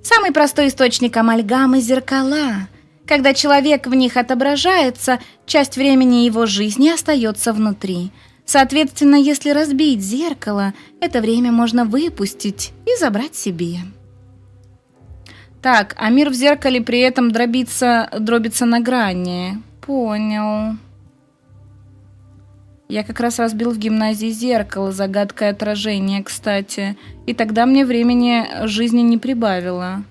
Самый простой источник амальгамы – зеркала. Когда человек в них отображается, часть времени его жизни остается внутри. Соответственно, если разбить зеркало, это время можно выпустить и забрать себе. Так, а мир в зеркале при этом дробится на грани. Понял. Я как раз разбил в гимназии зеркало, загадкое отражение, кстати. И тогда мне времени жизни не прибавило.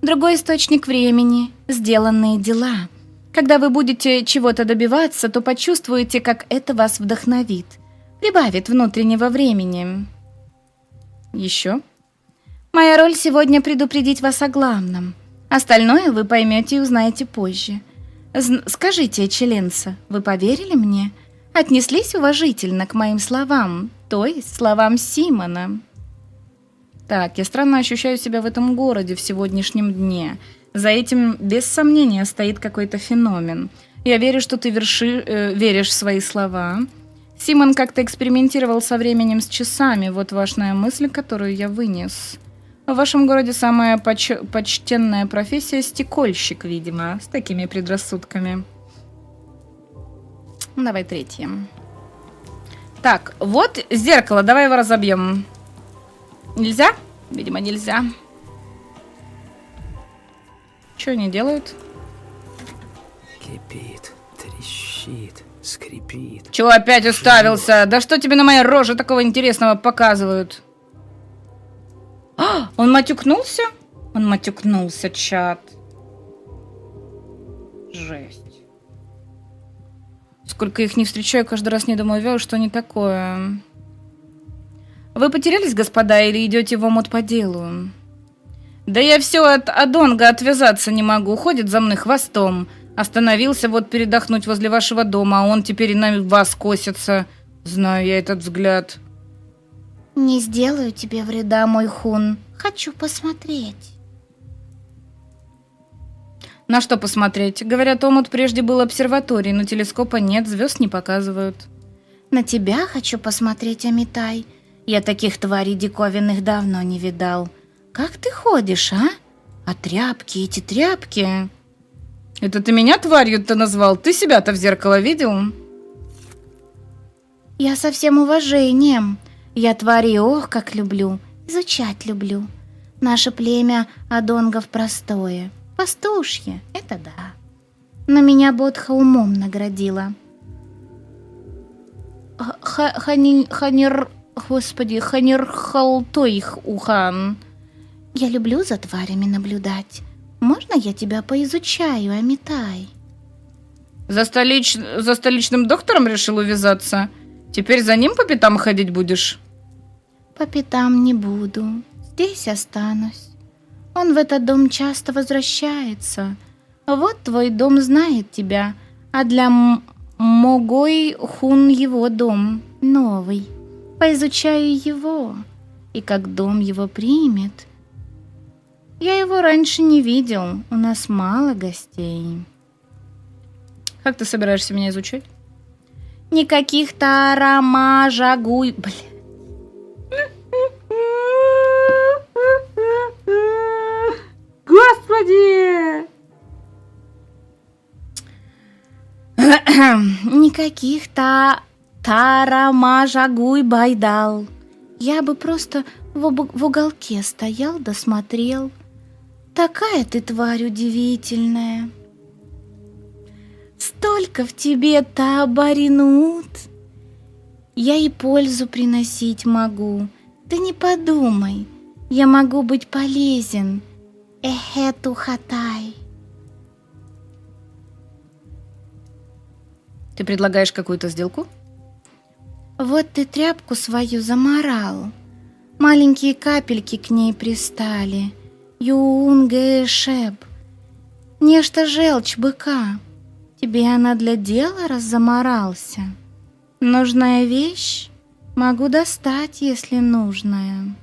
Другой источник времени – сделанные дела. Когда вы будете чего-то добиваться, то почувствуете, как это вас вдохновит. Прибавит внутреннего времени. Еще? Моя роль сегодня предупредить вас о главном. Остальное вы поймете и узнаете позже. Скажите, Челенса, вы поверили мне? Отнеслись уважительно к моим словам, то есть словам Симона? Так, я странно ощущаю себя в этом городе в сегодняшнем дне. За этим, без сомнения, стоит какой-то феномен. Я верю, что ты веришь в свои слова. Симон как-то экспериментировал со временем с часами. Вот важная мысль, которую я вынес. В вашем городе самая почтенная профессия – стекольщик, видимо, с такими предрассудками. Давай третье. Так, вот зеркало, давай его разобьем. Нельзя? Видимо, нельзя. Что они делают? Кипит, трещит, скрипит. Чего опять уставился? Да что тебе на моей роже такого интересного показывают? А, он матюкнулся? Он матюкнулся, чат. Жесть. Сколько их не встречаю, каждый раз недоумеваю, что не такое. Вы потерялись, господа, или идете в омут по делу? Да я все от Адонга отвязаться не могу. Ходит за мной хвостом. Остановился вот передохнуть возле вашего дома, а он теперь и на вас косится. Знаю я этот взгляд. Не сделаю тебе вреда, мой хун. Хочу посмотреть. На что посмотреть? Говорят, омут прежде был обсерваторией, но телескопа нет, звезд не показывают. На тебя хочу посмотреть, Амитай. Я таких тварей диковинных давно не видал. Как ты ходишь, а? А тряпки, эти тряпки... Это ты меня тварью-то назвал? Ты себя-то в зеркало видел? Я со всем уважением. Я твари ох, как люблю. Изучать люблю. Наше племя Адонгов простое. Пастушье, это да. Но меня Бодха умом наградила. Ханирхалтойх-ухан. Я люблю за тварями наблюдать. Можно я тебя поизучаю, Амитай? За столичным доктором решил увязаться? Теперь за ним по пятам ходить будешь? По пятам не буду. Здесь останусь. Он в этот дом часто возвращается. Вот твой дом знает тебя, а для Могой Хун его дом новый. Поизучаю его, и как дом его примет. Я его раньше не видел, у нас мало гостей. Как ты собираешься меня изучать? Никаких тарамажагуй... Блин. Господи! Никаких тарамажагуй байдал. Я бы просто в уголке стоял, досмотрел. Такая ты тварь удивительная. Столько в тебе табаринут. Я и пользу приносить могу. Ты не подумай, я могу быть полезен. Эхету хатай. Ты предлагаешь какую-то сделку? Вот ты тряпку свою заморал. Маленькие капельки к ней пристали. Юнгешеб. Нечто желчь быка. Тебе она для дела раз заморался? Нужная вещь? Могу достать, если нужная.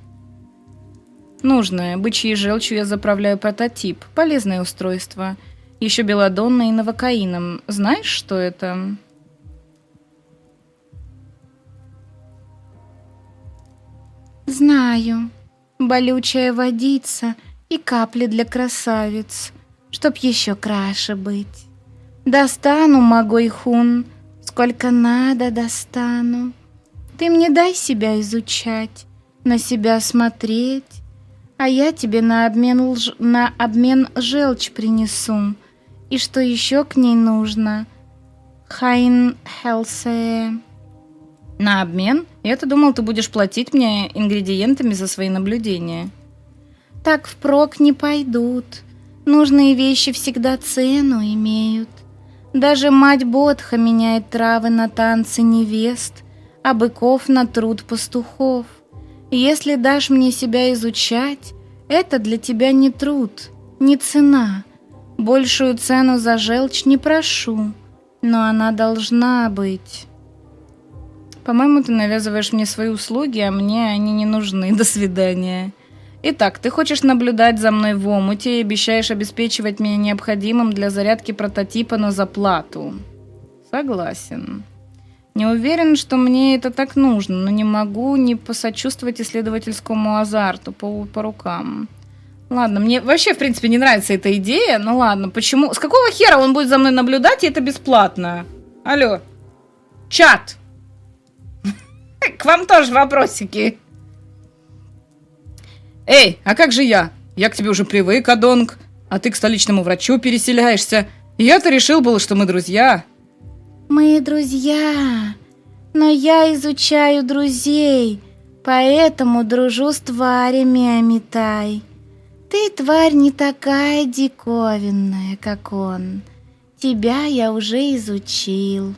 Нужное. Бычьей желчью я заправляю прототип. Полезное устройство. Еще белладонной и новокаином. Знаешь, что это? Знаю. Болючая водица и капли для красавиц, чтоб еще краше быть. Достану, Магойхун, сколько надо достану. Ты мне дай себя изучать, на себя смотреть, а я тебе на обмен желчь принесу. И что еще к ней нужно? Хайн Хелсе. На обмен? Я-то думал, ты будешь платить мне ингредиентами за свои наблюдения. Так впрок не пойдут. Нужные вещи всегда цену имеют. Даже мать Бодха меняет травы на танцы невест, а быков на труд пастухов. Если дашь мне себя изучать, это для тебя не труд, не цена. Большую цену за желчь не прошу, но она должна быть. По-моему, ты навязываешь мне свои услуги, а мне они не нужны. До свидания. Итак, ты хочешь наблюдать за мной в омуте и обещаешь обеспечивать меня необходимым для зарядки прототипа, но за плату. Согласен. Не уверен, что мне это так нужно, но не могу не посочувствовать исследовательскому азарту по рукам. Ладно, мне вообще, в принципе, не нравится эта идея, но ладно, почему? С какого хера он будет за мной наблюдать, и это бесплатно? Алло, чат! К вам тоже вопросики. Эй, а как же я? Я к тебе уже привык, Адонг, а ты к столичному врачу переселяешься. Я-то решил было, что мы друзья. Мы друзья, но я изучаю друзей, поэтому дружу с тварями, Амитай. Ты, тварь, не такая диковинная, как он. Тебя я уже изучил.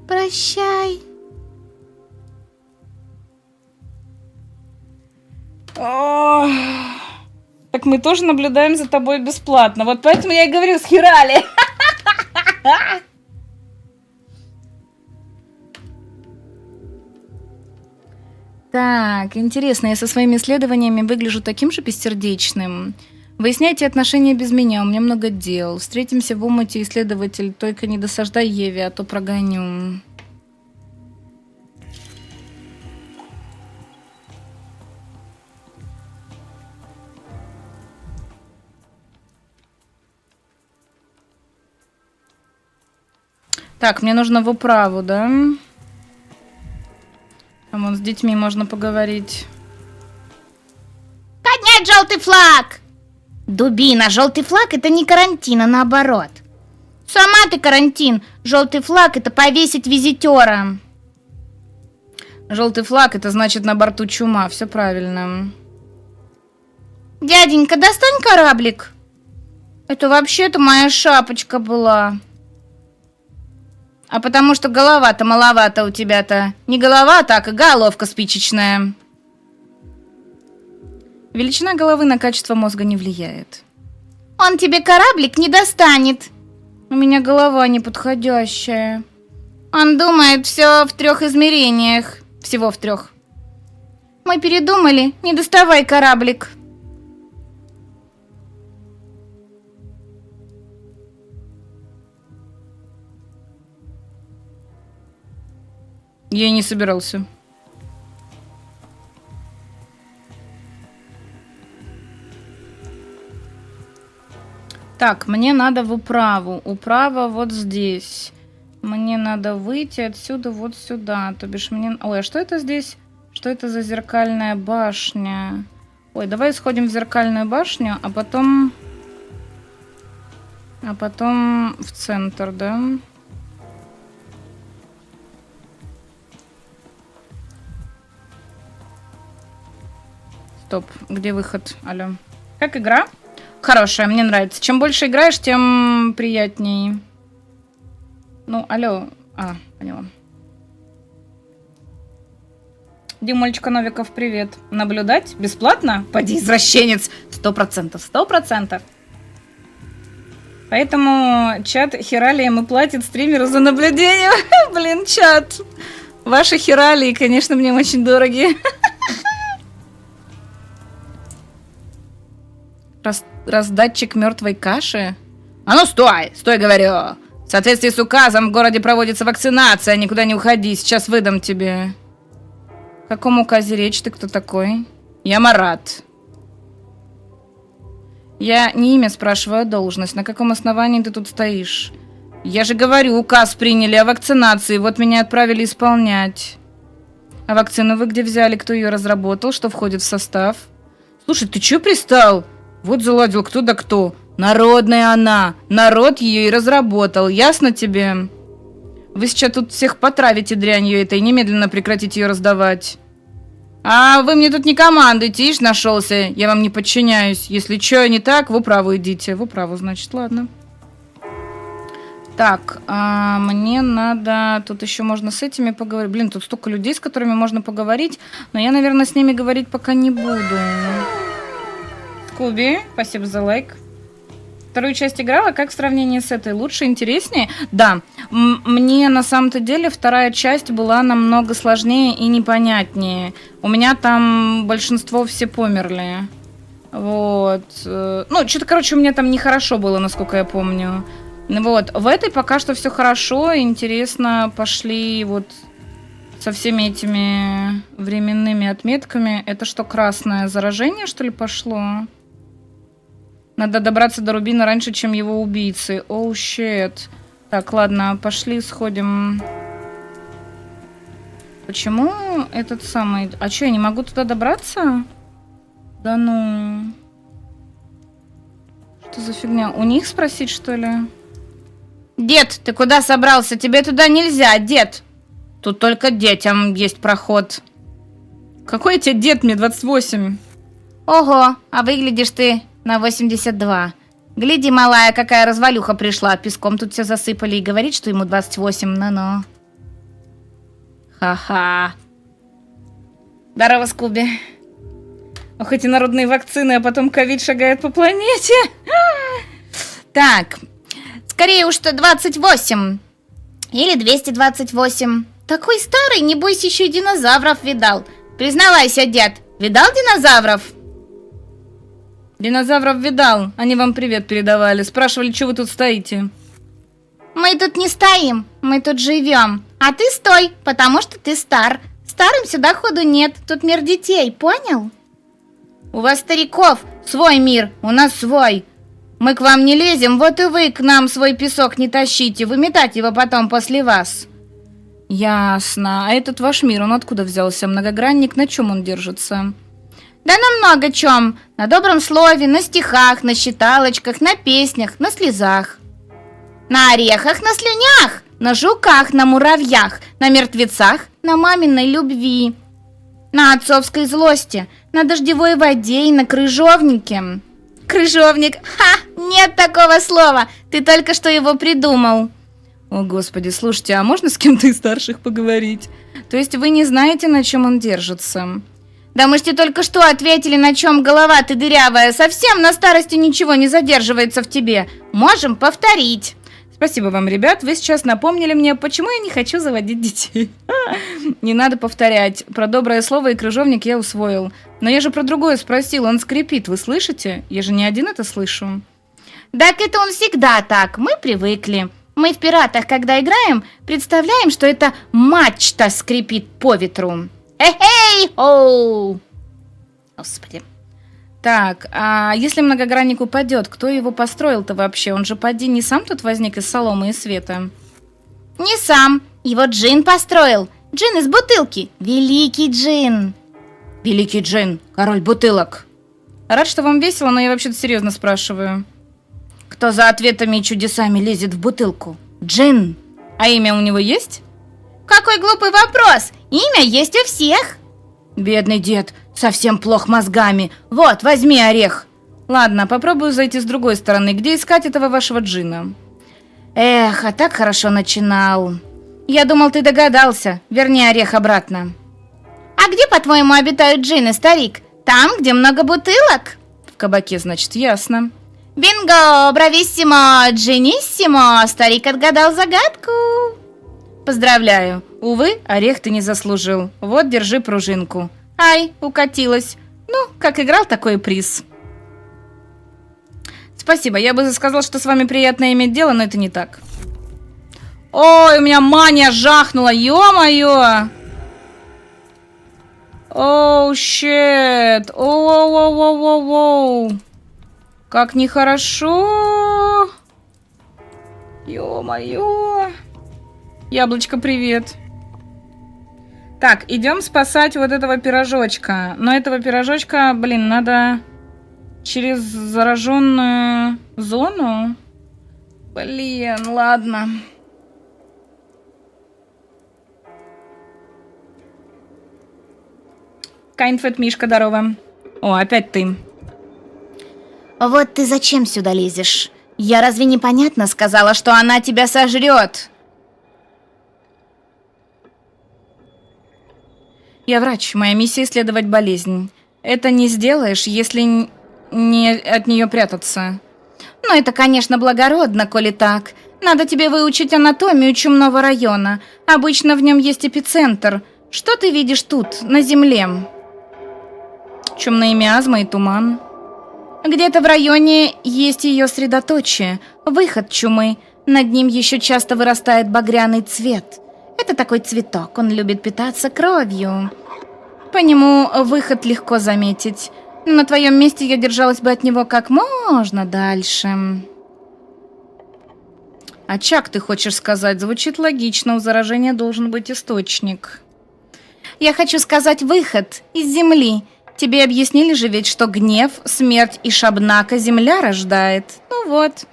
Прощай. О, так мы тоже наблюдаем за тобой бесплатно. Вот поэтому я и говорю, схерали. Так, интересно, я со своими исследованиями выгляжу таким же бессердечным. Выясняйте отношения без меня, у меня много дел. Встретимся в омуте, исследователь, только не досаждай Еве, а то прогоню. Так, мне нужно в управу, да? Там вон с детьми можно поговорить. Поднять желтый флаг! Дубина, желтый флаг это не карантин, а наоборот. Сама ты карантин, желтый флаг это повесить визитера. Желтый флаг это значит на борту чума, все правильно. Дяденька, достань кораблик. Это вообще-то моя шапочка была. А потому что голова-то маловато у тебя-то. Не голова, так и головка спичечная. Величина головы на качество мозга не влияет. Он тебе кораблик не достанет. У меня голова неподходящая. Он думает все в 3 измерениях. Всего в 3. Мы передумали, не доставай кораблик. Я и не собирался. Так, мне надо в управу. Управа вот здесь. Мне надо выйти отсюда вот сюда. То бишь мне... Ой, а что это здесь? Что это за зеркальная башня? Ой, давай сходим в зеркальную башню, а потом в центр, да? Стоп, где выход? Алло. Как игра? Хорошая, мне нравится. Чем больше играешь, тем приятней. Ну, алло. А, поняла. Димульчика Новиков, привет. Наблюдать? Бесплатно? Поди, извращенец. 100%, 100%. Поэтому чат хералием и платит стримеру за наблюдение. Блин, чат. Ваши хералии, конечно, мне очень дороги. Раздатчик мертвой каши? А ну стой! Стой, говорю! В соответствии с указом в городе проводится вакцинация. Никуда не уходи, сейчас выдам тебе. В каком указе речь? Ты кто такой? Я Марат. Я не имя спрашиваю, а должность. На каком основании ты тут стоишь? Я же говорю, указ приняли о вакцинации. Вот меня отправили исполнять. А вакцину вы где взяли? Кто ее разработал? Что входит в состав? Слушай, ты чё пристал? Вот заладил кто да кто. Народная она. Народ ее и разработал. Ясно тебе? Вы сейчас тут всех потравите дрянью этой. Немедленно прекратите ее раздавать. А вы мне тут не командуйте. Ишь, нашелся. Я вам не подчиняюсь. Если что не так, в управу идите. В управу, значит, ладно. Так, мне надо... Тут еще можно с этими поговорить. Блин, тут столько людей, с которыми можно поговорить. Но я, наверное, с ними говорить пока не буду. Скуби, спасибо за лайк. Вторую часть играла, как в сравнении с этой? Лучше, интереснее? Да, мне на самом-то деле вторая часть была намного сложнее и непонятнее. У меня там большинство все померли. Вот. Ну, что-то, короче, у меня там нехорошо было, насколько я помню. Вот. В этой пока что все хорошо, интересно, пошли вот со всеми этими временными отметками. Это что, красное заражение, что ли, пошло? Надо добраться до Рубина раньше, чем его убийцы. Оу, щет. Так, ладно, пошли сходим. Почему этот самый... А что, я не могу туда добраться? Да ну... Что за фигня? У них спросить, что ли? Дед, ты куда собрался? Тебе туда нельзя, дед. Тут только детям есть проход. Какой тебе дед? Мне 28. Ого, а выглядишь ты... на 82. Гляди, малая, какая развалюха пришла. Песком тут все засыпали и говорит, что ему 28. Ну-ну. Ха-ха. Здорово, Скуби. Ох, эти народные вакцины, а потом ковид шагает по планете. Так. Скорее уж, что 28. Или 228. Такой старый, небось, еще и динозавров видал. Признавайся, дед, видал динозавров? Динозавров видал. Они вам привет передавали. Спрашивали, что вы тут стоите. Мы тут не стоим, мы тут живем. А ты стой, потому что ты стар. Старым сюда ходу нет. Тут мир детей, понял? У вас, стариков, свой мир, у нас свой. Мы к вам не лезем, вот и вы к нам свой песок не тащите. Выметать его потом после вас. Ясно. А этот ваш мир, он откуда взялся? Многогранник, на чем он держится? Да на много чем. На добром слове, на стихах, на считалочках, на песнях, на слезах. На орехах, на слюнях, на жуках, на муравьях, на мертвецах, на маминой любви. На отцовской злости, на дождевой воде и на крыжовнике. Крыжовник. Ха! Нет такого слова. Ты только что его придумал. О, господи, слушайте, а можно с кем-то из старших поговорить? То есть вы не знаете, на чем он держится? Да мы ж тебе только что ответили, на чем голова ты дырявая. Совсем на старости ничего не задерживается в тебе. Можем повторить. Спасибо вам, ребят. Вы сейчас напомнили мне, почему я не хочу заводить детей. Не надо повторять. Про доброе слово и крыжовник я усвоил. Но я же про другое спросил. Он скрипит, вы слышите? Я же не один это слышу. Так это он всегда так. Мы привыкли. Мы в «Пиратах», когда играем, представляем, что это мачта скрипит по ветру. Эй, оу! Господи. Так, а если многогранник упадет, кто его построил-то вообще? Он же, поди, не сам тут возник из соломы и света? Не сам. Его джин построил. Джин из бутылки. Великий джин. Великий джин, король бутылок. Рад, что вам весело, но я вообще-то серьезно спрашиваю. Кто за ответами и чудесами лезет в бутылку? Джин. А имя у него есть? Какой глупый вопрос. Имя есть у всех. Бедный дед, совсем плох мозгами. Вот, возьми орех. Ладно, попробую зайти с другой стороны. Где искать этого вашего джина? Эх, а так хорошо начинал. Я думал, ты догадался. Верни орех обратно. А где, по-твоему, обитают джинны, старик? Там, где много бутылок? В кабаке, значит, ясно. Бинго, брависсимо, джиниссимо. Старик отгадал загадку. Поздравляю. Увы, орех ты не заслужил. Вот, держи пружинку. Ай, укатилась. Ну, как играл, такой приз. Спасибо, я бы сказал, что с вами приятно иметь дело, но это не так. Ой, у меня мания жахнула, ё-моё! Оу, щет! Оу-оу-оу-оу-оу! Как нехорошо! Ё-моё! Яблочко, привет! Так, идем спасать вот этого пирожочка. Но этого пирожочка, блин, надо через зараженную зону. Блин, ладно. Кайнфет, Мишка, здорово. О, опять ты. Вот ты зачем сюда лезешь? Я разве непонятно сказала, что она тебя сожрет? Я врач, моя миссия исследовать болезнь. Это не сделаешь, если не от нее прятаться. Ну, это, конечно, благородно, коли так. Надо тебе выучить анатомию чумного района. Обычно в нем есть эпицентр. Что ты видишь тут, на земле? Чумные миазмы и туман. Где-то в районе есть ее средоточие, выход чумы. Над ним еще часто вырастает багряный цвет. Это такой цветок, он любит питаться кровью. По нему выход легко заметить. На твоем месте я держалась бы от него как можно дальше. Очаг, ты хочешь сказать? Звучит логично, у заражения должен быть источник. Я хочу сказать выход из земли. Тебе объяснили же ведь, что гнев, смерть и шабнака земля рождает. Ну вот.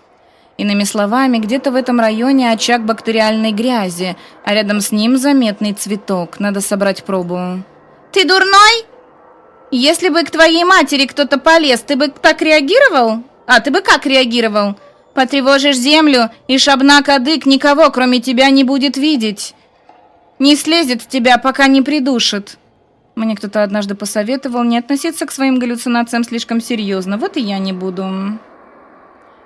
Иными словами, где-то в этом районе очаг бактериальной грязи, а рядом с ним заметный цветок. Надо собрать пробу. Ты дурной? Если бы к твоей матери кто-то полез, ты бы так реагировал? А ты бы как реагировал? Потревожишь землю, и шабнак-адык никого, кроме тебя, не будет видеть. Не слезет в тебя, пока не придушит. Мне кто-то однажды посоветовал не относиться к своим галлюцинациям слишком серьезно. Вот и я не буду.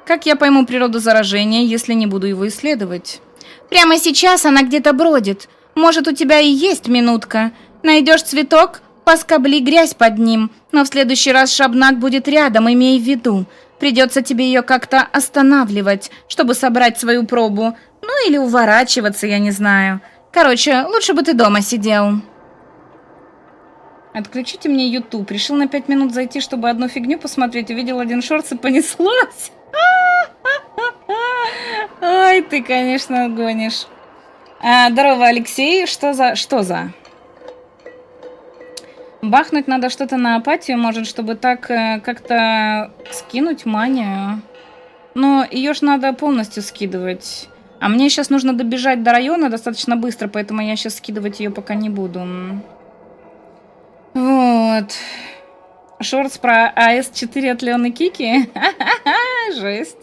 Как я пойму природу заражения, если не буду его исследовать? Прямо сейчас она где-то бродит. Может, у тебя и есть минутка. Найдешь цветок, поскобли грязь под ним. Но в следующий раз шабнак будет рядом, имей в виду. Придется тебе ее как-то останавливать, чтобы собрать свою пробу. Ну или уворачиваться, я не знаю. Короче, лучше бы ты дома сидел. Отключите мне YouTube. Решил на 5 минут зайти, чтобы одну фигню посмотреть. Увидел один шорт и понеслось. Ой, ты, конечно, гонишь. Здорово, Алексей. Что за? Бахнуть надо что-то на апатию, может, чтобы так как-то скинуть манию. Но ее ж надо полностью скидывать. А мне сейчас нужно добежать до района достаточно быстро, поэтому я сейчас скидывать ее пока не буду. Вот. Шортс про АС4 от Леоны Кики. Жесть.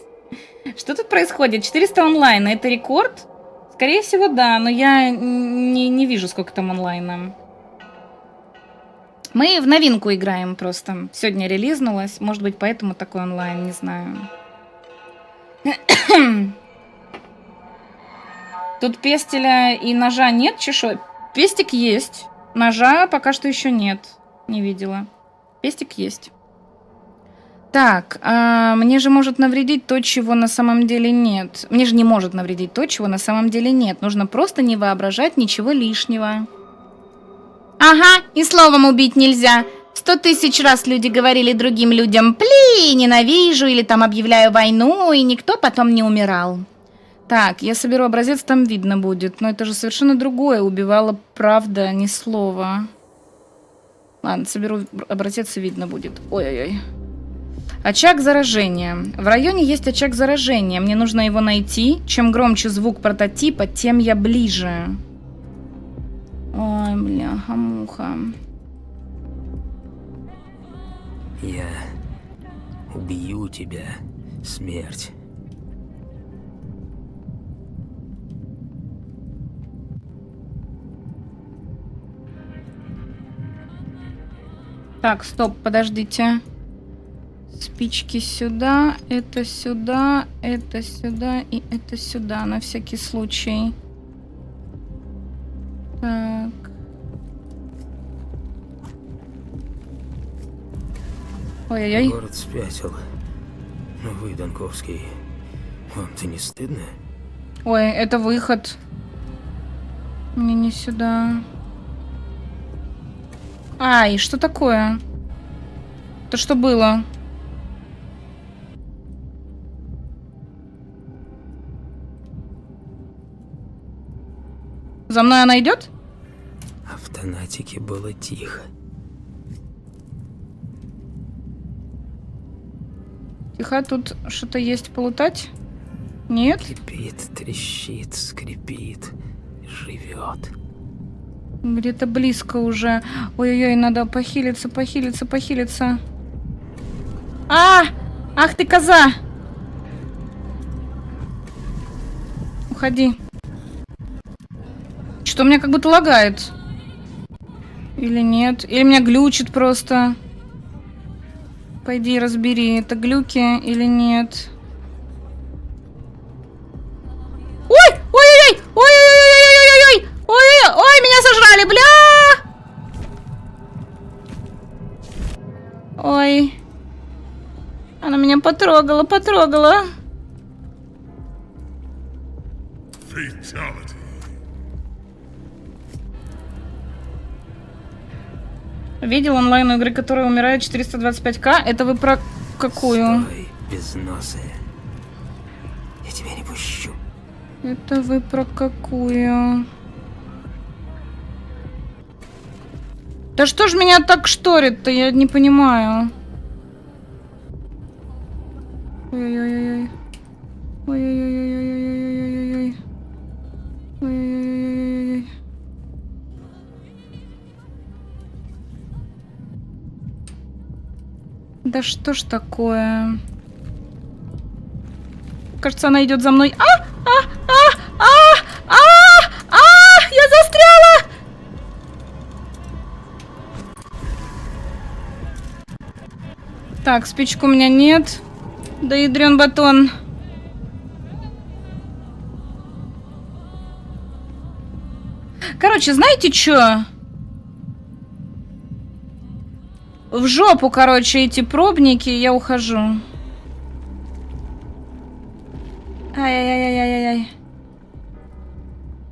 Что тут происходит? 400 онлайна. Это рекорд? Скорее всего, да, но я не вижу, сколько там онлайна. Мы в новинку играем просто. Сегодня релизнулась. Может быть, поэтому такой онлайн, не знаю. Тут пестеля и ножа нет, чешой. Пестик есть. Ножа пока что еще нет. Не видела. Пестик есть. Так, мне же может навредить то, чего на самом деле нет. Мне же не может навредить то, чего на самом деле нет. Нужно просто не воображать ничего лишнего. Ага, и словом убить нельзя. 100 000 раз люди говорили другим людям: «Пли, ненавижу» или там «объявляю войну», и никто потом не умирал. Так, я соберу образец, там видно будет. Но это же совершенно другое. Убивала правда, ни слова. Ладно, соберу образец и видно будет. Ой-ой-ой. Очаг заражения. В районе есть очаг заражения. Мне нужно его найти. Чем громче звук прототипа, тем я ближе. Ой, бляха-муха. Я убью тебя, смерть. Так, стоп, подождите. Спички сюда, это сюда и это сюда, на всякий случай. Так. Ой-ой-ой. Город спятил. Ну вы, Донковский, вам-то не стыдно? Ой, это выход. Мне не сюда. Ай, что такое? Это что было? За мной она идет? А в Танатике было тихо. Тихо, тут что-то есть полутать? Нет? Кипит, трещит, скрипит, живет. Где-то близко уже. Ой-ой-ой, надо похилиться. А! Ах ты, коза! Уходи. Что, у меня как будто лагает? Или нет? Или меня глючит просто? Пойди разбери, это глюки или нет. Ой! Ой-ой-ой! Ой-ой-ой! Ой-ой-ой! Меня сожрали, бля! Ой. Она меня потрогала. Видел онлайн игры, которая умирает 425к? Это вы про какую? Стой, безносая. Я тебя не пущу. Это вы про какую? Да что ж меня так шторит-то? Я не понимаю. Ой-ой-ой-ой. Ой-ой-ой-ой-ой-ой-ой-ой-ой. Ой-ой-ой-ой-ой. Да что ж такое? Кажется, она идет за мной. Я застряла! Так, спичку у меня нет. Да ядрен батон. Короче, знаете что? В жопу, короче, эти пробники, я ухожу. Ай-яй-яй-яй-яй-яй.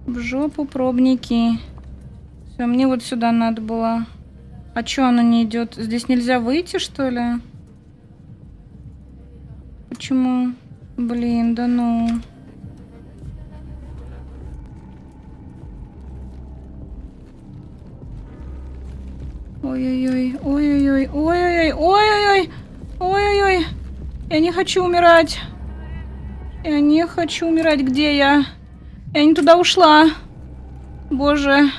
В жопу пробники. Все, мне вот сюда надо было. А чё она не идет? Здесь нельзя выйти, что ли? Почему? Блин, да ну. Ой-ой-ой, ой-ой-ой, ой-ой-ой, ой-ой-ой, ой-ой-ой. Я не хочу умирать. Я не хочу умирать. Где я? Я не туда ушла. Боже.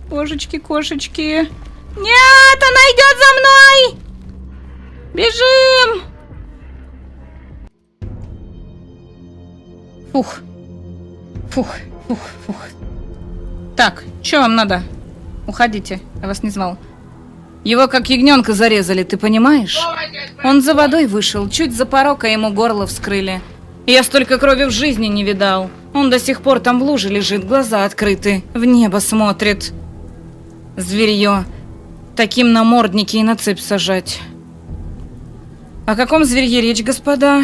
Кошечки. Нет, она идет за мной! Бежим! Фух. Так, что вам надо? Уходите, я вас не звал. Его как ягненка зарезали, ты понимаешь? Он за водой вышел, чуть за порог, а ему горло вскрыли. Я столько крови в жизни не видал. Он до сих пор там в луже лежит, глаза открыты, в небо смотрит. Зверье. Таким намордники и на цепь сажать. О каком зверье речь, господа?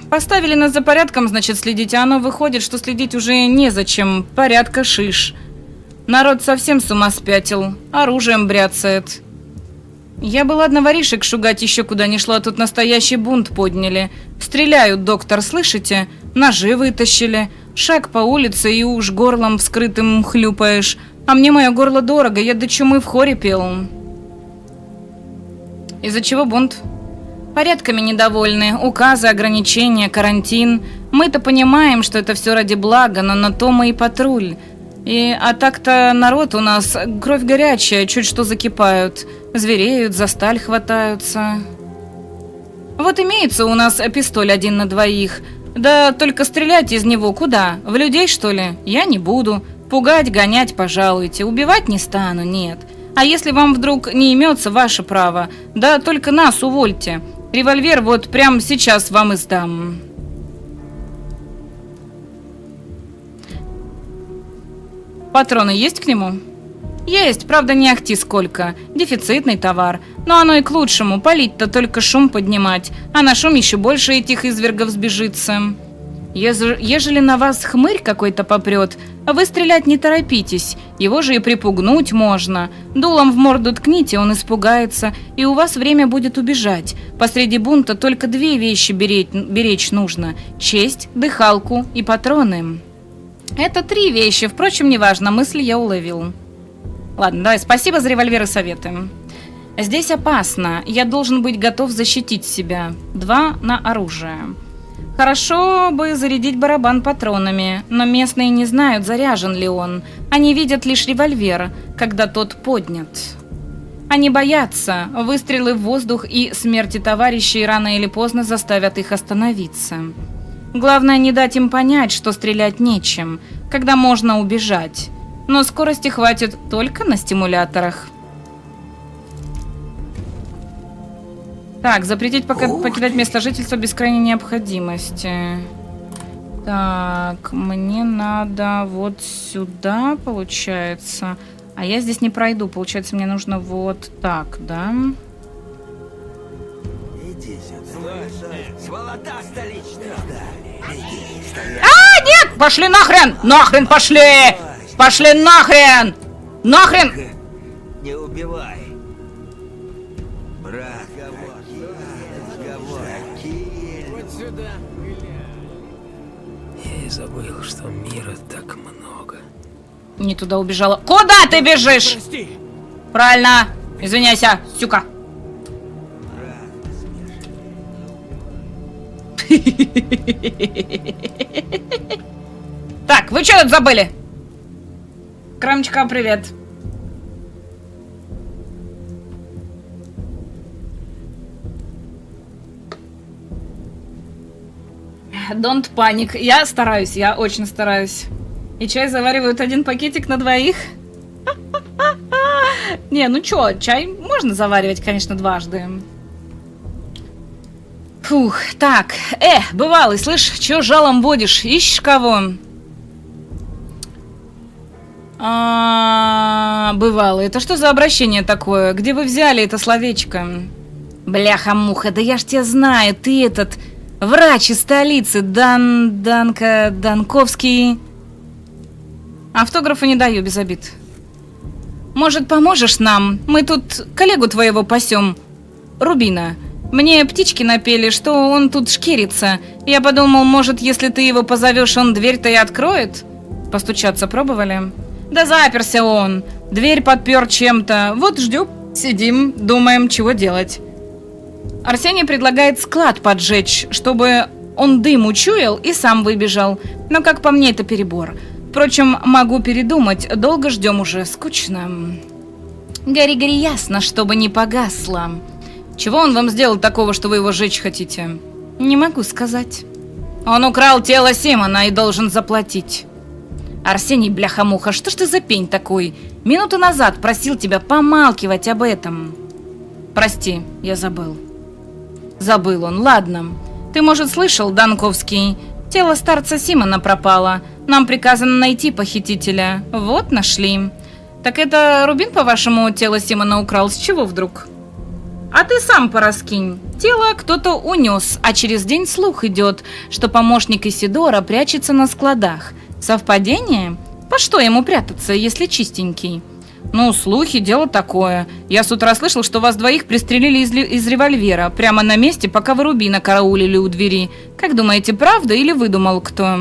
Поставили нас за порядком, значит, следить, а оно выходит, что следить уже незачем. Порядка шиш. Народ совсем с ума спятил, оружием бряцает. Я бы ладно воришек шугать еще куда ни шло, а тут настоящий бунт подняли. Стреляют, доктор, слышите? ножи вытащили. Шаг по улице и уж горлом вскрытым хлюпаешь. А мне мое горло дорого, я до чумы в хоре пел. Из-за чего бунт? Порядками недовольны, указы, ограничения, карантин. Мы-то понимаем, что это все ради блага, но на то мы и патруль. А так-то народ у нас кровь горячая, чуть что закипают. Звереют, за сталь хватаются. Вот имеется у нас пистоль 1 на 2. Да только стрелять из него куда? В людей, что ли? Я не буду. Пугать, гонять, пожалуйте. Убивать не стану, нет. А если вам вдруг не имется, ваше право. Да только нас увольте. Револьвер вот прямо сейчас вам и сдам. Патроны есть к нему? Есть, правда не ахти сколько. Дефицитный товар. Но оно и к лучшему. Палить-то только шум поднимать. А на шум еще больше этих извергов сбежится. Ежели на вас хмырь какой-то попрет, вы стрелять не торопитесь. Его же и припугнуть можно. Дулом в морду ткните, он испугается, и у вас время будет убежать. Посреди бунта только 2 вещи беречь нужно. Честь, дыхалку и патроны. Это 3 вещи, впрочем, неважно, мысли я уловил. Ладно, давай, спасибо за револьвер и советы. Здесь опасно, я должен быть готов защитить себя. 2 на оружие. Хорошо бы зарядить барабан патронами, но местные не знают, заряжен ли он. Они видят лишь револьвер, когда тот поднят. Они боятся, выстрелы в воздух и смерти товарищей рано или поздно заставят их остановиться. Главное не дать им понять, что стрелять нечем, когда можно убежать. Но скорости хватит только на стимуляторах. Так, запретить покидать место жительства без крайней необходимости. Так, мне надо вот сюда, получается. А я здесь не пройду, получается, мне нужно вот так, да? А, нет! Пошли нахрен! Нахрен пошли! Пошли нахрен! Нахрен! Не убивай. Я и забыл, что мира так много. Не туда убежала. Куда ты бежишь? Прости. Правильно. Извиняйся, сюка. Так, вы что тут забыли? Крамчика, привет. Don't panic. Я стараюсь, я очень стараюсь. И чай заваривают 1 пакетик на 2? Не, ну чё, чай можно заваривать, конечно, дважды. Фух, так. Бывалый, слышь, чё жалом водишь? Ищешь кого? Бывалый, это что за обращение такое? Где вы взяли это словечко? Бляха-муха, да я ж тебя знаю, ты этот... Врач из столицы, Данковский. Автографа не даю, без обид. Может, поможешь нам? Мы тут коллегу твоего пасем, Рубина. Мне птички напели, что он тут шкерится. Я подумал, может, если ты его позовешь, он дверь-то и откроет? Постучаться пробовали? Да заперся он. Дверь подпер чем-то. Вот ждем, сидим, думаем, чего делать. Арсений предлагает склад поджечь, чтобы он дым учуял и сам выбежал. Но, как по мне, это перебор. Впрочем, могу передумать. Долго ждем уже, скучно. Гори-гори ясно, чтобы не погасло. Чего он вам сделал такого, что вы его сжечь хотите? Не могу сказать. Он украл тело Симона и должен заплатить. Арсений, бляха-муха, что ж ты за пень такой? Минуту назад просил тебя помалкивать об этом. Прости, я забыл. Забыл он, ладно. Ты, может, слышал, Данковский? Тело старца Симона пропало. Нам приказано найти похитителя. Вот, нашли. Так это Рубин, по-вашему, тело Симона украл? С чего вдруг? А ты сам пораскинь. Тело кто-то унес, а через день слух идет, что помощник Исидора прячется на складах. Совпадение? По что ему прятаться, если чистенький? Ну, слухи, дело такое. Я с утра слышал, что вас двоих пристрелили из револьвера. Прямо на месте, пока вы Рубина караулили у двери. Как думаете, правда или выдумал кто?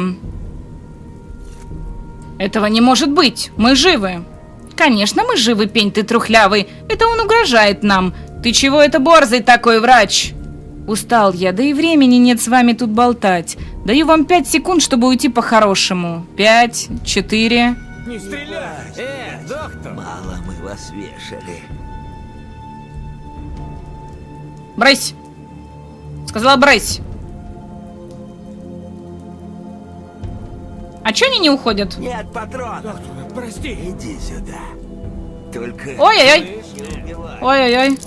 Этого не может быть. Мы живы. Конечно, мы живы, пень ты трухлявый. Это он угрожает нам. Ты чего это борзый такой, врач? Устал я, да и времени нет с вами тут болтать. Даю вам 5 секунд, чтобы уйти по-хорошему. 5, 4... Не стреляй! Доктор! Мало мы вас вешали. Брысь! Сказала, брысь! А чё они не уходят? Нет патронов! Доктор, прости! Иди сюда. Только... Ой-ой-ой! Ой-ой-ой!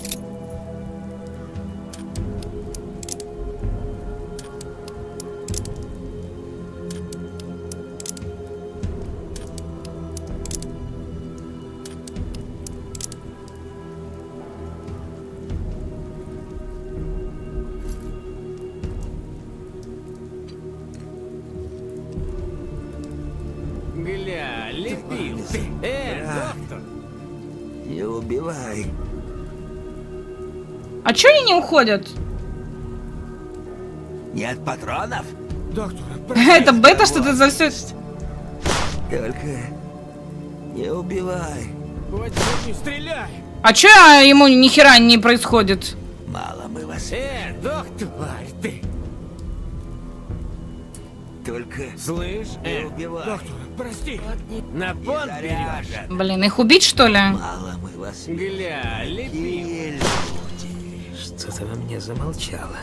Гля, лепил ты! Доктор! Не убивай! А чё они не уходят? Нет патронов? Доктор, Это бета, что ты за все... Только не убивай. Вот не стреляй. А чё ему ни хера не происходит? Мало мы вас. Доктор, ты. Только слышь, не убивай. Доктор, прости. На понт берешь. Блин, их убить, что ли? Мало мы вас. Гля, лепил. Что-то во мне замолчало.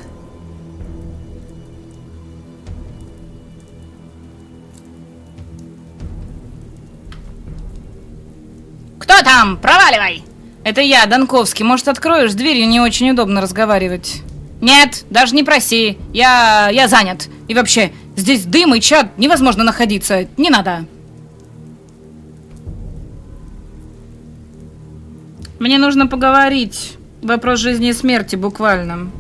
Кто там? Проваливай! Это я, Донковский. Может, откроешь? С дверью не очень удобно разговаривать. Нет, даже не проси. Я занят. И вообще, здесь дым и чад. Невозможно находиться. Не надо. Мне нужно поговорить. Вопрос жизни и смерти, буквально.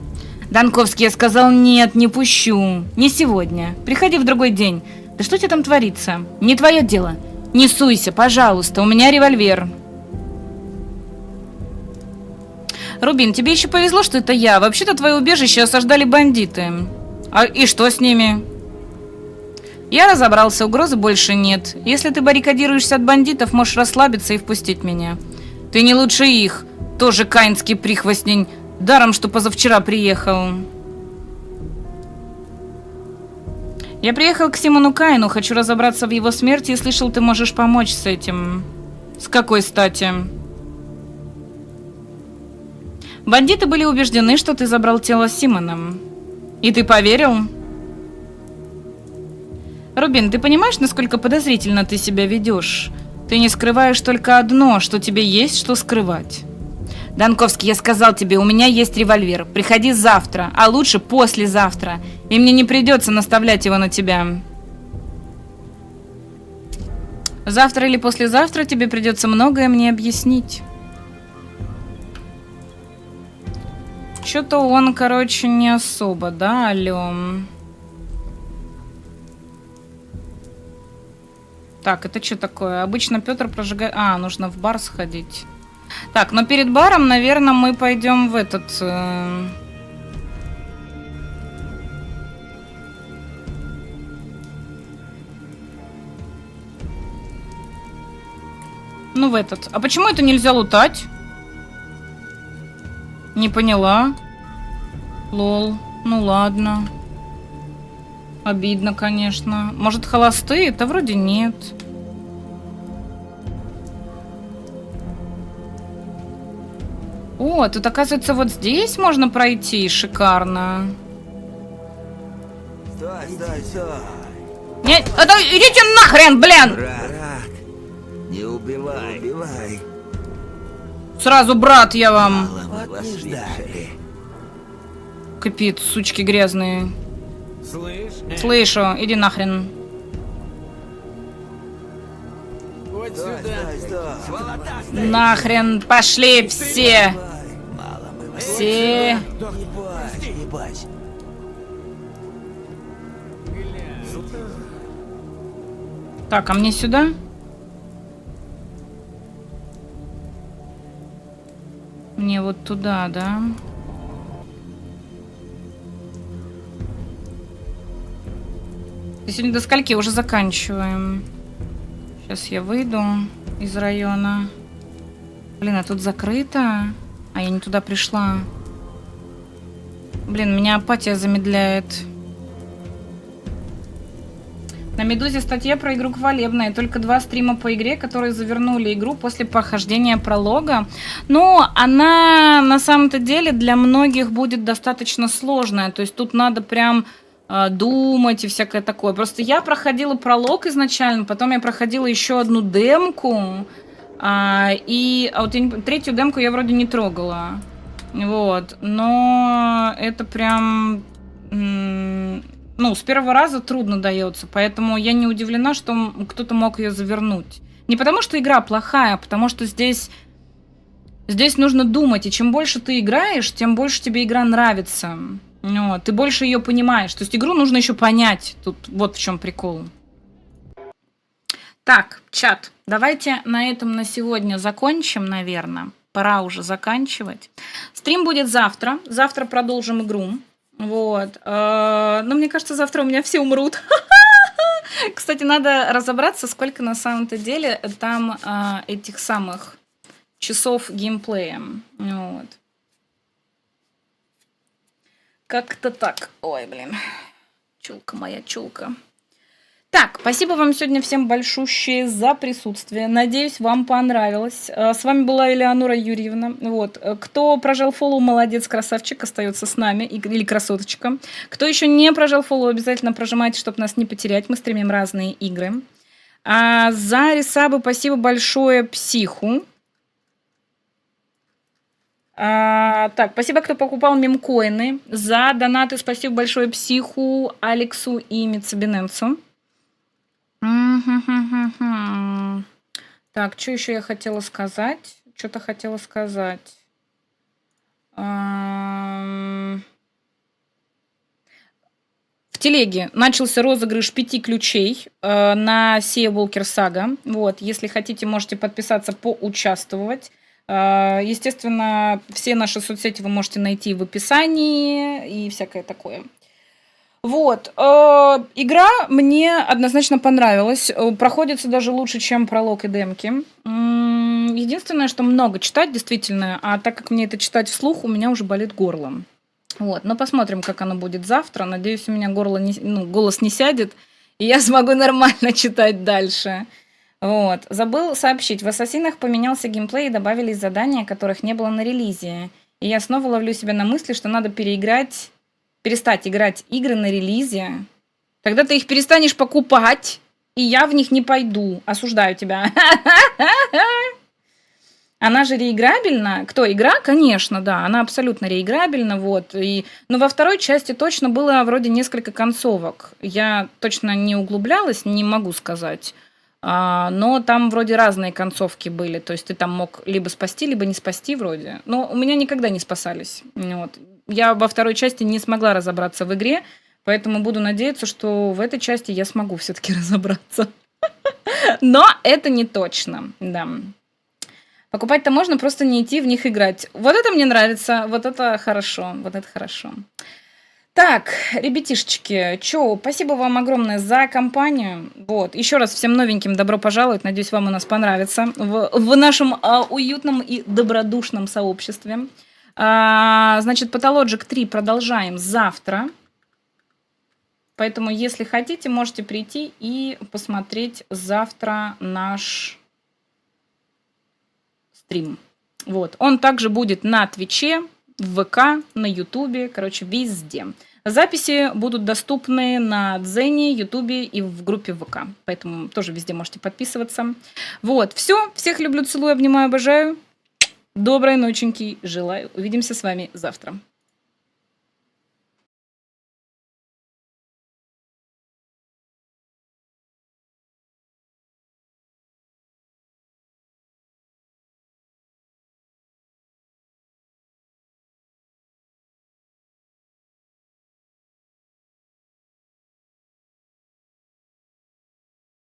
Донковский, я сказал, нет, не пущу. Не сегодня. Приходи в другой день. Да что тебе там творится? Не твое дело. Не суйся, пожалуйста, у меня револьвер. Рубин, тебе еще повезло, что это я. Вообще-то твое убежище осаждали бандиты. И что с ними? Я разобрался, угрозы больше нет. Если ты баррикадируешься от бандитов, можешь расслабиться и впустить меня. Ты не лучше их. Тоже каинский прихвостнень. Даром, что позавчера приехал. Я приехал к Симону Каину, хочу разобраться в его смерти и слышал, ты можешь помочь с этим. С какой стати? Бандиты были убеждены, что ты забрал тело Симона. И ты поверил? Рубин, ты понимаешь, насколько подозрительно ты себя ведешь? Ты не скрываешь только одно, что тебе есть что скрывать. Донковский, я сказал тебе, у меня есть револьвер. Приходи завтра, а лучше послезавтра. И мне не придется наставлять его на тебя. Завтра или послезавтра тебе придется многое мне объяснить. Что-то он, короче, не особо, да, алло. Так, это что такое? Обычно Петр прожигает... А, нужно в бар сходить. Так, но перед баром, наверное, мы пойдем в этот... Ну, в этот. А почему это нельзя лутать? Не поняла. Лол. Ну, ладно. Обидно, конечно. Может, холостые? Да вроде нет. О, тут, оказывается, вот здесь можно пройти. Шикарно. Стой. Нет, это идите нахрен, блин! Брат, не убивай. Сразу, брат, я вам. Мало мы вас ждали. Капец, сучки грязные. Слышу, иди нахрен. Вот сюда. Нахрен, пошли все. Мало мы вас. Все. Не бойся. Так, а мне сюда? Мне вот туда, да? И сегодня до скольки уже заканчиваем? Сейчас я выйду из района. Блин, а тут закрыто? А я не туда пришла. Блин, меня апатия замедляет. На Медузе статья про игру хвалебная. Только 2 стрима по игре, которые завернули игру после прохождения пролога. Но она на самом-то деле для многих будет достаточно сложная. То есть тут надо прям думать и всякое такое. Просто я проходила пролог изначально, потом я проходила еще одну демку. И вот третью демку я вроде не трогала. Вот. Но это прям... Ну, с первого раза трудно дается, поэтому я не удивлена, что кто-то мог ее завернуть. Не потому, что игра плохая, а потому что здесь нужно думать, и чем больше ты играешь, тем больше тебе игра нравится. Вот, ты больше ее понимаешь. То есть игру нужно еще понять. Тут вот в чем прикол. Так, чат, давайте на этом на сегодня закончим, наверное. Пора уже заканчивать. Стрим будет завтра. Завтра продолжим игру. Вот. Но мне кажется, завтра у меня все умрут. Кстати, надо разобраться, сколько на самом-то деле там этих самых часов геймплея. Вот. Как-то так. Ой, блин. Чулка моя, чулка. Так, спасибо вам сегодня всем большущее за присутствие. Надеюсь, вам понравилось. С вами была Элеонора Юрьевна. Вот. Кто прожал фоллоу, молодец, красавчик, остается с нами. Или красоточка. Кто еще не прожал фоллоу, обязательно прожимайте, чтобы нас не потерять. Мы стримим разные игры. За ресабы спасибо большое Психу. Так, спасибо, кто покупал мемкоины. За донаты спасибо большое Психу, Алексу и Мицебиненцу. Так, что еще я хотела сказать? Что-то хотела сказать. В телеге начался розыгрыш 5 ключей на Sea Walker Saga. Вот, если хотите, можете подписаться, поучаствовать. Естественно, все наши соцсети вы можете найти в описании и всякое такое. Вот. Игра мне однозначно понравилась. Проходится даже лучше, чем пролог и демки. Единственное, что много читать, действительно. А так как мне это читать вслух, у меня уже болит горло. Вот. Но посмотрим, как оно будет завтра. Надеюсь, у меня голос не сядет, и я смогу нормально читать дальше. Вот. Забыл сообщить. В Ассасинах поменялся геймплей и добавились задания, которых не было на релизе. И я снова ловлю себя на мысли, что надо перестать играть игры на релизе. Тогда ты их перестанешь покупать, и я в них не пойду. Осуждаю тебя. Она же реиграбельна. Кто? Игра? Конечно, да. Она абсолютно реиграбельна. Вот. Но во второй части точно было вроде несколько концовок. Я точно не углублялась, не могу сказать. Но там вроде разные концовки были. То есть ты там мог либо спасти, либо не спасти вроде. Но у меня никогда не спасались. Вот. Я во второй части не смогла разобраться в игре, поэтому буду надеяться, что в этой части я смогу все-таки разобраться. Но это не точно, да. Покупать-то можно, просто не идти в них играть. Вот это мне нравится, вот это хорошо, вот это хорошо. Так, ребятишечки, спасибо вам огромное за компанию. Вот, еще раз всем новеньким добро пожаловать. Надеюсь, вам у нас понравится в нашем уютном и добродушном сообществе. Значит, Pathologic 3 продолжаем завтра. Поэтому, если хотите, можете прийти и посмотреть завтра наш стрим. Вот. Он также будет на Твиче, в ВК, на Ютубе, короче, везде. Записи будут доступны на Дзене, Ютубе и в группе ВК. Поэтому тоже везде можете подписываться. Вот, все. Всех люблю, целую, обнимаю, обожаю. Доброй ноченьки желаю. Увидимся с вами завтра.